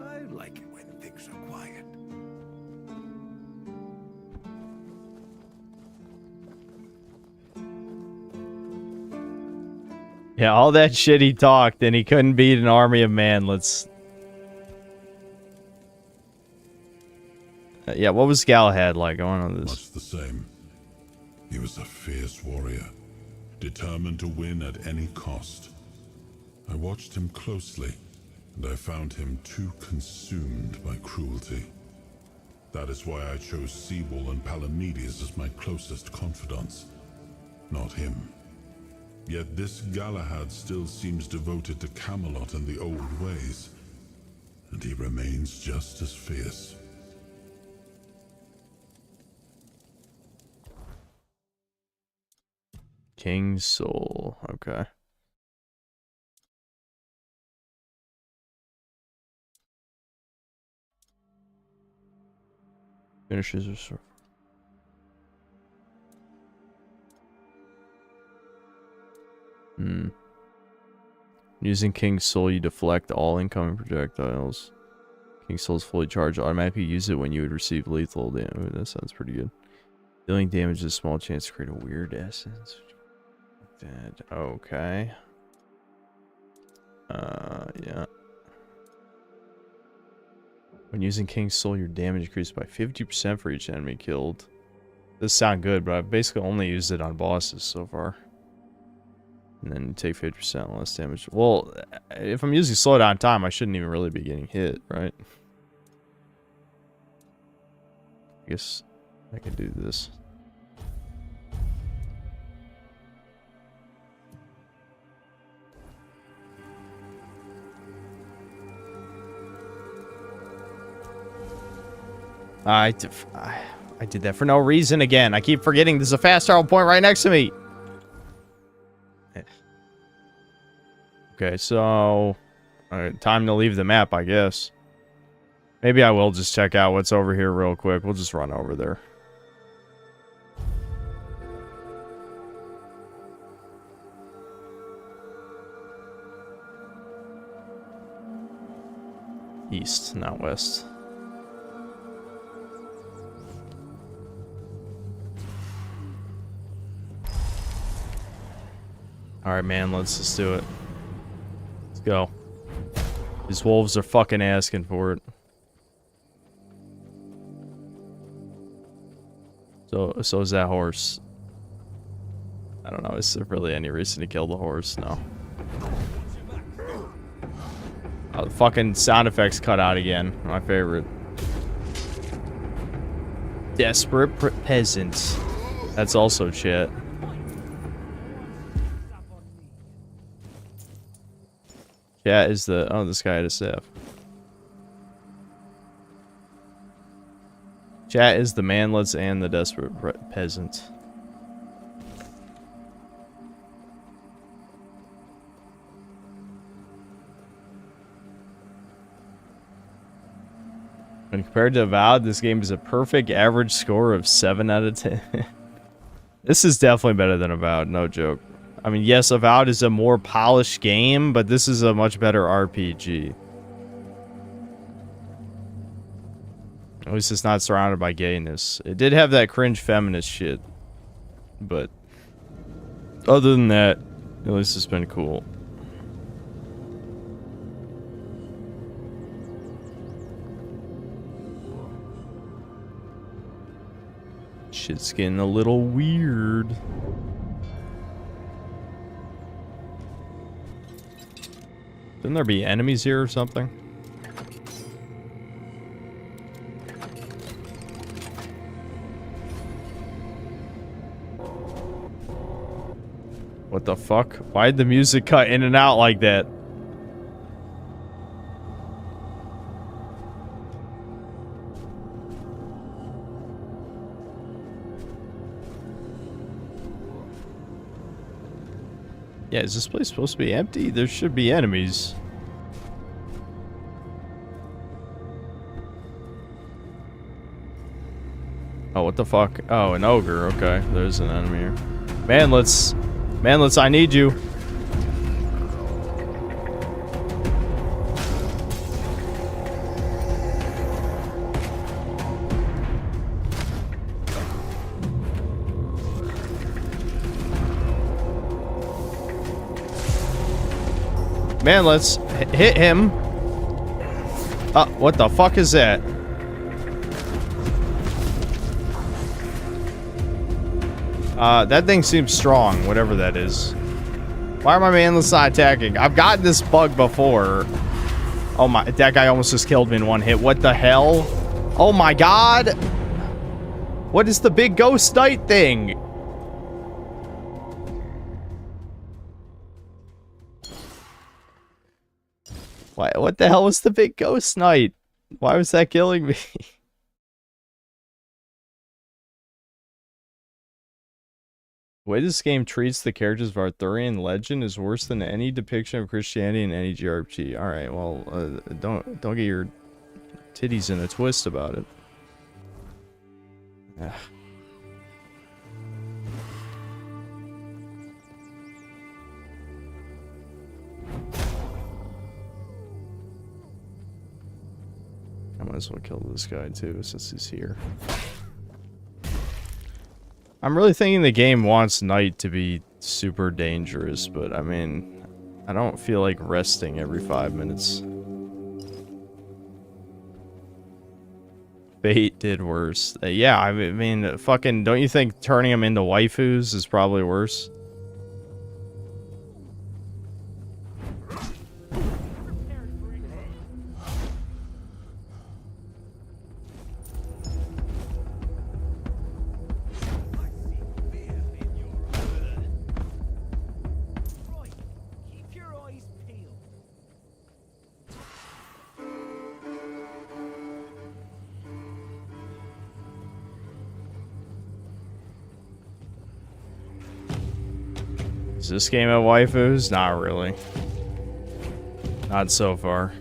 E: I like it when things are quiet.
A: Yeah, all that shit he talked, and he couldn't beat an army of manlets. Yeah, what was Galahad like going on this?
C: Much the same. He was a fierce warrior, determined to win at any cost. I watched him closely, and I found him too consumed by cruelty. That is why I chose Sebel and Palamedes as my closest confidants, not him. Yet this Galahad still seems devoted to Camelot and the old ways, and he remains just as fierce.
A: King's Soul, okay. Finishes or so. Using King's Soul, you deflect all incoming projectiles. King's Soul is fully charged. Automatically use it when you would receive lethal damage. Ooh, that sounds pretty good. Dealing damage is a small chance to create a weird essence. That okay. Yeah. When using King's Soul, your damage increases by 50% for each enemy killed. This sounds good, but I've basically only used it on bosses so far. And then you take 50% less damage. Well, if I'm using slowdown time, I shouldn't even really be getting hit, right? I guess I could do this. I did that for no reason again. I keep forgetting there's a fast travel point right next to me. Okay, so time to leave the map, I guess. Maybe I will just check out what's over here real quick. We'll just run over there. East, not west. Alright, man, let's just do it. Let's go. These wolves are fucking asking for it. So is that horse. I don't know, is there really any reason to kill the horse? No. Oh, the fucking sound effects cut out again. My favorite. Desperate peasants. That's also shit. Chat is the... Oh, this guy had a staff. Chat is the manlets and the desperate peasants. When compared to Avowed, this game is a perfect average score of 7 out of 10. This is definitely better than Avowed, no joke. I mean, yes, Avowed is a more polished game, but this is a much better RPG. At least it's not surrounded by gayness. It did have that cringe feminist shit. But other than that, at least it's been cool. Shit's getting a little weird. Shouldn't there be enemies here or something? What the fuck? Why'd the music cut in and out like that? Yeah, is this place supposed to be empty? There should be enemies. Oh, what the fuck? Oh, an ogre. Okay, there's an enemy here. Manlets. Manlets, I need you. Man, let's hit him. What the fuck is that? That thing seems strong, whatever that is. Why are my manlets not attacking? I've gotten this bug before. Oh my, that guy almost just killed me in one hit. What the hell? Oh my god! What is the big ghost knight thing? What the hell was the big ghost knight? Why was that killing me? The way this game treats the characters of Arthurian legend is worse than any depiction of Christianity in any JRPG. Alright, well, don't get your titties in a twist about it. Ugh. I might as well kill this guy too, since he's here. I'm really thinking the game wants Knight to be super dangerous, but I mean, I don't feel like resting every 5 minutes. Fate did worse. Yeah, I mean, fucking, don't you think turning them into waifus is probably worse? Is this game at waifus? Not really. Not so far.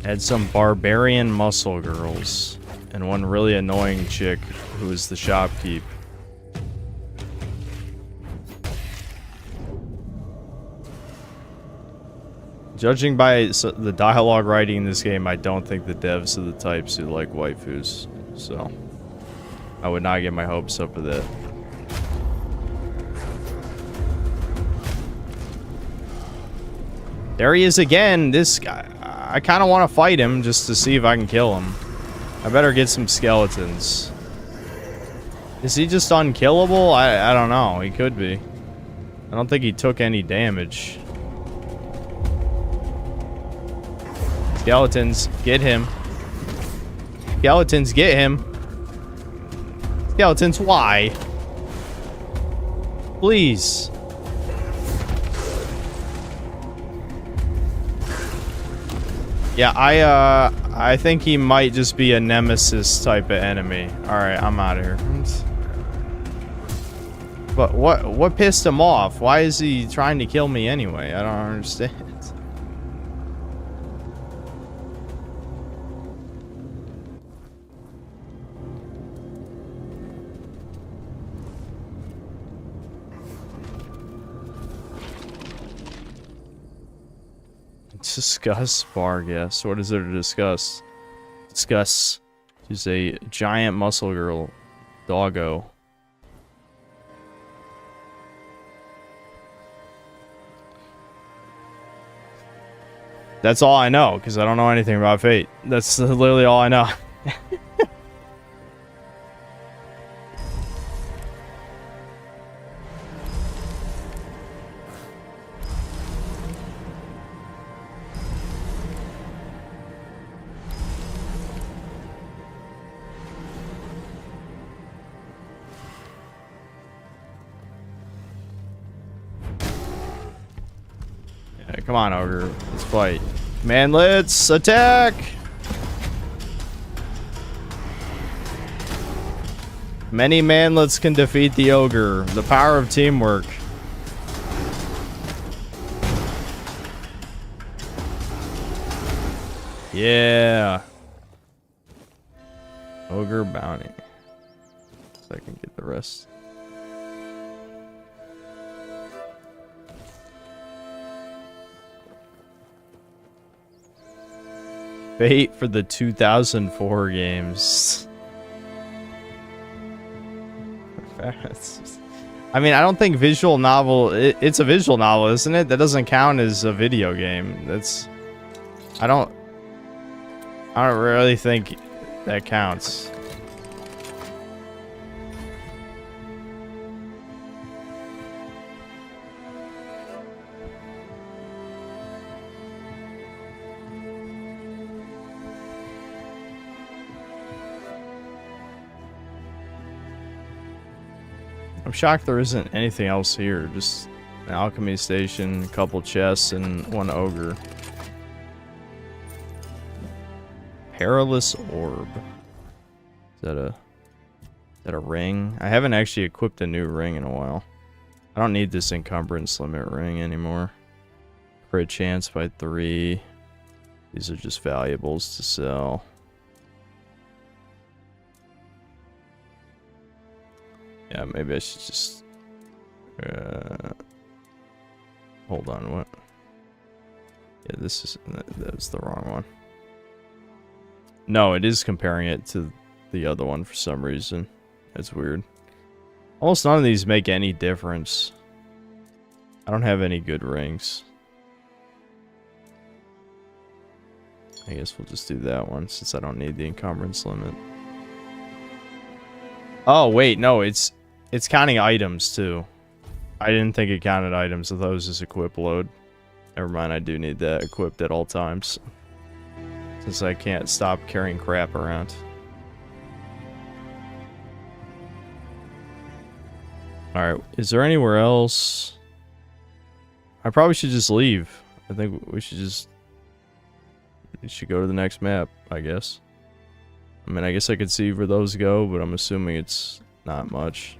A: Had some barbarian muscle girls. And one really annoying chick who was the shopkeep. Judging by the dialogue writing in this game, I don't think the devs are the types who like waifus. So, I would not get my hopes up for that. There he is again. This guy, I kind of want to fight him just to see if I can kill him. I better get some skeletons. Is he just unkillable? I don't know. He could be. I don't think he took any damage. Skeletons, get him. Skeletons, get him. Skeletons, why? Please. Yeah, I think he might just be a nemesis type of enemy. Alright, I'm out of here. But what pissed him off? Why is he trying to kill me anyway? I don't understand. Discuss bar guess. What is there to discuss? Discuss. She's a giant muscle girl. Doggo. That's all I know, because I don't know anything about Fate. That's literally all I know. Come on, Ogre. Let's fight. Manlets, attack! Many manlets can defeat the Ogre. The power of teamwork. Yeah. Ogre bounty. So I can get the rest. Fate for the 2004 games. I mean, I don't think visual novel... it's a visual novel, isn't it? That doesn't count as a video game. That's... I don't really think that counts. I'm shocked there isn't anything else here. Just an alchemy station, a couple chests, and one ogre. Perilous orb. Is that a ring? I haven't actually equipped a new ring in a while. I don't need this encumbrance limit ring anymore. Crit chance by 3. These are just valuables to sell. Yeah, maybe I should just... hold on, what? Yeah, this is... that was the wrong one. No, it is comparing it to the other one for some reason. That's weird. Almost none of these make any difference. I don't have any good rings. I guess we'll just do that one since I don't need the encumbrance limit. Oh, wait, no, it's counting items too. I didn't think it counted items. I thought it was just equip load. Never mind, I do need that equipped at all times. Since I can't stop carrying crap around. Alright, is there anywhere else? I probably should just leave. I think we should go to the next map, I guess. I mean, I guess I could see where those go, but I'm assuming it's not much.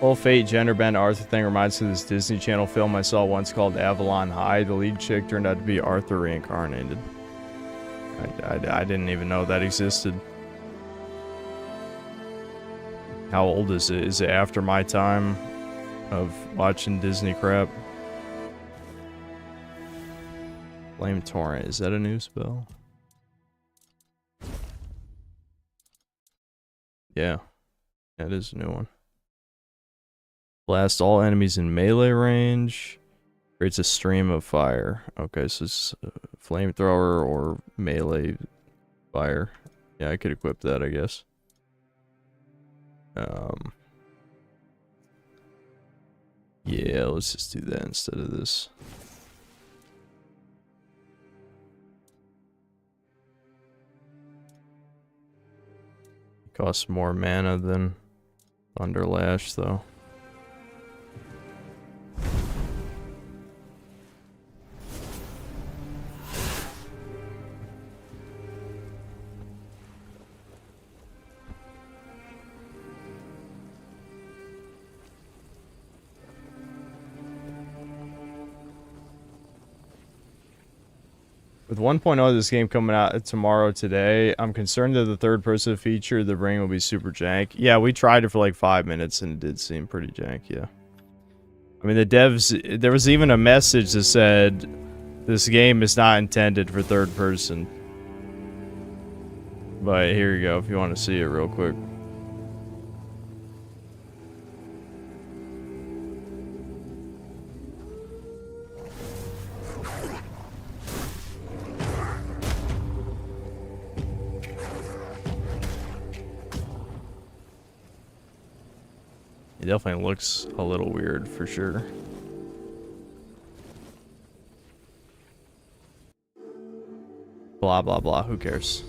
A: Full Fate gender bend Arthur thing reminds me of this Disney Channel film I saw once called Avalon High. The lead chick turned out to be Arthur reincarnated. I didn't even know that existed. How old is it? Is it after my time of watching Disney crap? Flame Torrent. Is that a new spell? Yeah. That is a new one. Blast all enemies in melee range. Creates a stream of fire. Okay, so it's flamethrower or melee fire. Yeah, I could equip that, I guess. Yeah, let's just do that instead of this. Costs more mana than Thunderlash, though. With 1.0 of this game coming out tomorrow today, I'm concerned that the third-person feature of the ring will be super jank. Yeah, we tried it for like 5 minutes and it did seem pretty jank, yeah. I mean, the devs... There was even a message that said, this game is not intended for third-person. But here you go, if you want to see it real quick. It definitely looks a little weird, for sure. Blah, blah, blah. Who cares?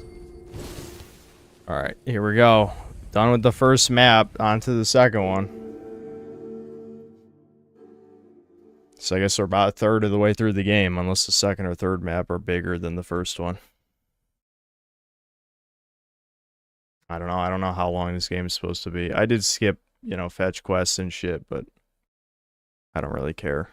A: Alright, here we go. Done with the first map. On to the second one. So I guess we're about a third of the way through the game, unless the second or third map are bigger than the first one. I don't know. I don't know how long this game is supposed to be. I did skip, you know, fetch quests and shit, but I don't really care.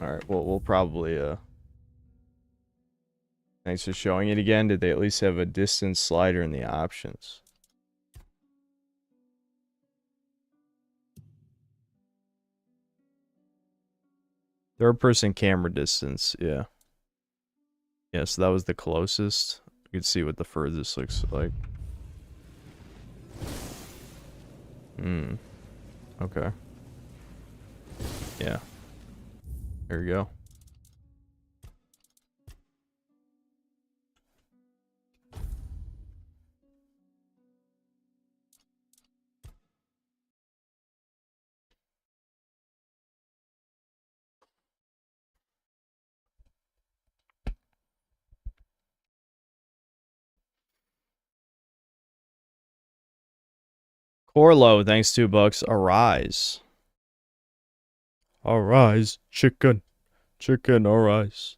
A: Alright, well, we'll probably, thanks for showing it again. Did they at least have a distance slider in the options? Third-person camera distance, yeah. Yeah, so that was the closest. You could see what the furthest looks like. Hmm. Okay. Yeah. There you go. Corlo, thanks $2. Arise. Arise, chicken. Chicken, arise.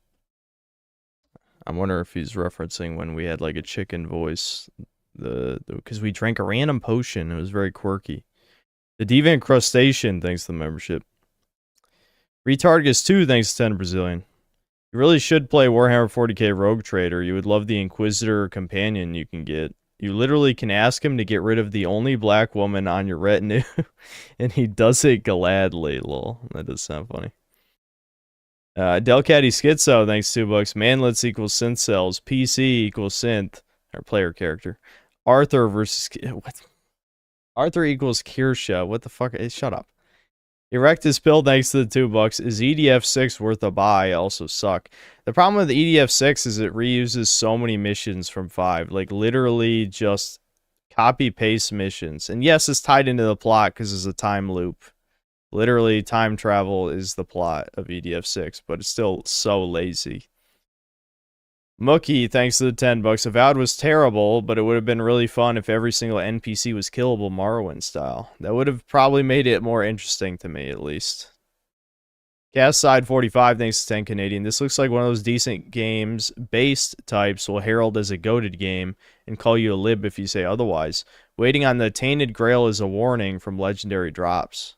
A: I wonder if he's referencing when we had like a chicken voice. Because we drank a random potion. It was very quirky. The Deviant Crustacean, thanks to the membership. Retargus 2, thanks to 10 Brazilian. You really should play Warhammer 40k Rogue Trader. You would love the Inquisitor companion you can get. You literally can ask him to get rid of the only black woman on your retinue, and he does it gladly, lol. That does sound funny. Delcatty Schizo, thanks $2. Manlets equals synth cells. PC equals synth, or player character. Arthur versus... What? Arthur equals Kirsha. What the fuck? Hey, shut up. Erectus Pill, thanks to the $2. Is EDF 6 worth a buy? Also suck. The problem with EDF 6 is it reuses so many missions from 5. Like, literally just copy-paste missions. And yes, it's tied into the plot because it's a time loop. Literally, time travel is the plot of EDF 6, but it's still so lazy. Mookie, thanks to the $10. Avowed was terrible, but it would have been really fun if every single NPC was killable Morrowind style. That would have probably made it more interesting to me, at least. Cast Side 45, thanks to 10 Canadian. This looks like one of those decent games. Based types will herald as a goated game and call you a lib if you say otherwise. Waiting on the Tainted Grail is a warning from legendary drops.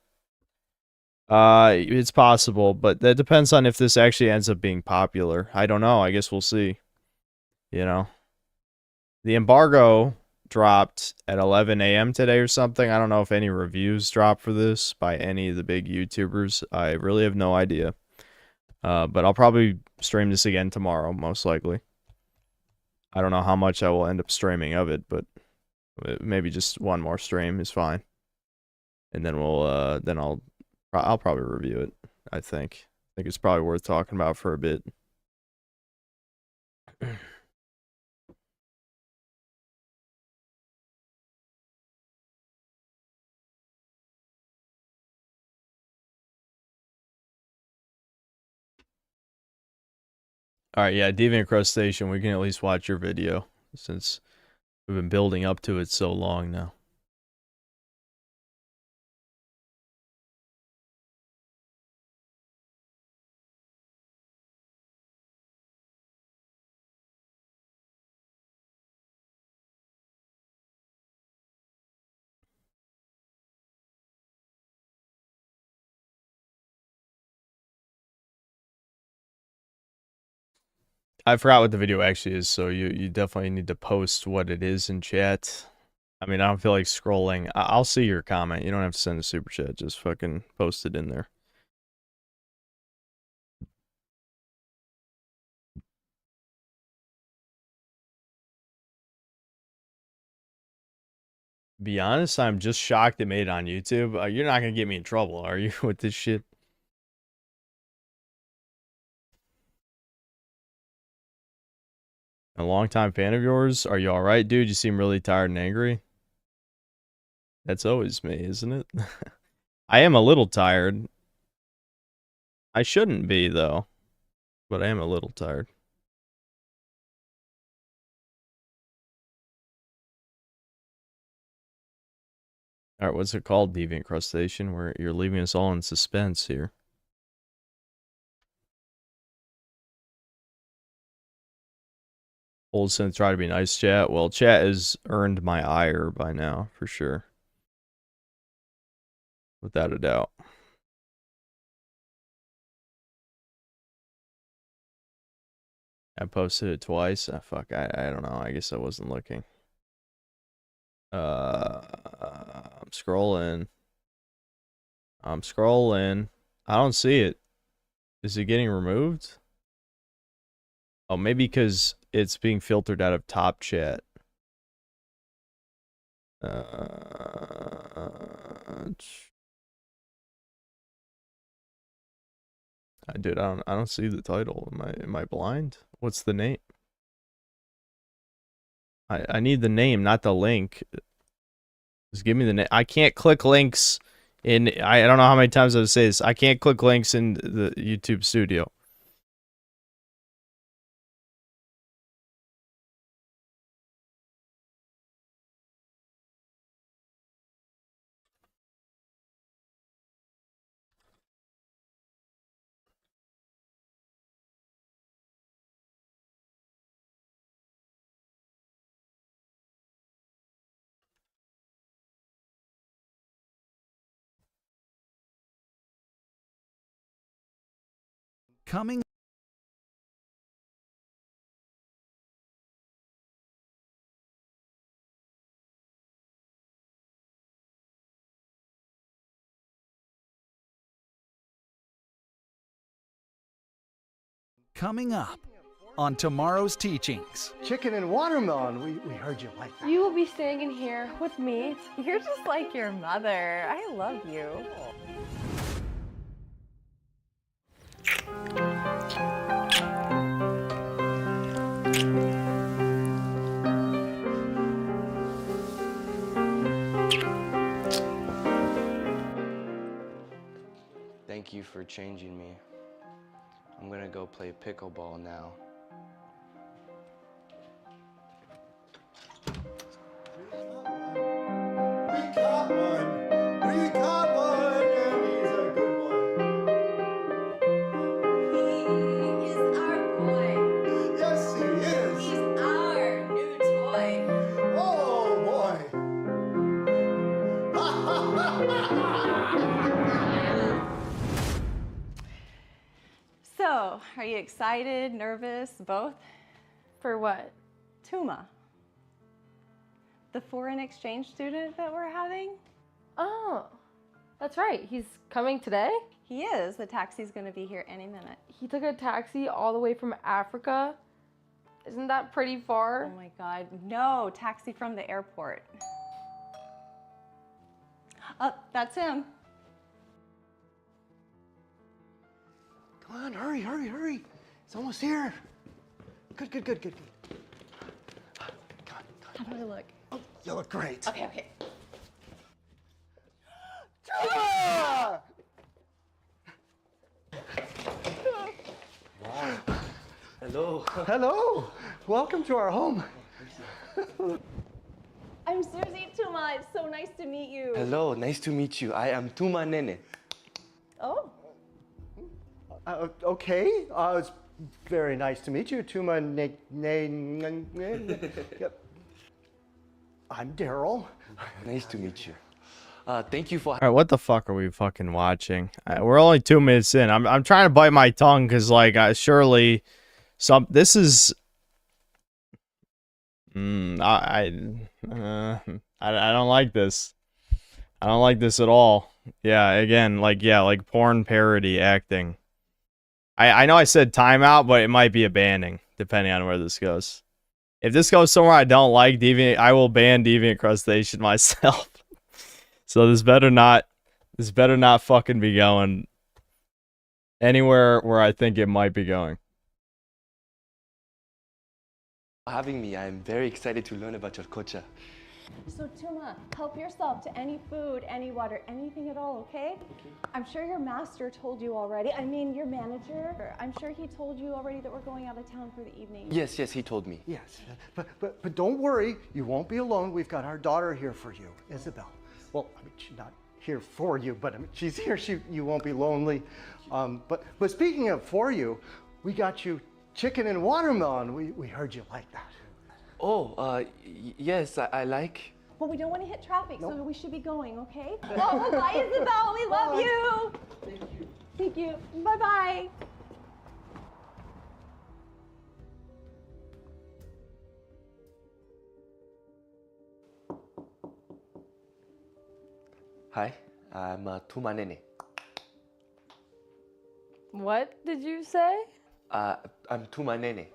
A: It's possible, but that depends on if this actually ends up being popular. I don't know. I guess we'll see. You know, the embargo dropped at 11 a.m. today or something. I don't know if any reviews dropped for this by any of the big YouTubers. I really have no idea. But I'll probably stream this again tomorrow, most likely. I don't know how much I will end up streaming of it, but maybe just one more stream is fine. And then we'll, I'll probably review it, I think. I think it's probably worth talking about for a bit. Alright, yeah, Deviant Crustacean, we can at least watch your video, since we've been building up to it so long now. I forgot what the video actually is, so you definitely need to post what it is in chat. I mean, I don't feel like scrolling. I'll see your comment. You don't have to send a super chat. Just fucking post it in there. Be honest, I'm just shocked it made it on YouTube. You're not gonna get me in trouble, are you, with this shit? A longtime fan of yours? Are you alright, dude? You seem really tired and angry. That's always me, isn't it? I am a little tired. I shouldn't be, though. But I am a little tired. Alright, what's it called, Deviant Crustacean? Where you're leaving us all in suspense here. Old Synth try to be nice, chat. Well, chat has earned my ire by now, for sure. Without a doubt. I posted it twice. Fuck, I don't know. I guess I wasn't looking. I'm scrolling. I'm scrolling. I don't see it. Is it getting removed? Oh, maybe because it's being filtered out of top chat. Dude, I don't see the title. Am I blind? What's the name? I need the name, not the link. Just give me the name. I can't click links in. I don't know how many times I've said this. I can't click links in the YouTube studio.
H: Coming up on tomorrow's teachings.
N: Chicken and watermelon. We heard you like that.
W: You will be staying in here with me. You're just like your mother. I love you.
X: Thank you for changing me. I'm gonna go play pickleball now.
N: We caught one. We caught one, and he's a good one.
Y: He is our boy.
N: Yes, he is.
Y: He's our new toy.
N: Oh boy.
W: So, are you excited, nervous, both? For what? Tuma. The foreign exchange student that we're having?
Z: Oh, that's right. He's coming today?
W: He is. The taxi's going to be here any minute.
Z: He took a taxi all the way from Africa? Isn't that pretty far?
W: Oh my God. No, taxi from the airport. Oh, that's him.
N: Come on, hurry, hurry, hurry. It's almost here. Good, good, good, good, good.
W: How do I look?
N: Oh, you look great.
W: Okay, okay.
N: Ah!
X: Hello.
N: Hello. Welcome to our home.
W: I'm Susie Tuma. It's so nice to meet you.
X: Hello, nice to meet you. I am Tuma Nene.
W: Oh.
N: Okay. It's very nice to meet you, Tuma. Yep. I'm Daryl.
X: Nice to meet you. Thank you for.
A: All right, what the fuck are we fucking watching? We're only 2 minutes in. I'm trying to bite my tongue because like surely this is. I don't like this. I don't like this at all. Yeah, again, like porn parody acting. I know I said timeout, but it might be a banning depending on where this goes. If this goes somewhere I don't like, Deviant, I will ban Deviant Crustacean myself. So this better not fucking be going anywhere where I think it might be going.
X: Having me, I'm very excited to learn about your culture.
W: So Tuma, help yourself to any food, any water, anything at all, okay? I'm sure your master told you already. I mean, your manager. I'm sure he told you already that we're going out of town for the evening.
X: Yes, he told me.
N: Yes, but don't worry. You won't be alone. We've got our daughter here for you, Isabel. Well, I mean, she's not here for you, but I mean, she's here. You won't be lonely. But speaking of for you, we got you chicken and watermelon. We heard you like that.
X: Oh, yes, I like.
W: Well, we don't want to hit traffic, so we should be going, okay? Oh, bye, Isabel. We love you. Thank you. Thank you. Bye-bye.
X: Hi, I'm Tumanene.
Z: What did you say?
X: I'm Tumanene.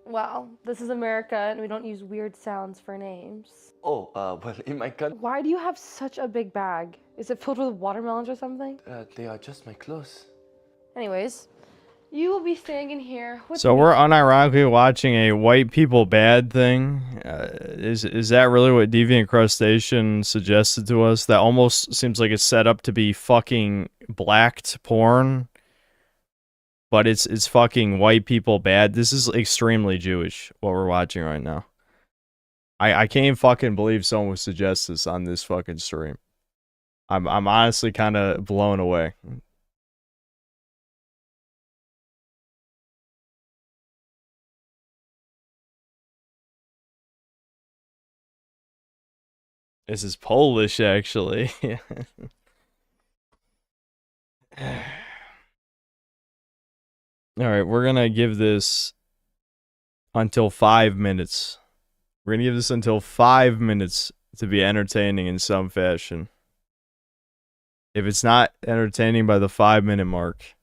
Z: Well, this is America and we don't use weird sounds for names.
X: Oh, well, in my country...
Z: Why do you have such a big bag? Is it filled with watermelons or something?
X: They are just my clothes.
Z: Anyways, you will be staying in here with
A: So
Z: me.
A: we're unironically watching a white people bad thing. Is that really what Deviant Crustacean suggested to us? That almost seems like it's set up to be fucking blacked porn. But it's fucking white people bad. This is extremely Jewish, what we're watching right now. I can't even fucking believe someone would suggest this on this fucking stream. I'm honestly kind of blown away. This is Polish, actually. Alright, we're gonna give this until 5 minutes. We're gonna give this until 5 minutes to be entertaining in some fashion. If it's not entertaining by the 5-minute mark,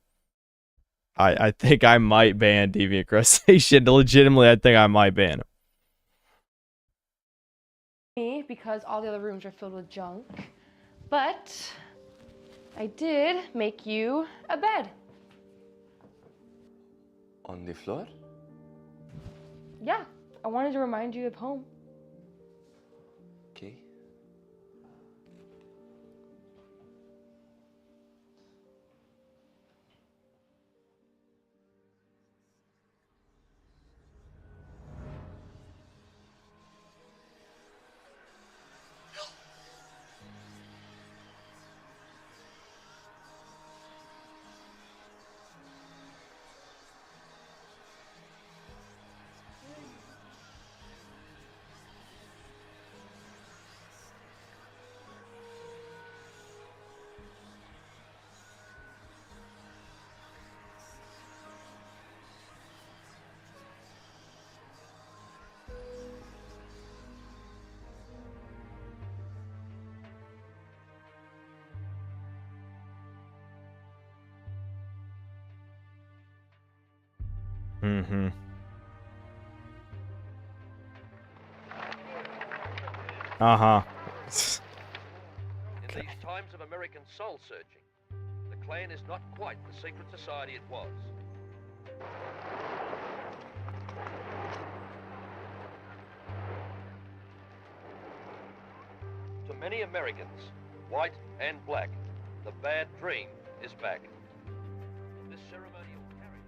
A: I think I might ban Deviant Crustacean. Legitimately, I think I might ban him.
Z: Me because all the other rooms are filled with junk. But I did make you a bed.
X: On the floor?
Z: Yeah, I wanted to remind you of home.
X: Okay.
A: Mm-hmm. Uh-huh.
J: In these times of American soul-searching, the clan is not quite the secret society it was. To many Americans, white and black, the bad dream is back. This ceremonial carry.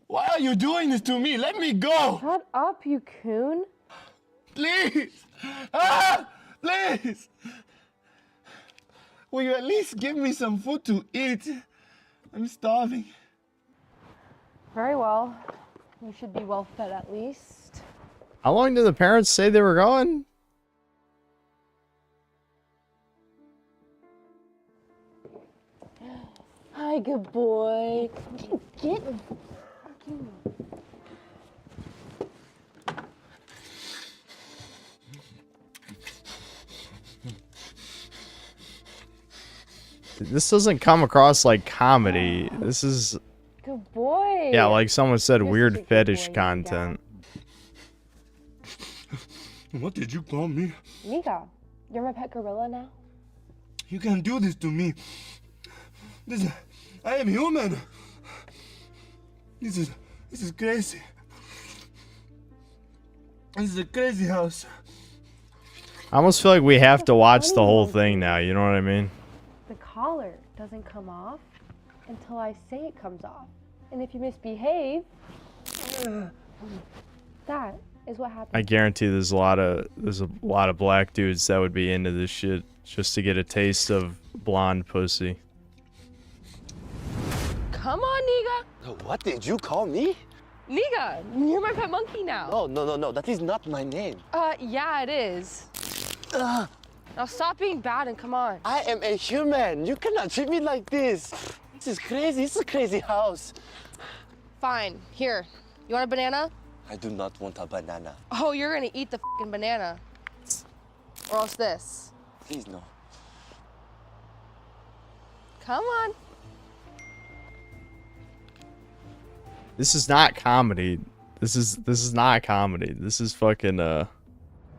O: Why are you doing this to me? Let me go!
Z: Shut up, you coon.
O: Please! Ah! Please! Will you at least give me some food to eat? I'm starving.
Z: Very well. You should be well fed at least.
A: How long did the parents say they were going?
Z: Hi, good boy. Get
A: This doesn't come across like comedy. This is,
Z: good boy.
A: yeah, like someone said, weird fetish content.
O: What did you call me?
Z: Nika, you're my pet gorilla now.
O: You can't do this to me. I am human. This is crazy. This is a crazy house.
A: I almost feel like we have to watch the whole thing now, you know what I mean?
Z: The collar doesn't come off until I say it comes off. And if you misbehave, that is what happens.
A: I guarantee there's a lot of black dudes that would be into this shit just to get a taste of blonde pussy.
Z: Come on, Niga.
O: What did you call me?
Z: Niga, you're my pet monkey now.
O: No, that is not my name.
Z: Yeah, it is. Now stop being bad and come on.
O: I am a human. You cannot treat me like this.
P: This is crazy. It's a crazy house.
Z: Fine. Here. You want a banana?
P: I do not want a banana.
Z: Oh, you're gonna eat the fucking banana. Or else this.
P: Please, no.
Z: Come on.
A: This is not comedy. This is not comedy. This is fucking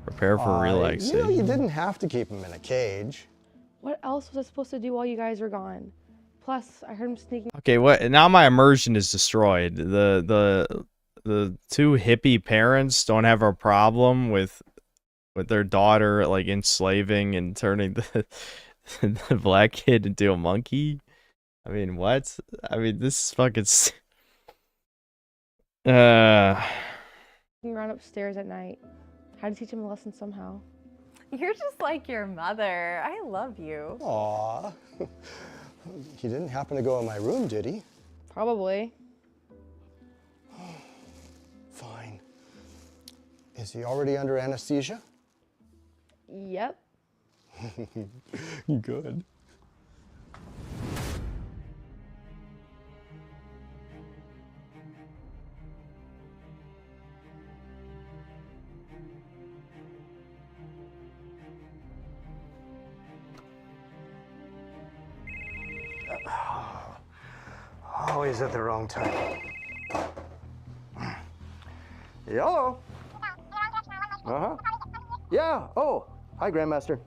A: prepare for relaxation.
Q: You know, you didn't have to keep him in a cage.
Z: What else was I supposed to do while you guys were gone? Plus, I heard him sneaking.
A: Okay, what? Now my immersion is destroyed. The two hippie parents don't have a problem with their daughter like enslaving and turning the black kid into a monkey. I mean, what? I mean, this is fucking.
Z: Run upstairs at night. Had to teach him a lesson somehow.
R: You're just like your mother. I love you.
Q: Aw. He didn't happen to go in my room, did he?
Z: Probably.
Q: Fine. Is he already under anesthesia?
Z: Yep.
Q: Good. Always at the wrong time. Hello? Uh-huh. Yeah. Oh, hi, Grandmaster.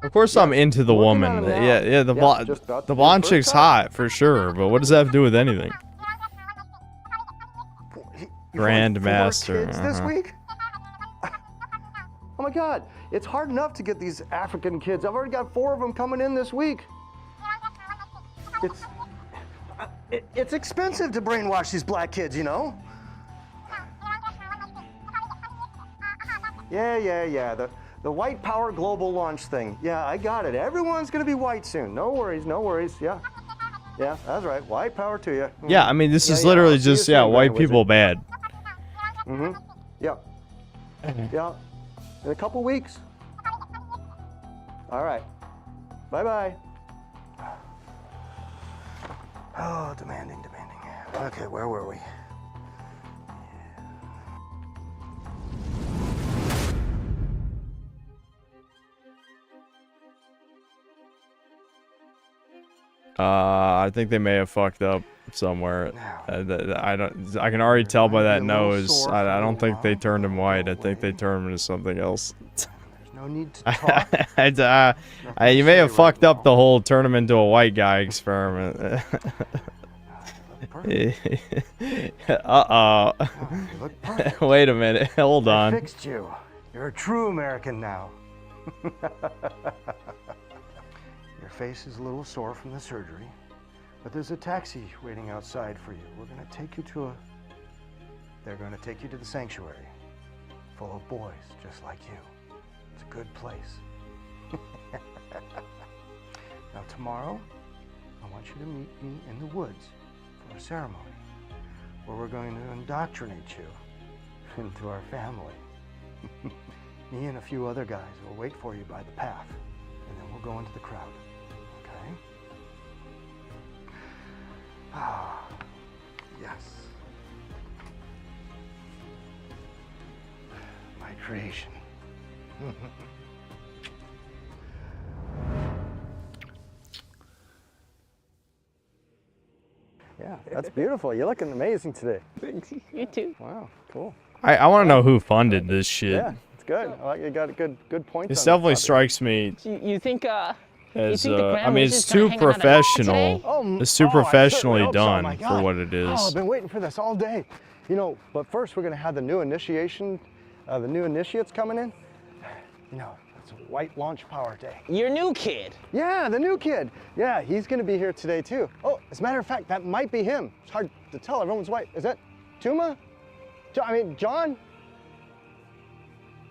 A: Of course, I'm into the woman. Yeah. The blonde chick's hot for sure. But what does that have to do with anything? Grandmaster.
Q: Kids this week? Oh my God! It's hard enough to get these African kids. I've already got 4 of them coming in this week. It's expensive to brainwash these black kids, you know? Yeah. The white power global launch thing. Yeah, I got it. Everyone's gonna be white soon. No worries. Yeah. Yeah, that's right. White power to you.
A: Yeah, I mean, this is literally just, white people bad.
Q: Mm-hmm. Yeah. Yeah. In a couple weeks. All right. Bye-bye. Oh, demanding. Okay, where were we?
A: I think they may have fucked up somewhere. I can already tell by that nose. I don't think they turned him white. I think they turned him into something else.
Q: There's no need to talk.
A: You may have fucked up the whole turn him into a white guy experiment. Uh-oh. Wait a minute. Hold on.
Q: I fixed you. You're a true American now. Your face is a little sore from the surgery, but there's a taxi waiting outside for you. They're going to take you to the sanctuary, full of boys just like you. It's a good place. Now tomorrow, I want you to meet me in the woods for a ceremony where we're going to indoctrinate you into our family. Me and a few other guys will wait for you by the path, and then we'll go into the crowd. Okay? Ah, yes. My creation. Yeah, that's beautiful. You're looking amazing today.
R: Thanks. You too.
Q: Wow, cool.
A: I want to know who funded this shit.
Q: Yeah, it's good. I like you got a good point.
A: This definitely strikes me
R: You think
A: as I mean, it's too professional. It's too professionally done for what it is.
Q: Oh, I've been waiting for this all day. You know, but first we're gonna have the new initiation, the new initiates coming in. You know, it's a white launch power day.
R: Your new kid?
Q: Yeah, the new kid. Yeah, he's gonna be here today too. Oh, as a matter of fact, that might be him. It's hard to tell. Everyone's white. Is that Tuma? John?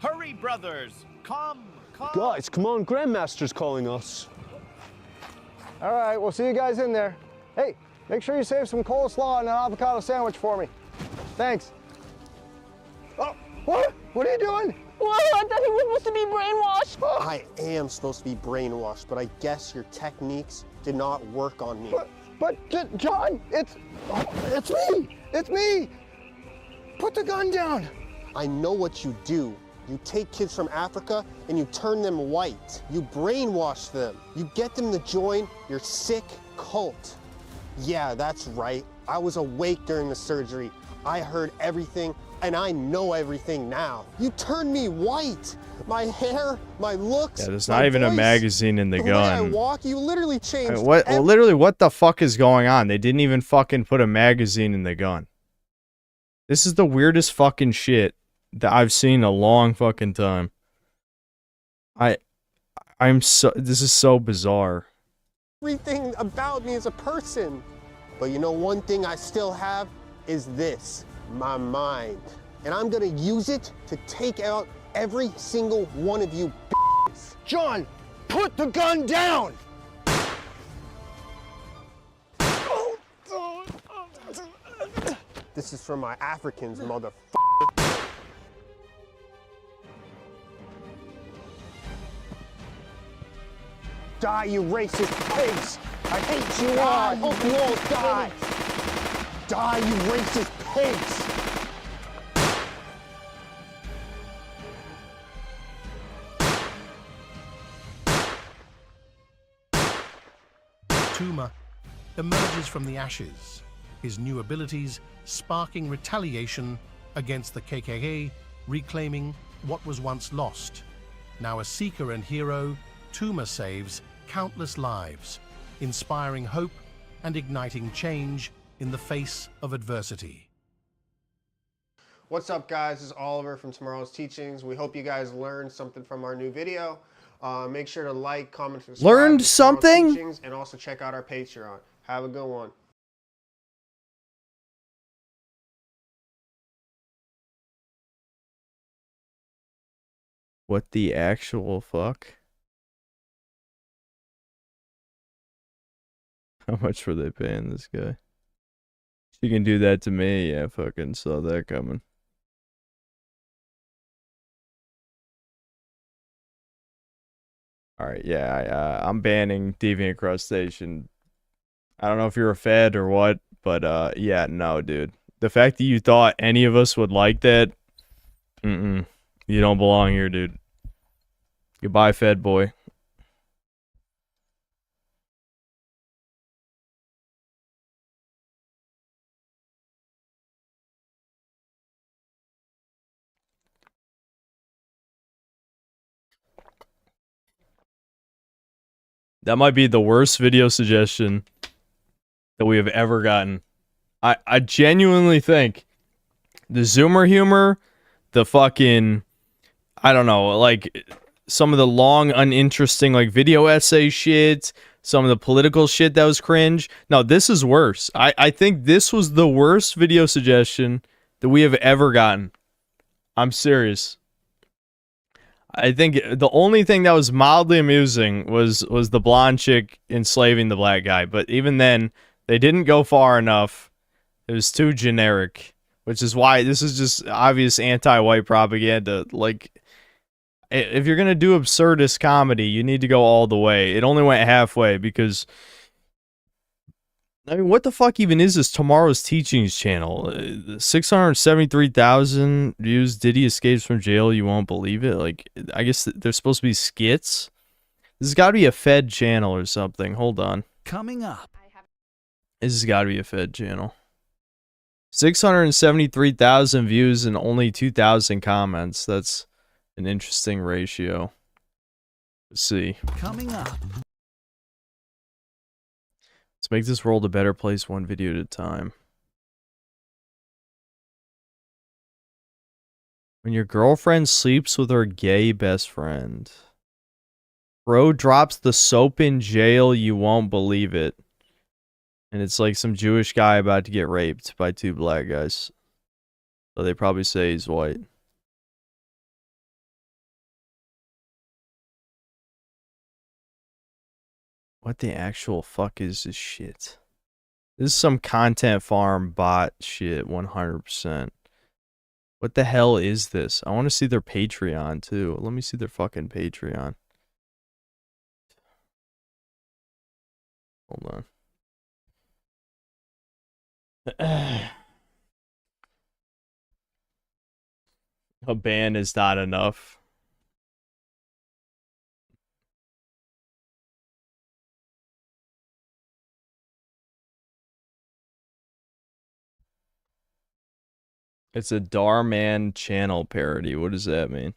S: Hurry, brothers! Come!
P: Guys, come on, Grandmaster's calling us.
Q: All right, we'll see you guys in there. Hey, make sure you save some coleslaw and an avocado sandwich for me. Thanks. Oh, what? What are you doing?
R: Whoa, I thought he was supposed to be brainwashed.
S: I am supposed to be brainwashed, but I guess your techniques did not work on me.
Q: But, John, it's me! It's me! Put the gun down!
P: I know what you do. You take kids from Africa and you turn them white. You brainwash them. You get them to join your sick cult. Yeah, that's right. I was awake during the surgery. I heard everything, and I know everything now. You turned me white. My hair, my looks.
A: Yeah, there's not even a magazine in the gun.
P: The way I walk, you literally changed.
A: Literally, what the fuck is going on? They didn't even fucking put a magazine in the gun. This is the weirdest fucking shit that I've seen in a long fucking time. This is so bizarre.
P: Everything about me as a person. But you know, one thing I still have is this, my mind. And I'm gonna use it to take out every single one of you b****s.
Q: John, put the gun down!
P: This is for my Africans, motherfucker. Die, you racist pigs! I hate you all! I hope you all die! Die, you racist pigs!
B: Tuma emerges from the ashes, his new abilities sparking retaliation against the KKK, reclaiming what was once lost. Now a seeker and hero, Tuma saves countless lives, inspiring hope and igniting change in the face of adversity.
P: What's up, guys? This is Oliver from Tomorrow's Teachings. We hope you guys learned something from our new video. Make sure to like, comment, subscribe.
A: Learned something?
P: Teachings, and also check out our Patreon. Have a good one.
A: What the actual fuck? How much were they paying this guy? You can do that to me. Yeah, fucking saw that coming. Alright, yeah, I'm banning Deviant Crustacean. I don't know if you're a Fed or what, but yeah, no, dude. The fact that you thought any of us would like that, you don't belong here, dude. Goodbye, Fed boy. That might be the worst video suggestion that we have ever gotten. I genuinely think the Zoomer humor, the fucking, I don't know, like some of the long, uninteresting like video essay shit, some of the political shit that was cringe. No, this is worse. I think this was the worst video suggestion that we have ever gotten. I'm serious. I think the only thing that was mildly amusing was the blonde chick enslaving the black guy. But even then, they didn't go far enough. It was too generic, which is why this is just obvious anti-white propaganda. Like, if you're going to do absurdist comedy, you need to go all the way. It only went halfway because... I mean, what the fuck even is this Tomorrow's Teachings channel? 673,000 views. Diddy escapes from jail. You won't believe it. Like, I guess they're supposed to be skits. This has got to be a Fed channel or something. Hold on.
H: Coming up.
A: This has got to be a Fed channel. 673,000 views and only 2,000 comments. That's an interesting ratio. Let's see.
H: Coming up.
A: Let's make this world a better place one video at a time. When your girlfriend sleeps with her gay best friend. Bro drops the soap in jail, you won't believe it. And it's like some Jewish guy about to get raped by two black guys. So they probably say he's white. What the actual fuck is this shit? This is some content farm bot shit, 100%. What the hell is this? I want to see their Patreon, too. Let me see their fucking Patreon. Hold on. A ban is not enough. It's a Darman channel parody. What does that mean?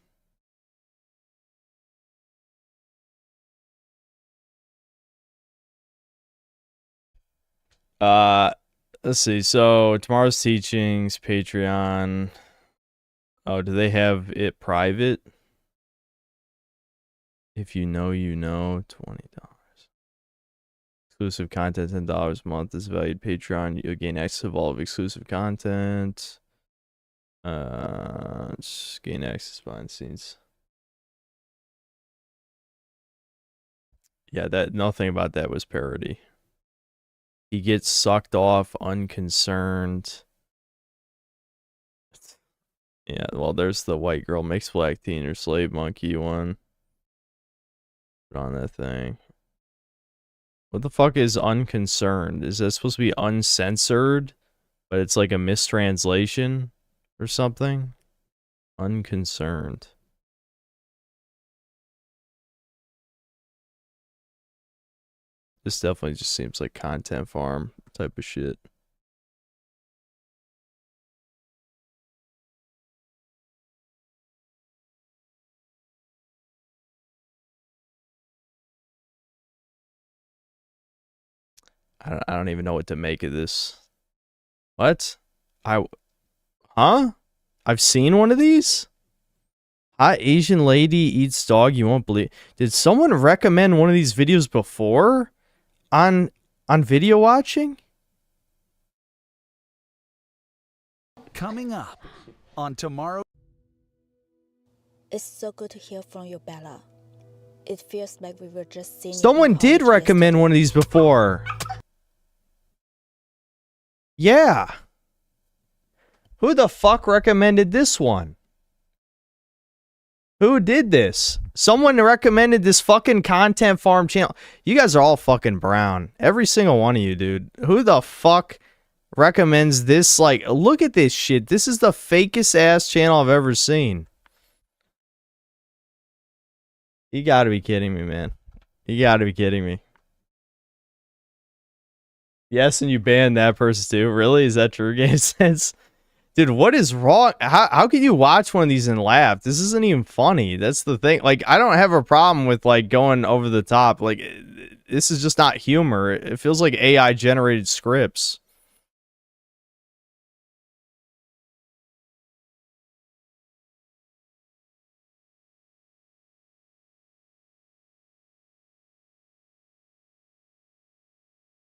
A: Let's see. So tomorrow's teachings, Patreon. Oh, do they have it private? If you know, you know, $20. Exclusive content, $10 a month is valued. Patreon, you'll gain access to all of exclusive content. Just gain access behind the scenes. Yeah, that nothing about that was parody. He gets sucked off, unconcerned. Yeah, well, there's the white girl makes black teen or slave monkey one. Put on that thing. What the fuck is unconcerned? Is that supposed to be uncensored? But it's like a mistranslation or something? Unconcerned. This definitely just seems like content farm type of shit. I don't even know what to make of this. What? Huh? I've seen one of these? Hot Asian lady eats dog, you won't believe. Did someone recommend one of these videos before? On video watching?
H: Coming up on tomorrow.
F: It's so good to hear from you, Bella. It feels like we were just seeing.
A: Someone did recommend one of these before. Yeah. Who the fuck recommended this one? Who did this? Someone recommended this fucking content farm channel. You guys are all fucking brown. Every single one of you, dude. Who the fuck recommends this? Like, look at this shit. This is the fakest ass channel I've ever seen. You gotta be kidding me, man. You gotta be kidding me. Yes, and you banned that person too. Really? Is that true, Game Sense? Dude, what is wrong? How can you watch one of these and laugh? This isn't even funny. That's the thing. Like, I don't have a problem with, like, going over the top. Like, this is just not humor. It feels like AI-generated scripts.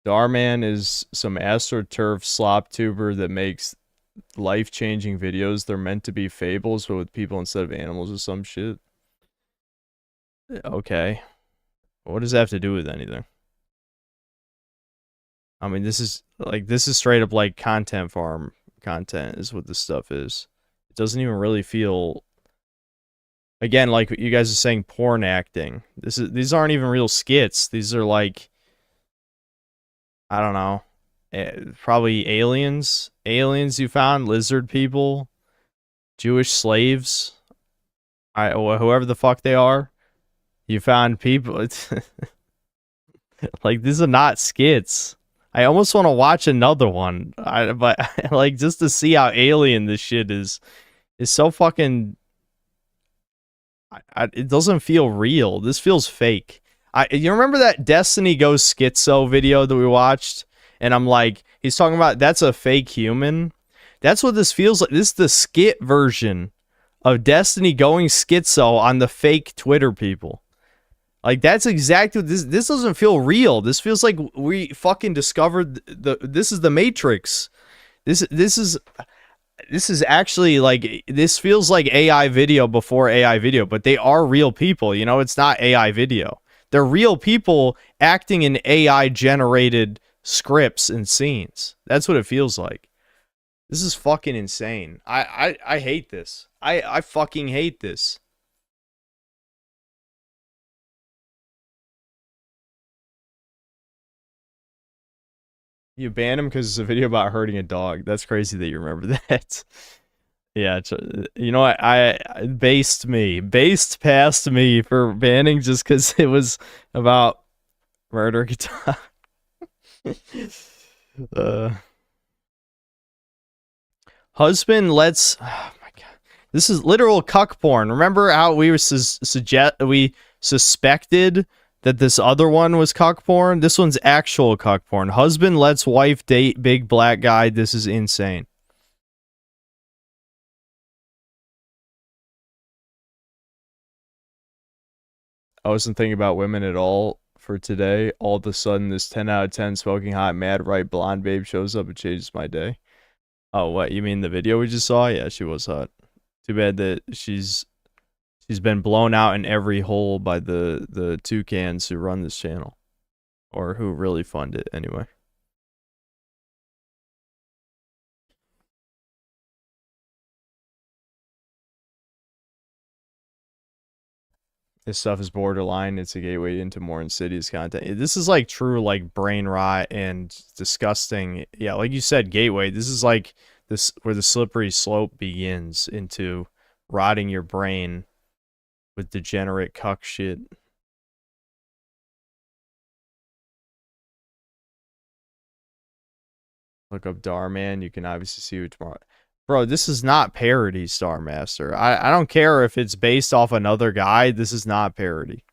A: Darman is some astroturf slop tuber that makes life-changing videos. They're meant to be fables, but with people instead of animals or some shit. Okay. What does that have to do with anything? I mean, this is straight up like content farm content is what this stuff is. It doesn't even really feel, again, like you guys are saying, porn acting. These aren't even real skits. These are like, I don't know, probably aliens you found, lizard people, Jewish slaves, whoever the fuck they are. You found people. It's like, these are not skits. I almost want to watch another one, but like, just to see how alien this shit is so fucking. It doesn't feel real. This feels fake. You remember that Destiny Goes Schizo video that we watched? And I'm like, he's talking about that's a fake human. That's what this feels like. This is the skit version of Destiny going schizo on the fake Twitter people. Like, that's exactly what this doesn't feel real. This feels like we fucking discovered this is the Matrix. This is actually like, this feels like AI video before AI video, but they are real people, you know, it's not AI video. They're real people acting in AI generated scripts and scenes. That's what it feels like. This is fucking insane. I hate this. I fucking hate this. You banned him because it's a video about hurting a dog. That's crazy that you remember that. Yeah, you know what? I based past me for banning just because it was about murdering a dog. Husband lets. Oh my god, this is literal cuck porn. Remember how we were we suspected that this other one was cuck porn? This one's actual cuck porn. Husband lets wife date big black guy. This is insane. I wasn't thinking about women at all for today. All of a sudden, this 10 out of 10 smoking hot, mad, right, blonde babe shows up and changes my day. Oh, what? You mean the video we just saw? Yeah, she was hot. Too bad that she's been blown out in every hole by the toucans who run this channel. Or who really fund it, anyway. This stuff is borderline. It's a gateway into more insidious content. This is like true, like brain rot and disgusting. Yeah, like you said, gateway. This is like this where the slippery slope begins into rotting your brain with degenerate cuck shit. Look up Darman. You can obviously see who tomorrow. Bro, this is not parody, Star Master. I don't care if it's based off another guy. This is not parody.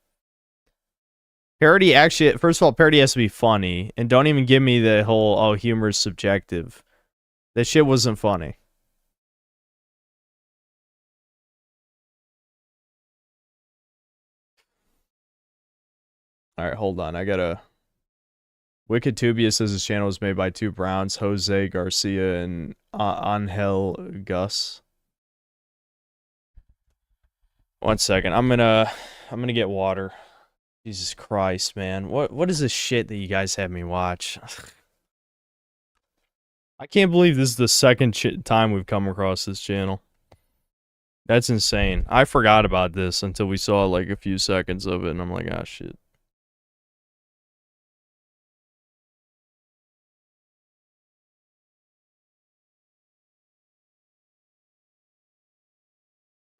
A: Parody actually, first of all, parody has to be funny. And don't even give me the whole, oh, humor is subjective. That shit wasn't funny. Alright, hold on. I gotta... Wicked Tubia says his channel was made by two Browns, Jose Garcia and Angel Gus. One second. I'm gonna get water. Jesus Christ, man. What is this shit that you guys have me watch? I can't believe this is the second time we've come across this channel. That's insane. I forgot about this until we saw like a few seconds of it and I'm like, ah, shit.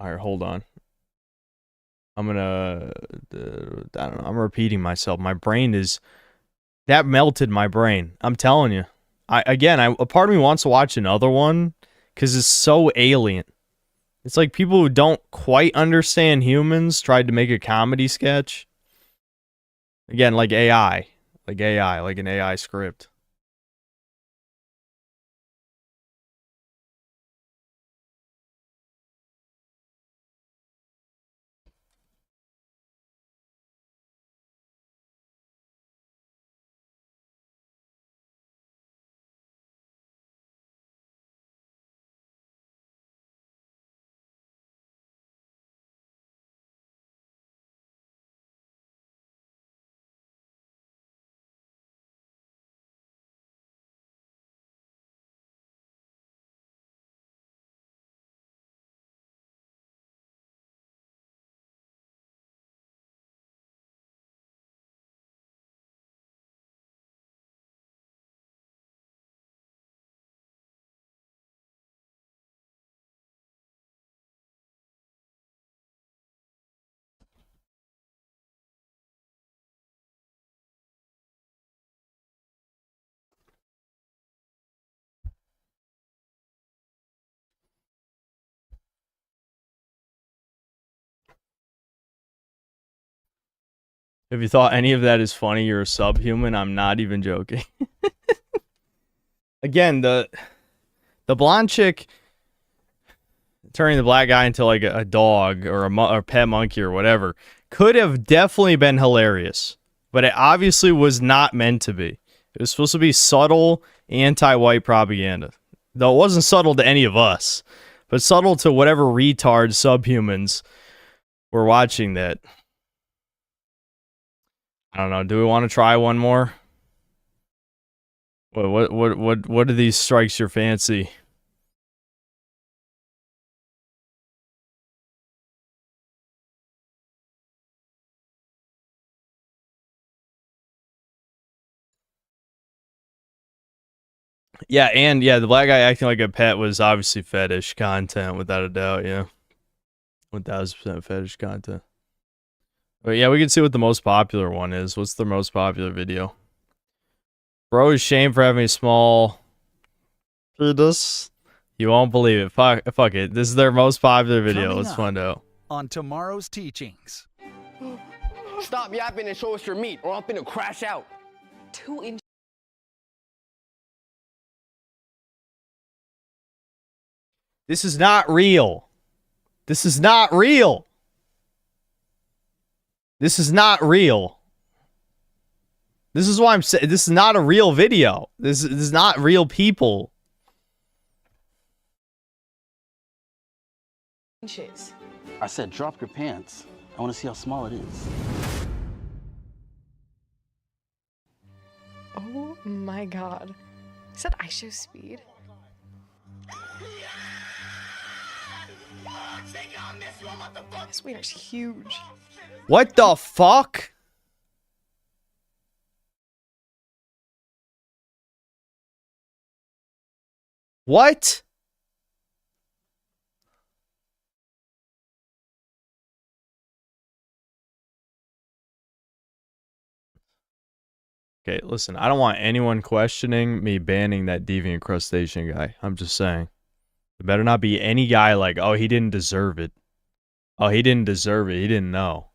A: Alright, hold on. I'm gonna... I don't know. I'm repeating myself. My brain is... That melted my brain. I'm telling you. A part of me wants to watch another one because it's so alien. It's like people who don't quite understand humans tried to make a comedy sketch. Again, like AI. Like AI, like an AI script. If you thought any of that is funny, you're a subhuman. I'm not even joking. Again, the blonde chick turning the black guy into like a dog or a pet monkey or whatever could have definitely been hilarious, but it obviously was not meant to be. It was supposed to be subtle anti-white propaganda, though it wasn't subtle to any of us, but subtle to whatever retard subhumans were watching that. I don't know. Do we want to try one more? What do these strikes your fancy? Yeah, and yeah, the black guy acting like a pet was obviously fetish content, without a doubt. Yeah, 1000% fetish content. But yeah, we can see what the most popular one is. What's the most popular video? Bro is shamed for having a small penis. You won't believe it. Fuck it. This is their most popular video.
H: Coming
A: Let's
H: up
A: find out.
H: On tomorrow's teachings.
I: Stop yapping and show us your meat, or I'm finna crash out.
K: 2 inches.
A: This is not real. This is not real. This is not real. This is why I'm saying this is not a real video. This is not real people.
K: Inches.
L: I said drop your pants. I want to see how small it is.
Z: Oh my god. Is that I show speed? This wiener's huge.
A: What the fuck? What? Okay, listen, I don't want anyone questioning me banning that deviant crustacean guy. I'm just saying. There better not be any guy like, oh, he didn't deserve it. Oh, he didn't deserve it. He didn't know.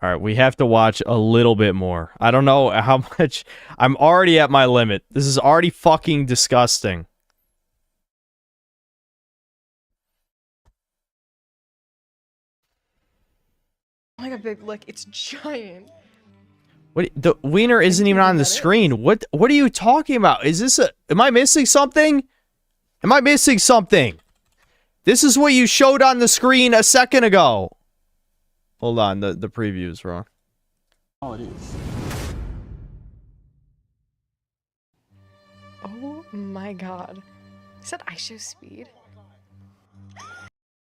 A: All right, we have to watch a little bit more. I don't know how much. I'm already at my limit. This is already fucking disgusting.
Z: Oh my god, babe, look, it's giant.
A: What? The wiener isn't even on the screen. What are you talking about? Is this a... Am I missing something? Am I missing something? This is what you showed on the screen a second ago. Hold on, the preview is wrong.
L: Oh, it is.
Z: Oh my god. Is that I show speed?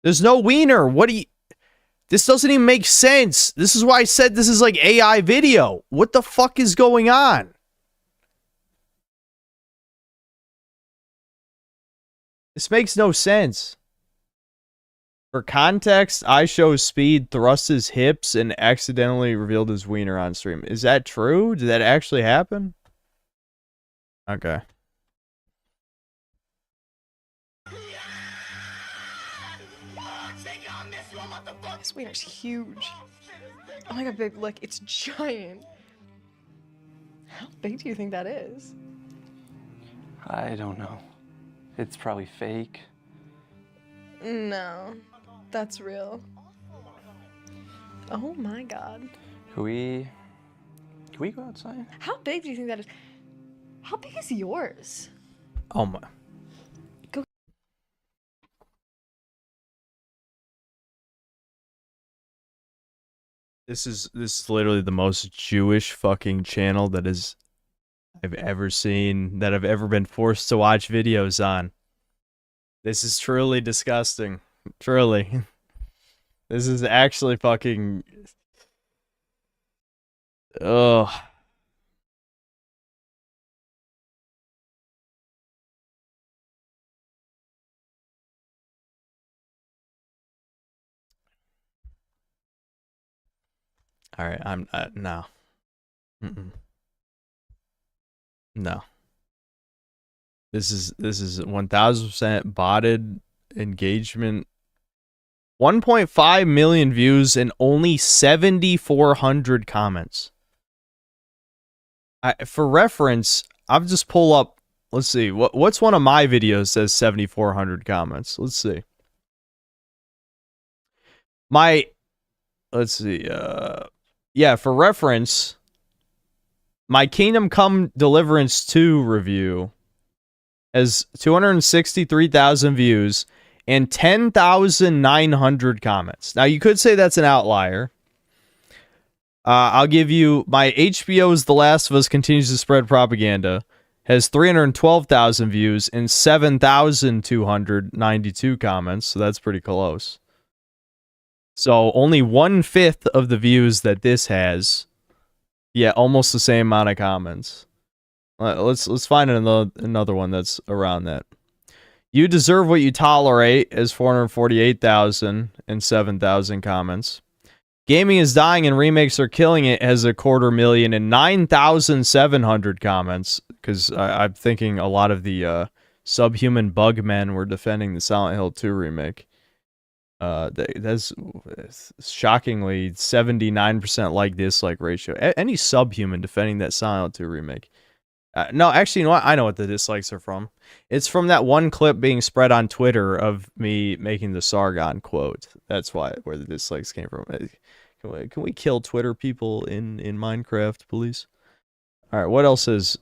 A: There's no wiener. What do you... This doesn't even make sense. This is why I said this is like AI video. What the fuck is going on? This makes no sense. For context, I show speed, thrust his hips, and accidentally revealed his wiener on stream. Is that true? Did that actually happen? Okay.
Z: This wiener's huge. Oh my god, babe, look, it's giant. How big do you think that is?
X: I don't know. It's probably fake.
Z: No, that's real. Oh my god.
X: Can we go outside?
Z: How big do you think that is? How big is yours?
A: Oh my.
Z: Go.
A: This is literally the most Jewish fucking channel that I've ever seen, that I've ever been forced to watch videos on. This is truly disgusting. Truly. This is actually fucking... Ugh. All right, I'm no. No. This is 1000% botted engagement. 1.5 million views and only 7,400 comments. For reference, I'll just pull up. Let's see. What's one of my videos that says 7,400 comments? Let's see. Let's see. Yeah, for reference, my Kingdom Come Deliverance 2 review has 263,000 views and 10,900 comments. Now, you could say that's an outlier. I'll give you my HBO's The Last of Us continues to spread propaganda. has 312,000 views and 7,292 comments, so that's pretty close. So only 1/5 of the views that this has, yeah, almost the same amount of comments. Let's find another one that's around that. You Deserve What You Tolerate has 448,000 and 7,000 comments. Gaming is Dying and Remakes Are Killing It has 250,000 and 9,700 comments, because I'm thinking a lot of the subhuman bug men were defending the Silent Hill 2 remake. That's shockingly 79% like dislike ratio. Any subhuman defending that Silent Hill 2 remake. No, actually, you know what? I know what the dislikes are from. It's from that one clip being spread on Twitter of me making the Sargon quote. That's where the dislikes came from. Can we kill Twitter people in Minecraft, please? All right, what else is...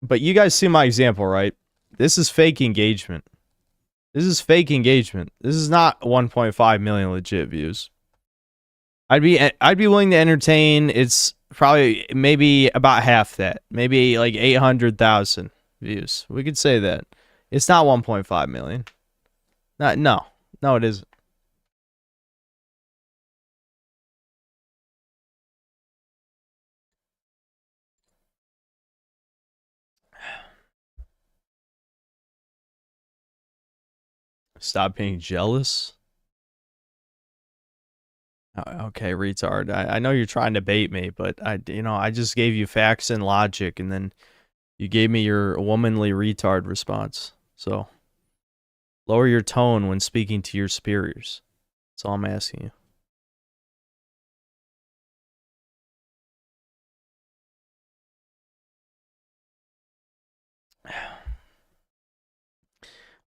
A: But you guys see my example, right? This is fake engagement. This is fake engagement. This is not 1.5 million legit views. I'd be willing to entertain. It's probably maybe about half that. Maybe like 800,000 views. We could say that. It's not 1.5 million. No, it isn't. Stop being jealous. Okay, retard. I know you're trying to bait me, but I just gave you facts and logic, and then you gave me your womanly retard response. So lower your tone when speaking to your superiors. That's all I'm asking you.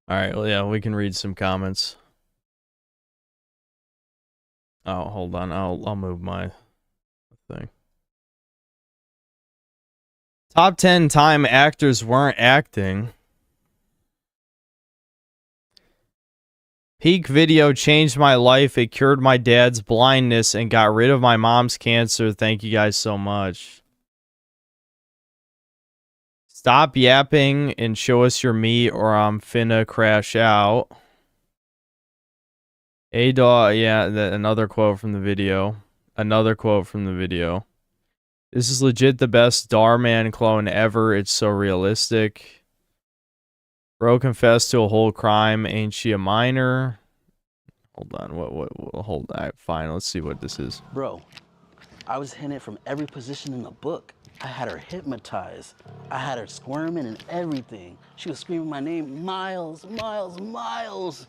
A: All right, well, yeah, we can read some comments. Oh, hold on. I'll move my thing. Top 10 time actors weren't acting. Peak video changed my life. It cured my dad's blindness and got rid of my mom's cancer. Thank you guys so much. Stop yapping and show us your meat or I'm finna crash out. A-Dog, yeah, another quote from the video. Another quote from the video. This is legit the best Starman clone ever. It's so realistic. Bro confessed to a whole crime. Ain't she a minor? Hold on. Hold on. Fine, let's see what this is.
L: Bro, I was hitting it from every position in the book. I had her hypnotized. I had her squirming and everything. She was screaming my name, Miles, Miles, Miles.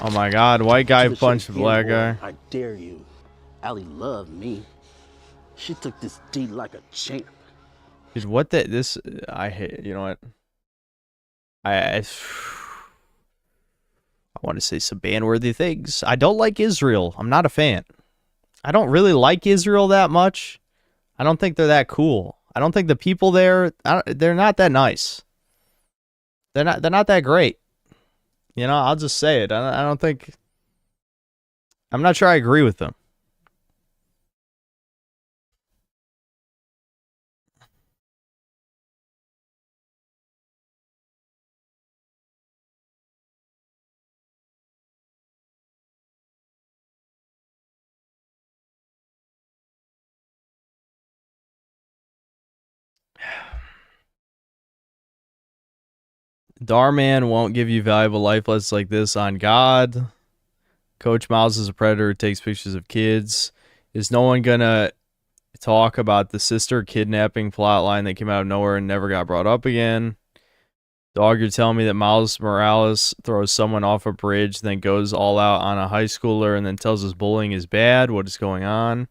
A: Oh my god, white guy punched a black guy.
L: I dare you. Allie loved me. She took this D like a champ.
A: Dude, what I hate, you know what? I want to say some ban-worthy things. I don't like Israel. I'm not a fan. I don't really like Israel that much. I don't think they're that cool. I don't think the people there, they're not that nice. They're not that great. You know, I'll just say it. I don't think... I'm not sure I agree with them. Darman won't give you valuable life lessons like this on God. Coach Miles is a predator who takes pictures of kids. Is no one gonna talk about the sister kidnapping plotline that came out of nowhere and never got brought up again? Dog, you're telling me that Miles Morales throws someone off a bridge, then goes all out on a high schooler and then tells us bullying is bad? What is going on?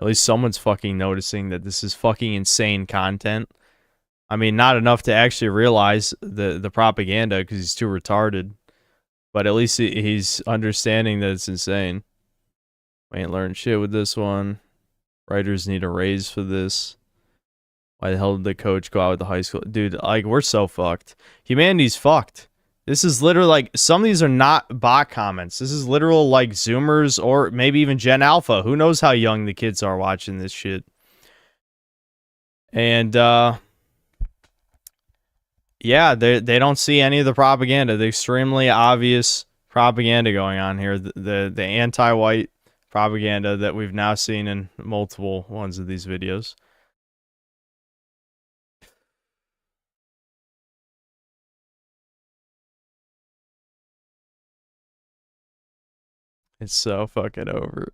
A: At least someone's fucking noticing that this is fucking insane content. I mean, not enough to actually realize the propaganda because he's too retarded. But at least he's understanding that it's insane. We ain't learned shit with this one. Writers need a raise for this. Why the hell did the coach go out with the high school? Dude, like, we're so fucked. Humanity's fucked. This is literally like, some of these are not bot comments. This is literal like Zoomers or maybe even Gen Alpha. Who knows how young the kids are watching this shit. And yeah, they don't see any of the propaganda. The extremely obvious propaganda going on here. The anti-white propaganda that we've now seen in multiple ones of these videos. It's so fucking over.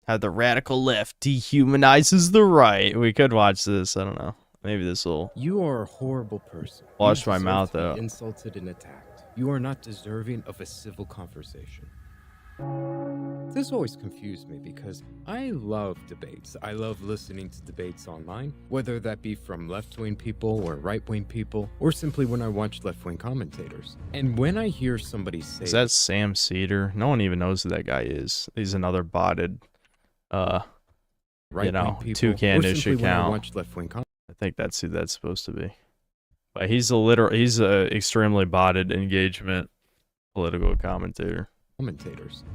A: How the radical left dehumanizes the right. We could watch this. I don't know. Maybe this will.
D: You are a horrible person.
A: Wash
D: You
A: my
D: deserve
A: mouth
D: to be
A: out.
D: Insulted and attacked. You are not deserving of a civil conversation. This always confused me because I love debates. I love listening to debates online, whether that be from left-wing people or right-wing people, or simply when I watch left-wing commentators. And when I hear somebody say,
A: Is that Sam Cedar? No one even knows who that guy is. He's another botted, you know, toucan-ish account. I think that's who that's supposed to be. But he's a extremely botted engagement political commentator.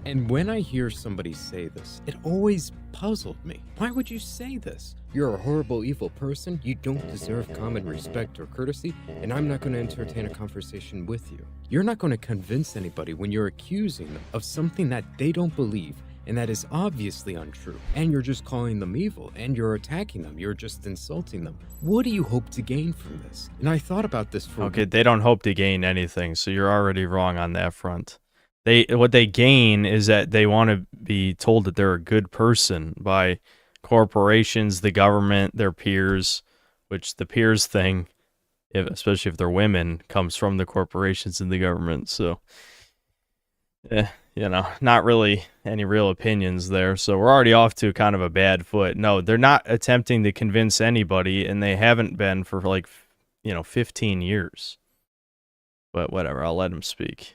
D: And when I hear somebody say this, it always puzzled me. Why would you say this? You're a horrible, evil person, you don't deserve common respect or courtesy, and I'm not going to entertain a conversation with you. You're not going to convince anybody when you're accusing them of something that they don't believe, and that is obviously untrue. And you're just calling them evil, and you're attacking them, you're just insulting them. What do you hope to gain from this? And I thought about this for
A: Okay, they don't hope to gain anything, so you're already wrong on that front. What they gain is that they want to be told that they're a good person by corporations, the government, their peers, which the peers thing, especially if they're women, comes from the corporations and the government. So, you know, not really any real opinions there. So we're already off to kind of a bad foot. No, they're not attempting to convince anybody, and they haven't been for like, 15 years. But whatever, I'll let them speak.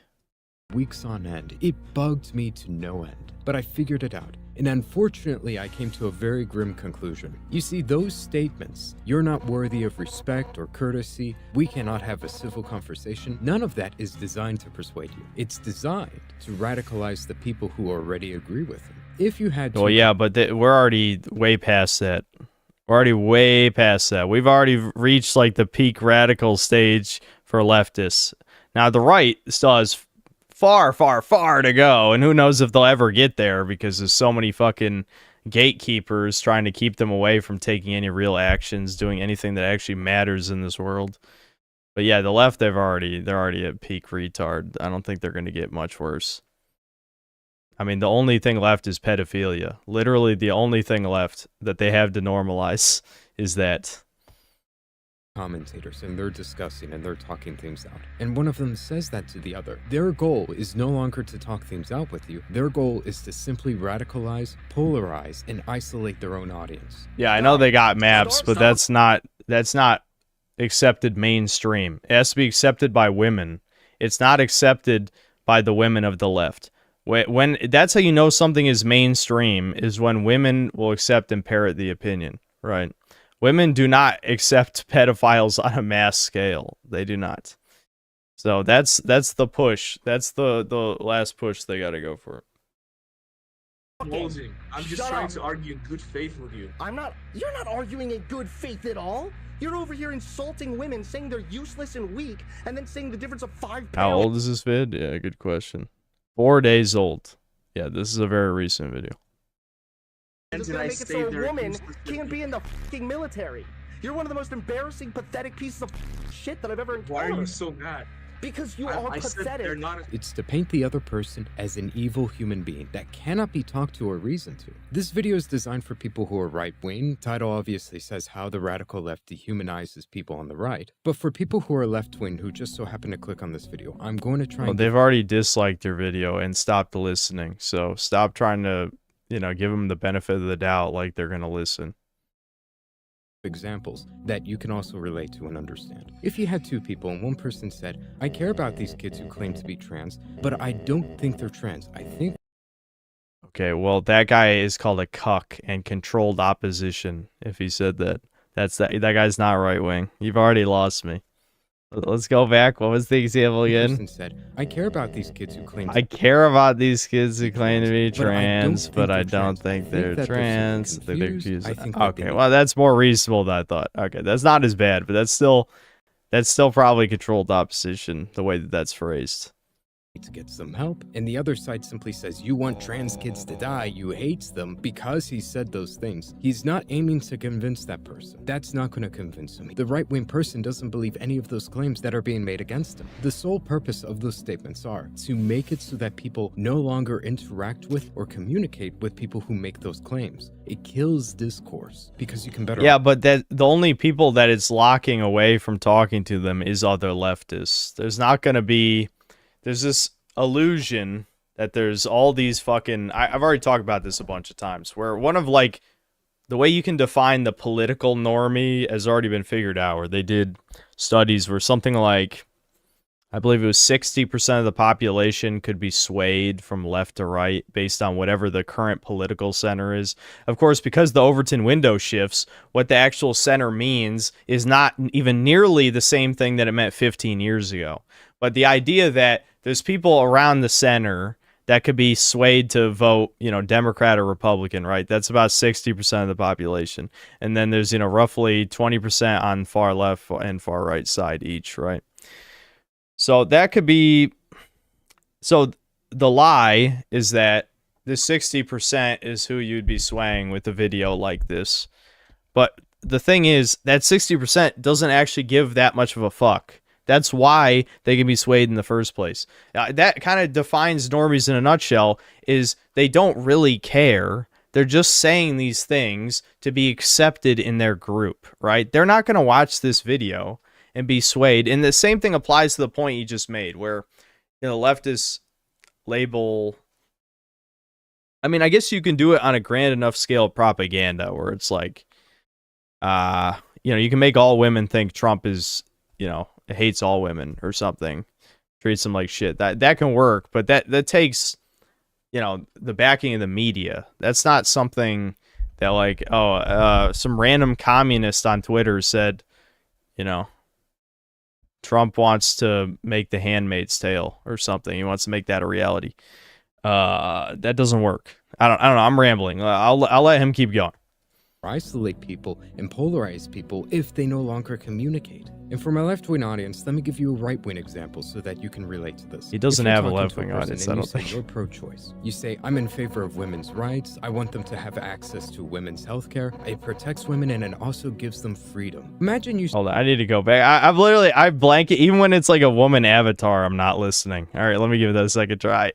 D: Weeks on end. It bugged me to no end, but I figured it out. And unfortunately, I came to a very grim conclusion. You see, those statements, you're not worthy of respect or courtesy, we cannot have a civil conversation, none of that is designed to persuade you. It's designed to radicalize the people who already agree with him. If you had to...
A: Well, yeah, but we're already way past that. We're already way past that. We've already reached like the peak radical stage for leftists. Now, the right still has far, far, far to go, and who knows if they'll ever get there because there's so many fucking gatekeepers trying to keep them away from taking any real actions, doing anything that actually matters in this world. But yeah, the left, they're already at peak retard. I don't think they're going to get much worse. I mean, the only thing left is pedophilia. Literally, the only thing left that they have to normalize is that.
D: Commentators, and they're discussing and they're talking things out. And one of them says that to the other. Their goal is no longer to talk things out with you. Their goal is to simply radicalize, polarize, and isolate their own audience.
A: Yeah, I know they got maps, but that's not accepted mainstream. It has to be accepted by women. It's not accepted by the women of the left. When that's how you know something is mainstream, is when women will accept and parrot the opinion, right? Women do not accept pedophiles on a mass scale. They do not. So that's the push. That's the last push they got to go for.
O: I'm just trying to argue in good faith with you.
G: You're not arguing in good faith at all. You're over here insulting women, saying they're useless and weak, and then saying the difference of 5 pounds.
A: How old is this vid? Yeah, good question. 4 days old. Yeah, this is a very recent video.
G: It's gonna make it so a woman can't be in the fucking military. You're one of the most embarrassing, pathetic pieces of shit that I've ever encountered.
O: Why are you so mad?
G: Because you are pathetic.
D: It's to paint the other person as an evil human being that cannot be talked to or reasoned to. This video is designed for people who are right-wing. Title obviously says how the radical left dehumanizes people on the right. But for people who are left-wing who just so happen to click on this video, I'm going to try and...
A: Well, they've already disliked your video and stopped listening. So stop trying to, give them the benefit of the doubt like they're going to listen.
D: Examples that you can also relate to and understand. If you had two people and one person said, I care about these kids who claim to be trans, but I don't think they're trans. I think...
A: Okay, well, that guy is called a cuck and controlled opposition if he said that. That guy's not right-wing. You've already lost me. Let's go back. What was the example
D: The
A: again?
D: person said, I care about these kids who claim
A: I care about these kids who claim to be
D: But I don't
A: trans,
D: think
A: but I
D: they're
A: don't
D: trans.
A: think
D: I think
A: they're
D: that they're simply
A: trans. I think they're
D: confused.
A: confused.
D: I think that they
A: Okay,
D: need-
A: well, that's more reasonable than I thought. Okay, that's not as bad, but that's still probably controlled opposition, the way that that's phrased.
D: to get some help, and the other side simply says, you want trans kids to die, you hate them because he said those things. He's not aiming to convince that person. That's not going to convince him. The right-wing person doesn't believe any of those claims that are being made against him. The sole purpose of those statements are to make it so that people no longer interact with or communicate with people who make those claims. It kills discourse because you can better...
A: Yeah, but that the only people that it's locking away from talking to them is other leftists. There's not going to be... There's this illusion that there's all these fucking... I've already talked about this a bunch of times, where one of, like, the way you can define the political normie has already been figured out, where they did studies where something like, I believe it was 60% of the population could be swayed from left to right based on whatever the current political center is. Of course, because the Overton window shifts, what the actual center means is not even nearly the same thing that it meant 15 years ago. But the idea that there's people around the center that could be swayed to vote, you know, Democrat or Republican, right? That's about 60% of the population. And then there's, you know, roughly 20% on far left and far right side each, right? So that could be... So the lie is that the 60% is who you'd be swaying with a video like this. But the thing is, that 60% doesn't actually give that much of a fuck. That's why they can be swayed in the first place. That kind of defines normies in a nutshell, is they don't really care. They're just saying these things to be accepted in their group, right? They're not going to watch this video and be swayed. And the same thing applies to the point you just made, where, you know, leftists label... I mean, I guess you can do it on a grand enough scale of propaganda, where it's like, you know, you can make all women think Trump is, you know, hates all women or something, treats them like shit. That can work, but that takes, you know, the backing of the media. That's not something that, like, some random communist on Twitter said, you know, Trump wants to make The Handmaid's Tale or something. He wants to make that a reality. That doesn't work. I don't know. I'm rambling. I'll let him keep going.
D: Isolate people and polarize people if they no longer communicate. And for my left-wing audience, let me give you a right-wing example so that you can relate to this.
A: He doesn't have a left-wing audience, I don't think.
D: You're pro-choice. You say, I'm in favor of women's rights. I want them to have access to women's healthcare. It protects women and it also gives them freedom. Imagine you...
A: Hold on, I need to go back. I blank it. Even when it's like a woman avatar, I'm not listening. All right, let me give that a second try.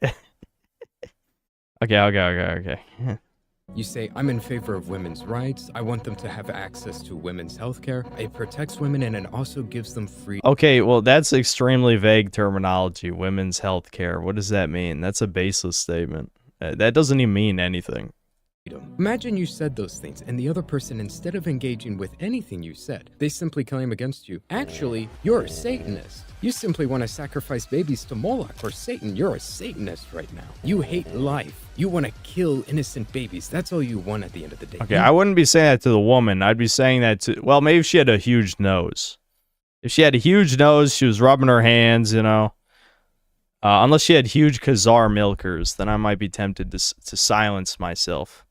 A: Okay.
D: You say, I'm in favor of women's rights. I want them to have access to women's healthcare. It protects women and it also gives them freedom.
A: Okay, well, that's extremely vague terminology. Women's healthcare. What does that mean? That's a baseless statement. That doesn't even mean anything.
D: Imagine you said those things, and the other person, instead of engaging with anything you said, they simply claim against you. Actually, you're a Satanist. You simply want to sacrifice babies to Moloch or Satan. You're a Satanist right now. You hate life. You want to kill innocent babies. That's all you want at the end of the day.
A: Okay, I wouldn't be saying that to the woman. I'd be saying that to... Well, maybe if she had a huge nose. If she had a huge nose, she was rubbing her hands, you know. Unless she had huge Khazar milkers, then I might be tempted to silence myself.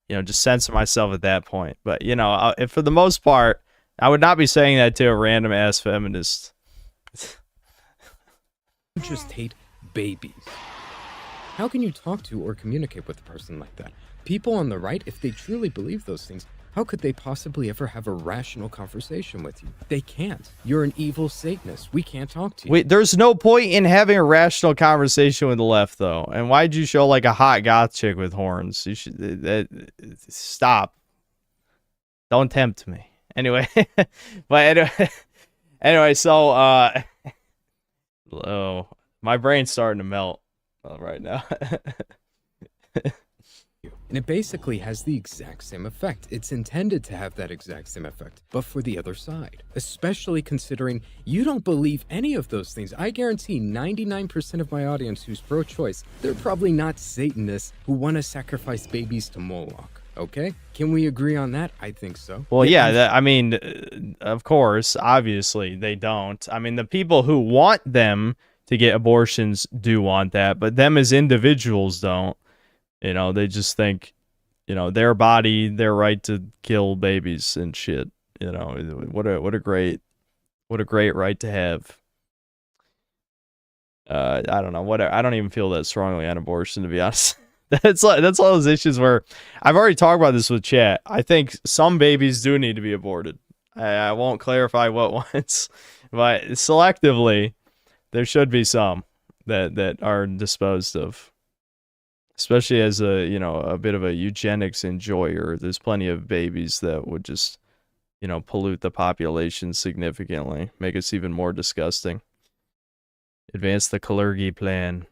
A: You know, just censor myself at that point. But, you know, if for the most part, I would not be saying that to a random ass feminist.
D: You just hate babies. How can you talk to or communicate with a person like that? People on the right, if they truly believe those things, how could they possibly ever have a rational conversation with you? They can't. You're an evil Satanist. We can't talk to you.
A: Wait, there's no point in having a rational conversation with the left, though. And why'd you show, like, a hot goth chick with horns? You should... stop. Don't tempt me. Anyway. But anyway, so, oh, my brain's starting to melt right now.
D: And it basically has the exact same effect. It's intended to have that exact same effect, but for the other side. Especially considering you don't believe any of those things. I guarantee 99% of my audience who's pro-choice, they're probably not Satanists who want to sacrifice babies to Moloch. Okay? Can we agree on that? I think so.
A: Well, yeah, I mean, of course, obviously, they don't. I mean, the people who want them to get abortions do want that, but them as individuals don't. You know, they just think, you know, their body, their right to kill babies and shit. You know, what a great right to have. I don't know. I don't even feel that strongly on abortion, to be honest. That's all those issues where I've already talked about this with chat. I think some babies do need to be aborted. I won't clarify what ones, but selectively, there should be some that are disposed of. Especially as a bit of a eugenics enjoyer, there's plenty of babies that would just, pollute the population significantly, make us even more disgusting. Advance the Kalergi plan.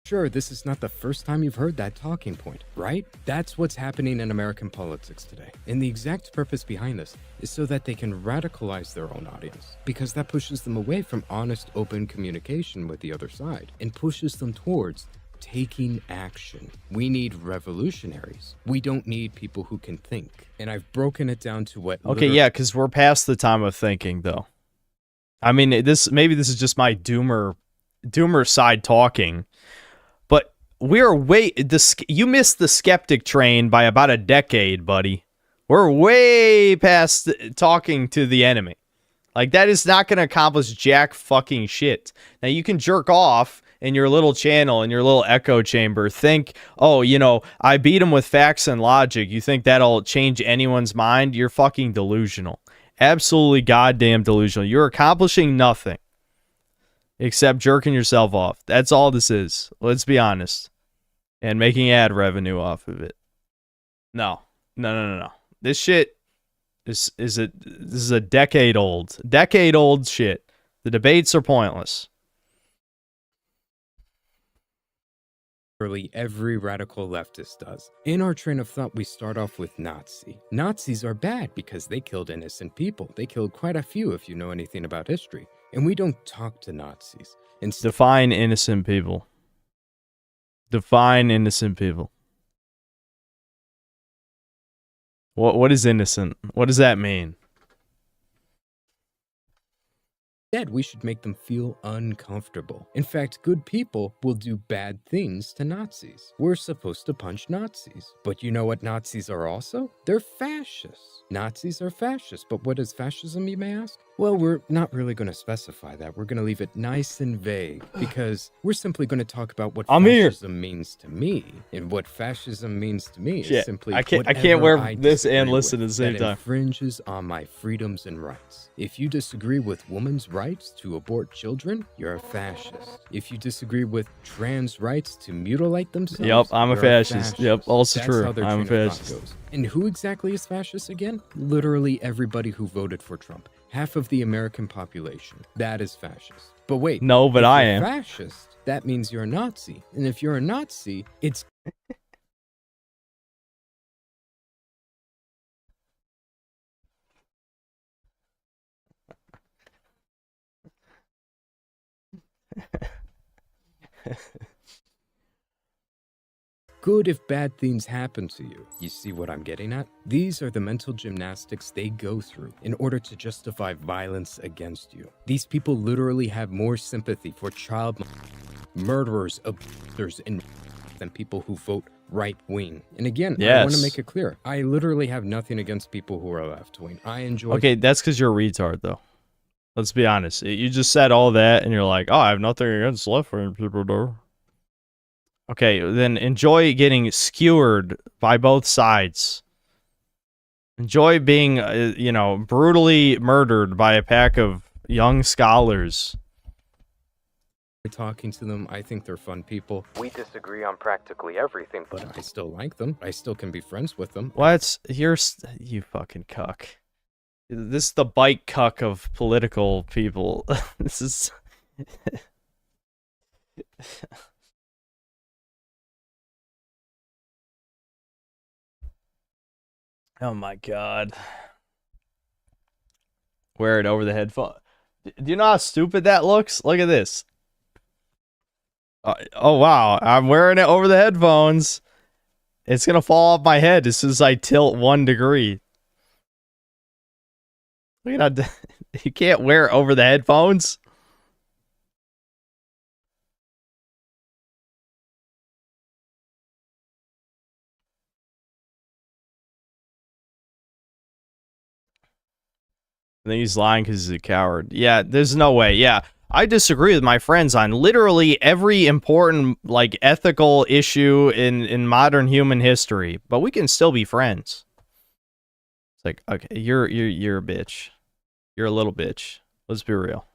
D: Sure, this is not the first time you've heard that talking point, right? That's what's happening in American politics today. And the exact purpose behind this is so that they can radicalize their own audience, because that pushes them away from honest, open communication with the other side and pushes them towards taking action. We need revolutionaries. We don't need people who can think. And I've broken it down to what...
A: Okay, yeah, because we're past the time of thinking, though. I mean, maybe this is just my doomer side talking, but we're you missed the skeptic train by about a decade, buddy. We're way past talking to the enemy. Like, that is not going to accomplish jack fucking shit. Now, you can jerk off in your little channel, in your little echo chamber, think, oh, I beat him with facts and logic. You think that'll change anyone's mind? You're fucking delusional. Absolutely goddamn delusional. You're accomplishing nothing except jerking yourself off. That's all this is. Let's be honest. And making ad revenue off of it. No. This shit is a decade old shit. The debates are pointless.
D: Every radical leftist does. In our train of thought, we start off with Nazi. Nazis are bad because they killed innocent people. They killed quite a few if you know anything about history. And we don't talk to Nazis.
A: Define innocent people. Define innocent people. What is innocent? What does that mean?
D: Instead, we should make them feel uncomfortable. In fact, good people will do bad things to Nazis. We're supposed to punch Nazis. But you know what Nazis are also? They're fascists. Nazis are fascists, but what is fascism, you may ask? Well, we're not really going to specify that. We're going to leave it nice and vague, because we're simply going to talk about what fascism means to me. And what fascism means to me is simply
A: I can't wear this and listen at the same
D: that
A: time.
D: Infringes on my freedoms and rights. If you disagree with women's rights to abort children, you're a fascist. If you disagree with trans rights to mutilate themselves,
A: yep, I'm a
D: you're
A: fascist. Yep, also
D: That's
A: true.
D: how their
A: I'm a
D: train of thought
A: fascist.
D: goes. And who exactly is fascist again? Literally everybody who voted for Trump. Half of the American population. That is fascist. But wait.
A: No, but
D: if
A: I
D: you're
A: am.
D: fascist, that means you're a Nazi. And if you're a Nazi, it's... good if bad things happen to you. You see what I'm getting at? These are the mental gymnastics they go through in order to justify violence against you. These people literally have more sympathy for child murderers, abusers, and than people who vote right-wing. And again, I want to make it clear. I literally have nothing against people who are left-wing. I enjoy...
A: Okay, that's because you're a retard, though. Let's be honest. You just said all that, and you're like, oh, I have nothing against left-wing people, though. Okay, then enjoy getting skewered by both sides. Enjoy being, brutally murdered by a pack of young scholars.
D: Talking to them, I think they're fun people. We disagree on practically everything, but I still like them. I still can be friends with them.
A: What? You fucking cuck. This is the bite cuck of political people. This is... Oh my god. Wear it over the headphone. Do you know how stupid that looks? Look at this. Oh wow, I'm wearing it over the headphones. It's gonna fall off my head as soon as I tilt 1 degree. Look at how you can't wear it over the headphones. I think he's lying because he's a coward. Yeah, there's no way. Yeah, I disagree with my friends on literally every important, like, ethical issue in modern human history, but we can still be friends. It's like, okay, you're a bitch. You're a little bitch. Let's be real.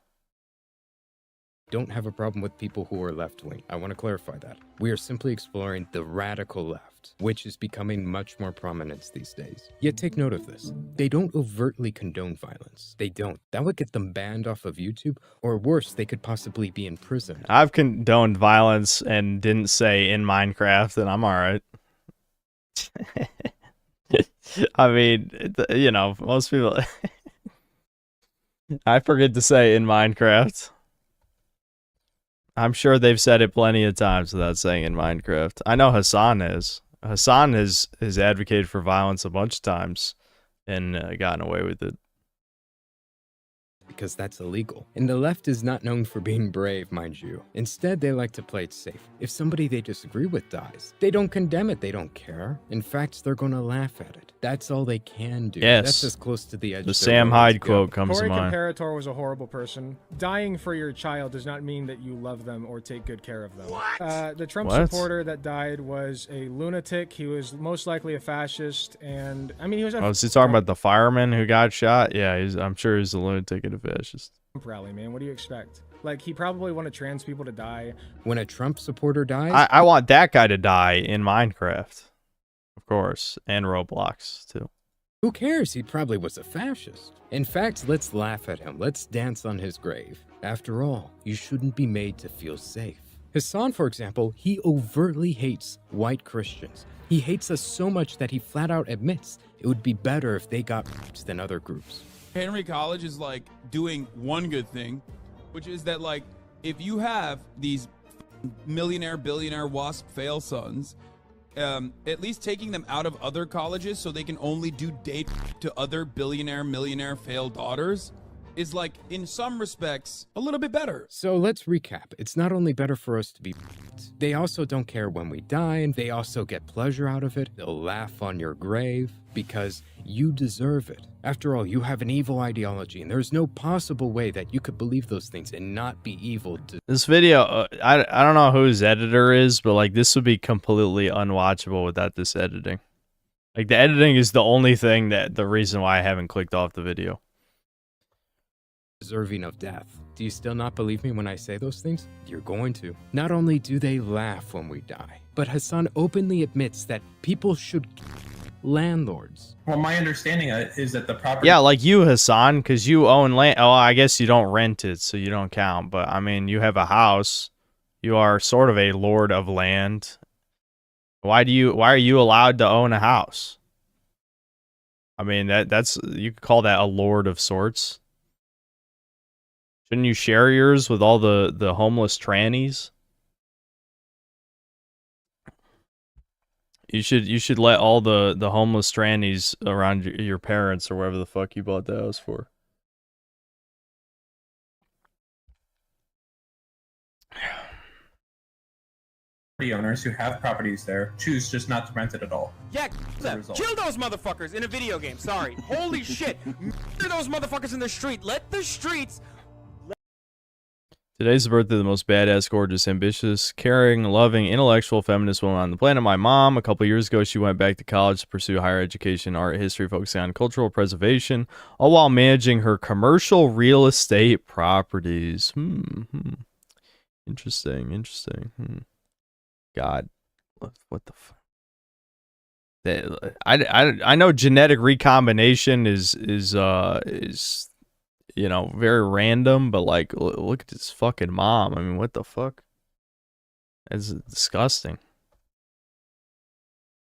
D: Don't have a problem with people who are left-wing. I want to clarify that. We are simply exploring the radical left, which is becoming much more prominent these days. Yet take note of this. They don't overtly condone violence. They don't. That would get them banned off of YouTube, or worse, they could possibly be imprisoned.
A: I've condoned violence and didn't say in Minecraft, and I'm alright. I mean, you know, most people... I forget to say in Minecraft. I'm sure they've said it plenty of times without saying in Minecraft. I know Hassan is. Hassan has advocated for violence a bunch of times and gotten away with it.
D: Because that's illegal. And the left is not known for being brave, mind you. Instead, they like to play it safe. If somebody they disagree with dies, they don't condemn it, they don't care. In fact, they're gonna laugh at it. That's all they can do.
A: Yes.
D: That's as close to the edge.
A: The Sam Hyde quote comes to mind.
C: Corey Comparator was a horrible person. Dying for your child does not mean that you love them or take good care of them. What? The Trump supporter that died was a lunatic. He was most likely a fascist, and I mean, he was.
A: Oh, is he talking about the fireman who got shot? Yeah, I'm sure he's a lunatic and a fascist.
C: Rally, man. What do you expect? Like, he probably wanted trans people to die.
D: When a Trump supporter dies,
A: I want that guy to die in Minecraft, of course, and Roblox too.
D: Who cares? He probably was a fascist. In fact, let's laugh at him. Let's dance on his grave. After all, you shouldn't be made to feel safe. Hassan, for example, he overtly hates white Christians. He hates us so much that he flat out admits it would be better if they got than other groups.
E: Henry College is like doing one good thing, which is that, like, if you have these millionaire, billionaire, WASP fail sons, at least taking them out of other colleges so they can only do date to other billionaire, millionaire failed daughters is, like, in some respects, a little bit better.
D: So let's recap. It's not only better for us to be they also don't care when we die, and they also get pleasure out of it. They'll laugh on your grave because you deserve it. After all, you have an evil ideology, and there's no possible way that you could believe those things and not be evil.
A: This video, I don't know who his editor is, but, like, this would be completely unwatchable without this editing. Like, the editing is the only thing the reason why I haven't clicked off the video.
D: Deserving of death. Do you still not believe me when I say those things? You're going to. Not only do they laugh when we die, but Hassan openly admits that people should landlords.
M: Well, my understanding is that the property...
A: Yeah, like you, Hassan, because you own land. Oh, I guess you don't rent it, so you don't count. But, I mean, you have a house. You are sort of a lord of land. Why are you allowed to own a house? I mean, that's you could call that a lord of sorts. Shouldn't you share yours with all the homeless trannies? You should let all the homeless trannies around your parents or whatever the fuck you bought the house for.
M: Owners who have properties there choose just not to rent it at all.
I: Yeah, kill those motherfuckers in a video game. Sorry. Holy shit. Murder those motherfuckers in the street. Let the streets...
A: Today's the birthday of the most badass, gorgeous, ambitious, caring, loving, intellectual, feminist woman on the planet. My mom, a couple years ago, she went back to college to pursue higher education, art history, focusing on cultural preservation, all while managing her commercial real estate properties. Interesting. God, what the fuck? I know genetic recombination is you know, very random, but, like, look at this fucking mom. I mean, what the fuck? It's disgusting.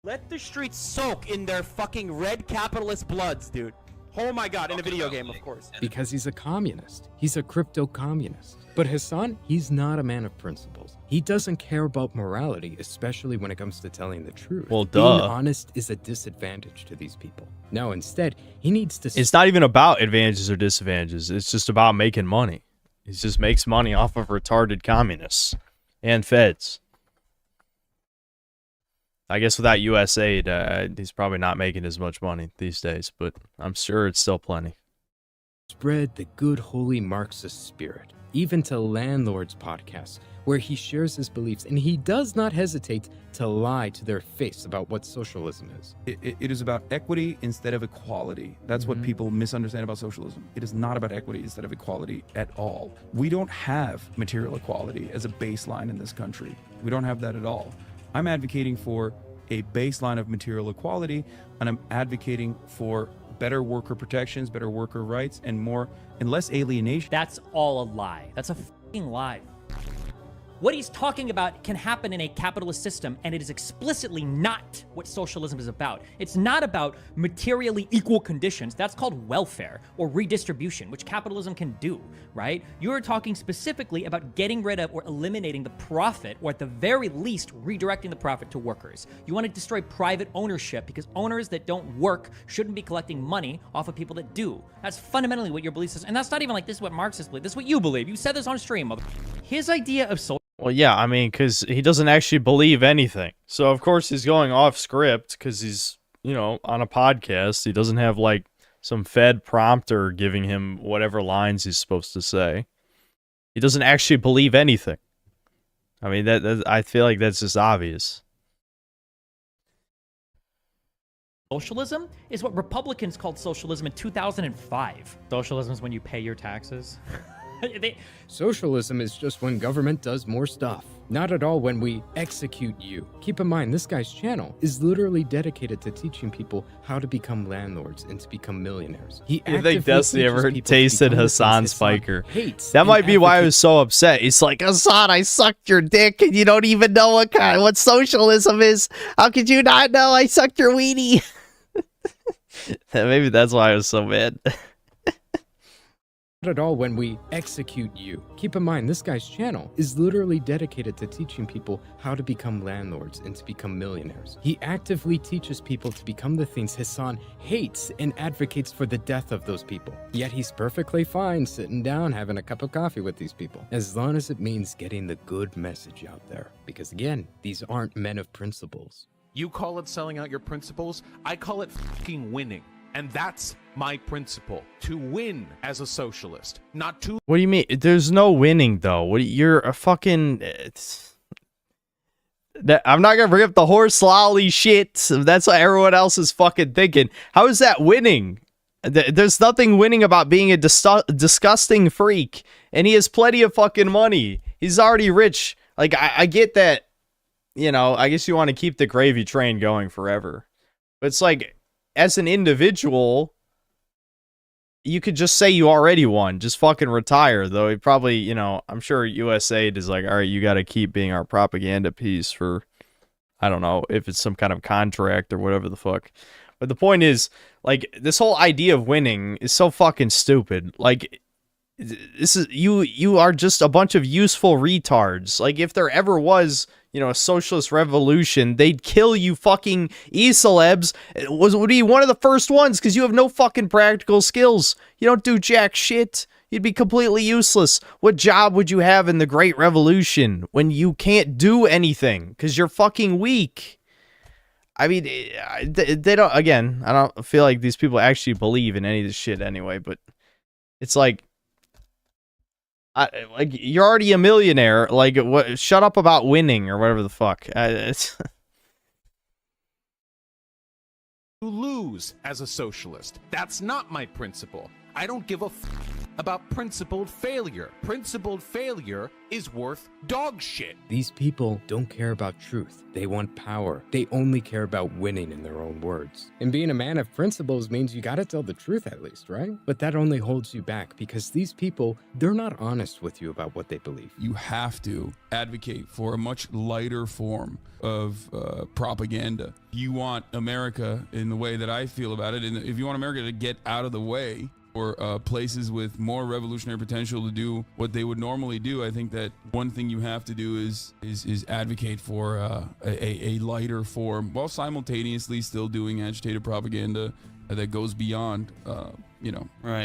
I: Let the streets soak in their fucking red capitalist bloods, dude. Oh my god, in a video game, of course.
D: Because he's a communist. He's a crypto communist. But Hassan, he's not a man of principles. He doesn't care about morality, especially when it comes to telling the truth.
A: Well,
D: Being
A: duh.
D: honest is a disadvantage to these people. Now, instead, he needs to...
A: It's not even about advantages or disadvantages. It's just about making money. He just makes money off of retarded communists and feds. I guess without US aid, he's probably not making as much money these days, but I'm sure it's still plenty.
D: Spread the good, holy Marxist spirit, even to Landlord's podcast, where he shares his beliefs, and he does not hesitate to lie to their face about what socialism is.
E: It is about equity instead of equality. That's what people misunderstand about socialism. It is not about equity instead of equality at all. We don't have material equality as a baseline in this country. We don't have that at all. I'm advocating for a baseline of material equality, and I'm advocating for better worker protections, better worker rights, and less alienation.
N: That's all a lie. That's a fucking lie. What he's talking about can happen in a capitalist system, and it is explicitly not what socialism is about. It's not about materially equal conditions. That's called welfare or redistribution, which capitalism can do, right? You're talking specifically about getting rid of or eliminating the profit, or at the very least, redirecting the profit to workers. You want to destroy private ownership because owners that don't work shouldn't be collecting money off of people that do. That's fundamentally what your belief is. And that's not even like this is what Marxists believe. This is what you believe. You said this on stream. His idea of social...
A: Well, yeah, I mean, because he doesn't actually believe anything. So, of course, he's going off script because he's, you know, on a podcast. He doesn't have, like, some Fed prompter giving him whatever lines he's supposed to say. He doesn't actually believe anything. I mean, I feel like that's just obvious.
N: Socialism is what Republicans called socialism in 2005. Socialism is when you pay your taxes.
D: Socialism is just when government does more stuff. Not at all when we execute you. Keep in mind, this guy's channel is literally dedicated to teaching people how to become landlords and to become millionaires. He
A: You think Destiny ever tasted Hassan Spiker? That might be why I was so upset. He's like, Hassan, I sucked your dick and you don't even know what socialism is. How could you not know I sucked your weenie? Maybe that's why I was so mad.
D: Not at all when we execute you. Keep in mind, this guy's channel is literally dedicated to teaching people how to become landlords and to become millionaires. He actively teaches people to become the things Hassan hates and advocates for the death of those people. Yet he's perfectly fine sitting down having a cup of coffee with these people, as long as it means getting the good message out there. Because again, these aren't men of principles.
T: You call it selling out your principles, I call it fucking winning. And that's my principle, to win as a socialist, not to...
A: What do you mean? There's no winning, though. You're a fucking... I'm not going to bring up the horse lolly shit. That's what everyone else is fucking thinking. How is that winning? There's nothing winning about being a disgusting freak. And he has plenty of fucking money. He's already rich. Like, I get that, you know, I guess you want to keep the gravy train going forever. But it's like... As an individual, you could just say you already won. Just fucking retire, though. It probably, you know, I'm sure USAID is like, all right, you got to keep being our propaganda piece for, I don't know, if it's some kind of contract or whatever the fuck. But the point is, like, this whole idea of winning is so fucking stupid. Like, this is, you are just a bunch of useful retards. Like, if there ever was... you know, a socialist revolution, they'd kill you fucking e-celebs. Would be one of the first ones because you have no fucking practical skills. You don't do jack shit. You'd be completely useless. What job would you have in the Great Revolution when you can't do anything because you're fucking weak? I mean, they don't, again, I don't feel like these people actually believe in any of this shit anyway, but it's like, like, you're already a millionaire. Like, what? Shut up about winning or whatever the fuck. It's
T: lose as a socialist. That's not my principle. I don't give a about principled failure. Principled failure is worth dog shit.
D: These people don't care about truth. They want power. They only care about winning, in their own words. And being a man of principles means you gotta tell the truth at least, right? But that only holds you back because these people, they're not honest with you about what they believe.
E: You have to advocate for a much lighter form of propaganda. You want America, in the way that I feel about it, and if you want America to get out of the way, or places with more revolutionary potential to do what they would normally do, I think that one thing you have to do is advocate for a lighter form, while simultaneously still doing agitated propaganda that goes beyond,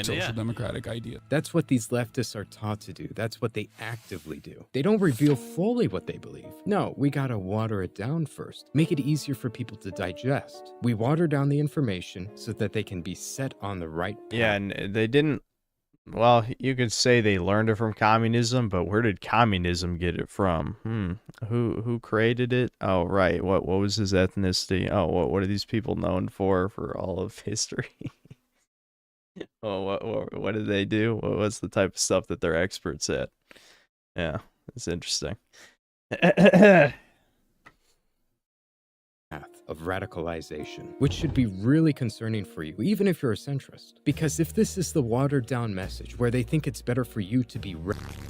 E: social democratic idea.
D: That's what these leftists are taught to do. That's what they actively do. They don't reveal fully what they believe. No, we gotta water it down first. Make it easier for people to digest. We water down the information so that they can be set on the right path.
A: Yeah, and they didn't... Well, you could say they learned it from communism, but where did communism get it from? Who created it? Oh, right. What was his ethnicity? Oh, what are these people known for all of history? Oh, what did they do? What's the type of stuff that they're experts at? Yeah, it's interesting.
D: Of radicalization, which should be really concerning for you, even if you're a centrist. Because if this is the watered down message where they think it's better for you to be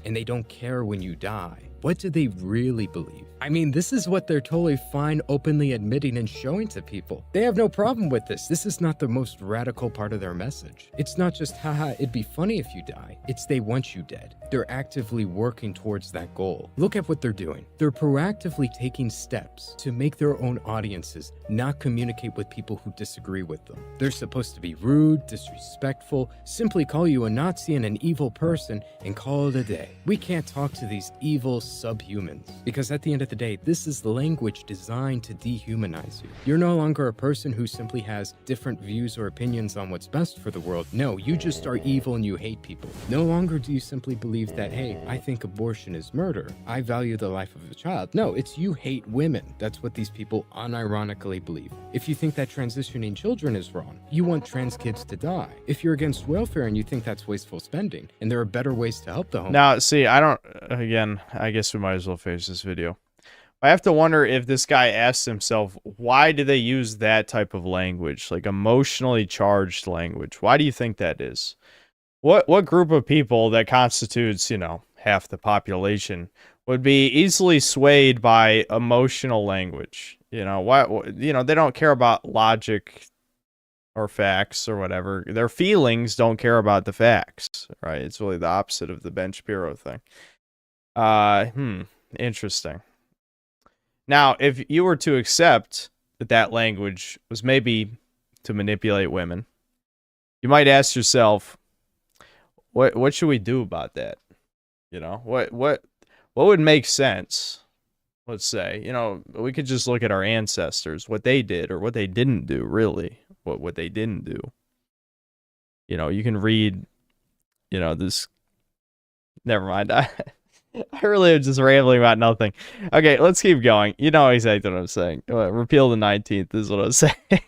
D: and they don't care when you die, what do they really believe? I mean, this is what they're totally fine openly admitting and showing to people. They have no problem with this. This is not the most radical part of their message. It's not just, haha, it'd be funny if you die. It's they want you dead. They're actively working towards that goal. Look at what they're doing. They're proactively taking steps to make their own audiences not communicate with people who disagree with them. They're supposed to be rude, disrespectful, simply call you a Nazi and an evil person and call it a day. We can't talk to these evil subhumans because at the end of the day, this is language designed to dehumanize you. You're no longer a person who simply has different views or opinions on what's best for the world. No, you just are evil and you hate people. No longer do you simply believe that, hey, I think abortion is murder. I value the life of a child. No, it's you hate women. That's what these people unironically believe. If you think that transitioning children is wrong, you want trans kids to die. If you're against welfare and you think that's wasteful spending, and there are better ways to help the homeless.
A: Now, see, I guess we might as well finish this video. I have to wonder if this guy asked himself, why do they use that type of language, like emotionally charged language? Why do you think that is? What group of people that constitutes, half the population would be easily swayed by emotional language? They don't care about logic or facts or whatever. Their feelings don't care about the facts, right? It's really the opposite of the Ben Shapiro thing. Interesting. Now, if you were to accept that language was maybe to manipulate women, you might ask yourself, what should we do about that? What would make sense? Let's say, we could just look at our ancestors, what they did or what they didn't do, really. What they didn't do. You can read, this. Never mind. I really am just rambling about nothing. Okay, let's keep going. You know exactly what I'm saying. Repeal the 19th is what I'm saying.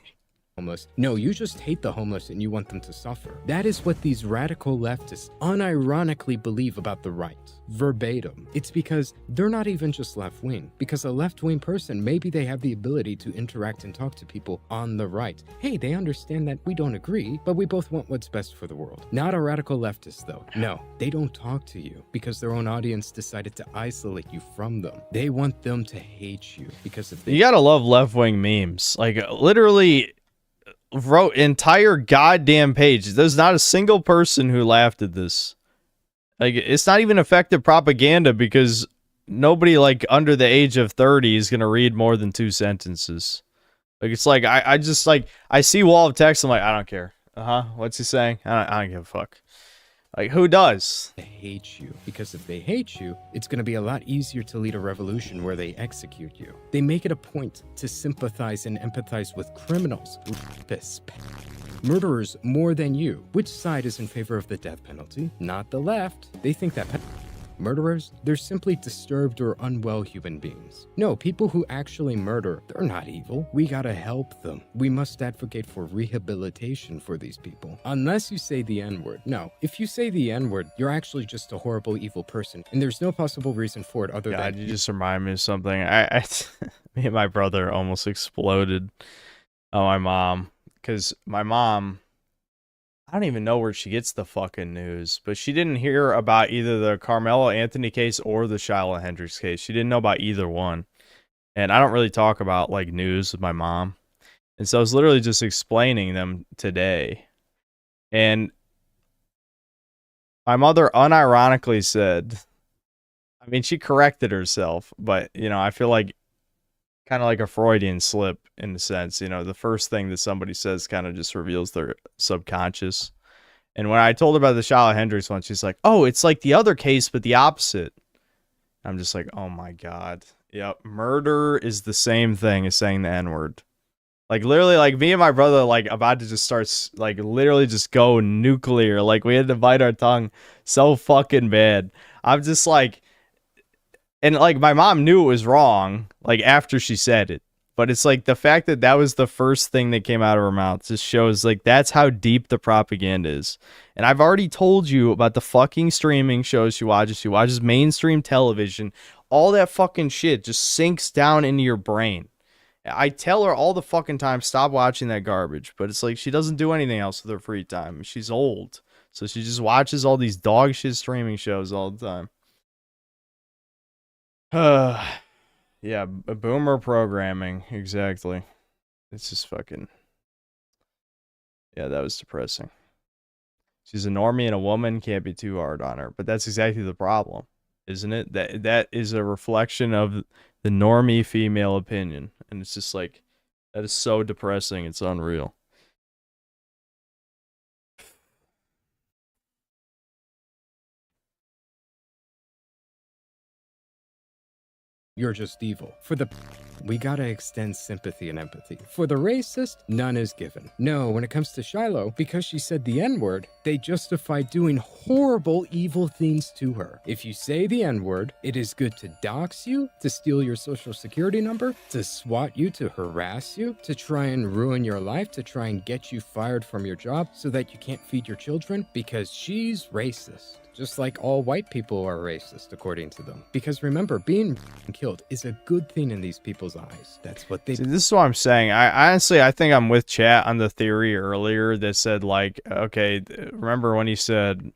D: Homeless. No, you just hate the homeless and you want them to suffer. That is what these radical leftists unironically believe about the right. Verbatim. It's because they're not even just left-wing. Because a left-wing person, maybe they have the ability to interact and talk to people on the right. Hey, they understand that we don't agree, but we both want what's best for the world. Not a radical leftist, though. No, they don't talk to you because their own audience decided to isolate you from them. They want them to hate you because if they...
A: You gotta love left-wing memes. Like, literally... wrote entire goddamn page. There's not a single person who laughed at this. Like, it's not even effective propaganda because nobody like under the age of 30 is gonna read more than 2 sentences. Like, it's like I just like I see wall of text. I'm like, I don't care. What's he saying? I don't give a fuck. Like, who does?
D: They hate you because if they hate you, it's going to be a lot easier to lead a revolution where they execute you. They make it a point to sympathize and empathize with criminals, rapists, murderers more than you. Which side is in favor of the death penalty? Not the left. They think that Murderers, they're simply disturbed or unwell human beings. No, people who actually murder, they're not evil. We gotta help them. We must advocate for rehabilitation for these people. Unless you say the N-word. No, if you say the N-word, you're actually just a horrible, evil person, and there's no possible reason for it other
A: God,
D: than...
A: you just remind me of something. Me and my brother almost exploded on my mom. Because my mom... I don't even know where she gets the fucking news, but she didn't hear about either the Carmelo Anthony case or the Shyla Hendricks case. She didn't know about either one. And I don't really talk about like news with my mom. And so I was literally just explaining them today. And my mother unironically said, I mean, she corrected herself, but, you know, I feel like kind of like a Freudian slip in a sense. You know, the first thing that somebody says kind of just reveals their subconscious. And when I told her about the Shyla Hendricks one, she's like, oh, it's like the other case, but the opposite. I'm just like, oh my God. Yep. Murder is the same thing as saying the N-word. Like literally, like me and my brother, like about to just start, like literally just go nuclear. Like we had to bite our tongue so fucking bad. I'm just like, and like my mom knew it was wrong, like after she said it. But it's like the fact that that was the first thing that came out of her mouth just shows like that's how deep the propaganda is. And I've already told you about the fucking streaming shows she watches. She watches mainstream television. All that fucking shit just sinks down into your brain. I tell her all the fucking time, stop watching that garbage. But it's like she doesn't do anything else with her free time. She's old. So she just watches all these dog shit streaming shows all the time. Yeah, boomer programming, exactly. It's just fucking... Yeah, that was depressing. She's a normie and a woman, can't be too hard on her. But that's exactly the problem, isn't it? That is a reflection of the normie female opinion. And it's just like, that is so depressing, it's unreal.
D: You're just evil. For the... We gotta extend sympathy and empathy. For the racist, none is given. No, when it comes to Shiloh, because she said the N-word, they justify doing horrible, evil things to her. If you say the N-word, it is good to dox you, to steal your social security number, to swat you, to harass you, to try and ruin your life, to try and get you fired from your job so that you can't feed your children, because she's racist. Just like all white people are racist, according to them. Because remember, being killed is a good thing in these people's eyes. That's what they...
A: See, this is what I'm saying. I think I'm with chat on the theory earlier that said, like, okay, remember when he said,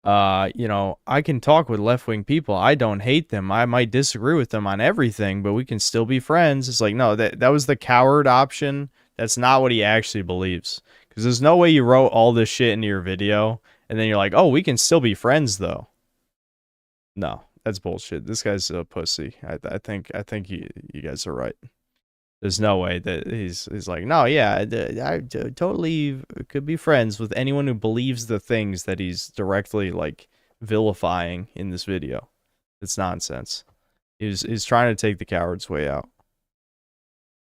A: you know, I can talk with left-wing people. I don't hate them. I might disagree with them on everything, but we can still be friends. It's like, no, that was the coward option. That's not what he actually believes. Because there's no way you wrote all this shit into your video and then you're like, oh, we can still be friends, though. No, that's bullshit. This guy's a pussy. I think you guys are right. There's no way that he's like, no, yeah, I totally could be friends with anyone who believes the things that he's directly, like, vilifying in this video. It's nonsense. He's trying to take the coward's way out.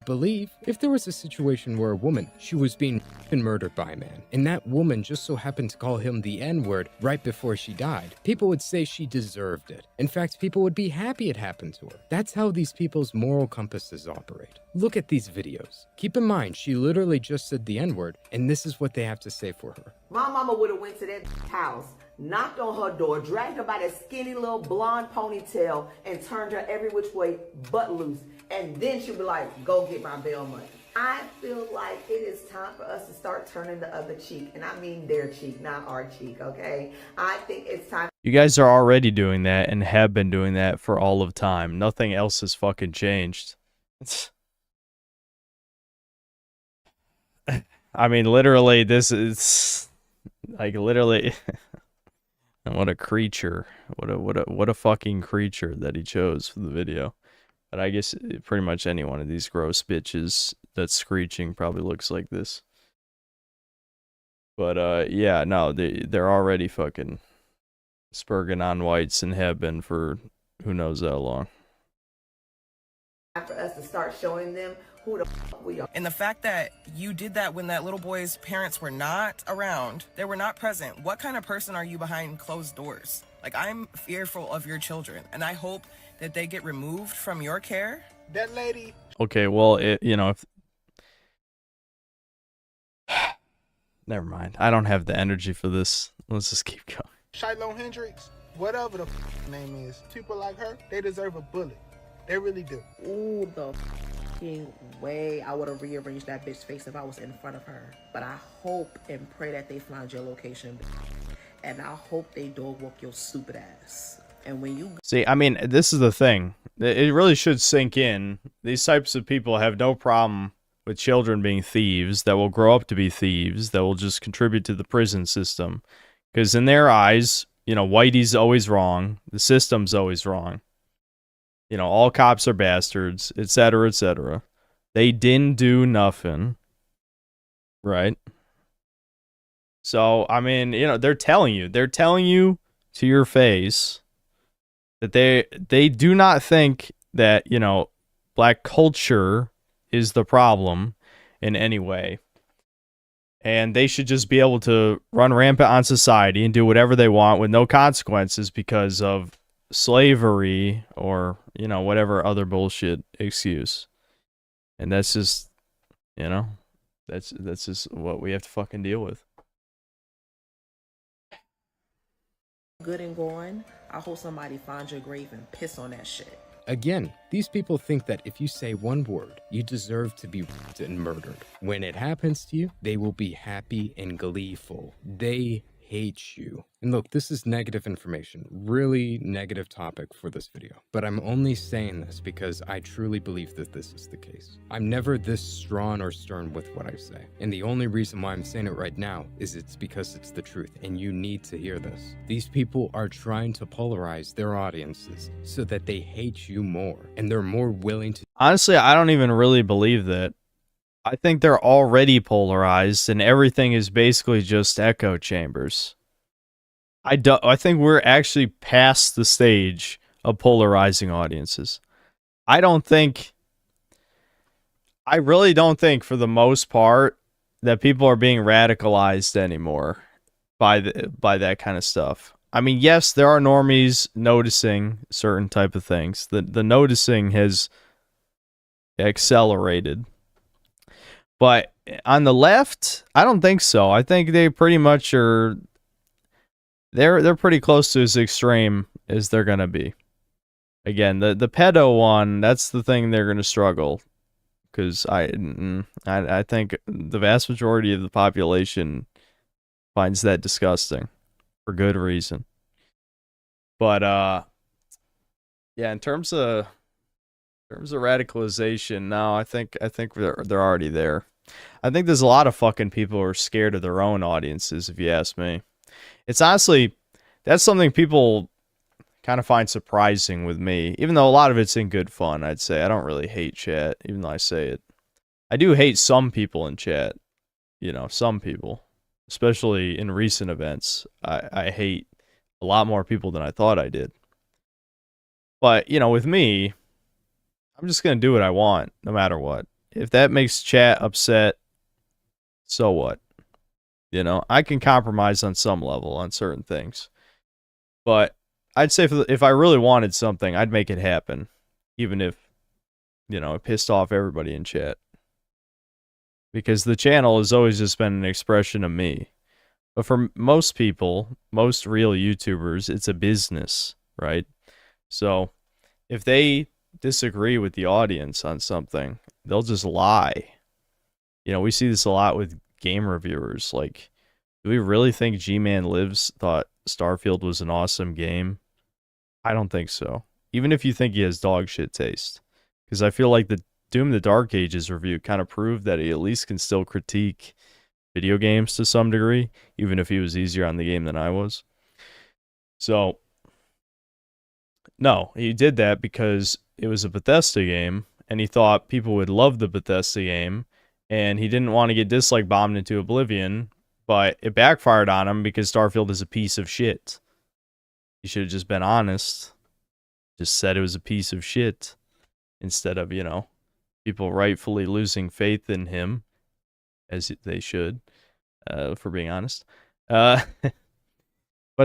D: Believe if there was a situation where a woman, she was being murdered by a man, and that woman just so happened to call him the N-word right before she died, people would say she deserved it. In fact, people would be happy it happened to her. That's how these people's moral compasses operate. Look at these videos. Keep in mind, she literally just said the N-word, and this is what they have to say for her.
J: My mama would have went to that house, knocked on her door, dragged her by that skinny little blonde ponytail, and turned her every which way but loose. And then she'd be like, go get my bail money. I feel like it is time for us to start turning the other cheek. And I mean their cheek, not our cheek, okay? I think it's time.
A: You guys are already doing that and have been doing that for all of time. Nothing else has fucking changed. I mean, literally, this is... Like, literally... And what a creature. What a fucking creature that he chose for the video. But I guess pretty much any one of these gross bitches that's screeching probably looks like this. But yeah, no, they're already fucking spurging on whites and have been for who knows how long.
J: For us to start showing them Who the fuck we are?
R: And the fact that you did that when that little boy's parents were not around, they were not present. What kind of person are you behind closed doors? Like, I'm fearful of your children, and I hope that they get removed from your care.
G: That lady.
A: Okay, well, if never mind. I don't have the energy for this. Let's just keep going.
G: Shiloh Hendricks, whatever the name is, people like her, they deserve a bullet. They really do.
J: Ooh, the fucking way I would have rearranged that bitch's face if I was in front of her. But I hope and pray that they find your location. And I hope they dog walk your stupid ass. And when you
A: See, I mean, this is the thing. It really should sink in. These types of people have no problem with children being thieves, that will grow up to be thieves, that will just contribute to the prison system. Because in their eyes, Whitey's always wrong. The system's always wrong. All cops are bastards, etc., etc. They didn't do nothing. Right? So, I mean, they're telling you to your face that they do not think that, black culture is the problem in any way. And they should just be able to run rampant on society and do whatever they want with no consequences because of slavery or, whatever other bullshit excuse. And that's just, that's just what we have to fucking deal with.
J: good and going, I hope somebody finds your grave and piss on that shit.
D: Again, these people think that if you say one word, you deserve to be raped and murdered. When it happens to you, they will be happy and gleeful. They hate you. And look, this is negative information, really negative topic for this video. But I'm only saying this because I truly believe that this is the case. I'm never this strong or stern with what I say. And the only reason why I'm saying it right now is it's because it's the truth and you need to hear this. These people are trying to polarize their audiences so that they hate you more and they're more willing to.
A: Honestly, I don't even really believe that. I think they're already polarized and everything is basically just echo chambers. I think we're actually past the stage of polarizing audiences. I really don't think for the most part that people are being radicalized anymore by that kind of stuff. I mean, yes, there are normies noticing certain type of things. The noticing has accelerated. But on the left, I don't think so. I think they pretty much are. They're pretty close to as extreme as they're gonna be. Again, the pedo one, that's the thing they're gonna struggle, because I think the vast majority of the population finds that disgusting for good reason. But yeah, in terms of radicalization, no, I think they're already there. I think there's a lot of fucking people who are scared of their own audiences, if you ask me. It's honestly, that's something people kind of find surprising with me, even though a lot of it's in good fun, I'd say. I don't really hate chat, even though I say it. I do hate some people in chat, some people, especially in recent events. I hate a lot more people than I thought I did. But, with me, I'm just going to do what I want, no matter what. If that makes chat upset, so what? I can compromise on some level on certain things. But I'd say if I really wanted something, I'd make it happen. Even if, it pissed off everybody in chat. Because the channel has always just been an expression of me. But for most people, most real YouTubers, it's a business, right? So if they disagree with the audience on something, they'll just lie. We see this a lot with game reviewers. Like, do we really think G-Man Lives thought Starfield was an awesome game? I don't think so. Even if you think he has dog shit taste. Because I feel like the Doom the Dark Ages review kind of proved that he at least can still critique video games to some degree, even if he was easier on the game than I was. So, no, he did that because it was a Bethesda game, and he thought people would love the Bethesda game, and he didn't want to get dislike bombed into oblivion, but it backfired on him because Starfield is a piece of shit. He should have just been honest. Just said it was a piece of shit instead of, people rightfully losing faith in him, as they should, for being honest. But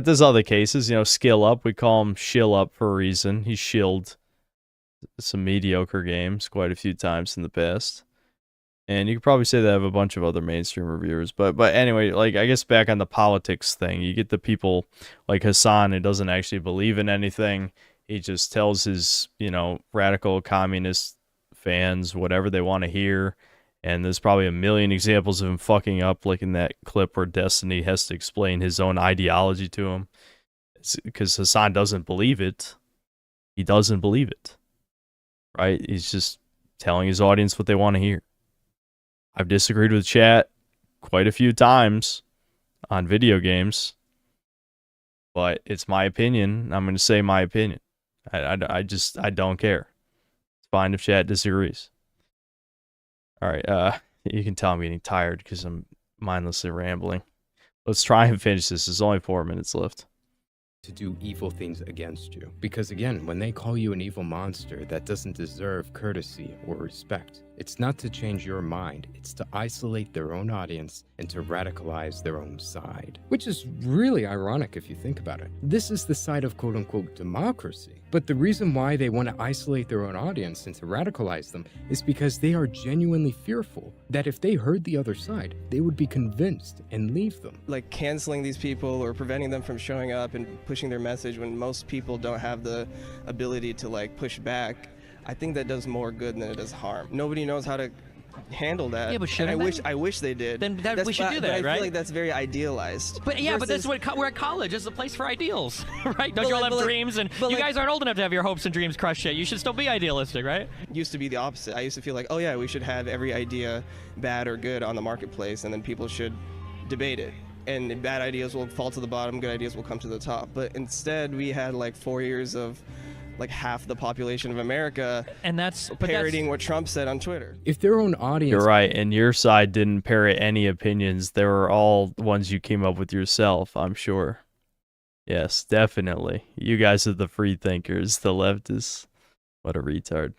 A: there's other cases, Skill Up. We call him Shill Up for a reason. He shilled some mediocre games quite a few times in the past. And you could probably say that of a bunch of other mainstream reviewers. But anyway, like, I guess back on the politics thing, you get the people like Hassan who doesn't actually believe in anything. He just tells his, radical communist fans whatever they want to hear. And there's probably a million examples of him fucking up, like in that clip where Destiny has to explain his own ideology to him. Because Hassan doesn't believe it. He doesn't believe it. Right? He's just telling his audience what they want to hear. I've disagreed with chat quite a few times on video games. But it's my opinion. I'm going to say my opinion. I don't care. It's fine if chat disagrees. All right, you can tell I'm getting tired because I'm mindlessly rambling. Let's try and finish this. There's only 4 minutes left.
D: To do evil things against you. Because again, when they call you an evil monster that doesn't deserve courtesy or respect, it's not to change your mind, it's to isolate their own audience and to radicalize their own side. Which is really ironic if you think about it. This is the side of quote-unquote democracy. But the reason why they want to isolate their own audience and to radicalize them is because they are genuinely fearful that if they heard the other side, they would be convinced and leave them.
Q: Like canceling these people or preventing them from showing up and pushing their message when most people don't have the ability to like push back, I think that does more good than it does harm. Nobody knows how to handle that.
N: Yeah, but
Q: and I
N: shouldn't
Q: wish they did.
N: Then we should do that,
Q: but
N: right?
Q: I feel like that's very idealized.
N: But yeah, but
Q: Versus-
N: that's what we're at college. It's a place for ideals, right? Don't
Q: But
N: you all
Q: like-
N: have
Q: but like-
N: dreams? And
Q: but
N: you
Q: like-
N: guys aren't old enough to have your hopes and dreams crushed yet. You should still be idealistic, right?
Q: Used to be the opposite. I used to feel like, oh yeah, we should have every idea, bad or good, on the marketplace, and then people should debate it. And bad ideas will fall to the bottom, good ideas will come to the top. But instead, we had like 4 years of like half the population of America
N: and that's
Q: parroting what Trump said on Twitter.
D: If their own audience...
A: You're right, and your side didn't parrot any opinions. They were all ones you came up with yourself, I'm sure. Yes, definitely. You guys are the free thinkers, the leftists. What a retard.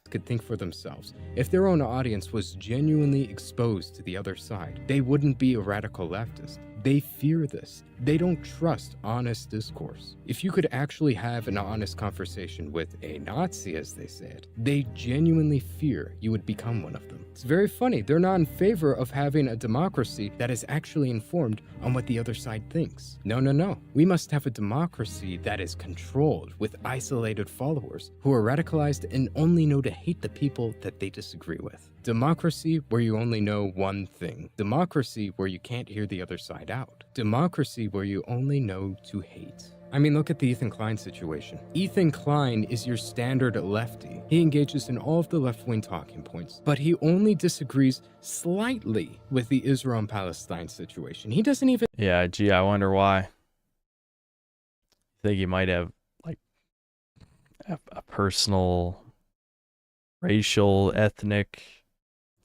D: Could think for themselves. If their own audience was genuinely exposed to the other side, they wouldn't be a radical leftist. They fear this. They don't trust honest discourse. If you could actually have an honest conversation with a Nazi, as they say it, they genuinely fear you would become one of them. It's very funny. They're not in favor of having a democracy that is actually informed on what the other side thinks. No, no, no. We must have a democracy that is controlled with isolated followers who are radicalized and only know to hate the people that they disagree with. Democracy where you only know one thing. Democracy where you can't hear the other side out. Democracy where you only know to hate. I mean, look at the Ethan Klein situation. Ethan Klein is your standard lefty. He engages in all of the left-wing talking points, but he only disagrees slightly with the Israel and Palestine situation. He doesn't even...
A: Yeah, gee, I wonder why. I think he might have, like, a personal, racial, ethnic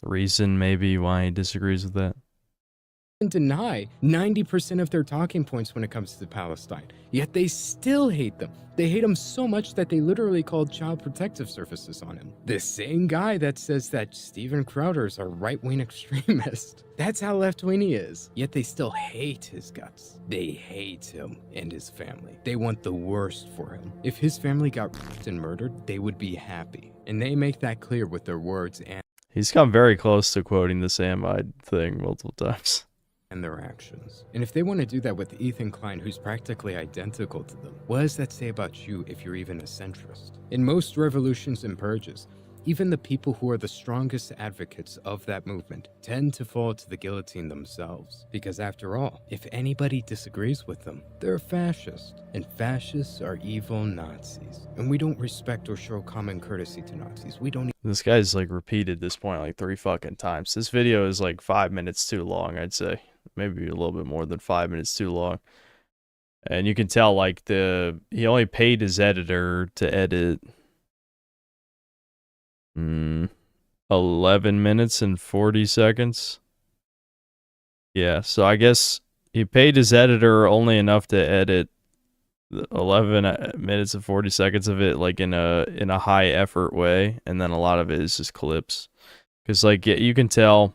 A: reason maybe why he disagrees with that.
D: Deny 90% of their talking points when it comes to Palestine, yet they still hate them. They hate him so much that they literally called child protective services on him. The same guy that says that Steven Crowder is a right-wing extremist. That's how left-wing he is. Yet they still hate his guts. They hate him and his family. They want the worst for him. If his family got raped and murdered, they would be happy. And they make that clear with their words and...
A: He's come very close to quoting the Samide thing multiple times.
D: And their actions. And if they want to do that with Ethan Klein, who's practically identical to them, what does that say about you if you're even a centrist? In most revolutions and purges, even the people who are the strongest advocates of that movement tend to fall to the guillotine themselves. Because after all, if anybody disagrees with them, they're fascist. And fascists are evil Nazis. And we don't respect or show common courtesy to Nazis. We don't...
A: This guy's like repeated this point like 3 fucking times. This video is like 5 minutes too long, I'd say. Maybe a little bit more than 5 minutes too long. And you can tell like he only paid his editor to edit 11 minutes and 40 seconds. Yeah, so I guess he paid his editor only enough to edit 11 minutes and 40 seconds of it like in a high effort way, and then a lot of it is just clips. Because like you can tell,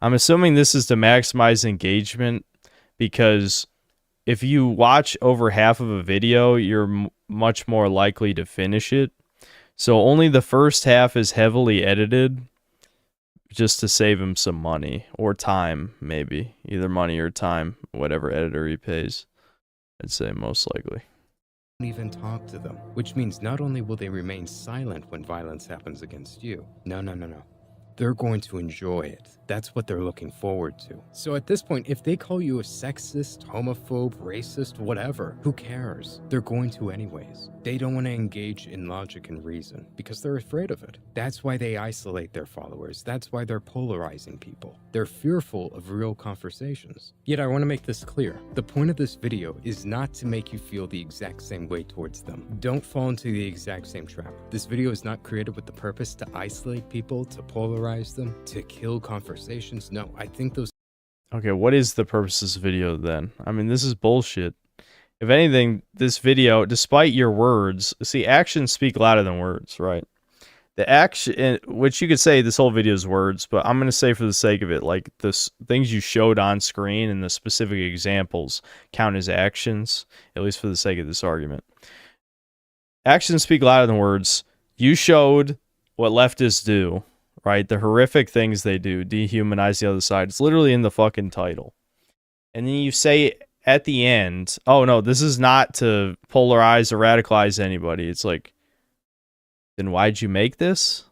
A: I'm assuming this is to maximize engagement, because if you watch over half of a video, you're much more likely to finish it. So only the first half is heavily edited, just to save him some money or time, maybe either money or time, whatever editor he pays. I'd say most likely.
D: Even talk to them, which means not only will they remain silent when violence happens against you. No. They're going to enjoy it. That's what they're looking forward to. So at this point, if they call you a sexist, homophobe, racist, whatever, who cares? They're going to anyways. They don't want to engage in logic and reason because they're afraid of it. That's why they isolate their followers. That's why they're polarizing people. They're fearful of real conversations. Yet I want to make this clear. The point of this video is not to make you feel the exact same way towards them. Don't fall into the exact same trap. This video is not created with the purpose to isolate people, to polarize them, to kill conversations. No, I think those...
A: Okay, what is the purpose of this video then? I mean, this is bullshit. If anything, this video, despite your words, see, actions speak louder than words, right? The action, which you could say this whole video is words, but I'm going to say for the sake of it, like the things you showed on screen and the specific examples count as actions, at least for the sake of this argument. Actions speak louder than words. You showed what leftists do, right? The horrific things they do, dehumanize the other side. It's literally in the fucking title. And then you say at the end, oh no, this is not to polarize or radicalize anybody. It's like, then why'd you make this?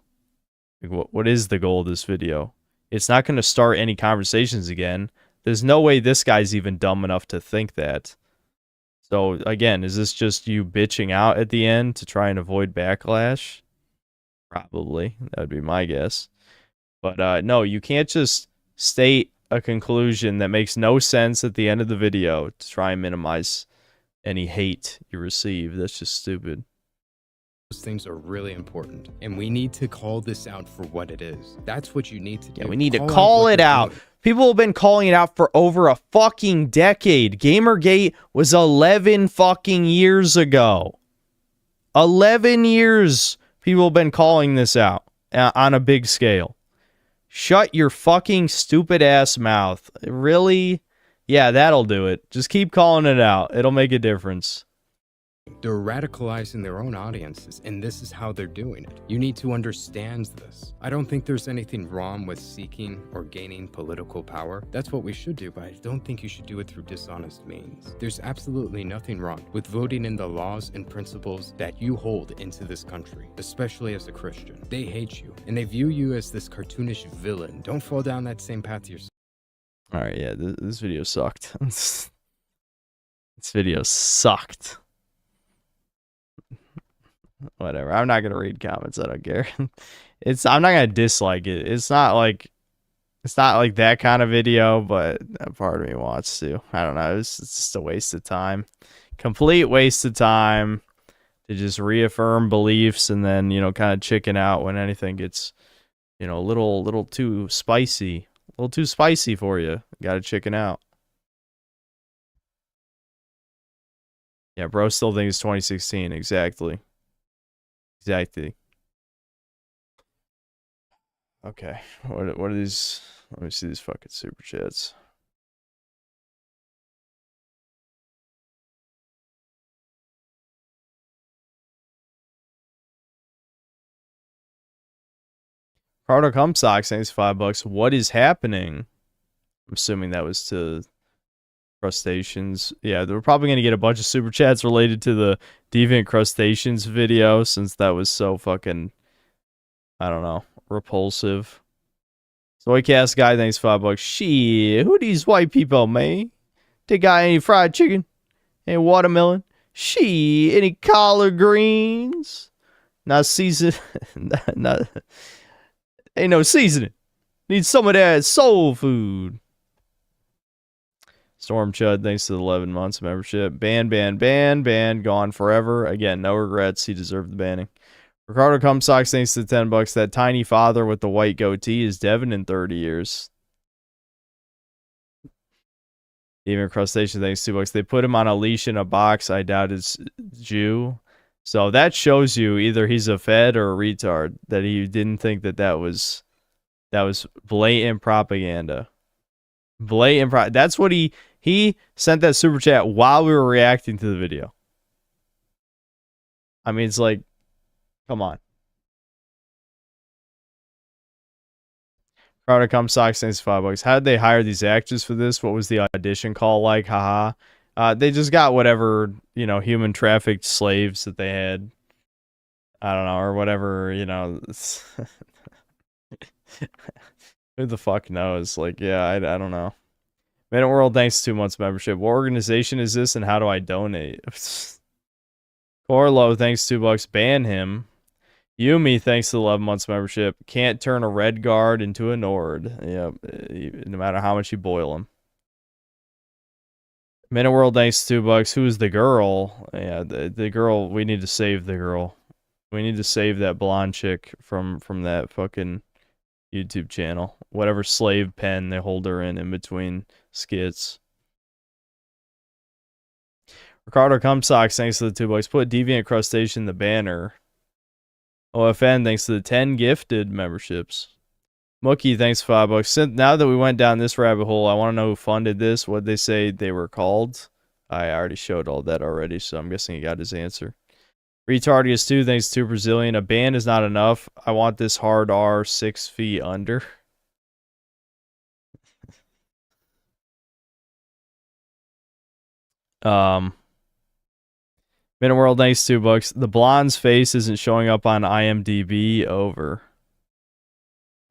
A: Like, what is the goal of this video? It's not going to start any conversations again. There's no way this guy's even dumb enough to think that. So again, is this just you bitching out at the end to try and avoid backlash? Probably. That would be my guess. But no, you can't just state a conclusion that makes no sense at the end of the video to try and minimize any hate you receive. That's just stupid.
D: Those things are really important, and we need to call this out for what it is. That's what you need to do.
A: Yeah, we need to call it out. People have been calling it out for over a fucking decade. Gamergate was 11 fucking years ago. 11 years people have been calling this out on a big scale. Shut your fucking stupid ass mouth. Really? Yeah, that'll do it. Just keep calling it out. It'll make a difference.
D: They're radicalizing their own audiences, and this is how they're doing it. You need to understand this. I don't think there's anything wrong with seeking or gaining political power. That's what we should do, but I don't think you should do it through dishonest means. There's absolutely nothing wrong with voting in the laws and principles that you hold into this country, especially as a Christian. They hate you, and they view you as this cartoonish villain. Don't fall down that same path yourself.
A: Alright, yeah, this video sucked. This video sucked. Whatever. I'm not gonna read comments. I don't care. I'm not gonna dislike it. It's not like that kind of video, but a part of me wants to. I don't know. It's just a waste of time. Complete waste of time to just reaffirm beliefs and then, you know, kind of chicken out when anything gets, you know, a little too spicy. A little too spicy for you. Gotta chicken out. Yeah, bro still thinks it's 2016. Exactly. Exactly. Okay. What are these? Let me see these fucking super chats. Cardo Cum Socks, thanks $5. What is happening? I'm assuming that was to crustaceans. Yeah, we're probably going to get a bunch of super chats related to the Deviant Crustaceans video, since that was so fucking, I don't know, repulsive. Soycast guy, thanks $5. Shit, who these white people, man? They got any fried chicken? Any watermelon? Shit, any collard greens? Not seasoned. not ain't no seasoning. Need some of that soul food. Storm Chud, thanks to the 11 months of membership. Ban, gone forever. Again, no regrets. He deserved the banning. Ricardo Cumsocks, thanks to the $10. That tiny father with the white goatee is Devin in 30 years. Even crustacean, thanks $2. They put him on a leash in a box. I doubt it's Jew. So that shows you either he's a fed or a retard, that he didn't think that was blatant propaganda. That's what he sent that super chat while we were reacting to the video. I mean, it's like, come on. Crowder come socks, thanks $5. How did they hire these actors for this? What was the audition call like? Haha. They just got whatever, human trafficked slaves that they had. I don't know, or whatever, who the fuck knows? Like, yeah, I don't know. Minute World, thanks 2 months membership. What organization is this and how do I donate? Corlo, thanks $2. Ban him. Yumi, thanks to the 11 months membership. Can't turn a red guard into a Nord. Yep, no matter how much you boil him. Minute World, thanks $2. Who's the girl? Yeah, the girl. We need to save the girl. We need to save that blonde chick from that fucking YouTube channel. Whatever slave pen they hold her in between skits. Ricardo Cumsocks, thanks to the $2. Put Deviant Crustacean in the banner. OFN, thanks to the 10 gifted memberships. Mookie, thanks $5. Now that we went down this rabbit hole, I want to know who funded this, what they say they were called. I already showed all that already, so I'm guessing he got his answer. Retardius 2, thanks to Brazilian. A ban is not enough. I want this hard R 6 feet under. Minute World, thanks $2. The blonde's face isn't showing up on IMDb. Over.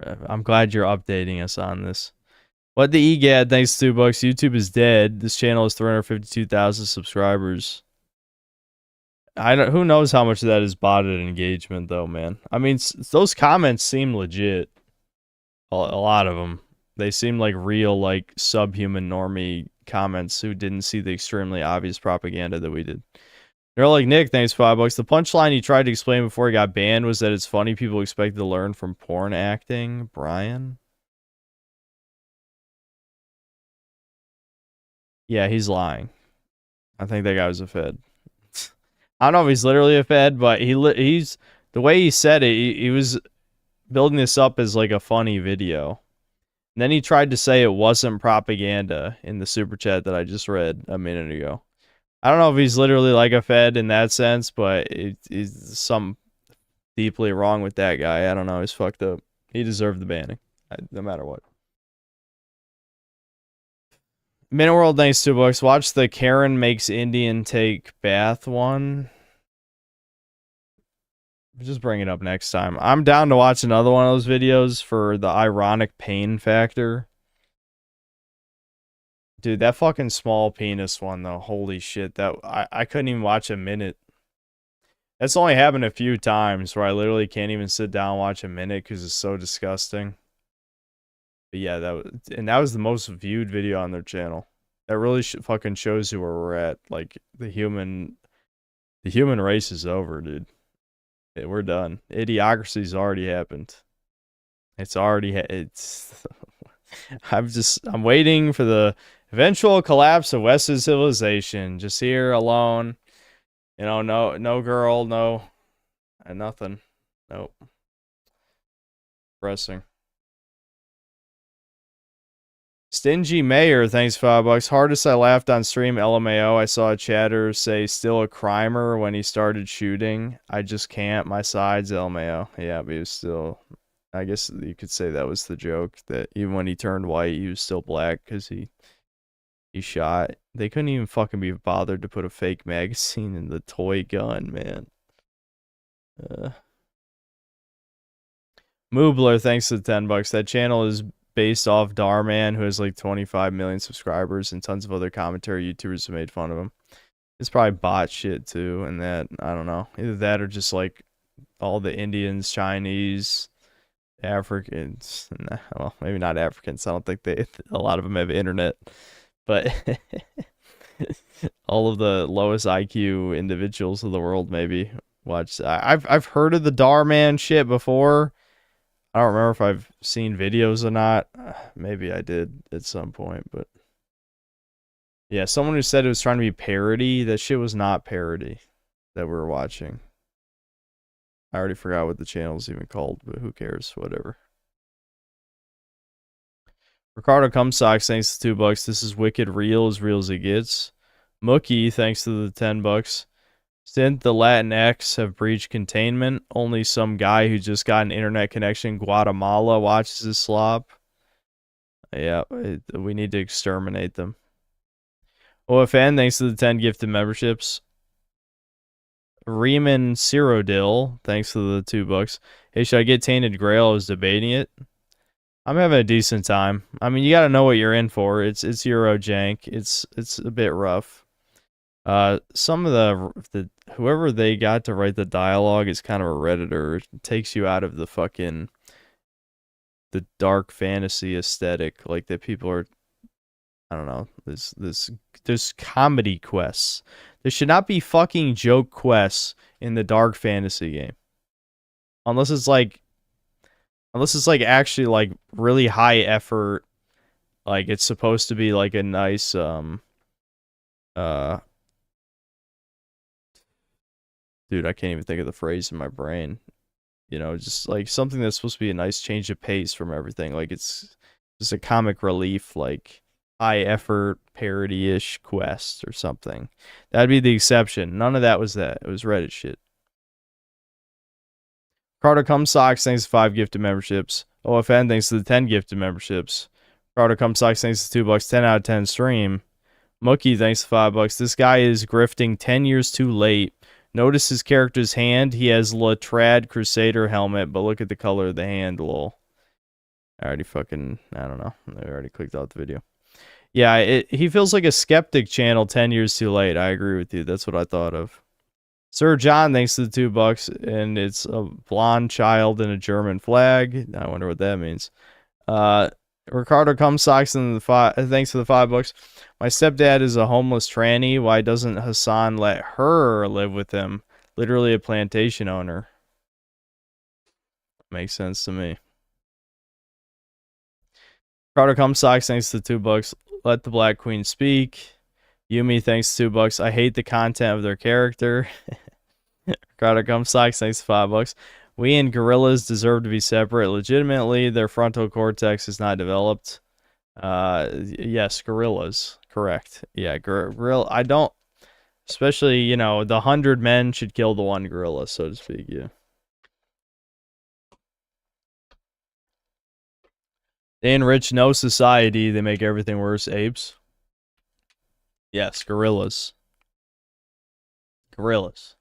A: I'm glad you're updating us on this. What the EGAD, thanks $2. YouTube is dead. This channel has 352,000 subscribers. Who knows how much of that is botted engagement though, man. I mean, those comments seem legit. A lot of them. They seem like real, like, subhuman normie comments who didn't see the extremely obvious propaganda that we did. They're like, Nick, thanks $5. The punchline he tried to explain before he got banned was that it's funny people expect to learn from porn acting. Brian? Yeah, he's lying. I think that guy was a fed. I don't know if he's literally a fed, but he's the way he said it, he was building this up as like a funny video. And then he tried to say it wasn't propaganda in the super chat that I just read a minute ago. I don't know if he's literally like a fed in that sense, but it's something deeply wrong with that guy. I don't know. He's fucked up. He deserved the banning, no matter what. Minute World, thanks $2. Watch the Karen makes Indian take bath one. Just bring it up next time. I'm down to watch another one of those videos for the ironic pain factor. Dude, that fucking small penis one though, holy shit, that I couldn't even watch a minute. That's only happened a few times where I literally can't even sit down and watch a minute because it's so disgusting. But yeah, that was the most viewed video on their channel. That really fucking shows you where we're at. Like the human race is over, dude. We're done. Idiocracy's already happened. I'm waiting for the eventual collapse of Western civilization. Just here alone. You know, no girl, no, and nothing. Nope. Pressing. Stingy Mayor, thanks $5. Hardest I laughed on stream, LMAO. I saw a chatter say still a crimer when he started shooting. I just can't. My sides, LMAO. Yeah, but he was still, I guess you could say that was the joke, that even when he turned white, he was still black because he shot. They couldn't even fucking be bothered to put a fake magazine in the toy gun, man. Moobler, thanks to the $10. That channel is based off Darman, who has like 25 million subscribers, and tons of other commentary YouTubers have made fun of him. It's probably bot shit too, and that, I don't know. Either that or just like all the Indians, Chinese, Africans. Nah, well, maybe not Africans. I don't think a lot of them have internet. But all of the lowest IQ individuals of the world maybe watch. I've heard of the Darman shit before. I don't remember if I've seen videos or not. Maybe I did at some point, but Yeah, someone who said it was trying to be parody. That shit was not parody that we were watching. I already forgot what the channel's even called, but who cares? Whatever. Ricardo Cumsox, thanks to $2. This is wicked real as it gets. Mookie, thanks to the $10. Since the Latin X have breached containment, only some guy who just got an internet connection in Guatemala watches this slop. Yeah, we need to exterminate them. OFN, thanks to the 10 gifted memberships. Riemann Cyrodiil, thanks to the $2. Hey, should I get Tainted Grail? I was debating it. I'm having a decent time. I mean, you gotta know what you're in for. It's Euro jank. It's a bit rough. Some of the whoever they got to write the dialogue is kind of a redditor. It takes you out of the fucking the dark fantasy aesthetic, like that people are. I don't know. There's comedy quests. There should not be fucking joke quests in the dark fantasy game, unless it's like actually like really high effort, like it's supposed to be like a nice dude, I can't even think of the phrase in my brain. You know, just like something that's supposed to be a nice change of pace from everything. Like it's just a comic relief, like high effort parody-ish quest or something. That'd be the exception. None of that was that. It was Reddit shit. Carter Cumsox, thanks to 5 gifted memberships. OFN, thanks to the 10 gifted memberships. Carter Cumsox, thanks to $2. 10 out of 10 stream. Mookie, thanks to $5. This guy is grifting 10 years too late. Notice his character's hand. He has Latrad Crusader helmet, but look at the color of the hand, lol. I already I don't know. I already clicked out the video. Yeah, he feels like a skeptic channel 10 years too late. I agree with you. That's what I thought of. Sir John, thanks to the $2, and it's a blonde child in a German flag. I wonder what that means. Ricardo Cumsox, and thanks for the $5. My stepdad is a homeless tranny. Why doesn't Hassan let her live with him? Literally a plantation owner. Makes sense to me. Ricardo Cumsox, thanks to the $2. Let the Black Queen speak. Yumi, thanks to $2. I hate the content of their character. Ricardo Cumsox, thanks to $5. We and gorillas deserve to be separate. Legitimately, their frontal cortex is not developed. Yes, gorillas. Correct. Yeah, gorilla. I don't... Especially, you know, the 100 men should kill the one gorilla, so to speak, yeah. They enrich no society. They make everything worse. Apes. Yes, gorillas. Gorillas.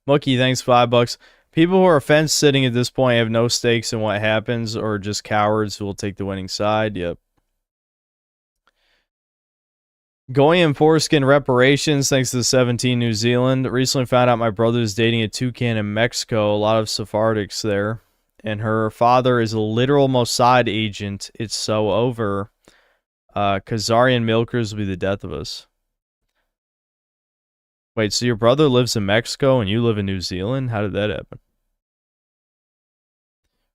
A: Mookie, thanks $5. People who are fence sitting at this point have no stakes in what happens, or just cowards who will take the winning side. Yep. Goyim foreskin reparations, thanks to the 17 New Zealand. Recently found out my brother is dating a toucan in Mexico. A lot of Sephardics there. And her father is a literal Mossad agent. It's so over. Khazarian milkers will be the death of us. Wait, so your brother lives in Mexico and you live in New Zealand? How did that happen?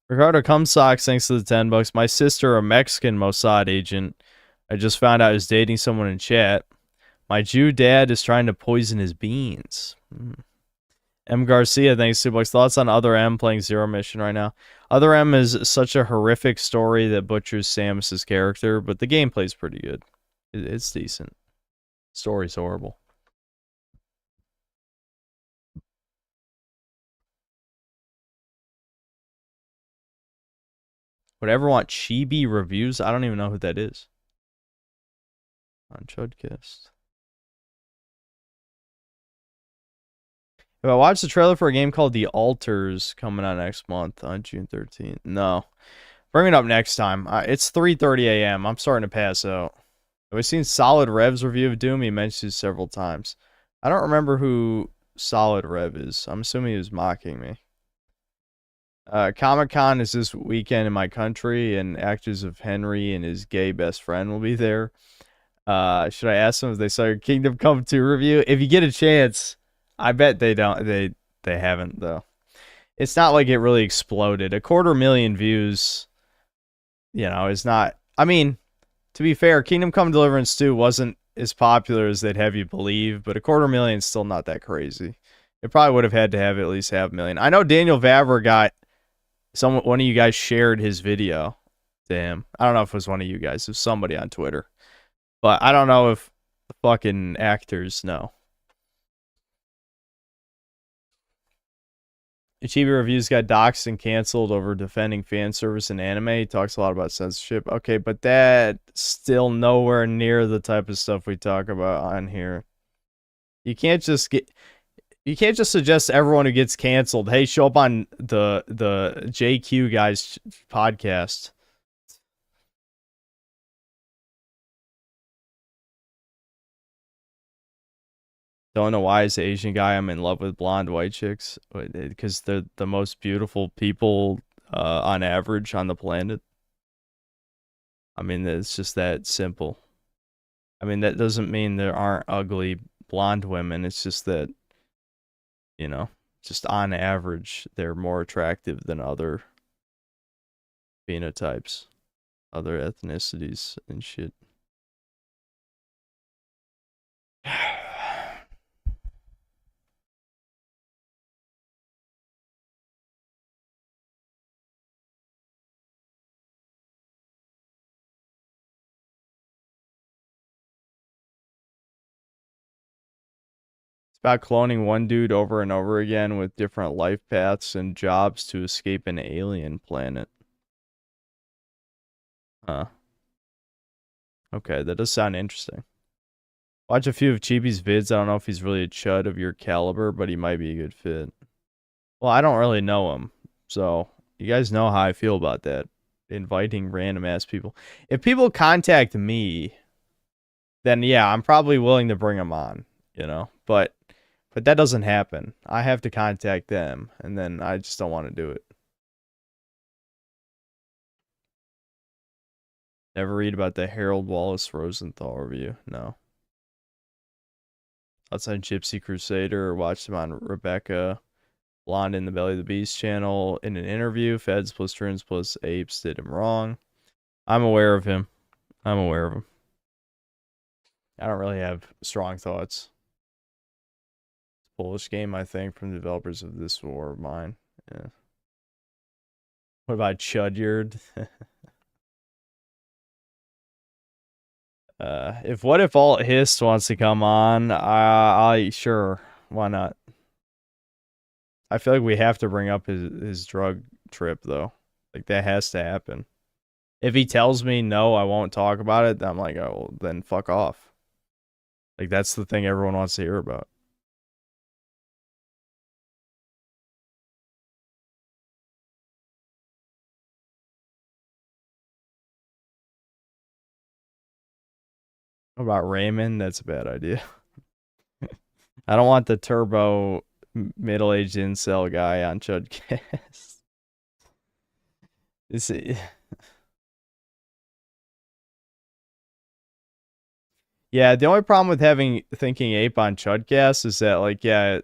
A: Ricardo Cumsox, thanks to the $10. My sister, a Mexican Mossad agent. I just found out is dating someone in chat. My Jew dad is trying to poison his beans. M. Garcia, thanks to $2. Thoughts on Other M playing Zero Mission right now? Other M is such a horrific story that butchers Samus's character, but the gameplay's pretty good. It's decent. Story's horrible. Would I ever want Chibi reviews? I don't even know who that is. On Chudcast. Have I watched the trailer for a game called The Alters coming out next month on June 13th? No. Bring it up next time. It's 3:30 a.m. I'm starting to pass out. Have I seen Solid Rev's review of Doom? He mentioned it several times. I don't remember who Solid Rev is. I'm assuming he was mocking me. Comic-Con is this weekend in my country, and actors of Henry and his gay best friend will be there. Should I ask them if they saw your Kingdom Come 2 review? If you get a chance, I bet they don't. They haven't, though. It's not like it really exploded. 250,000 views, you know, is not... I mean, To be fair, Kingdom Come Deliverance 2 wasn't as popular as they'd have you believe, but 250,000 is still not that crazy. It probably would have had to have at least 500,000. I know Daniel Vavra got one of you guys shared his video to him. I don't know if it was one of you guys. It was somebody on Twitter. But I don't know if the fucking actors know. Chibi Reviews got doxxed and canceled over defending fan service in anime. He talks a lot about censorship. Okay, but that's still nowhere near the type of stuff we talk about on here. You can't just suggest to everyone who gets canceled, hey, show up on the JQ guys podcast. Don't know why as an Asian guy I'm in love with blonde white chicks, because they're the most beautiful people on average on the planet. I mean, it's just that simple. I mean, that doesn't mean there aren't ugly blonde women. It's just that, you know, just on average, they're more attractive than other phenotypes, other ethnicities and shit. About cloning one dude over and over again with different life paths and jobs to escape an alien planet. Huh. Okay, that does sound interesting. Watch a few of Chibi's vids. I don't know if he's really a chud of your caliber, but he might be a good fit. Well, I don't really know him, so you guys know how I feel about that. Inviting random ass people. If people contact me, then yeah, I'm probably willing to bring them on, you know, but that doesn't happen. I have to contact them, and then I just don't want to do it. Never read about the Harold Wallace Rosenthal review. No. Outside Gypsy Crusader, or watched him on Rebecca Blonde in the Belly of the Beast channel in an interview. Feds plus Turns plus Apes did him wrong. I'm aware of him. I don't really have strong thoughts. Polish game, I think, from the developers of This War of Mine. Yeah. What about Chudyard? If What If Alt Hist wants to come on, I sure, why not? I feel like we have to bring up his drug trip though. Like that has to happen. If he tells me no, I won't talk about it, then I'm like, oh, well, then fuck off. Like that's the thing everyone wants to hear about. What about Raymond? That's a bad idea. I don't want the turbo middle-aged incel guy on Chudcast. Yeah, the only problem with having Thinking Ape on Chudcast is that, like, yeah,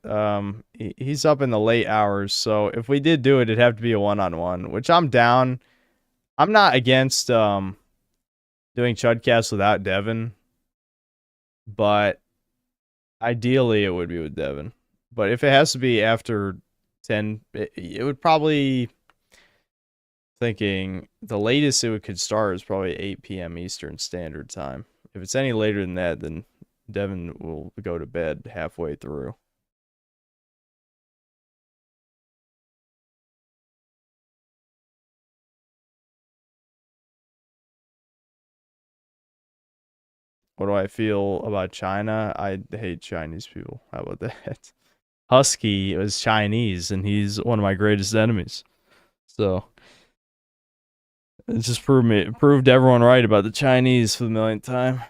A: he's up in the late hours, so if we did do it, it'd have to be a one-on-one, which I'm down. I'm not against doing Chudcast without Devin, but ideally it would be with Devin. But if it has to be after 10, it would probably... Thinking the latest it could start is probably 8 p.m. Eastern Standard Time. If it's any later than that, then Devin will go to bed halfway through. What do I feel about China? I hate Chinese people. How about that? Husky is Chinese, and he's one of my greatest enemies. So it just proved everyone right about the Chinese for the millionth time.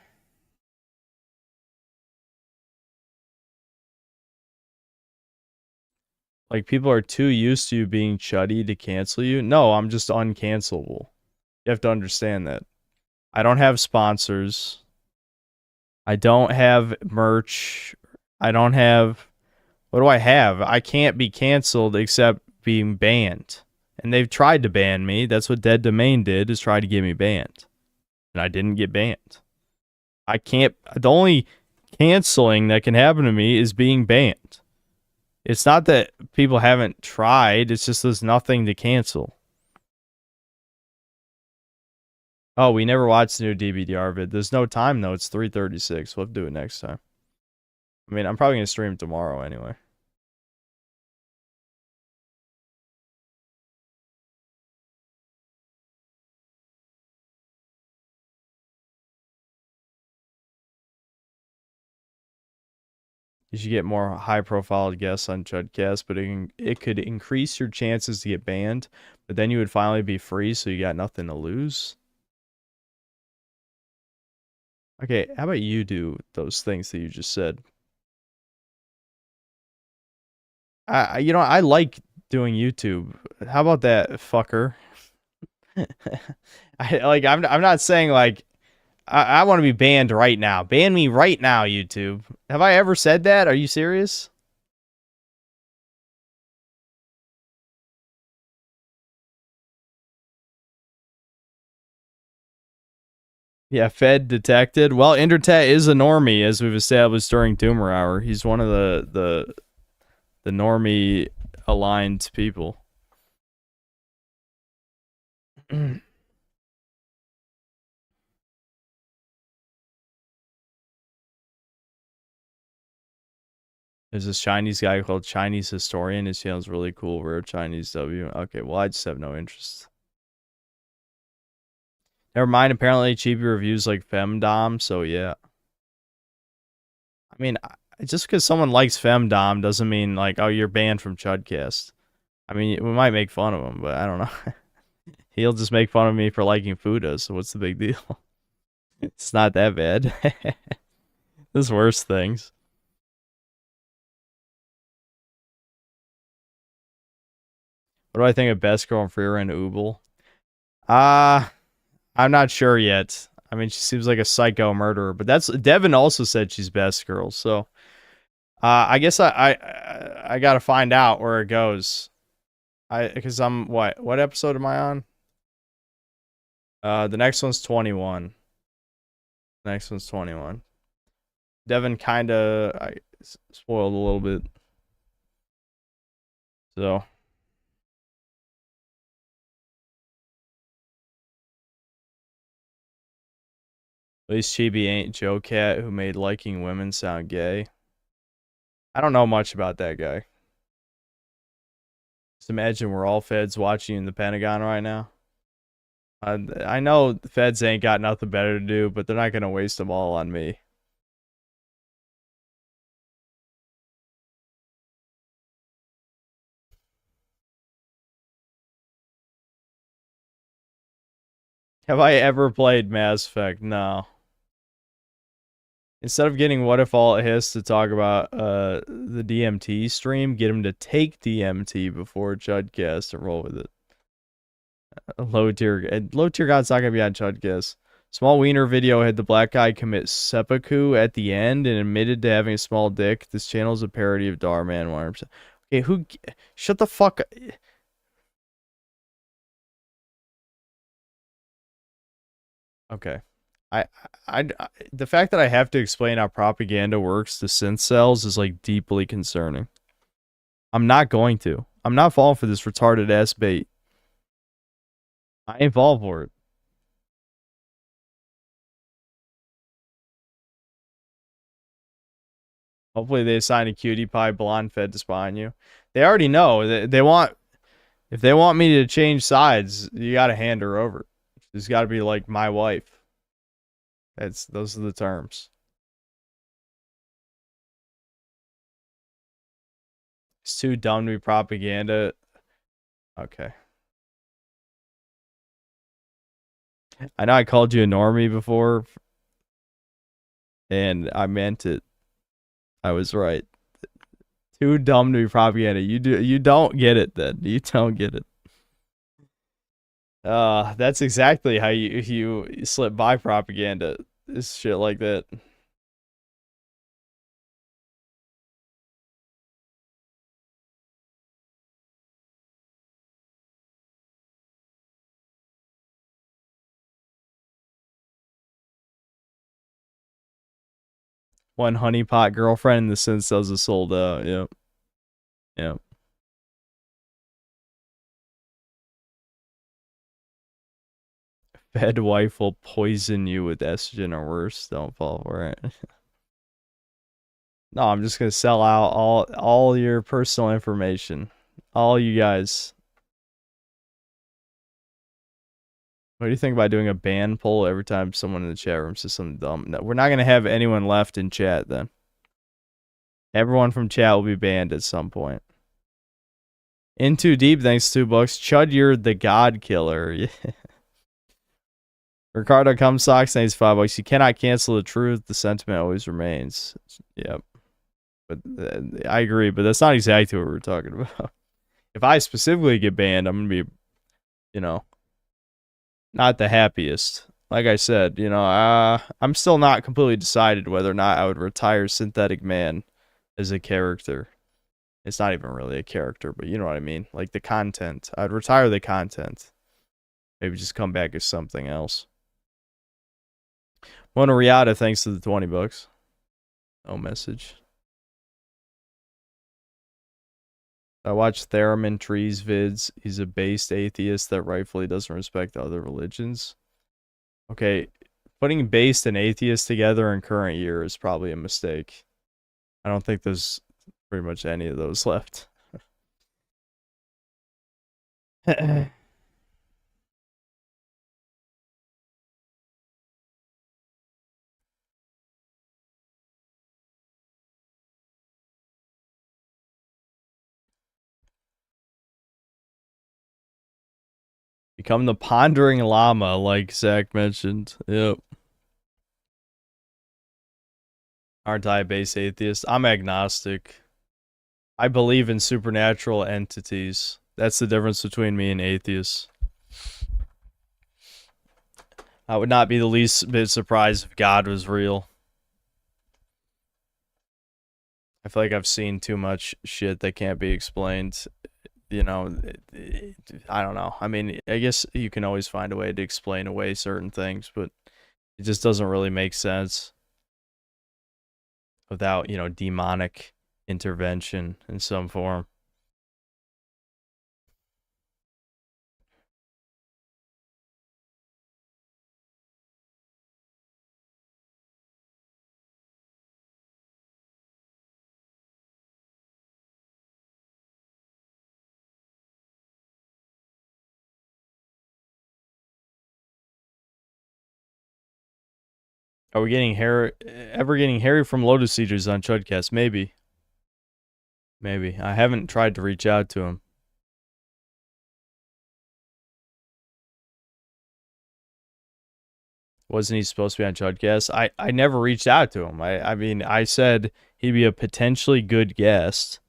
A: Like, people are too used to you being chuddy to cancel you. No, I'm just uncancelable. You have to understand that. I don't have sponsors. I don't have merch. I don't have... What do I have? I can't be canceled except being banned. And they've tried to ban me. That's what Dead Domain did, is try to get me banned. and I didn't get banned. I can't. The only canceling that can happen to me is being banned. It's not that people haven't tried. It's just there's nothing to cancel. Oh, we never watched the new DBDR vid. There's no time, though. It's 3:36. We'll have to do it next time. I mean, I'm probably going to stream tomorrow anyway. You should get more high-profile guests on Chudcast, but it could increase your chances to get banned, but then you would finally be free, so you got nothing to lose. Okay, how about you do those things that you just said? I like doing YouTube. How about that, fucker? I'm not saying like I want to be banned right now. Ban me right now, YouTube. Have I ever said that? Are you serious? Yeah, Fed detected. Well, Intertet is a normie, as we've established during Doomer Hour. He's one of the normie aligned people. There's this Chinese guy called Chinese Historian. His channel's really cool. Rare Chinese W. Okay, well, I just have no interest. Never mind, apparently cheapy reviews like Femdom, so yeah. I mean, just because someone likes Femdom doesn't mean, like, oh, you're banned from Chudcast. I mean, we might make fun of him, but I don't know. He'll just make fun of me for liking Fuda, so what's the big deal? It's not that bad. There's worse things. What do I think of Best Girl and Freer and Ooble? I'm not sure yet. I mean, she seems like a psycho murderer, but Devin also said she's Best Girl, so I guess I gotta find out where it goes. Because I'm what episode am I on? The next one's 21. Next one's 21. Devin kinda spoiled a little bit. So at least Chibi ain't Joe Cat who made liking women sound gay. I don't know much about that guy. Just imagine we're all feds watching in the Pentagon right now. I know the feds ain't got nothing better to do, but they're not going to waste them all on me. Have I ever played Mass Effect? No. Instead of getting What If All It Has to talk about the DMT stream, get him to take DMT before Chudcast and roll with it. Low tier god's not gonna be on Chudcast. Small wiener video had the black guy commit seppuku at the end and admitted to having a small dick. This channel is a parody of Darman 100%. Okay, shut the fuck up. Okay. The fact that I have to explain how propaganda works to synth cells is like deeply concerning. I'm not going to. I'm not falling for this retarded ass bait. I ain't falling for it. Hopefully they assign a cutie pie blonde fed to spy on you. They already know. They want, if they want me to change sides, you gotta hand her over. She's gotta be like my wife. Those are the terms. It's too dumb to be propaganda. Okay. I know I called you a normie before, and I meant it. I was right. Too dumb to be propaganda. You don't get it then. You don't get it. That's exactly how you slip by propaganda. Is shit like that. One honeypot girlfriend in the sense does a sold out. Yep. Yep. Fed wife will poison you with estrogen or worse. Don't fall for it. No, I'm just gonna sell out all your personal information. All you guys. What do you think about doing a ban poll every time someone in the chat room says something dumb? No, we're not gonna have anyone left in chat then. Everyone from chat will be banned at some point. In Too Deep, thanks $2. Chud, you're the God Killer. Yeah. Ricardo Cumsocks, thanks $5. You cannot cancel the truth. The sentiment always remains. Yep. But I agree, but that's not exactly what we're talking about. If I specifically get banned, I'm gonna be, not the happiest. Like I said, I'm still not completely decided whether or not I would retire Synthetic Man as a character. It's not even really a character, but you know what I mean. Like the content. I'd retire the content. Maybe just come back as something else. Mona Riata, thanks to the $20. No message. I watch Theremin Trees vids. He's a based atheist that rightfully doesn't respect other religions. Okay, putting based and atheist together in current year is probably a mistake. I don't think there's pretty much any of those left. Become the pondering llama, like Zach mentioned. Yep. Aren't I a base atheist? I'm agnostic. I believe in supernatural entities. That's the difference between me and atheists. I would not be the least bit surprised if God was real. I feel like I've seen too much shit that can't be explained. I don't know. I mean, I guess you can always find a way to explain away certain things, but it just doesn't really make sense without, demonic intervention in some form. Are we ever getting Harry from Lotus Eaters on Chudcast? Maybe. Maybe. I haven't tried to reach out to him. Wasn't he supposed to be on Chudcast? I never reached out to him. I mean, I said he'd be a potentially good guest,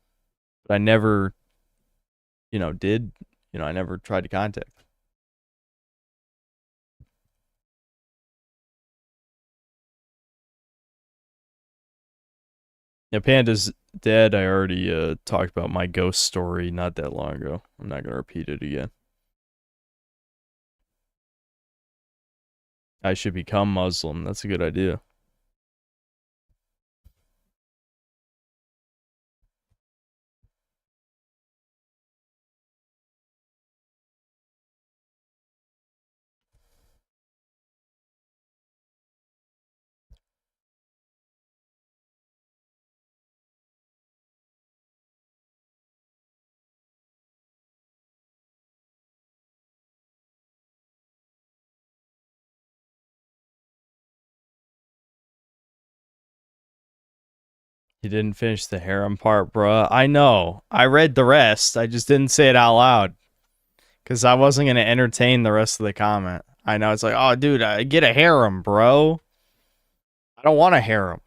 A: but I never, did. I never tried to contact him. Yeah, Panda's dead. I already talked about my ghost story not that long ago. I'm not going to repeat it again. I should become Muslim. That's a good idea. You didn't finish the harem part, bruh. I know. I read the rest. I just didn't say it out loud. Because I wasn't going to entertain the rest of the comment. I know. It's like, oh, dude, get a harem, bro. I don't want a harem.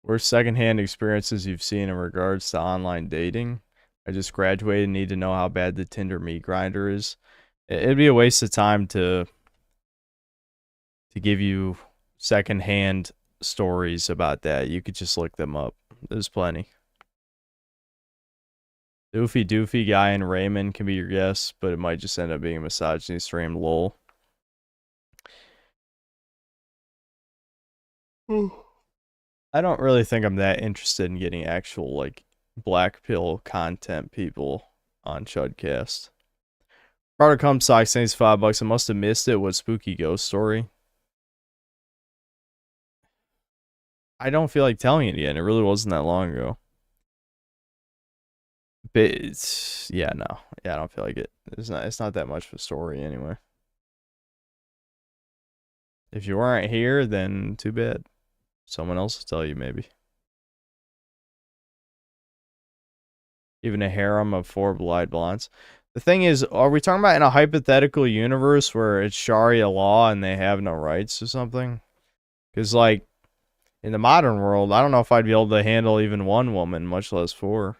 A: Worst secondhand experiences you've seen in regards to online dating? I just graduated and need to know how bad the Tinder meat grinder is. It'd be a waste of time to give you secondhand stories about that. You could just look them up. There's plenty. Doofy Doofy guy and Raymond can be your guest, but it might just end up being a misogyny stream. Lol. I don't really think I'm that interested in getting actual, like, black pill content people on Chudcast. Product Come Socks, thanks $5. I must have missed it. What spooky ghost story? I don't feel like telling it yet. It really wasn't that long ago. But it's, yeah, no. Yeah, I don't feel like it. It's not that much of a story anyway. If you weren't here, then too bad. Someone else will tell you, maybe. Even a harem of 4 blonde blondes. The thing is, are we talking about in a hypothetical universe where it's Sharia law and they have no rights or something? Because, like, in the modern world, I don't know if I'd be able to handle even 1 woman, much less 4.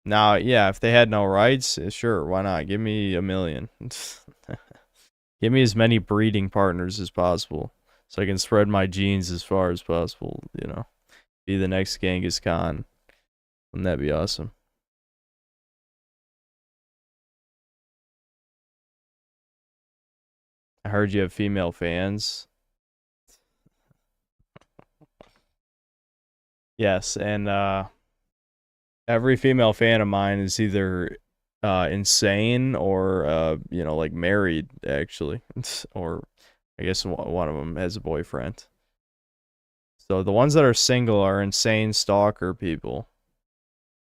A: Now, yeah, if they had no rights, sure, why not? Give me 1 million. Give me as many breeding partners as possible, so I can spread my genes as far as possible, you know. Be the next Genghis Khan. Wouldn't that be awesome? I heard you have female fans. Yes, and every female fan of mine is either insane or you know, like married actually, or I guess one of them has a boyfriend. So the ones that are single are insane stalker people,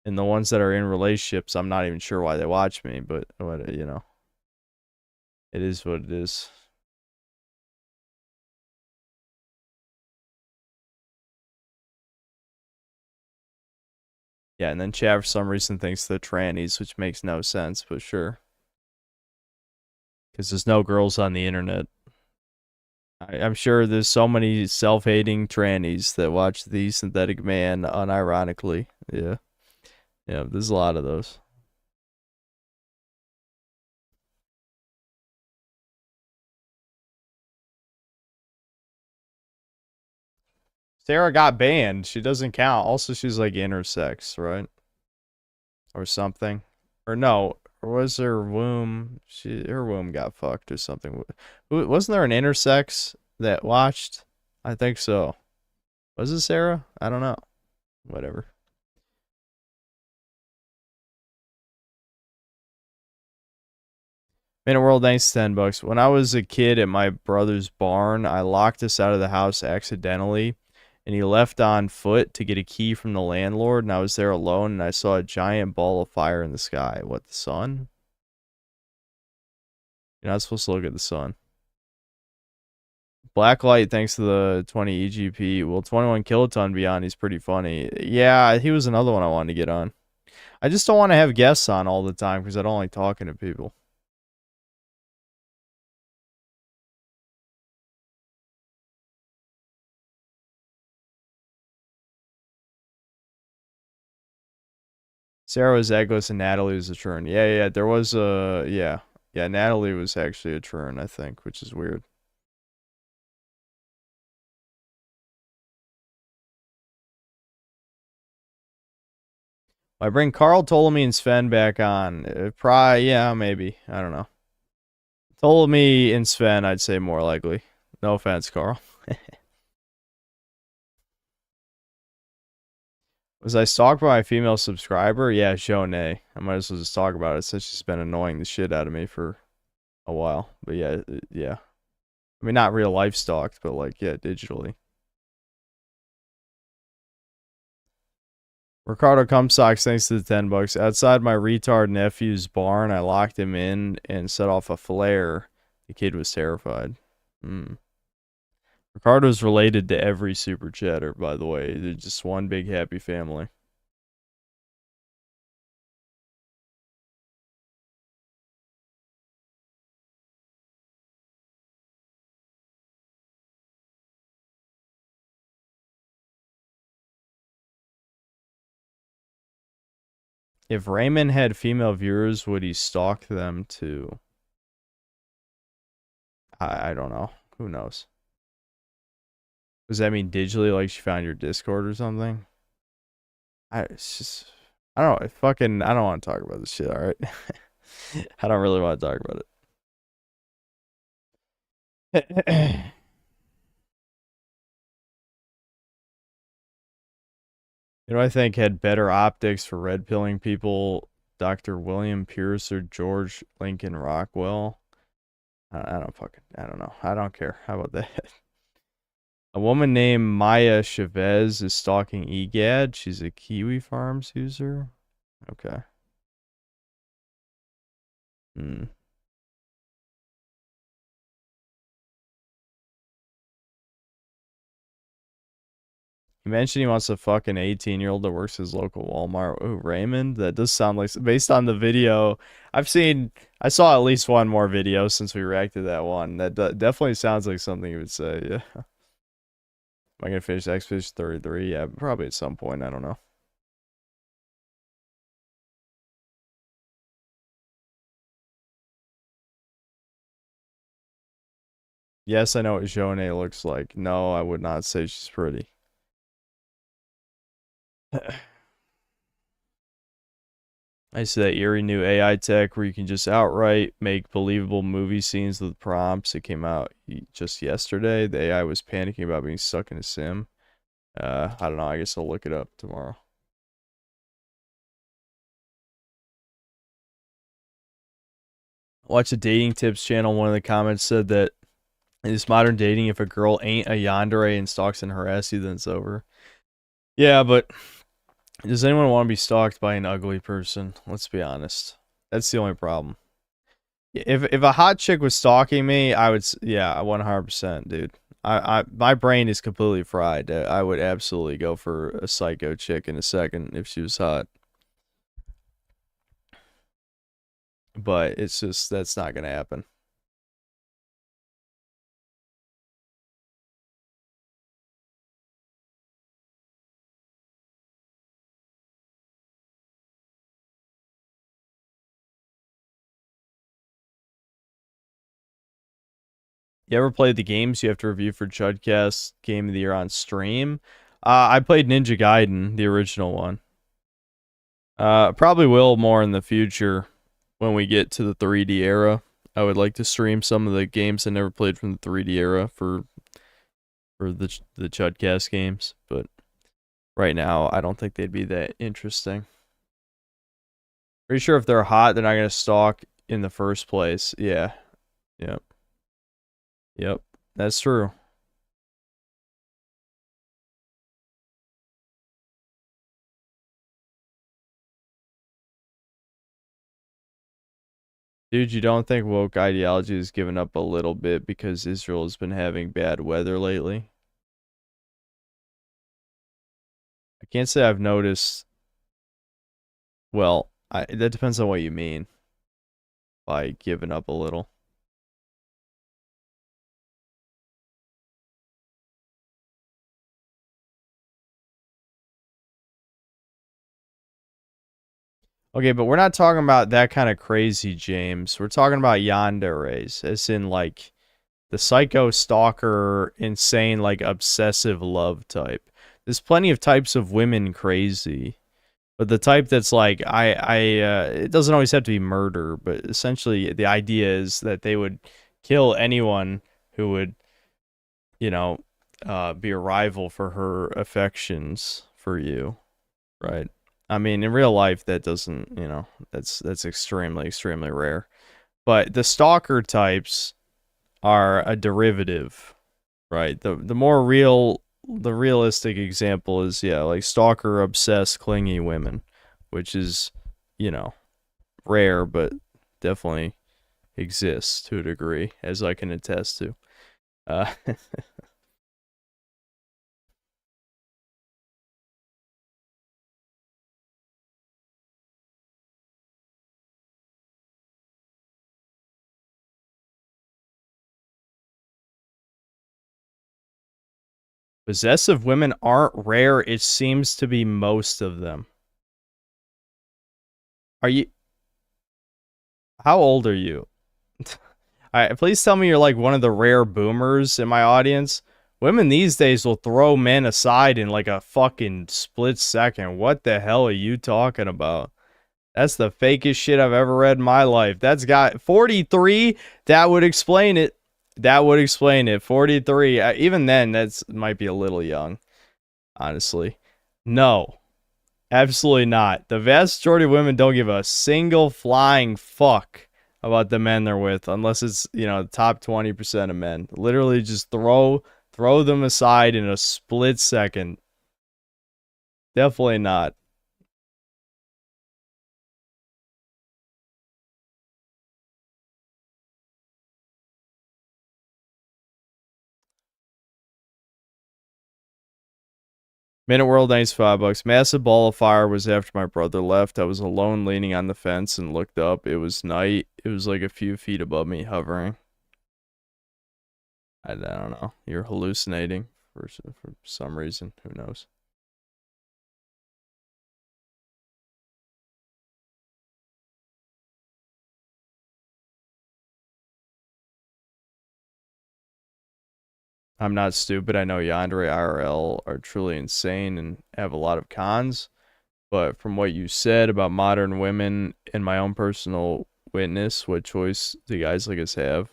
A: and the ones that are in relationships, I'm not even sure why they watch me, but what, you know, it is what it is. Yeah, and then chat for some reason thinks they're trannies, which makes no sense, but sure. Because there's no girls on the internet. I'm sure there's so many self-hating trannies that watch The Synthetic Man unironically. Yeah. Yeah, there's a lot of those. Sarah got banned. She doesn't count. Also, she's like intersex, right? Or something. Or no, or was her womb? Her womb got fucked or something. Wasn't there an intersex that watched? I think so. Was it Sarah? I don't know. Whatever. Minute World, thanks $10. When I was a kid at my brother's barn, I locked us out of the house accidentally, and he left on foot to get a key from the landlord, and I was there alone, and I saw a giant ball of fire in the sky. What, the sun? You're not supposed to look at the sun. Blacklight, thanks to the 20 EGP. Will 21 Kiloton be on? He's pretty funny. Yeah, he was another one I wanted to get on. I just don't want to have guests on all the time because I don't like talking to people. Sarah was Eggos and Natalie was a churn. Yeah, there was a... Yeah, Natalie was actually a churn, I think, which is weird. I bring Carl, Ptolemy, and Sven back on. Probably, yeah, maybe. I don't know. Ptolemy and Sven, I'd say more likely. No offense, Carl. Was I stalked by my female subscriber? Yeah, Jonay. I might as well just talk about it since she's been annoying the shit out of me for a while. But yeah. I mean, not real life stalked, but like, yeah, digitally. Ricardo Cumsocks, thanks to the $10. Outside my retard nephew's barn, I locked him in and set off a flare. The kid was terrified. Ricardo's related to every super chatter, by the way. They're just one big happy family. If Raymond had female viewers, would he stalk them too? I don't know. Who knows? Does that mean digitally, like she found your Discord or something? It's just... I don't know. I don't want to talk about this shit, alright? I don't really want to talk about it. You know, I think had better optics for red pilling people, Dr. William Pierce or George Lincoln Rockwell. I don't know. I don't care. How about that? A woman named Maya Chavez is stalking EGAD. She's a Kiwi Farms user. Okay. Hmm. He mentioned he wants a fucking 18-year-old that works his local Walmart. Oh, Raymond? That does sound like, based on the video, I saw at least one more video since we reacted to that one. That definitely sounds like something he would say, yeah. Am I going to finish Expedition 33? Yeah, probably at some point, I don't know. Yes, I know what Jonah looks like. No, I would not say she's pretty. I see that eerie new AI tech where you can just outright make believable movie scenes with prompts. It came out just yesterday. The AI was panicking about being stuck in a sim. I don't know. I guess I'll look it up tomorrow. Watch a dating tips channel. One of the comments said that in this modern dating, if a girl ain't a yandere and stalks and harass you, then it's over. Yeah, but does anyone want to be stalked by an ugly person? Let's be honest. That's the only problem. If a hot chick was stalking me, I would, yeah, 100%, dude. My brain is completely fried. I would absolutely go for a psycho chick in a second if she was hot. But it's just, that's not gonna happen. You ever played the games you have to review for Chudcast Game of the Year on stream? I played Ninja Gaiden, the original one. Probably will more in the future when we get to the 3D era. I would like to stream some of the games I never played from the 3D era for the Chudcast games, but right now I don't think they'd be that interesting. Pretty sure if they're hot, they're not gonna stalk in the first place. Yeah. Yep. Yep. That's true. Dude, you don't think woke ideology has given up a little bit because Israel has been having bad weather lately? I can't say I've noticed. Well, that depends on what you mean by giving up a little. Okay, but we're not talking about that kind of crazy, James. We're talking about yanderes, as in, like, the psycho stalker, insane, like, obsessive love type. There's plenty of types of women crazy. But the type that's like, it doesn't always have to be murder, but essentially the idea is that they would kill anyone who would, you know, be a rival for her affections for you, right? I mean, in real life, that doesn't, you know, that's extremely, extremely rare. But the stalker types are a derivative, right? The more realistic example is, yeah, like stalker obsessed clingy women, which is, you know, rare, but definitely exists to a degree, as I can attest to. Possessive women aren't rare. It seems to be most of them. Are you... How old are you? Alright, please tell me you're like one of the rare boomers in my audience. Women these days will throw men aside in like a fucking split second. What the hell are you talking about? That's the fakest shit I've ever read in my life. That's got 43. That would explain it. That would explain it. 43. Even then, that's might be a little young. Honestly. No. Absolutely not. The vast majority of women don't give a single flying fuck about the men they're with, unless it's, you know, the top 20% of men. Literally just throw them aside in a split second. Definitely not. Minute World, nice $5. Massive ball of fire was after my brother left. I was alone leaning on the fence and looked up. It was night. It was like a few feet above me, hovering. I don't know. You're hallucinating for some reason. Who knows? I'm not stupid. I know Yandere IRL are truly insane and have a lot of cons. But from what you said about modern women and my own personal witness, what choice do guys like us have?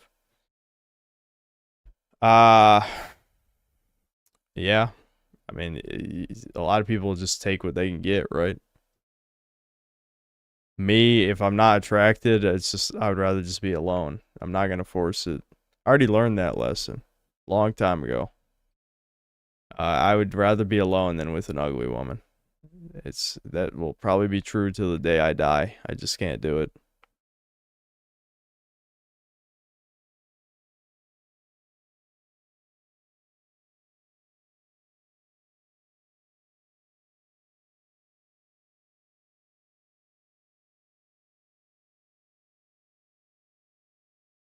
A: Yeah. I mean, a lot of people just take what they can get, right? Me, if I'm not attracted, it's just, I would rather just be alone. I'm not going to force it. I already learned that lesson long time ago. I would rather be alone than with an ugly woman. That will probably be true till the day I die. I just can't do it.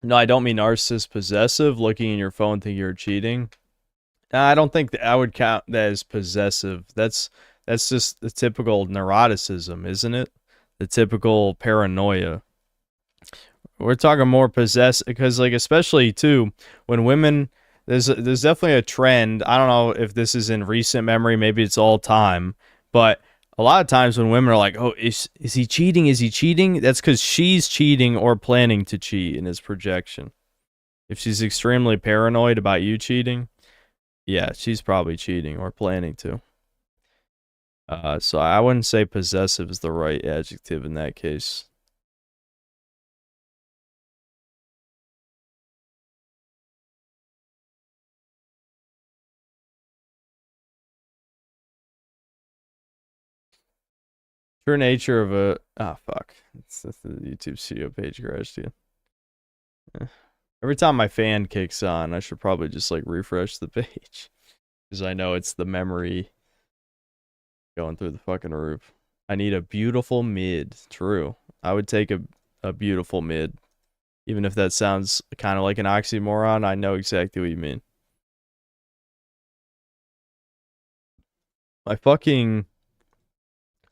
A: No, I don't mean narcissist possessive, looking in your phone thinking you're cheating. I don't think that I would count that as possessive. That's just the typical neuroticism, isn't it? The typical paranoia. We're talking more possessive because, like, especially too when women, there's definitely a trend. I don't know if this is in recent memory, maybe it's all time, but a lot of times when women are like, "Oh, is he cheating? Is he cheating?" That's because she's cheating or planning to cheat in his projection. If she's extremely paranoid about you cheating, yeah, she's probably cheating or planning to. So I wouldn't say possessive is the right adjective in that case. True nature of a... Oh, fuck. That's the YouTube studio page crashed again. Every time my fan kicks on, I should probably just, like, refresh the page. Because I know it's the memory going through the fucking roof. I need a beautiful mid. True. I would take a beautiful mid. Even if that sounds kind of like an oxymoron, I know exactly what you mean. My fucking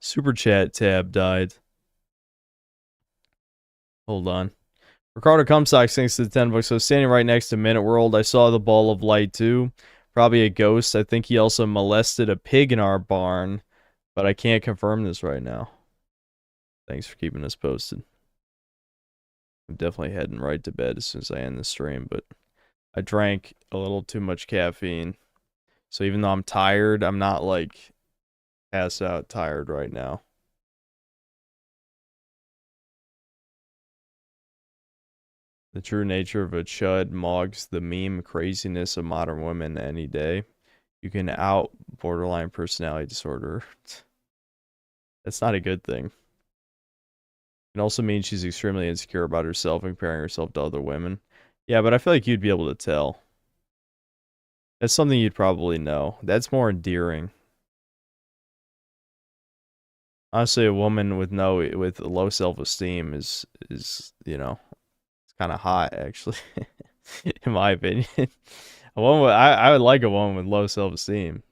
A: super chat tab died. Hold on. Ricardo Comstock, thanks to the $10. So standing right next to Minute World, I saw the ball of light too. Probably a ghost. I think he also molested a pig in our barn, but I can't confirm this right now. Thanks for keeping us posted. I'm definitely heading right to bed as soon as I end the stream, but I drank a little too much caffeine. So even though I'm tired, I'm not like pass out tired right now. The true nature of a chud mogs the meme craziness of modern women any day. You can out borderline personality disorder. That's not a good thing. It also means she's extremely insecure about herself and comparing herself to other women. Yeah, but I feel like you'd be able to tell. That's something you'd probably know. That's more endearing. Honestly, a woman with low self-esteem is you know, it's kind of hot actually, in my opinion. I would like a woman with low self-esteem.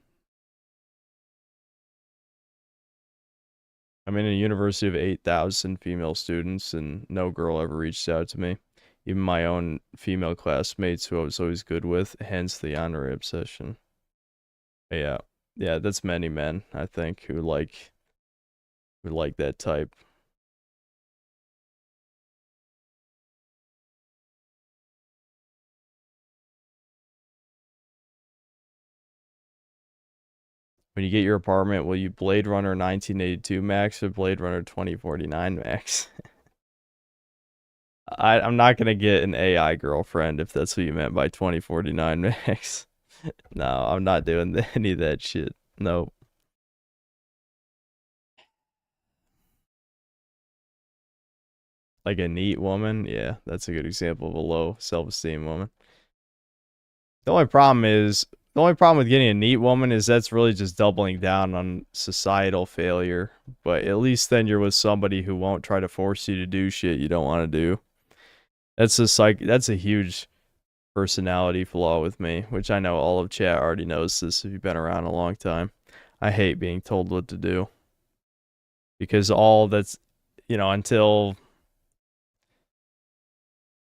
A: I'm in a university of 8,000 female students, and no girl ever reached out to me. Even my own female classmates who I was always good with, hence the honorary obsession. Yeah. Yeah, that's many men, I think, who like that type. When you get your apartment, will you Blade Runner 1982 Max or Blade Runner 2049 Max? I'm not gonna get an AI girlfriend if that's what you meant by 2049 Max. No, I'm not doing any of that shit. Nope. Like a neat woman? Yeah, that's a good example of a low self-esteem woman. The only problem with getting a neat woman is that's really just doubling down on societal failure. But at least then you're with somebody who won't try to force you to do shit you don't want to do. That's a huge personality flaw with me, which I know all of chat already knows this if you've been around a long time. I hate being told what to do. Because all that's, until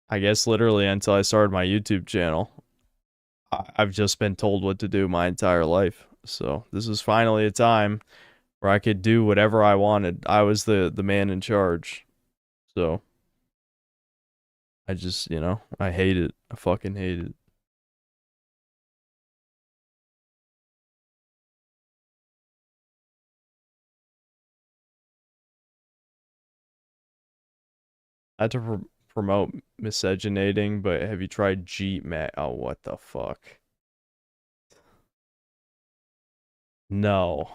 A: I guess literally until I started my YouTube channel, I've just been told what to do my entire life. So this was finally a time where I could do whatever I wanted. I was the man in charge. So I just, I hate it. I fucking hate it. I had to promote miscegenating, but have you tried GMAT? Oh, what the fuck? No.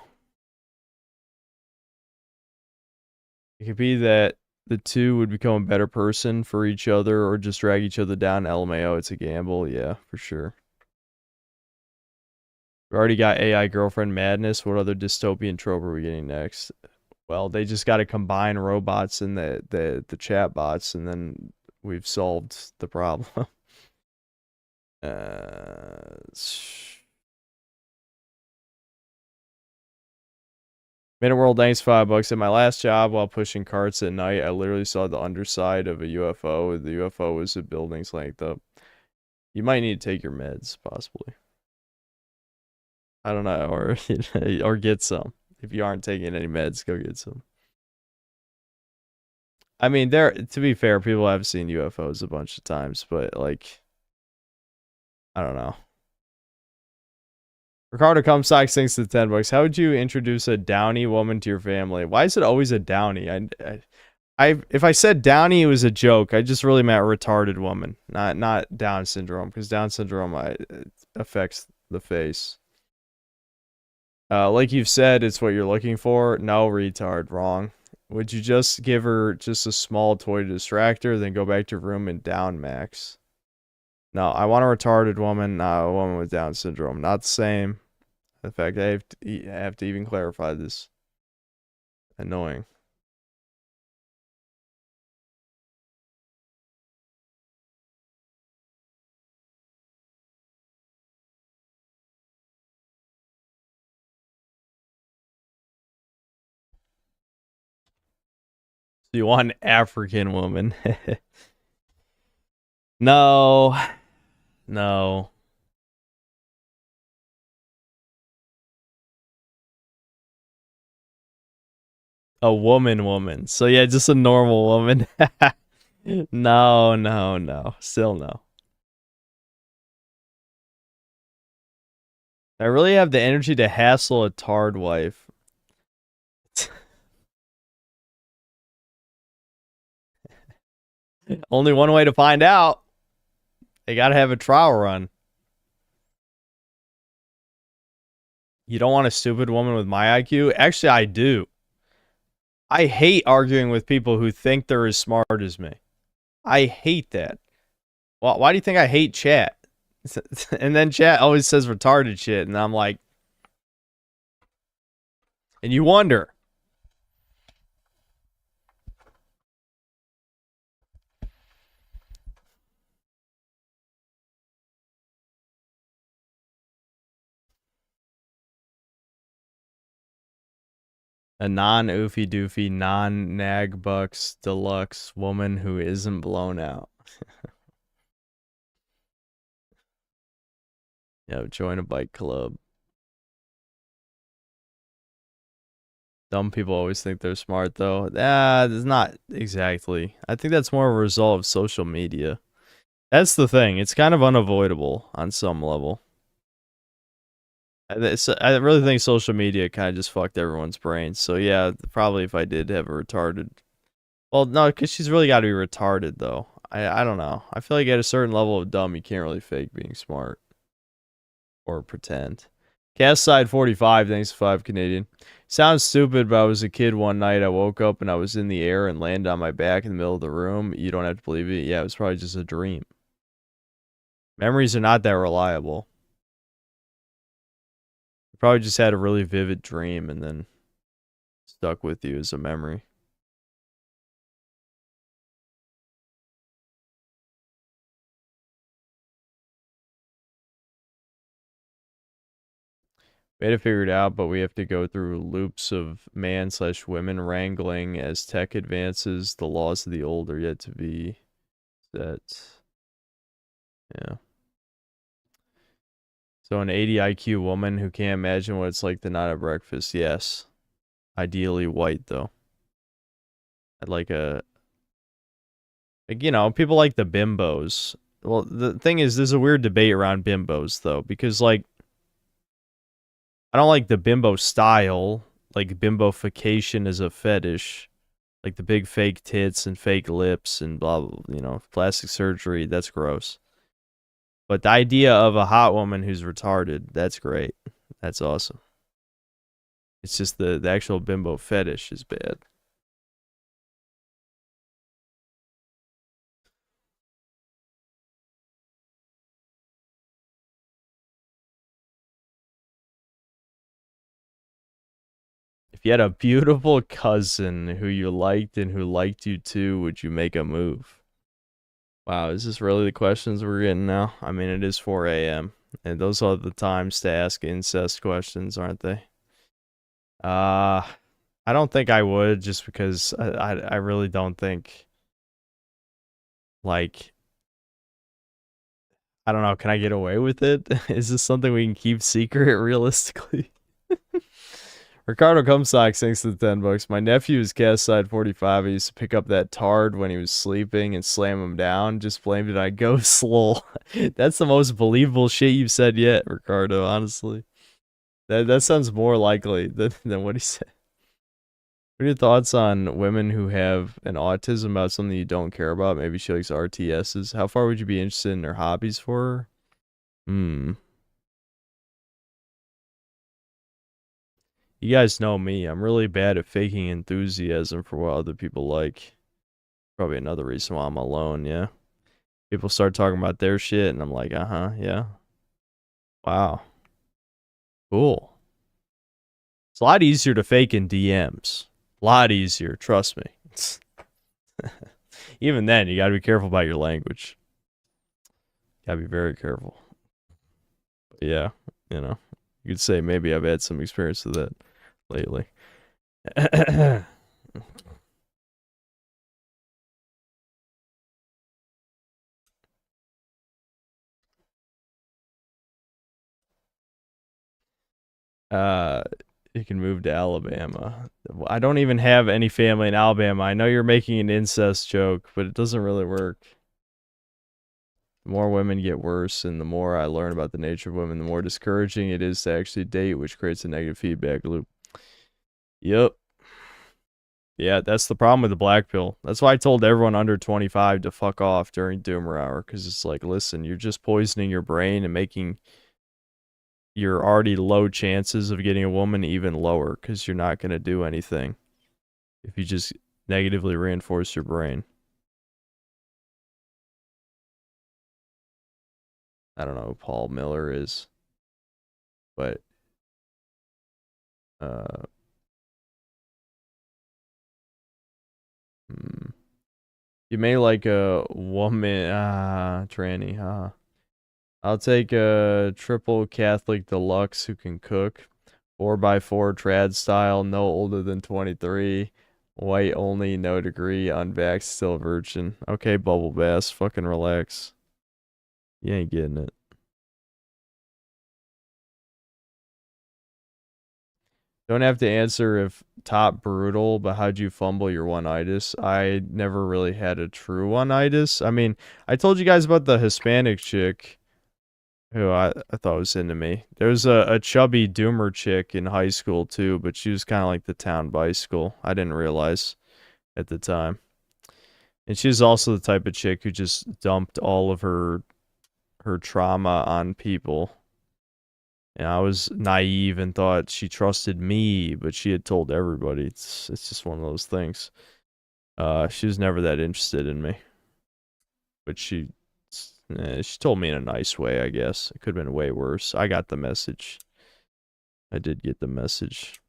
A: It could be that the two would become a better person for each other or just drag each other down. LMAO, it's a gamble. Yeah, for sure. We already got AI girlfriend madness. What other dystopian trope are we getting next? Well, they just got to combine robots and the chat bots, and then we've solved the problem. Minute World, thanks $5. At my last job, while pushing carts at night, I literally saw the underside of a UFO. The UFO was a building's length up. You might need to take your meds, possibly. I don't know, or get some. If you aren't taking any meds, go get some. I mean, to be fair, people have seen UFOs a bunch of times, but like, I don't know. Ricardo Comstock thinks to $10. How would you introduce a downy woman to your family? Why is it always a downy? If I said downy, it was a joke. I just really meant a retarded woman, not Down syndrome, because Down syndrome affects the face. Like you've said, it's what you're looking for. No, retard, wrong. Would you just give her just a small toy to distract her, then go back to your room and down Max? No, I want a retarded woman, not a woman with Down syndrome. Not the same. In fact, I have to even clarify this. Annoying. So you want an African woman? No. No. A woman. So yeah, just a normal woman. No. Still no. I really have the energy to hassle a tard wife. Only one way to find out. They gotta have a trial run. You don't want a stupid woman with my IQ? Actually, I do. I hate arguing with people who think they're as smart as me. I hate that. Well, why do you think I hate chat? And then chat always says retarded shit, and I'm like... And you wonder. A non-oofy doofy, non-nag bucks deluxe woman who isn't blown out. Yeah, join a bike club. Dumb people always think they're smart, though. It's not exactly. I think that's more of a result of social media. That's the thing. It's kind of unavoidable on some level. I really think social media kind of just fucked everyone's brains. So yeah, probably if I did have a retarded... Well, no, because she's really got to be retarded, though. I don't know. I feel like at a certain level of dumb, you can't really fake being smart. Or pretend. Cast side 45, thanks 5 Canadian. Sounds stupid, but I was a kid one night. I woke up and I was in the air and landed on my back in the middle of the room. You don't have to believe it. Yeah, it was probably just a dream. Memories are not that reliable. You probably just had a really vivid dream and then stuck with you as a memory. We had to figure it out, but we have to go through loops of man/women wrangling as tech advances. The laws of the old are yet to be set. Yeah. So an 80 IQ woman who can't imagine what it's like to not have breakfast. Yes. Ideally white, though. I'd like a... Like, you know, people like the bimbos. Well, the thing is, there's a weird debate around bimbos, though. Because, like... I don't like the bimbo style. Like, bimbofication is a fetish. Like, the big fake tits and fake lips and blah, blah, you know, plastic surgery. That's gross. But the idea of a hot woman who's retarded, that's great. That's awesome. It's just the actual bimbo fetish is bad. If you had a beautiful cousin who you liked and who liked you too, would you make a move? Wow, is this really the questions we're getting now? I mean, it is 4 a.m. And those are the times to ask incest questions, aren't they? I don't think I would, just because I really don't think, like, I don't know, can I get away with it? Is this something we can keep secret realistically? Ricardo Comstock, thanks to the 10 bucks. My nephew is cast side 45. I used to pick up that tard when he was sleeping and slam him down. Just blamed it on ghost lol. That's the most believable shit you've said yet, Ricardo, honestly. That sounds more likely than what he said. What are your thoughts on women who have an autism about something you don't care about? Maybe she likes RTSs. How far would you be interested in their hobbies for her? You guys know me. I'm really bad at faking enthusiasm for what other people like. Probably another reason why I'm alone, yeah. People start talking about their shit, and I'm like, yeah. Wow. Cool. It's a lot easier to fake in DMs. A lot easier, trust me. Even then, you gotta be careful about your language. Gotta be very careful. But yeah, you know. You could say maybe I've had some experience with that lately. You can move to Alabama. I don't even have any family in Alabama. I know you're making an incest joke, but it doesn't really work. The more women get worse, and the more I learn about the nature of women, the more discouraging it is to actually date, which creates a negative feedback loop. Yep. Yeah, that's the problem with the black pill. That's why I told everyone under 25 to fuck off during Doomer Hour, because it's like, listen, you're just poisoning your brain and making your already low chances of getting a woman even lower, because you're not going to do anything if you just negatively reinforce your brain. I don't know who Paul Miller is, but you may like a woman, tranny, huh? I'll take a triple Catholic deluxe who can cook, 4x4 trad style, no older than 23. White only, no degree, unvaxxed, still virgin. Okay, Bubble Bass, fucking relax. You ain't getting it. Don't have to answer if top brutal, but how'd you fumble your one-itis? I never really had a true one-itis. I mean, I told you guys about the Hispanic chick who I thought was into me. There was a chubby doomer chick in high school too, but she was kind of like the town bicycle. I didn't realize at the time. And she was also the type of chick who just dumped all of her trauma on people. And I was naive and thought she trusted me, but she had told everybody. It's just one of those things. She was never that interested in me. But she told me in a nice way, I guess. It could have been way worse. I got the message. I did get the message.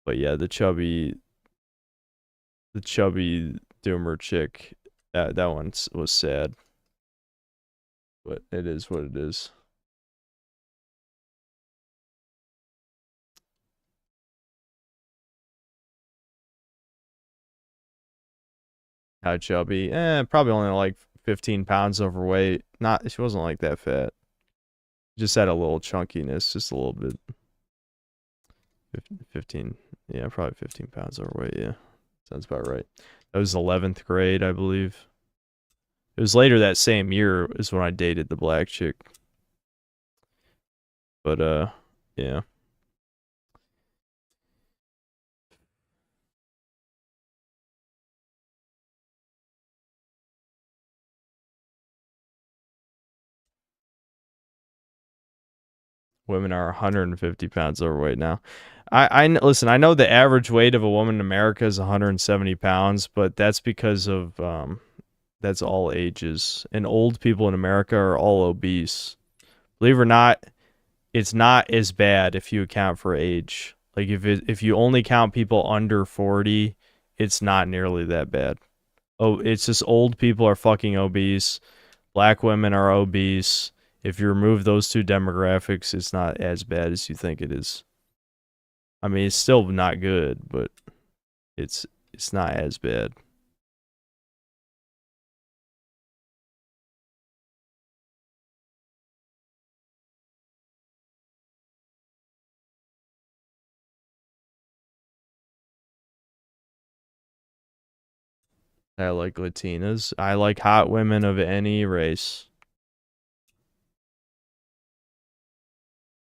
A: But yeah, the chubby doomer chick, that one was sad. But it is what it is. How chubby? Probably only like 15 pounds overweight. She wasn't like that fat. Just had a little chunkiness, just a little bit. 15, yeah, probably 15 pounds overweight, yeah. Sounds about right. That was 11th grade, I believe. It was later that same year is when I dated the black chick. But, yeah. Women are 150 pounds overweight now. Listen, I know the average weight of a woman in America is 170 pounds, but that's because of that's all ages. And old people in America are all obese. Believe it or not, it's not as bad if you account for age. Like if you only count people under 40, it's not nearly that bad. Oh, it's just old people are fucking obese. Black women are obese. If you remove those two demographics, it's not as bad as you think it is. I mean, it's still not good, but it's not as bad. I like Latinas. I like hot women of any race.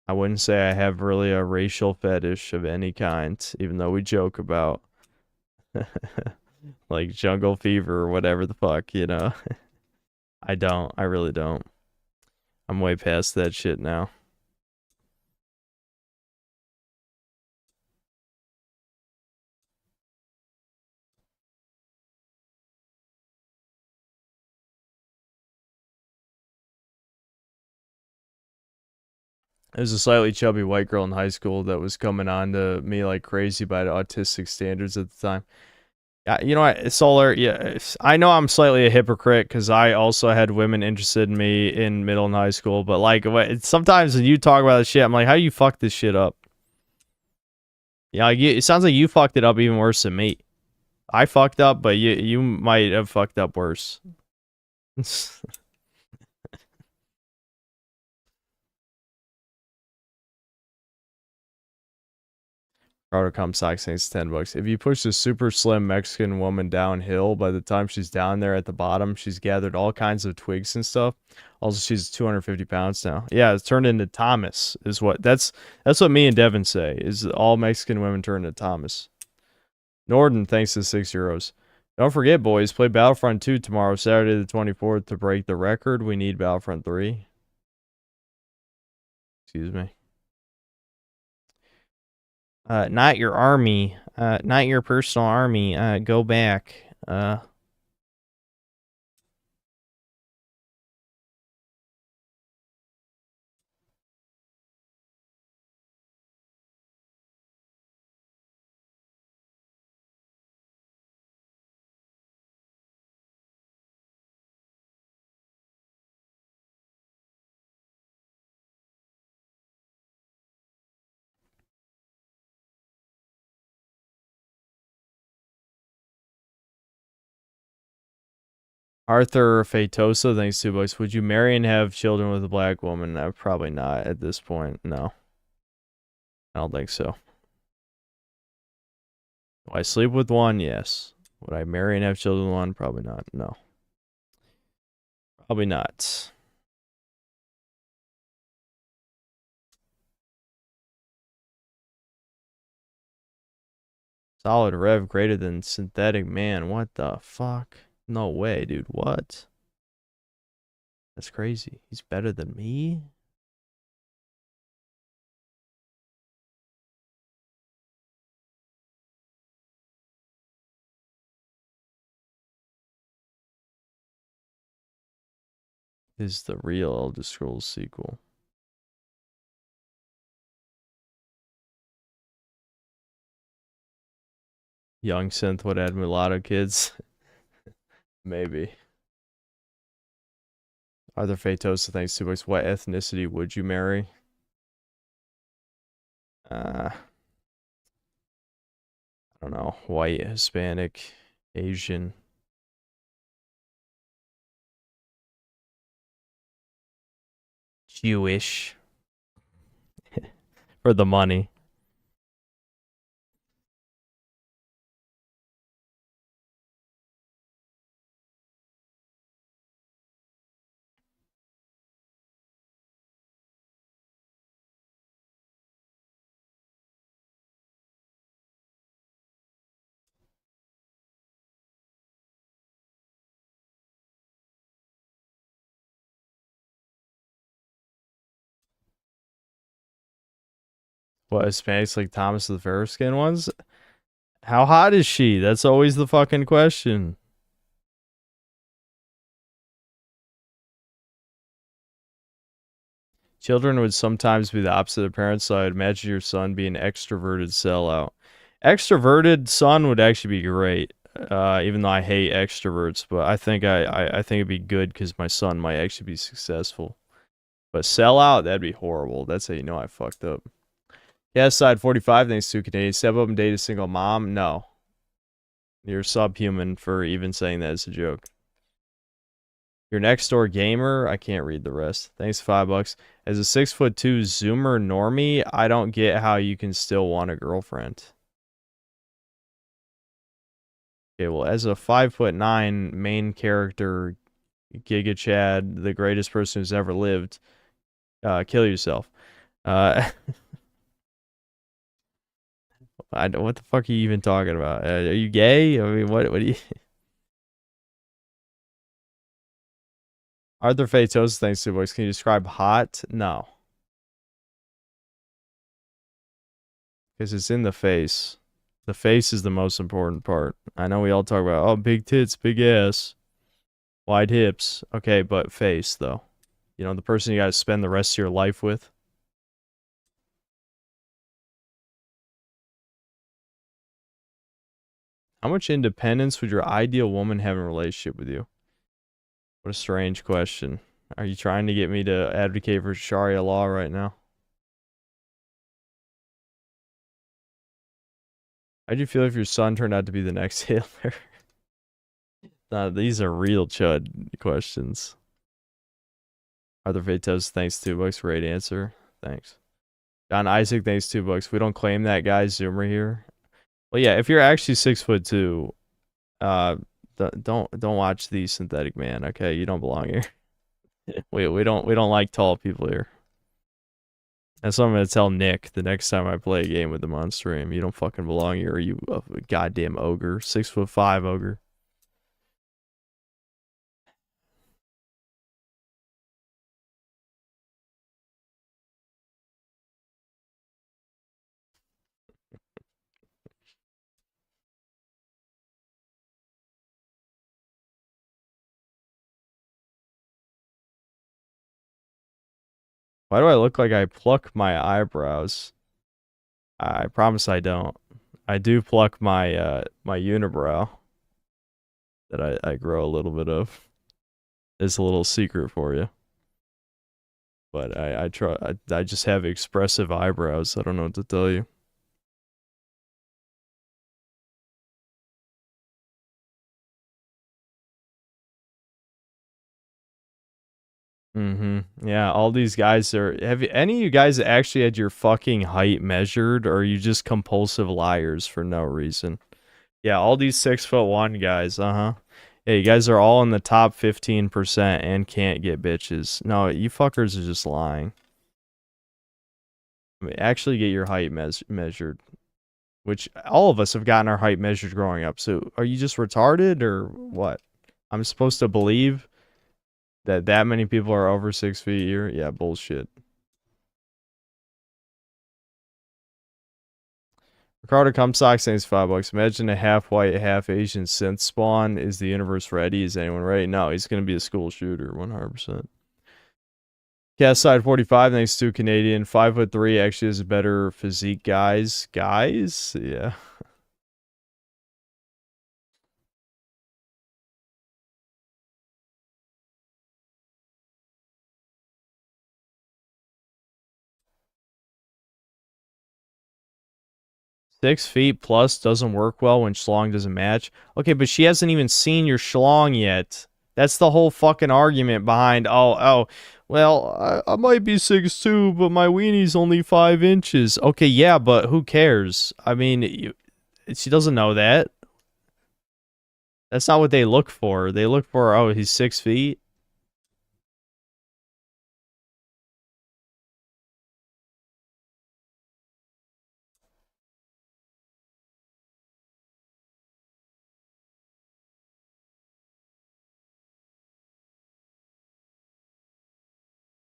A: I wouldn't say I have really a racial fetish of any kind, even though we joke about like jungle fever or whatever the fuck, you know. I don't. I really don't. I'm way past that shit now. There's a slightly chubby white girl in high school that was coming on to me like crazy by the autistic standards at the time. Yeah, you know what, Solar, yeah, I know I'm slightly a hypocrite because I also had women interested in me in middle and high school, but like, sometimes when you talk about this shit, I'm like, how do you fuck this shit up? Yeah, like, it sounds like you fucked it up even worse than me. I fucked up, but you might have fucked up worse. Crowder Comstock saying it's $10. If you push a super slim Mexican woman downhill, by the time she's down there at the bottom, she's gathered all kinds of twigs and stuff. Also, she's 250 pounds now. Yeah, it's turned into Thomas. Is what that's what me and Devin say. Is all Mexican women turn into Thomas. Norden, thanks to €6. Don't forget, boys, play Battlefront 2 tomorrow, Saturday the 24th, to break the record. We need Battlefront 3. Excuse me. Not your army. Not your personal army. Go back. Arthur Fatosa, thanks $2. Would you marry and have children with a black woman? Probably not at this point. No. I don't think so. Will I sleep with one? Yes. Would I marry and have children with one? Probably not. No. Probably not. Solid rev greater than synthetic man. What the fuck? No way, dude. What? That's crazy. He's better than me? Is the real Elder Scrolls sequel. Young synth would add mulatto kids. Maybe. Arthur Fatosa, thanks $2. What ethnicity would you marry? I don't know. White, Hispanic, Asian. Jewish. For the money. What, Hispanics like Thomas the Fair Skin ones? How hot is she? That's always the fucking question. Children would sometimes be the opposite of parents, so I'd imagine your son being an extroverted sellout. Extroverted son would actually be great, even though I hate extroverts. But I think I think it'd be good because my son might actually be successful. But sellout, that'd be horrible. That's how you know I fucked up. Yeah, side 45, thanks to Canadian. Step up and date a single mom? No. You're subhuman for even saying that as a joke. Your next door gamer? I can't read the rest. Thanks, $5. As a 6'2" Zoomer normie, I don't get how you can still want a girlfriend. Okay, well, as a 5'9" main character, Giga Chad, the greatest person who's ever lived, kill yourself. What the fuck are you even talking about? Are you gay? I mean, what do you... Arthur Fatosa, thanks to voice. Can you describe hot? No. Because it's in the face. The face is the most important part. I know we all talk about, oh, big tits, big ass, wide hips. Okay, but face, though. You know, the person you gotta spend the rest of your life with. How much independence would your ideal woman have in a relationship with you? What a strange question. Are you trying to get me to advocate for Sharia law right now? How'd you feel if your son turned out to be the next Hitler? Nah, these are real chud questions. Arthur Fatos, thanks $2. Great answer. Thanks. John Isaac, thanks $2. We don't claim that guy Zoomer here. Well, yeah, if you're actually 6'2", don't watch the Synthetic Man. Okay, you don't belong here. we don't like tall people here. That's what I'm gonna tell Nick the next time I play a game with him on stream. You don't fucking belong here, you goddamn ogre. 6'5" ogre. Why do I look like I pluck my eyebrows? I promise I don't. I do pluck my my unibrow that I grow a little bit of. It's a little secret for you. But I just have expressive eyebrows. I don't know what to tell you. Yeah, all these guys are. Have any of you guys actually had your fucking height measured, or are you just compulsive liars for no reason? Yeah, all these 6'1" guys. Yeah, you guys are all in the top 15% and can't get bitches. No, you fuckers are just lying. I mean, actually get your height measured. Which all of us have gotten our height measured growing up. So are you just retarded or what? I'm supposed to believe that many people are over 6 feet a year? Yeah, bullshit. Ricardo Comstock saying $5. Imagine a half white, half Asian synth spawn. Is the universe ready? Is anyone ready? No, he's going to be a school shooter, 100%. Cast side 45, thanks to Canadian. 5'3" actually has a better physique, guys. Guys? Yeah. 6 feet plus doesn't work well when schlong doesn't match. Okay, but she hasn't even seen your schlong yet. That's the whole fucking argument behind, well, I might be 6'2", but my weenie's only 5 inches. Okay, yeah, but who cares? I mean, she doesn't know that. That's not what they look for. They look for, oh, he's 6 feet.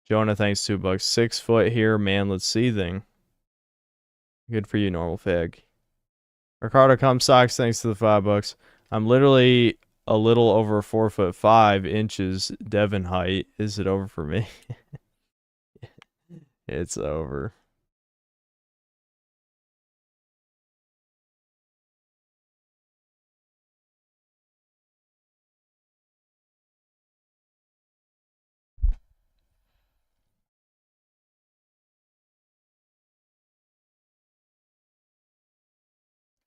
A: Jonah, thanks $2. 6 foot here, man. Let's see thing. Good for you, normal fag. Ricardo Comstocks, thanks to the $5. I'm literally a little over 4'5" Devon height. Is it over for me? It's over.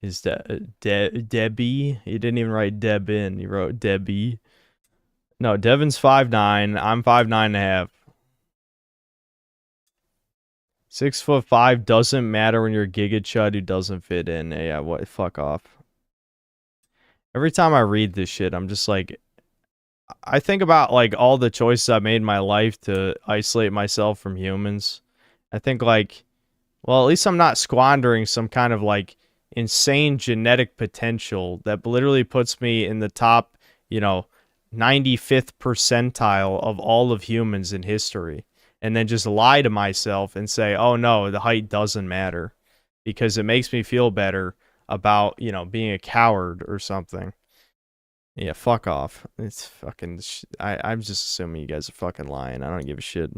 A: Is Debbie? You didn't even write Debin. You wrote Debbie. No, Devin's 5'9". I'm 5'9.5". 6'5" doesn't matter when you're a Giga Chud who doesn't fit in. Yeah, what? Fuck off. Every time I read this shit, I'm just like, I think about like all the choices I made in my life to isolate myself from humans. I think like, well, at least I'm not squandering some kind of like insane genetic potential that literally puts me in the top, 95th percentile of all of humans in history. And then just lie to myself and say, oh no, the height doesn't matter because it makes me feel better about, being a coward or something. Yeah, fuck off. It's fucking... I'm just assuming you guys are fucking lying. I don't give a shit.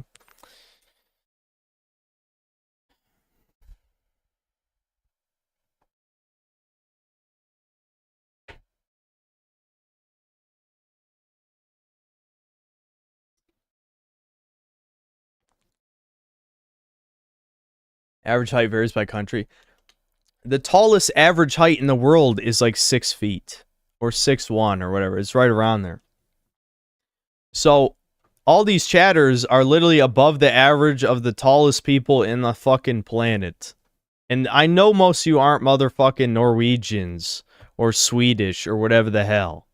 A: Average height varies by country. The tallest average height in the world is like 6 feet. Or 6'1" or whatever. It's right around there. So, all these chatters are literally above the average of the tallest people in the fucking planet. And I know most of you aren't motherfucking Norwegians or Swedish or whatever the hell.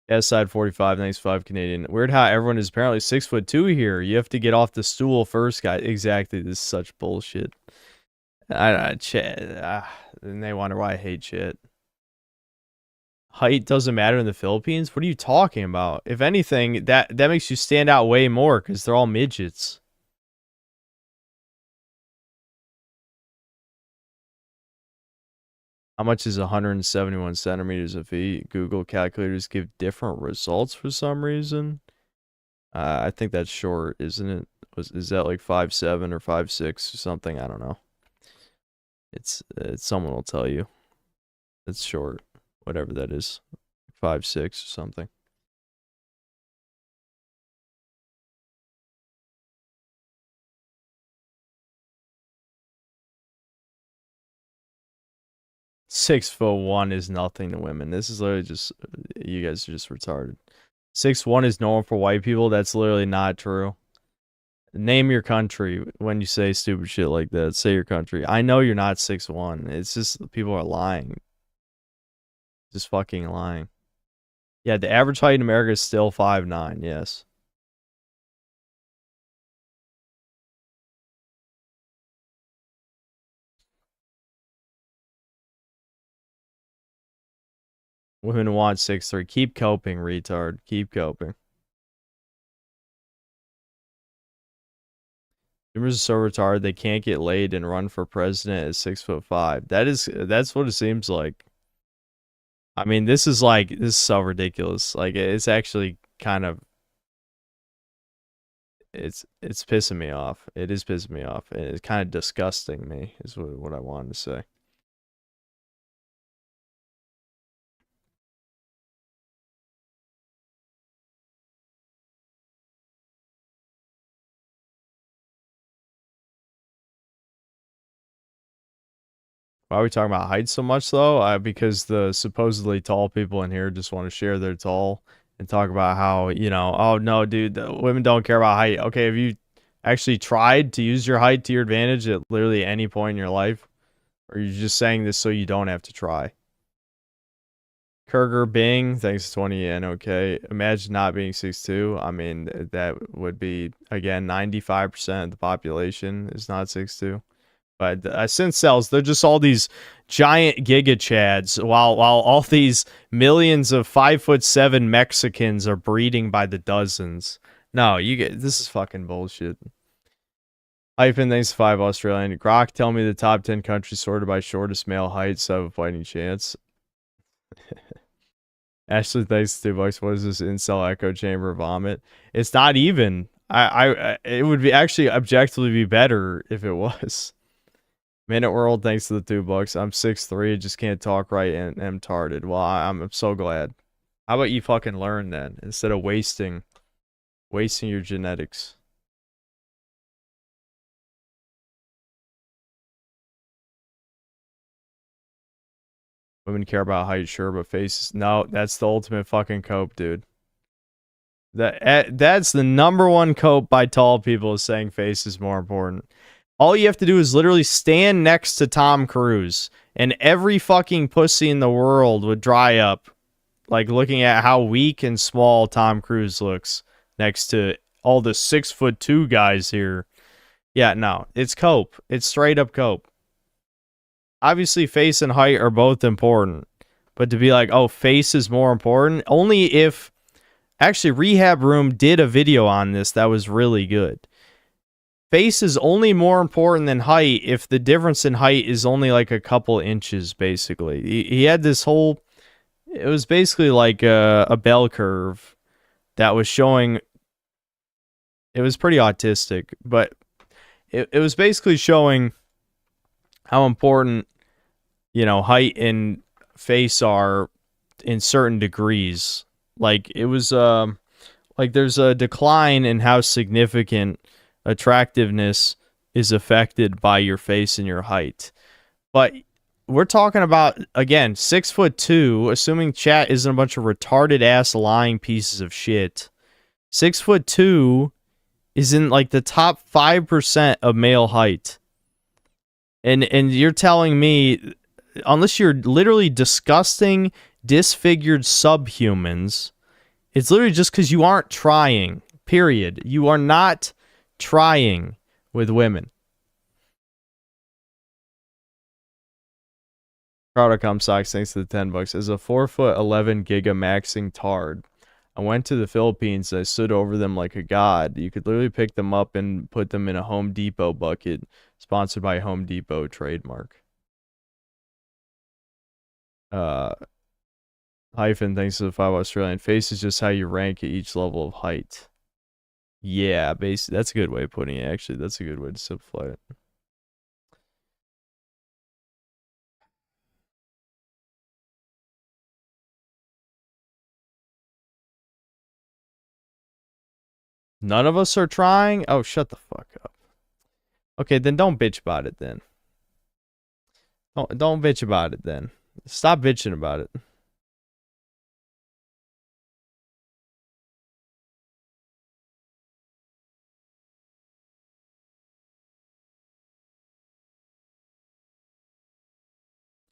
A: S-side 45, thanks 5 Canadian. Weird how everyone is apparently 6'2" here. You have to get off the stool first, guy. Exactly, this is such bullshit. And they wonder why I hate shit. Height doesn't matter in the Philippines? What are you talking about? If anything, that makes you stand out way more because they're all midgets. How much is 171 centimeters of feet? Google calculators give different results for some reason. I think that's short, isn't it? Is that like 5'7" or 5'6" or something? I don't know. It's someone will tell you. It's short. Whatever that is. 5'6" or something. "6'1" is nothing to women. This is literally just, you guys are just retarded. 6'1" is normal for white people. That's literally not true. Name your country when you say stupid shit like that. Say your country. I know you're not 6'1". It's just people are lying. Just fucking lying. Yeah, the average height in America is still 5'9", yes. Women want 6'3". Keep coping, retard. Keep coping. Boomers are so retarded they can't get laid and run for president at 6'5". That's what it seems like. I mean, this is so ridiculous. Like, it's actually kind of it's pissing me off. It is pissing me off. It's kind of disgusting me is what I wanted to say. Why are we talking about height so much, though? Because the supposedly tall people in here just want to share their tall and talk about how, you know, oh, no, dude, the women don't care about height. Okay, have you actually tried to use your height to your advantage at literally any point in your life? Or are you just saying this so you don't have to try? Kurger Bing, thanks to 20 yen, okay. Imagine not being 6'2". I mean, that would be, again, 95% of the population is not 6'2". But since cells, they're just all these giant giga chads, while all these millions of 5'7" Mexicans are breeding by the dozens. No, this is fucking bullshit. Hyphen, thanks to 5 Australian. Grok, tell me the top 10 countries sorted by shortest male height, so I have a fighting chance. Ashley, thanks to $2. What is this incel echo chamber vomit? It's not even. It would be actually objectively be better if it was. Minute World, thanks to the $2. I'm 6'3", just can't talk right and am tarded. Well, I'm so glad. How about you fucking learn then, instead of wasting your genetics? Women care about height, sure, but faces. No, that's the ultimate fucking cope, dude. That's the #1 cope by tall people, is saying face is more important. All you have to do is literally stand next to Tom Cruise, and every fucking pussy in the world would dry up, like looking at how weak and small Tom Cruise looks next to all the 6'2" guys here. Yeah, no, it's cope. It's straight up cope. Obviously, face and height are both important, but to be like, oh, face is more important, only if... Actually, Rehab Room did a video on this that was really good. Face is only more important than height if the difference in height is only like a couple inches, basically. He had this whole... It was basically like a bell curve that was showing... It was pretty autistic, but it was basically showing how important, you know, height and face are in certain degrees. Like, it was, like, there's a decline in how significant attractiveness is affected by your face and your height. But we're talking about, again, 6'2", assuming chat isn't a bunch of retarded ass lying pieces of shit. 6'2" is in like the top 5% of male height. And you're telling me, unless you're literally disgusting, disfigured subhumans, it's literally just because you aren't trying. Period. You are not trying with women. Crowd.com socks, thanks to the $10. As a 4'11" giga maxing tard, I went to the Philippines and I stood over them like a god. You could literally pick them up and put them in a Home Depot bucket, sponsored by Home Depot trademark. Hyphen, thanks to the 5 Australian. Face is just how you rank at each level of height. Yeah, basically, that's a good way of putting it, actually. That's a good way to simplify it. None of us are trying? Oh, shut the fuck up. Okay, then don't bitch about it then. Don't bitch about it then. Stop bitching about it.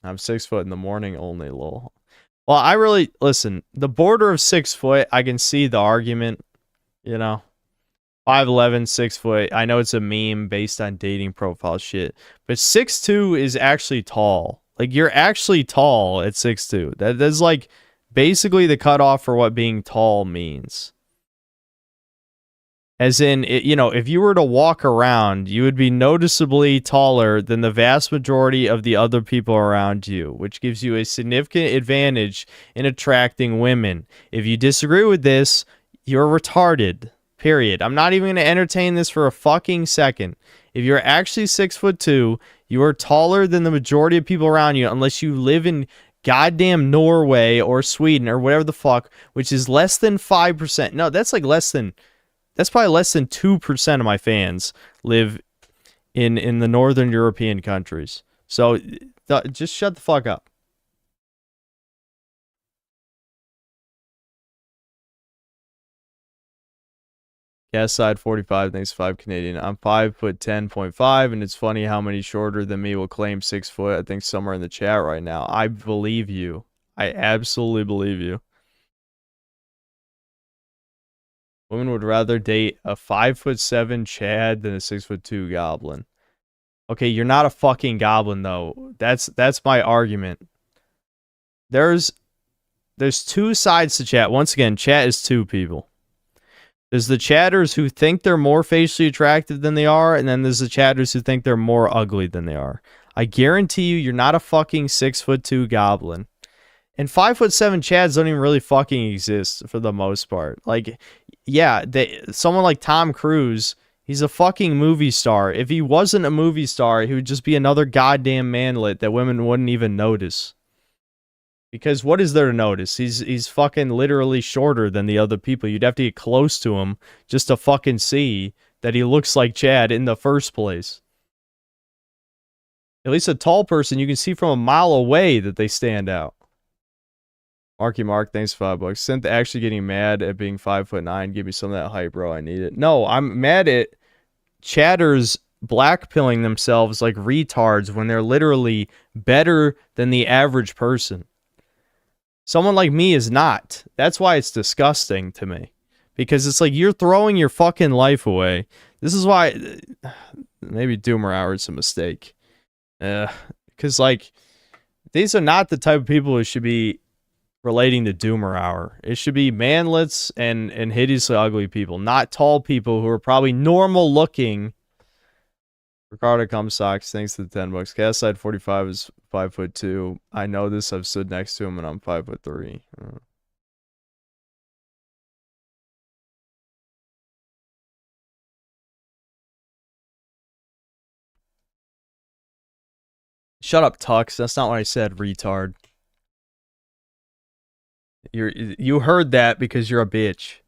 A: I'm 6 foot in the morning only, lol. Well, I really listen. The border of 6 foot, I can see the argument. You know, 5'11", 6 foot. I know it's a meme based on dating profile shit, but 6'2" is actually tall. Like you're actually tall at 6'2". That's like basically the cutoff for what being tall means. As in, you know, if you were to walk around, you would be noticeably taller than the vast majority of the other people around you, which gives you a significant advantage in attracting women. If you disagree with this, you're retarded. Period. I'm not even going to entertain this for a fucking second. If you're actually 6'2", you are taller than the majority of people around you, unless you live in goddamn Norway or Sweden or whatever the fuck, which is less than 5%. No, that's like less than... That's probably less than 2% of my fans live in the northern European countries. So just shut the fuck up. Gas side 45, thanks 5 Canadian. I'm 5'10.5", and it's funny how many shorter than me will claim 6 foot. I think somewhere in the chat right now. I believe you. I absolutely believe you. Women would rather date a 5'7" Chad than a 6'2" goblin. Okay, you're not a fucking goblin though. That's my argument. There's two sides to chat. Once again, chat is two people. There's the chatters who think they're more facially attractive than they are, and then there's the chatters who think they're more ugly than they are. I guarantee you, you're not a fucking 6'2" goblin. And 5'7" Chads don't even really fucking exist for the most part. Like, yeah, someone like Tom Cruise, he's a fucking movie star. If he wasn't a movie star, he would just be another goddamn manlet that women wouldn't even notice. Because what is there to notice? He's fucking literally shorter than the other people. You'd have to get close to him just to fucking see that he looks like Chad in the first place. At least a tall person, you can see from a mile away that they stand out. Marky Mark, thanks for $5. Synth actually getting mad at being 5'9". Give me some of that hype, bro. I need it. No, I'm mad at chatters blackpilling themselves like retards when they're literally better than the average person. Someone like me is not. That's why it's disgusting to me. Because it's like you're throwing your fucking life away. This is why... Maybe Doomer Hour is a mistake. Because, like, these are not the type of people who should be relating to Doomer Hour. It should be manlets and hideously ugly people, not tall people who are probably normal looking. Ricardo Comstocks, thanks to the $10. Cast side 45 is 5'2". I know this. I've stood next to him and I'm 5'3". Shut up, Tux. That's not what I said, retard. You heard that because you're a bitch.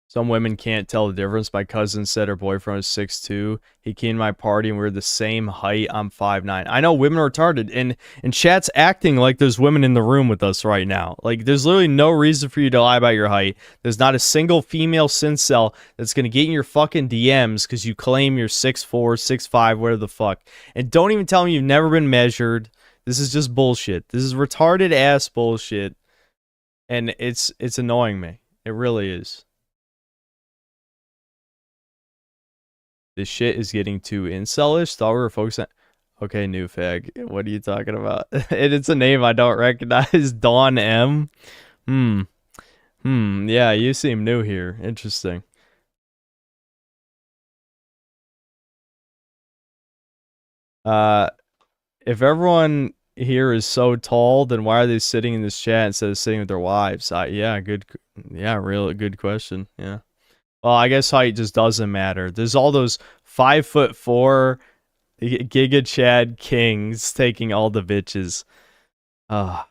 A: Some women can't tell the difference. My cousin said her boyfriend was 6'2". He came to my party and we were the same height. I'm 5'9". I know women are retarded, and chat's acting like there's women in the room with us right now. Like, there's literally no reason for you to lie about your height. There's not a single female syncel that's gonna get in your fucking DMs because you claim you're 6'4", 6'5", whatever the fuck. And don't even tell me you've never been measured. This is just bullshit. This is retarded ass bullshit. And it's annoying me. It really is. This shit is getting too incelish. Thought we were focusing on... Okay, new fag. What are you talking about? It's a name I don't recognize. Dawn M. Yeah, you seem new here. Interesting. If everyone here is so tall, then why are they sitting in this chat instead of sitting with their wives? Yeah, real good question. Yeah. Well, I guess height just doesn't matter. There's all those 5'4" Giga Chad kings taking all the bitches. No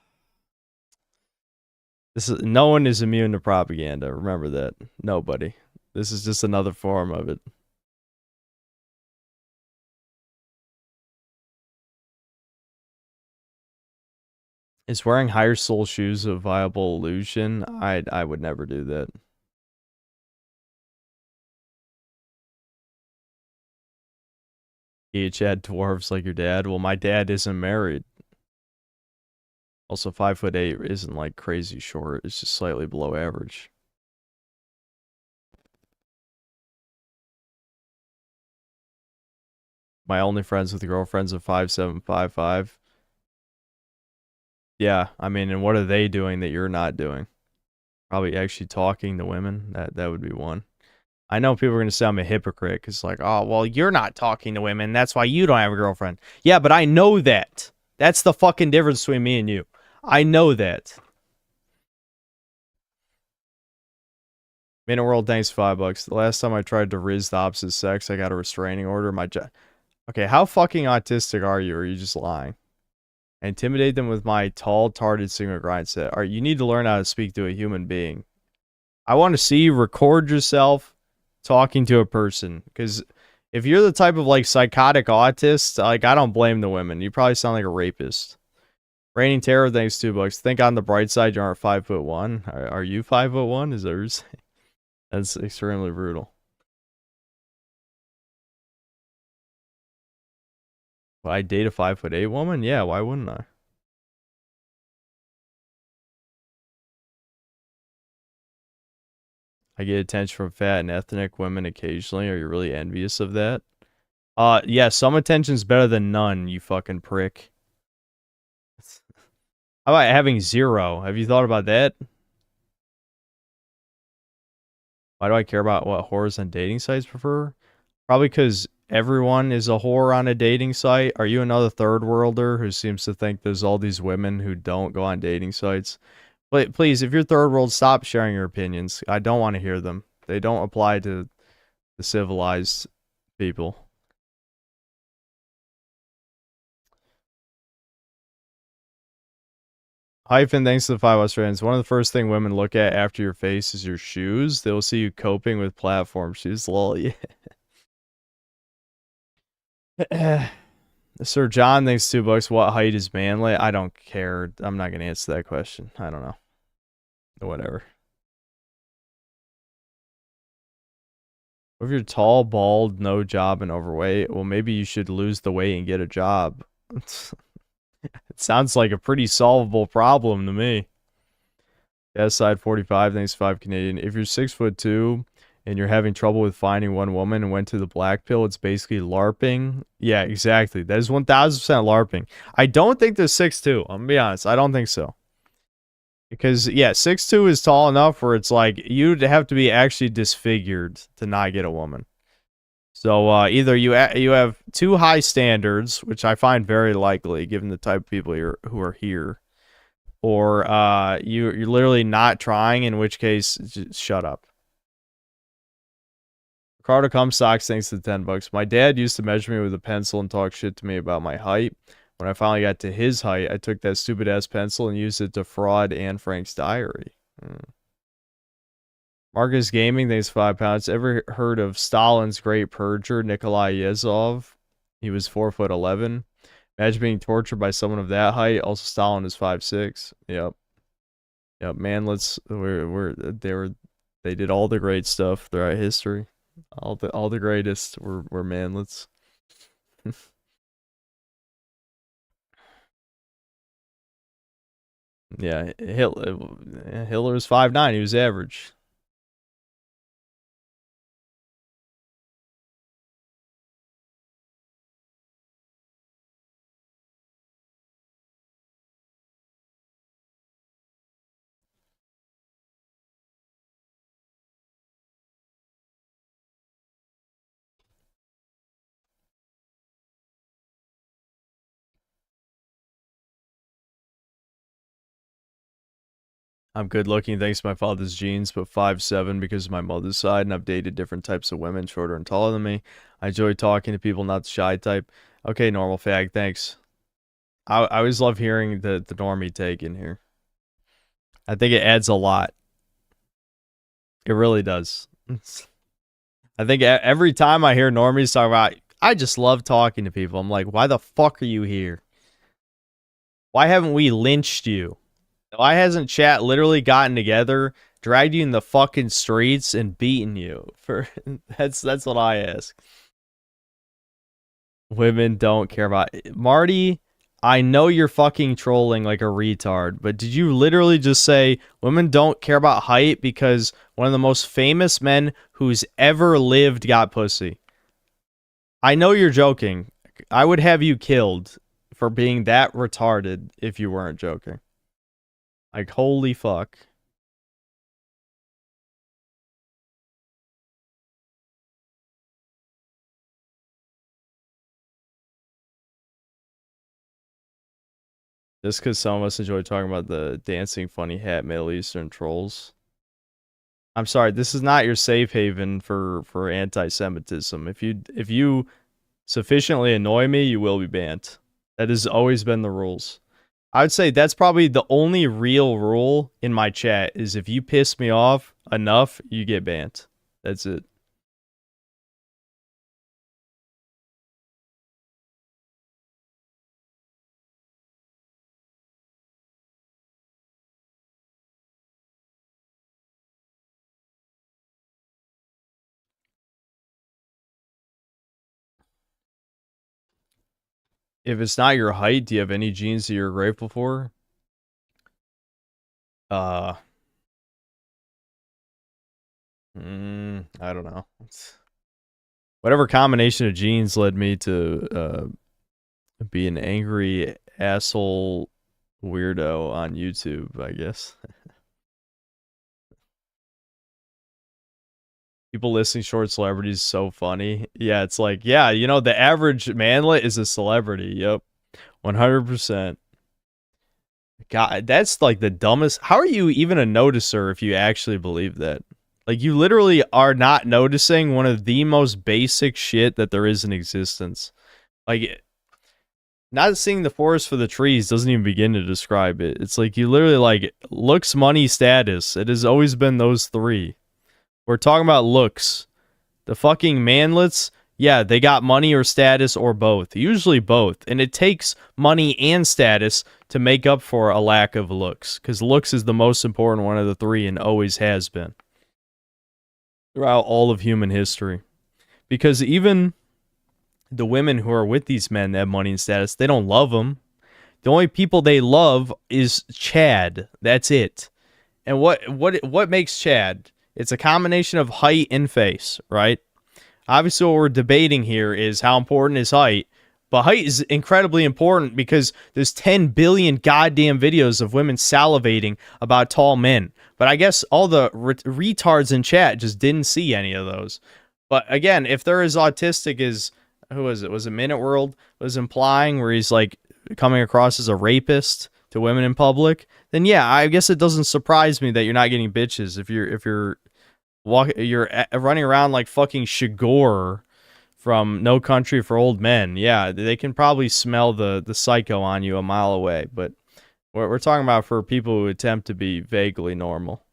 A: one is immune to propaganda. Remember that. Nobody. This is just another form of it. Is wearing higher sole shoes a viable illusion? I would never do that. Each had dwarves like your dad. Well, my dad isn't married. Also, 5'8" isn't like crazy short. It's just slightly below average. My only friends with girlfriends of 5'7", 5'5". Yeah, I mean, and what are they doing that you're not doing? Probably actually talking to women. That would be one. I know people are going to say I'm a hypocrite because like, oh, well, you're not talking to women. That's why you don't have a girlfriend. Yeah, but I know that. That's the fucking difference between me and you. I know that. Minute World, thanks $5. The last time I tried to riz the opposite sex, I got a restraining order. Okay, how fucking autistic are you? Or are you just lying? I intimidate them with my tall, tarted Sigma grind set. Alright, you need to learn how to speak to a human being. I want to see you record yourself talking to a person. Because if you're the type of like psychotic autist, like I don't blame the women. You probably sound like a rapist. Raining Terror, thanks $2. Think on the bright side, you aren't 5'1". Are you 5'1"? Is that what you're saying? That's extremely brutal. Would I date a 5'8" woman? Yeah, why wouldn't I? I get attention from fat and ethnic women occasionally. Are you really envious of that? Yeah, some attention's better than none, you fucking prick. How about having 0? Have you thought about that? Why do I care about what whores on dating sites prefer? Probably because everyone is a whore on a dating site. Are you another third worlder who seems to think there's all these women who don't go on dating sites? But please, if you're third world, stop sharing your opinions. I don't want to hear them. They don't apply to the civilized people. Hyphen, thanks to the 5 Australians. One of the first things women look at after your face is your shoes. They'll see you coping with platform shoes. Lol, yeah. Sir John, thanks $2. What height is manly? I don't care. I'm not going to answer that question. I don't know. Whatever. If you're tall, bald, no job, and overweight, well, maybe you should lose the weight and get a job. It sounds like a pretty solvable problem to me. Yeah, side 45, thanks 5 Canadian. If you're 6'2" and you're having trouble with finding one woman and went to the black pill, it's basically LARPing. Yeah, exactly. That is 1000% LARPing. I don't think they're 6'2". I'm gonna be honest. I don't think so. Because, yeah, 6'2" is tall enough where it's like you'd have to be actually disfigured to not get a woman. So either you have too high standards, which I find very likely given the type of people who are here, or you're literally not trying, in which case, just shut up. Ricardo Comstocks, thanks to the $10. My dad used to measure me with a pencil and talk shit to me about my height. When I finally got to his height, I took that stupid ass pencil and used it to fraud Anne Frank's diary. Marcus Gaming, thanks £5. Ever heard of Stalin's great purger, Nikolai Yezhov? He was 4'11". Imagine being tortured by someone of that height. Also, Stalin is 5'6". Yep. Manlets they did all the great stuff throughout history. All the greatest were manlets. Yeah, Hitler was 5'9". He was average. I'm good looking thanks to my father's genes, but 5'7" because of my mother's side, and I've dated different types of women, shorter and taller than me. I enjoy talking to people, not the shy type. Okay, normal fag, thanks. I always love hearing the normie take in here. I think it adds a lot. It really does. I think every time I hear normies talk about, I just love talking to people. I'm like, why the fuck are you here? Why haven't we lynched you? Why hasn't chat literally gotten together, dragged you in the fucking streets, and beaten you? That's what I ask. Women don't care about Marty. I know you're fucking trolling like a retard, but did you literally just say women don't care about height because one of the most famous men who's ever lived got pussy? I know you're joking. I would have you killed for being that retarded if you weren't joking. Like, holy fuck. Just because some of us enjoy talking about the dancing funny hat Middle Eastern trolls. I'm sorry, this is not your safe haven for anti-Semitism. If you sufficiently annoy me, you will be banned. That has always been the rules. I would say that's probably the only real rule in my chat is if you piss me off enough, you get banned. That's it. If it's not your height, do you have any genes that you're grateful for? I don't know. Whatever combination of genes led me to be an angry asshole weirdo on YouTube, I guess. People listing short celebrities is so funny. Yeah, it's like, yeah, you know, the average manlet is a celebrity. Yep. 100%. God, that's like the dumbest. How are you even a noticer if you actually believe that? Like, you literally are not noticing one of the most basic shit that there is in existence. Like, not seeing the forest for the trees doesn't even begin to describe it. It's like you literally, like, looks, money, status. It has always been those three. We're talking about looks. The fucking manlets, yeah, they got money or status or both. Usually both. And it takes money and status to make up for a lack of looks. Because looks is the most important one of the three and always has been. Throughout all of human history. Because even the women who are with these men that have money and status, they don't love them. The only people they love is Chad. That's it. And what makes Chad? It's a combination of height and face, right? Obviously, what we're debating here is how important is height. But height is incredibly important because there's 10 billion goddamn videos of women salivating about tall men. But I guess all the retards in chat just didn't see any of those. But again, if they're as autistic as, who was it? Was it Minute World was implying, where he's like coming across as a rapist to women in public, then yeah, I guess it doesn't surprise me that you're not getting bitches if you're running around like fucking Shigor from No Country for Old Men. Yeah, they can probably smell the psycho on you a mile away. But we're talking about for people who attempt to be vaguely normal.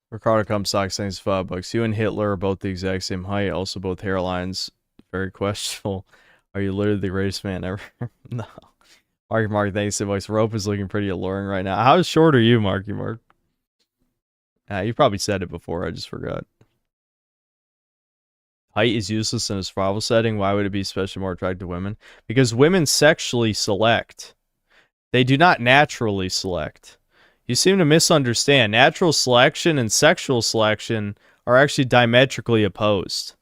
A: Ricardo Comstock thanks $5. You and Hitler are both the exact same height. Also, both hairlines very questionable. Are you literally the greatest man ever? No. Marky thanks $6. Rope is looking pretty alluring right now. How short are you, Marky Mark? You probably said it before. I just forgot. Height is useless in a survival setting. Why would it be especially more attractive to women? Because women sexually select. They do not naturally select. You seem to misunderstand. Natural selection and sexual selection are actually diametrically opposed.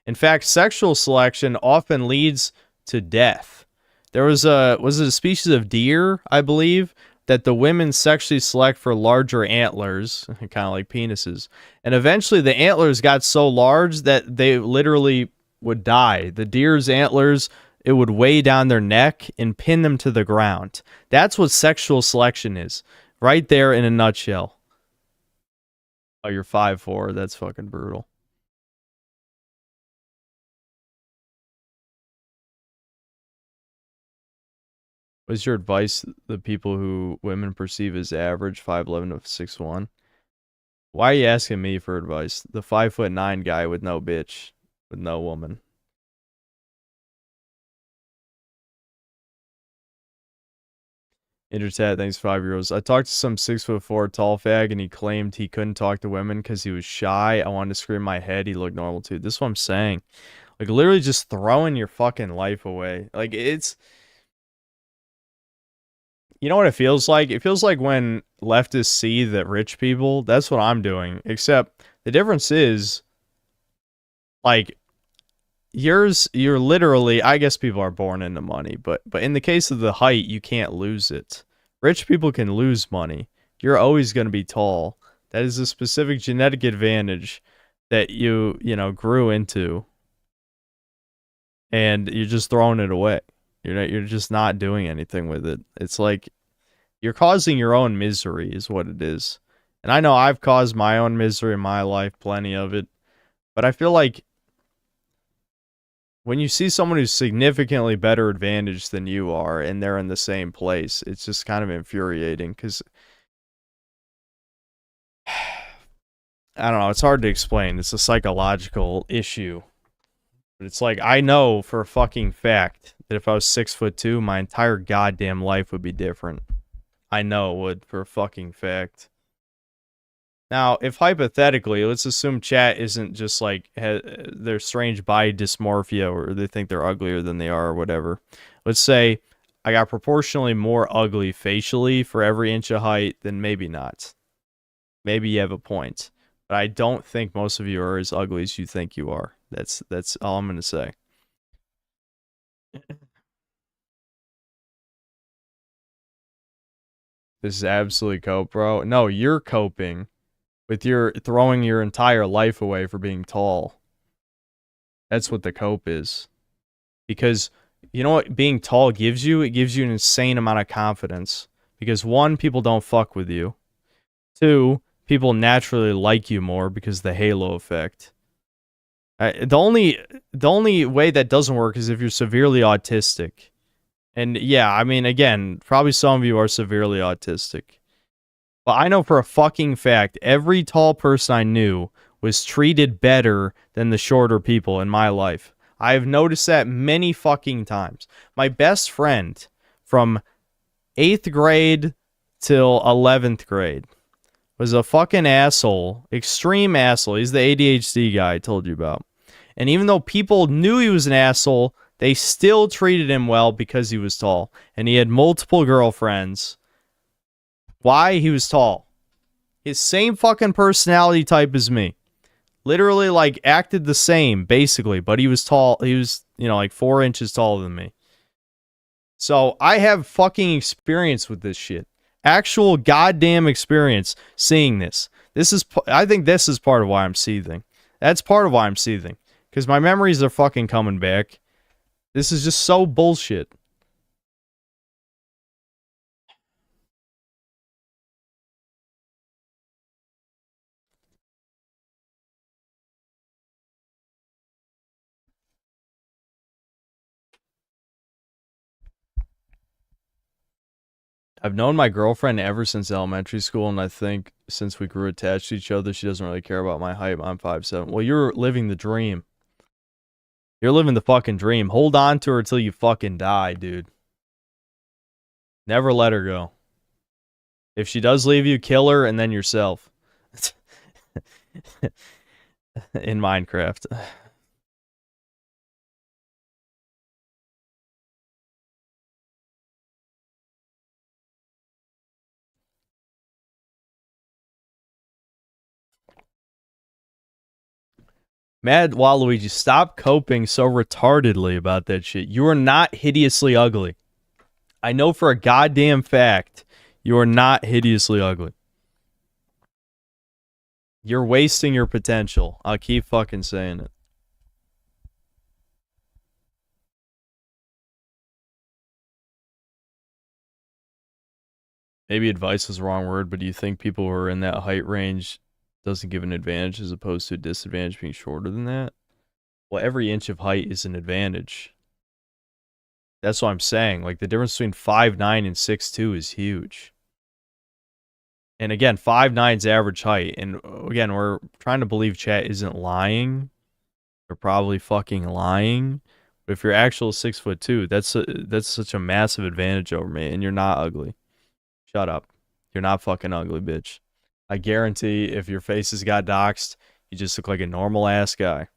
A: In fact, sexual selection often leads to death. There was a species of deer, I believe, that the women sexually select for larger antlers, kind of like penises. And eventually the antlers got so large that they literally would die. The deer's antlers, it would weigh down their neck and pin them to the ground. That's what sexual selection is. Right there in a nutshell. Oh, you're 5'4". That's fucking brutal. What's your advice to the people who women perceive as average, 5'11" to 6'1"? Why are you asking me for advice? The 5'9" guy with no bitch, with no woman. Intertat, thanks 5 euros. I talked to some 6'4" tall fag and he claimed he couldn't talk to women because he was shy. I wanted to scream my head. He looked normal too. This is what I'm saying. Like literally just throwing your fucking life away. Like it's, you know what it feels like? It feels like when leftists see that rich people, that's what I'm doing. Except the difference is, like, you're literally, I guess people are born into money, but in the case of the height, you can't lose it. Rich people can lose money. You're always going to be tall. That is a specific genetic advantage that you know, grew into. And you're just throwing it away. You're just not doing anything with it. It's like you're causing your own misery is what it is. And I know I've caused my own misery in my life, plenty of it. But I feel like when you see someone who's significantly better advantaged than you are and they're in the same place, it's just kind of infuriating because I don't know, it's hard to explain. It's a psychological issue. But it's like, I know for a fucking fact that if I was 6'2", my entire goddamn life would be different. I know it would for a fucking fact. Now, if hypothetically, let's assume chat isn't just like, they're strange body dysmorphia or they think they're uglier than they are or whatever. Let's say I got proportionally more ugly facially for every inch of height, then maybe not. Maybe you have a point. But I don't think most of you are as ugly as you think you are. That's all I'm going to say. This is absolutely cope, bro. No, you're coping with your throwing your entire life away for being tall. That's what the cope is. Because you know what being tall gives you? It gives you an insane amount of confidence. Because 1, people don't fuck with you. 2, people naturally like you more because of the halo effect. The only way that doesn't work is if you're severely autistic. And yeah, I mean, again, probably some of you are severely autistic. But I know for a fucking fact, every tall person I knew was treated better than the shorter people in my life. I have noticed that many fucking times. My best friend from 8th grade till 11th grade was a fucking asshole. Extreme asshole. He's the ADHD guy I told you about. And even though people knew he was an asshole, they still treated him well because he was tall. And he had multiple girlfriends. Why? He was tall. His same fucking personality type as me. Literally, like, acted the same, basically. But he was tall. He was, you know, like 4 inches taller than me. So, I have fucking experience with this shit. Actual goddamn experience seeing this. I think this is part of why I'm seething. That's part of why I'm seething. Because my memories are fucking coming back. This is just so bullshit. I've known my girlfriend ever since elementary school, and I think since we grew attached to each other, she doesn't really care about my height. I'm 5'7". Well, you're living the dream. You're living the fucking dream. Hold on to her till you fucking die, dude. Never let her go. If she does leave you, kill her and then yourself. In Minecraft. Mad Waluigi, stop coping so retardedly about that shit. You are not hideously ugly. I know for a goddamn fact you are not hideously ugly. You're wasting your potential. I'll keep fucking saying it. Maybe advice was the wrong word, but do you think people who are in that height range doesn't give an advantage as opposed to a disadvantage being shorter than that? Well, every inch of height is an advantage. That's what I'm saying. Like, the difference between 5'9" and 6'2" is huge. And again, 5'9's average height. And again, we're trying to believe chat isn't lying. They're probably fucking lying. But if you're actual 6'2", that's such a massive advantage over me. And you're not ugly. Shut up. You're not fucking ugly, bitch. I guarantee if your faces got doxxed, you just look like a normal ass guy.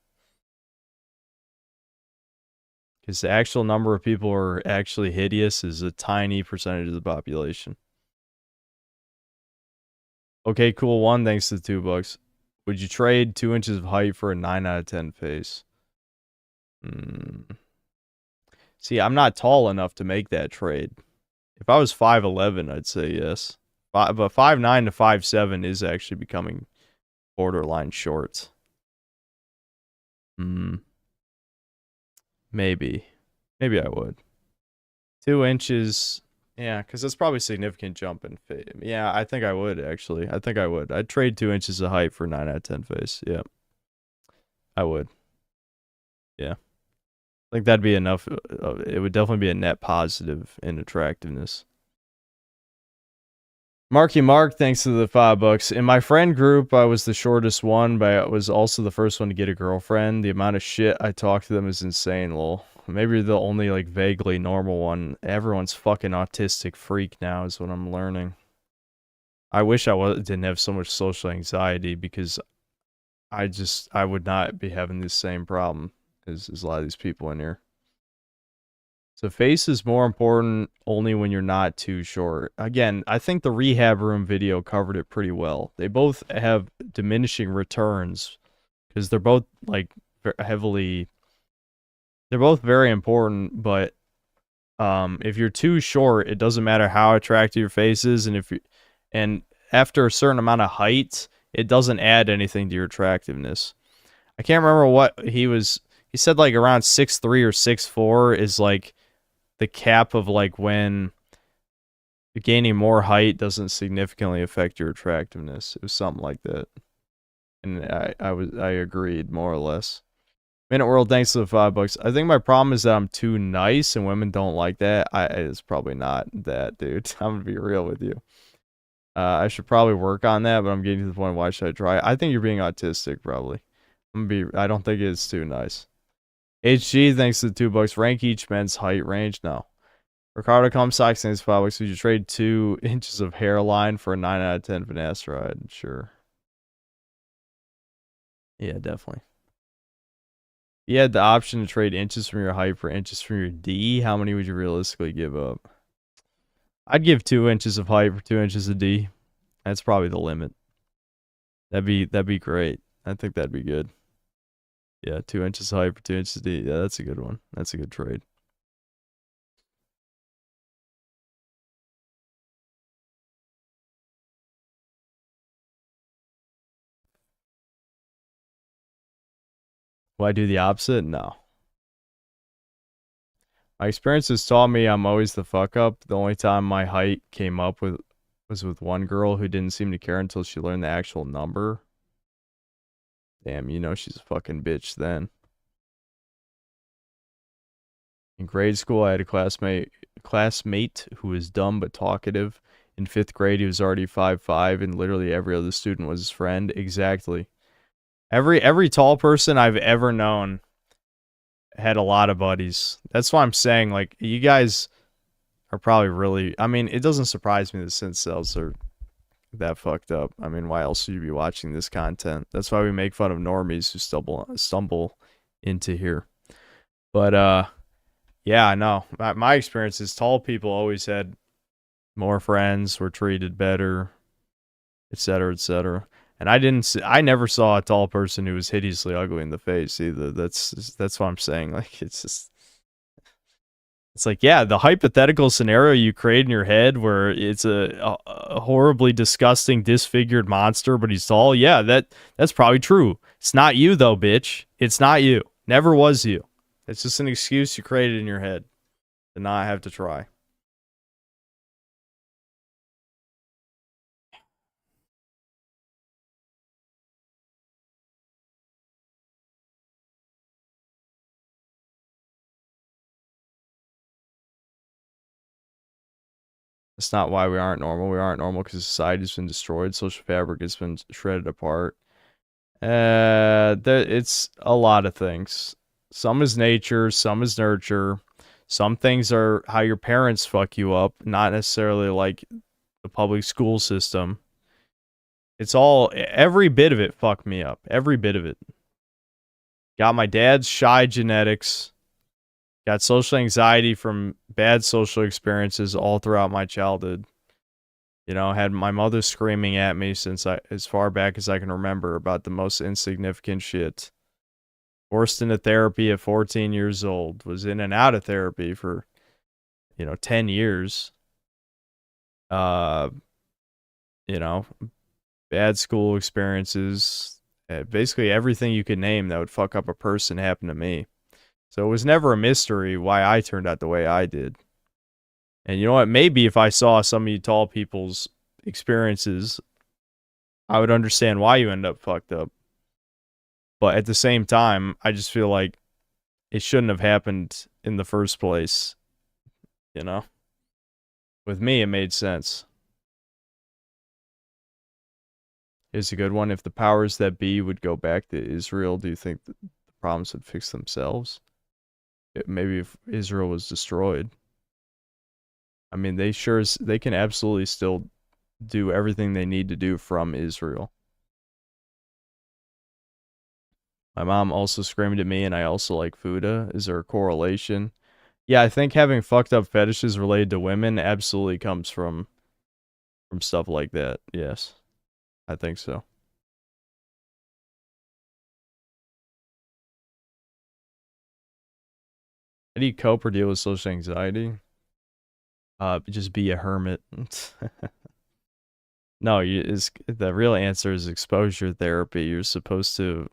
A: Because the actual number of people who are actually hideous is a tiny percentage of the population. Okay, cool. One, thanks to the $2. Would you trade 2 inches of height for a 9 out of 10 face? See, I'm not tall enough to make that trade. If I was 5'11", I'd say yes. But 5'9 to 5'7 is actually becoming borderline short. Maybe. Maybe I would. 2 inches. Yeah, because that's probably a significant jump in face. Yeah, I think I would, actually. I think I would. I'd trade 2 inches of height for 9 out of 10 face. Yeah. I would. Yeah. I think that'd be enough. It would definitely be a net positive in attractiveness. Marky Mark, thanks to the $5. In my friend group, I was the shortest one, but I was also the first one to get a girlfriend. The amount of shit I talk to them is insane, lol. Maybe you're the only, like, vaguely normal one. Everyone's fucking autistic freak now is what I'm learning. I wish I didn't have so much social anxiety because I would not be having the same problem as a lot of these people in here. So face is more important only when you're not too short. Again, I think the rehab room video covered it pretty well. They both have diminishing returns because they're both, like, heavily... They're both very important, but if you're too short, it doesn't matter how attractive your face is, and after a certain amount of height, it doesn't add anything to your attractiveness. I can't remember what he said, like around 6'3" or 6'4" is like the cap of like when gaining more height doesn't significantly affect your attractiveness. It was something like that. And I agreed more or less. Minute World, thanks to the $5. I think my problem is that I'm too nice and women don't like that. It's probably not that, dude. I'm gonna be real with you. I should probably work on that, but I'm getting to the point, why should I try? I think you're being autistic, probably. I don't think it's too nice. HG, thanks to the $2. Rank each men's height range. No. Ricardo Comstock, thanks to $5. Would you trade 2 inches of hairline for a 9 out of 10 finasteride? Sure. Yeah, definitely. You had the option to trade inches from your height for inches from your D. How many would you realistically give up? I'd give 2 inches of height for 2 inches of D. That's probably the limit. That'd be great. I think that'd be good. Yeah, 2 inches of height for 2 inches of D. Yeah, that's a good one. That's a good trade. Will I do the opposite? No. My experience has taught me I'm always the fuck up. The only time my height came up was with one girl who didn't seem to care until she learned the actual number. Damn, you know she's a fucking bitch then. In grade school, I had a classmate who was dumb but talkative. In 5th grade, he was already 5'5", and literally every other student was his friend. Exactly. Every tall person I've ever known had a lot of buddies. That's why I'm saying, like, you guys are probably really... I mean, it doesn't surprise me that incels are that fucked up. I mean, why else would you be watching this content? That's why we make fun of normies who stumble into here. But, yeah, I know. My experience is tall people always had more friends, were treated better, etc., etc. And I never saw a tall person who was hideously ugly in the face either. That's what I'm saying. Like, it's like, yeah, the hypothetical scenario you create in your head where it's a horribly disgusting, disfigured monster, but he's tall. Yeah, that's probably true. It's not you though, bitch. It's not you. Never was you. It's just an excuse you created in your head to not have to try. That's not why we aren't normal. We aren't normal because society's been destroyed. Social fabric has been shredded apart. It's a lot of things. Some is nature, some is nurture. Some things are how your parents fuck you up, not necessarily like the public school system. It's all, every bit of it fucked me up. Every bit of it. Got my dad's shy genetics. Got social anxiety from bad social experiences all throughout my childhood. You know, had my mother screaming at me since as far back as I can remember about the most insignificant shit. Forced into therapy at 14 years old. Was in and out of therapy for, 10 years. Bad school experiences. Basically everything you could name that would fuck up a person happened to me. So it was never a mystery why I turned out the way I did. And you know what? Maybe if I saw some of you tall people's experiences, I would understand why you end up fucked up. But at the same time, I just feel like it shouldn't have happened in the first place. With me, it made sense. Here's a good one. If the powers that be would go back to Israel, do you think that the problems would fix themselves? Maybe if Israel was destroyed. I mean, they can absolutely still do everything they need to do from Israel. My mom also screamed at me, and I also like Fuda. Is there a correlation? Yeah, I think having fucked up fetishes related to women absolutely comes from stuff like that. Yes, I think so. How do you cope or deal with social anxiety? Just be a hermit. No, the real answer is exposure therapy. You're supposed to,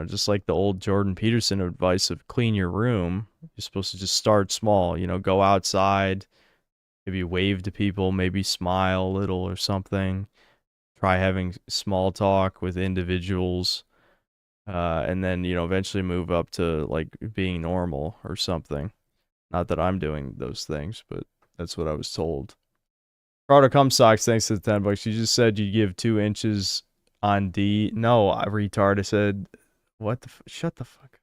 A: just like the old Jordan Peterson advice of clean your room. You're supposed to just start small, go outside, maybe wave to people, maybe smile a little or something. Try having small talk with individuals. And then, eventually move up to like being normal or something. Not that I'm doing those things, but that's what I was told. Carter Comstocks, thanks to the $10. You just said you'd give 2 inches on D. No, retard. I said, what the shut the fuck up.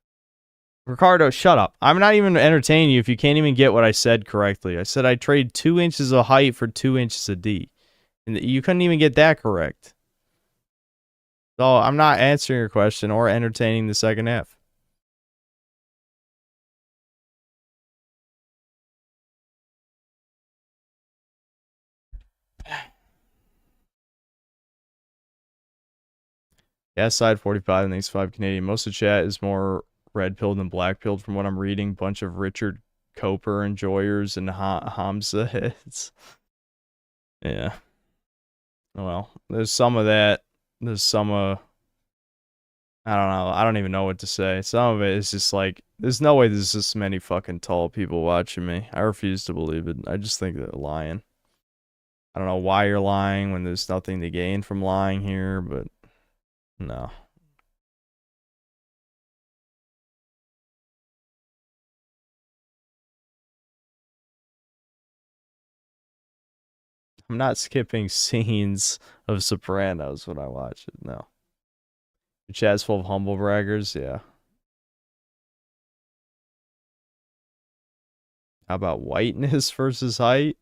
A: Ricardo, shut up. I'm not even entertaining you if you can't even get what I said correctly. I said I'd trade 2 inches of height for 2 inches of D. And you couldn't even get that correct. So I'm not answering your question or entertaining the second half. Yeah, side 45 and these 5 Canadian. Most of the chat is more red-pilled than black-pilled from what I'm reading. Bunch of Richard Coper enjoyers and Hamza heads. Yeah. Well, there's some of that. There's some I don't know. I don't even know what to say. Some of it is just like, there's no way there's this many fucking tall people watching me. I refuse to believe it. I just think they're lying. I don't know why you're lying when there's nothing to gain from lying here, but no. I'm not skipping scenes of Sopranos when I watch it, no. Your chat's full of humble braggers, yeah. How about whiteness versus height?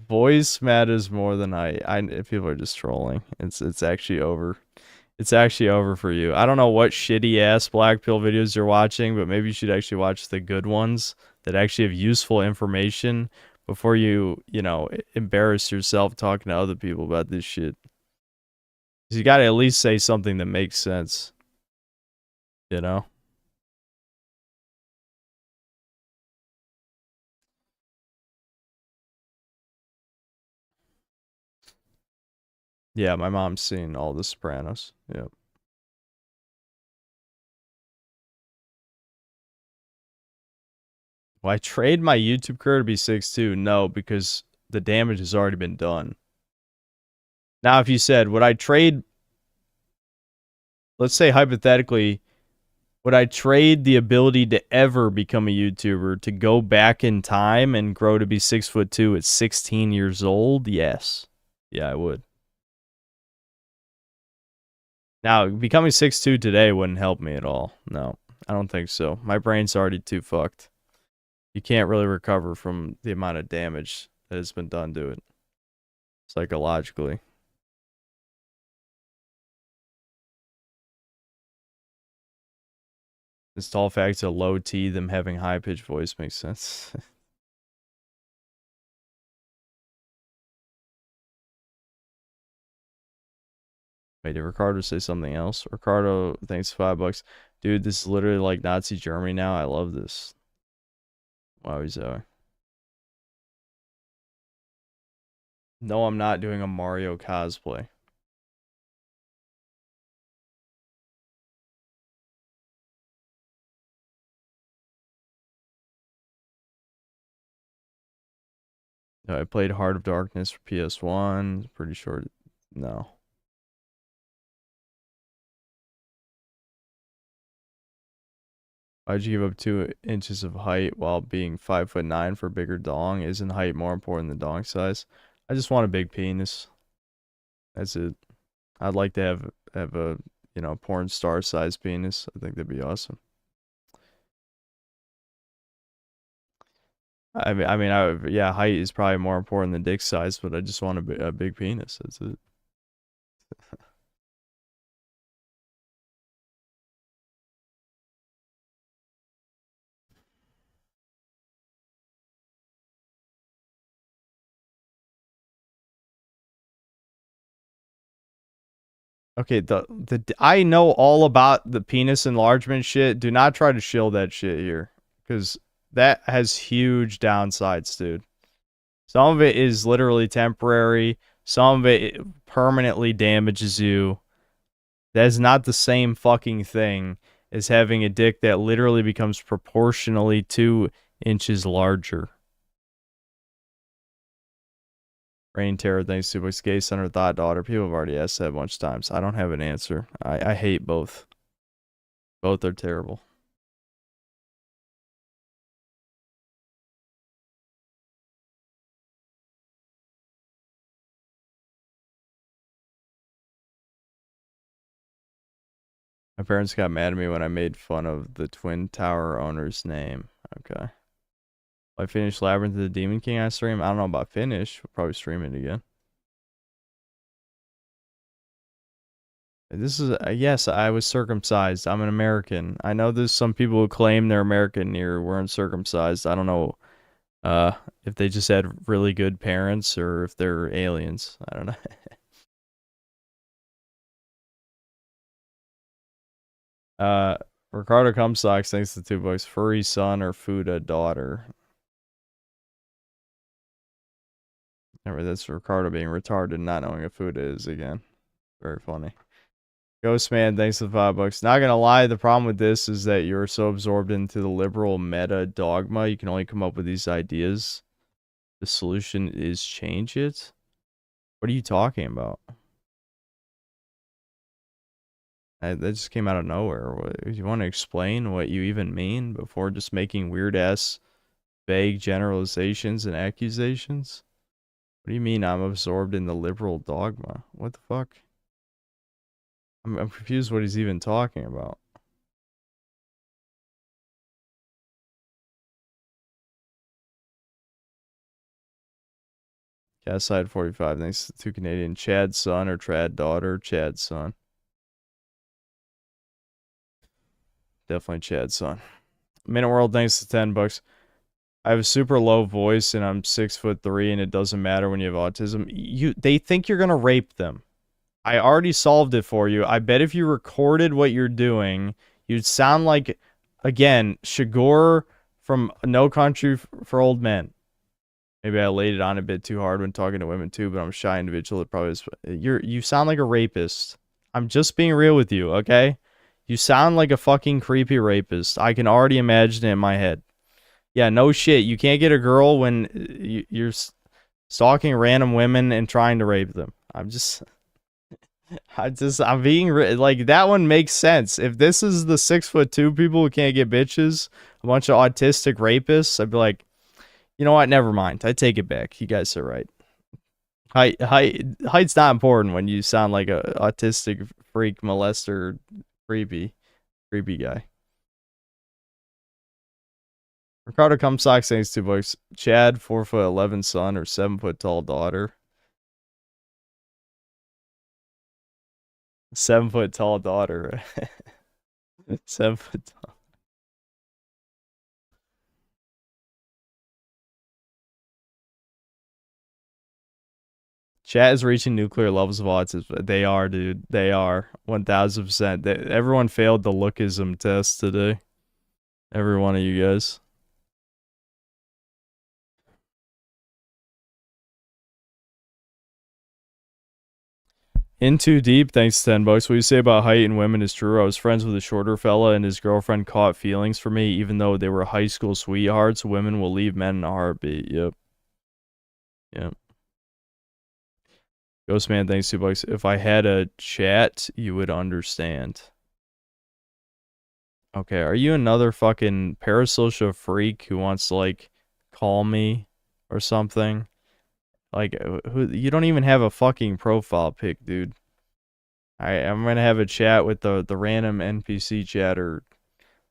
A: Voice matters more than height. People are just trolling. It's actually over. It's actually over for you. I don't know what shitty ass black pill videos you're watching, but maybe you should actually watch the good ones that actually have useful information before you, embarrass yourself talking to other people about this shit. 'Cause you gotta at least say something that makes sense. Yeah, my mom's seen all the Sopranos. Yep. Will I trade my YouTube career to be 6'2"? No, because the damage has already been done. Now, if you said, would I trade, let's say hypothetically, Would I trade the ability to ever become a YouTuber to go back in time and grow to be 6'2" at 16 years old? Yes. Yeah, I would. Now, becoming 6'2" today wouldn't help me at all. No, I don't think so. My brain's already too fucked. You can't really recover from the amount of damage that has been done to it psychologically. This tall fact to low T, them having high pitched voice makes sense. Wait, did Ricardo say something else? Ricardo, thanks $5. Dude, this is literally like Nazi Germany now. I love this. Wow, Zoe. No, I'm not doing a Mario cosplay. No, I played Heart of Darkness for PS1. Pretty sure. No. Why'd you give up 2 inches of height while being 5'9" for bigger dong? Isn't height more important than dong size? I just want a big penis. That's it. I'd like to have a, you know, porn star size penis. I think that'd be awesome. Yeah, height is probably more important than dick size, but I just want a big penis. That's it. Okay, I know all about the penis enlargement shit. Do not try to shill that shit here, because that has huge downsides, dude. Some of it is literally temporary. Some of it permanently damages you. That is not the same fucking thing as having a dick that literally becomes proportionally 2 inches larger. Rain Terror, thanks to Books, Gay Center, Thought Daughter. People have already asked that a bunch of times. I don't have an answer. I hate both. Both are terrible. My parents got mad at me when I made fun of the Twin Tower owner's name. Okay. I finished Labyrinth of the Demon King on stream. I don't know about finish. We'll probably stream it again. This is, yes, I was circumcised. I'm an American. I know there's some people who claim they're American here who weren't circumcised. I don't know if they just had really good parents or if they're aliens. I don't know. Ricardo Cumsocks thanks to $2. Furry son or Fuda daughter. Remember, that's Ricardo being retarded, not knowing what Fuda is again. Very funny. Ghostman, thanks to $5. Not gonna lie, the problem with this is that you're so absorbed into the liberal meta dogma, you can only come up with these ideas. The solution is change it? What are you talking about? That just came out of nowhere. You want to explain what you even mean before just making weird-ass vague generalizations and accusations? What do you mean I'm absorbed in the liberal dogma? What the fuck? I'm confused what he's even talking about. Catside 45, thanks to Canadian. Chad's son or Trad daughter? Chad's son. Definitely Chad's son. Minute World, thanks to $10. I have a super low voice and I'm 6'3" and it doesn't matter when you have autism. They think you're gonna rape them. I already solved it for you. I bet if you recorded what you're doing, you'd sound like, again, Shigor from No Country for Old Men. Maybe I laid it on a bit too hard when talking to women too, but I'm a shy individual. It probably is. You sound like a rapist. I'm just being real with you, okay? You sound like a fucking creepy rapist. I can already imagine it in my head. Yeah, no shit. You can't get a girl when you're stalking random women and trying to rape them. I'm just... I'm being like, that one makes sense. If this is the 6'2" people who can't get bitches, a bunch of autistic rapists, I'd be like, you know what? Never mind. I take it back. You guys are right. Height's not important when you sound like a autistic freak molester, creepy guy. Ricardo Comstock saying $2. Chad, 4'11" son or 7 tall daughter. 7 tall daughter. 7 tall. Chat is reaching nuclear levels of autism. They are, dude. They are. 1000%. Everyone failed the lookism test today. Every one of you guys. In too deep, thanks to $10. What you say about height and women is true. I was friends with a shorter fella and his girlfriend caught feelings for me even though they were high school sweethearts. Women will leave men in a heartbeat. Yep. Ghostman, thanks $2. If I had a chat, you would understand. Okay, are you another fucking parasocial freak who wants to, like, call me or something? Like, you don't even have a fucking profile pic, dude. I'm gonna have a chat with the random NPC chatter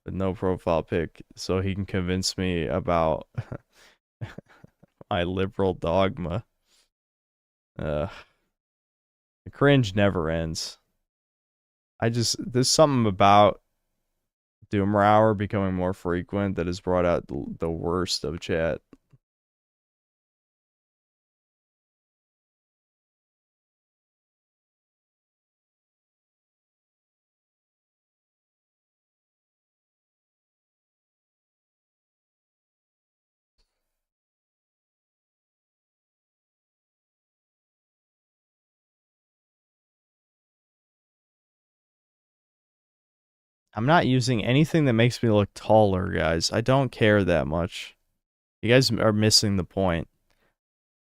A: with no profile pic so he can convince me about my liberal dogma. The cringe never ends. There's something about Doomer Hour becoming more frequent that has brought out the worst of chat. I'm not using anything that makes me look taller, guys. I don't care that much. You guys are missing the point.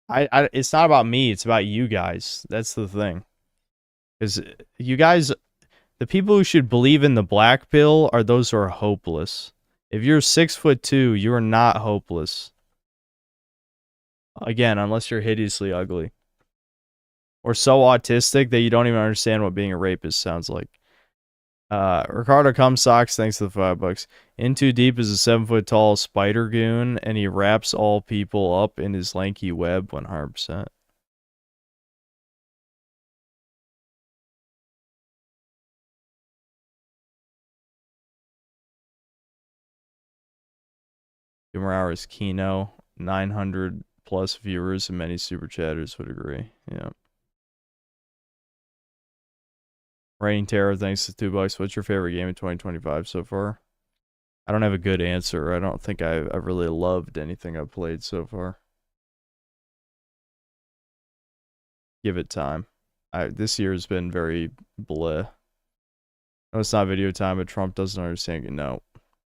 A: It's not about me, it's about you guys. That's the thing. Because you guys, the people who should believe in the black pill are those who are hopeless. If you're 6'2", you are not hopeless. Again, unless you're hideously ugly. Or so autistic that you don't even understand what being a rapist sounds like. Ricardo Comstocks, thanks to the $5. In Too Deep is a 7-foot-tall spider goon, and he wraps all people up in his lanky web 100%. Humor Hours Kino, 900 plus viewers, and many super chatters would agree. Yeah. Reigning Terror, thanks to $2. What's your favorite game in 2025 so far? I don't have a good answer. I don't think I've really loved anything I've played so far. Give it time. This year has been very bleh. No, it's not video time, but Trump doesn't understand. No.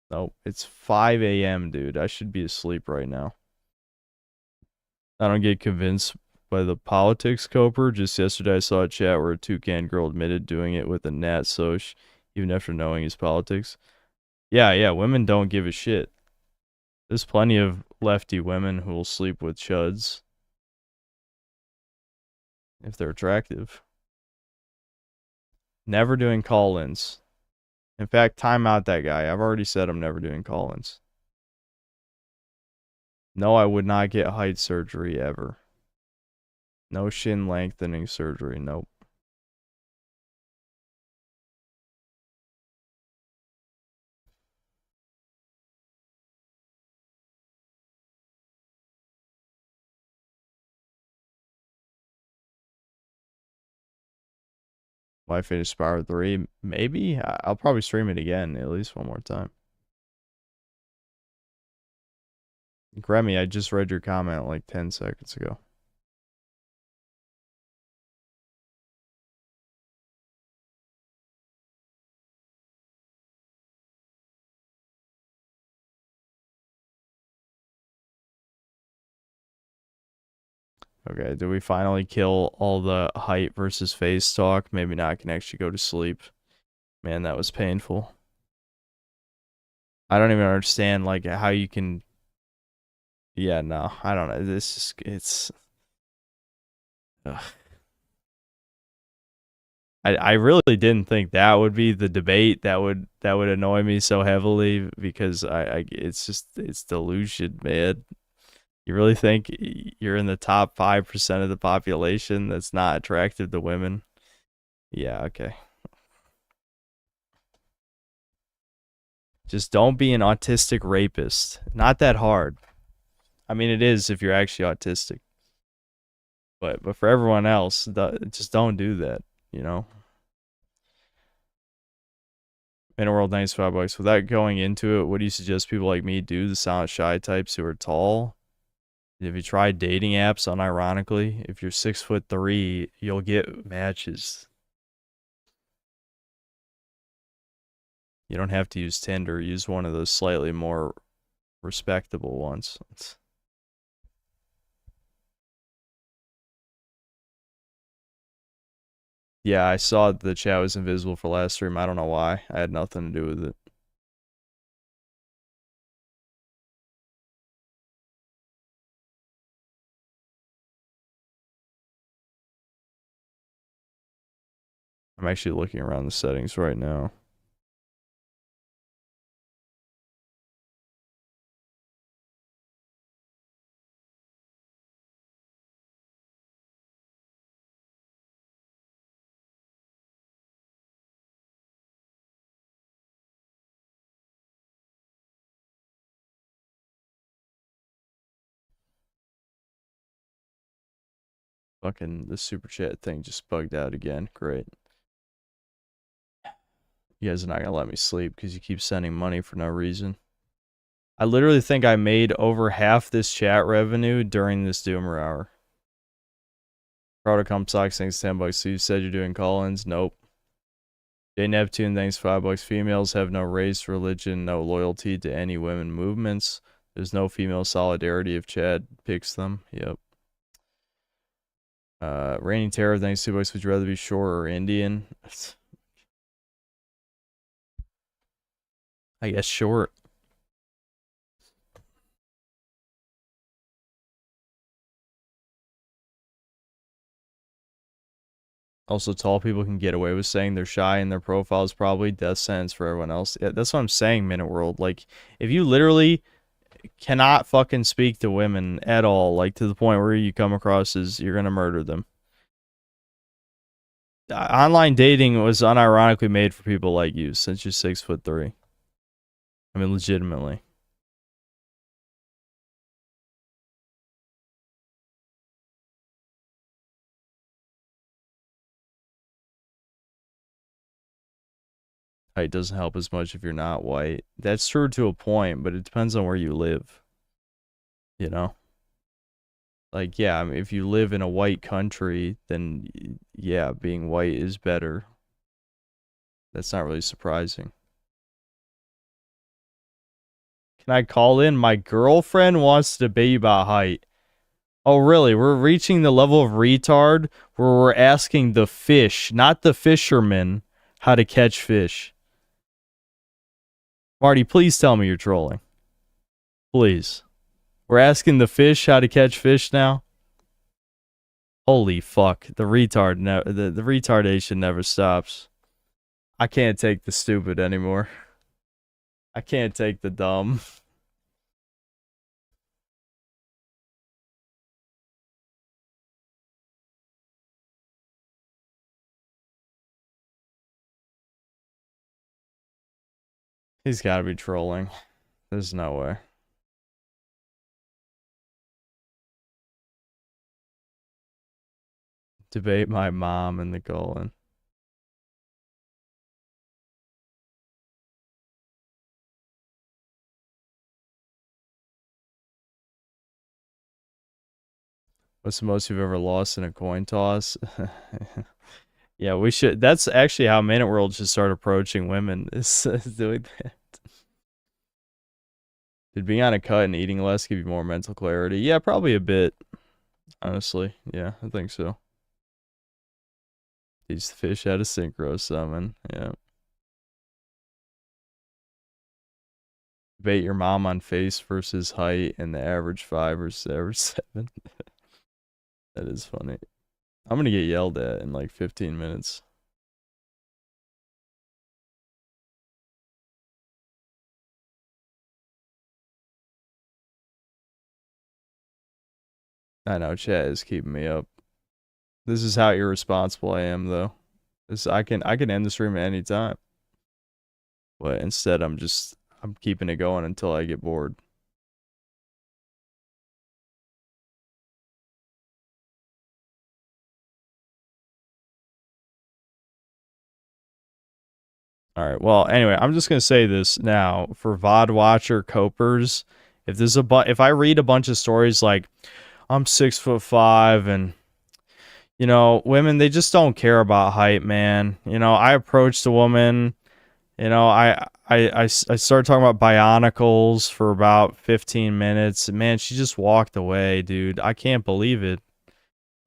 A: No, it's 5 a.m., dude. I should be asleep right now. I don't get convinced by the politics, Coper. Just yesterday I saw a chat where a toucan girl admitted doing it with a Nat Soch, even after knowing his politics. Yeah, women don't give a shit. There's plenty of lefty women who will sleep with chuds. If they're attractive. Never doing call-ins. In fact, time out that guy. I've already said I'm never doing call-ins. No, I would not get height surgery ever. No shin lengthening surgery. Nope. Will I finish Spyro 3? Maybe. I'll probably stream it again at least one more time. Grammy, I just read your comment like 10 seconds ago. Okay, do we finally kill all the height versus face talk? Maybe not. I can actually go to sleep. Man, that was painful. I don't even understand, like, how you can... Yeah, no, I don't know. This is... It's... Ugh. I really didn't think that would be the debate that would annoy me so heavily, because it's delusion, man. You really think you're in the top 5% of the population that's not attractive to women? Yeah, okay. Just don't be an autistic rapist. Not that hard. I mean, it is if you're actually autistic. But for everyone else, just don't do that, you know? World, nice $5. Without going into it, what do you suggest people like me do? The silent shy types who are tall? If you try dating apps, unironically, if you're 6'3", you'll get matches. You don't have to use Tinder. Use one of those slightly more respectable ones. Yeah, I saw the chat was invisible for last stream. I don't know why. I had nothing to do with it. I'm actually looking around the settings right now. Fucking the super chat thing just bugged out again. Great. You guys are not gonna let me sleep because you keep sending money for no reason. I literally think I made over half this chat revenue during this Doomer hour. Protocom Socks, thanks $10. So you said you're doing call-ins? Nope. J Neptune, thanks $5. Females have no race, religion, no loyalty to any women movements. There's no female solidarity if Chad picks them. Yep. Reigning Terror, thanks $2. Would you rather be short or Indian? I guess short. Also, tall people can get away with saying they're shy and their profile is probably death sentence for everyone else. Yeah, that's what I'm saying, Minute World. Like, if you literally cannot fucking speak to women at all, like to the point where you come across as you're gonna murder them. Online dating was unironically made for people like you, since you're 6'3". I mean, legitimately. Height doesn't help as much if you're not white. That's true to a point, but it depends on where you live. You know? Like, yeah, I mean, if you live in a white country, then, yeah, being white is better. That's not really surprising. Can I call in? My girlfriend wants to debate about height. Oh, really? We're reaching the level of retard where we're asking the fish, not the fisherman, how to catch fish. Marty, please tell me you're trolling. Please. We're asking the fish how to catch fish now? Holy fuck. The retardation never stops. I can't take the stupid anymore. I can't take the dumb. He's gotta be trolling. There's no way. Debate my mom and the Golan. What's the most you've ever lost in a coin toss? Yeah, we should. That's actually how Minute World should start approaching women, is doing that. Did being on a cut and eating less give you more mental clarity? Yeah, probably a bit. Honestly, yeah, I think so. Teach the fish how to synchro summon. Yeah. Debate your mom on face versus height and the average 5 versus average 7. That is funny. I'm gonna get yelled at in like 15 minutes. I know chat is keeping me up. This is how irresponsible I am, though. I can end the stream at any time. But instead, I'm keeping it going until I get bored. All right. Well, anyway, I'm just gonna say this now for VOD watcher copers. If I read a bunch of stories like I'm 6'5" and you know, women, they just don't care about height, man. You know, I approached a woman, you know, I started talking about bionicles for about 15 minutes. And man, she just walked away, dude. I can't believe it.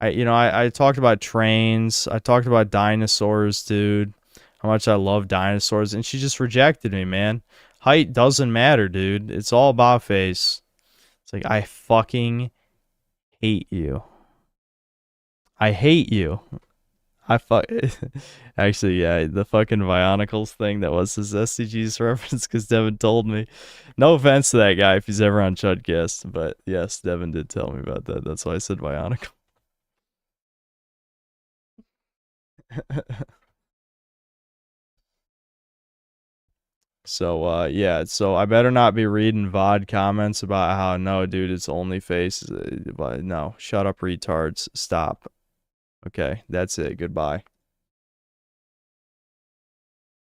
A: I talked about trains. I talked about dinosaurs, dude. How much I love dinosaurs. And she just rejected me, man. Height doesn't matter, dude. It's all about face. It's like, I fucking hate you. I hate you. Actually, yeah, the fucking Bionicles thing, that was his SCG's reference because Devin told me. No offense to that guy if he's ever on Chudcast, but yes, Devin did tell me about that. That's why I said Bionicle. So, yeah, so I better not be reading VOD comments about how, no, dude, it's only face. But no, shut up, retards. Stop. Okay, that's it. Goodbye.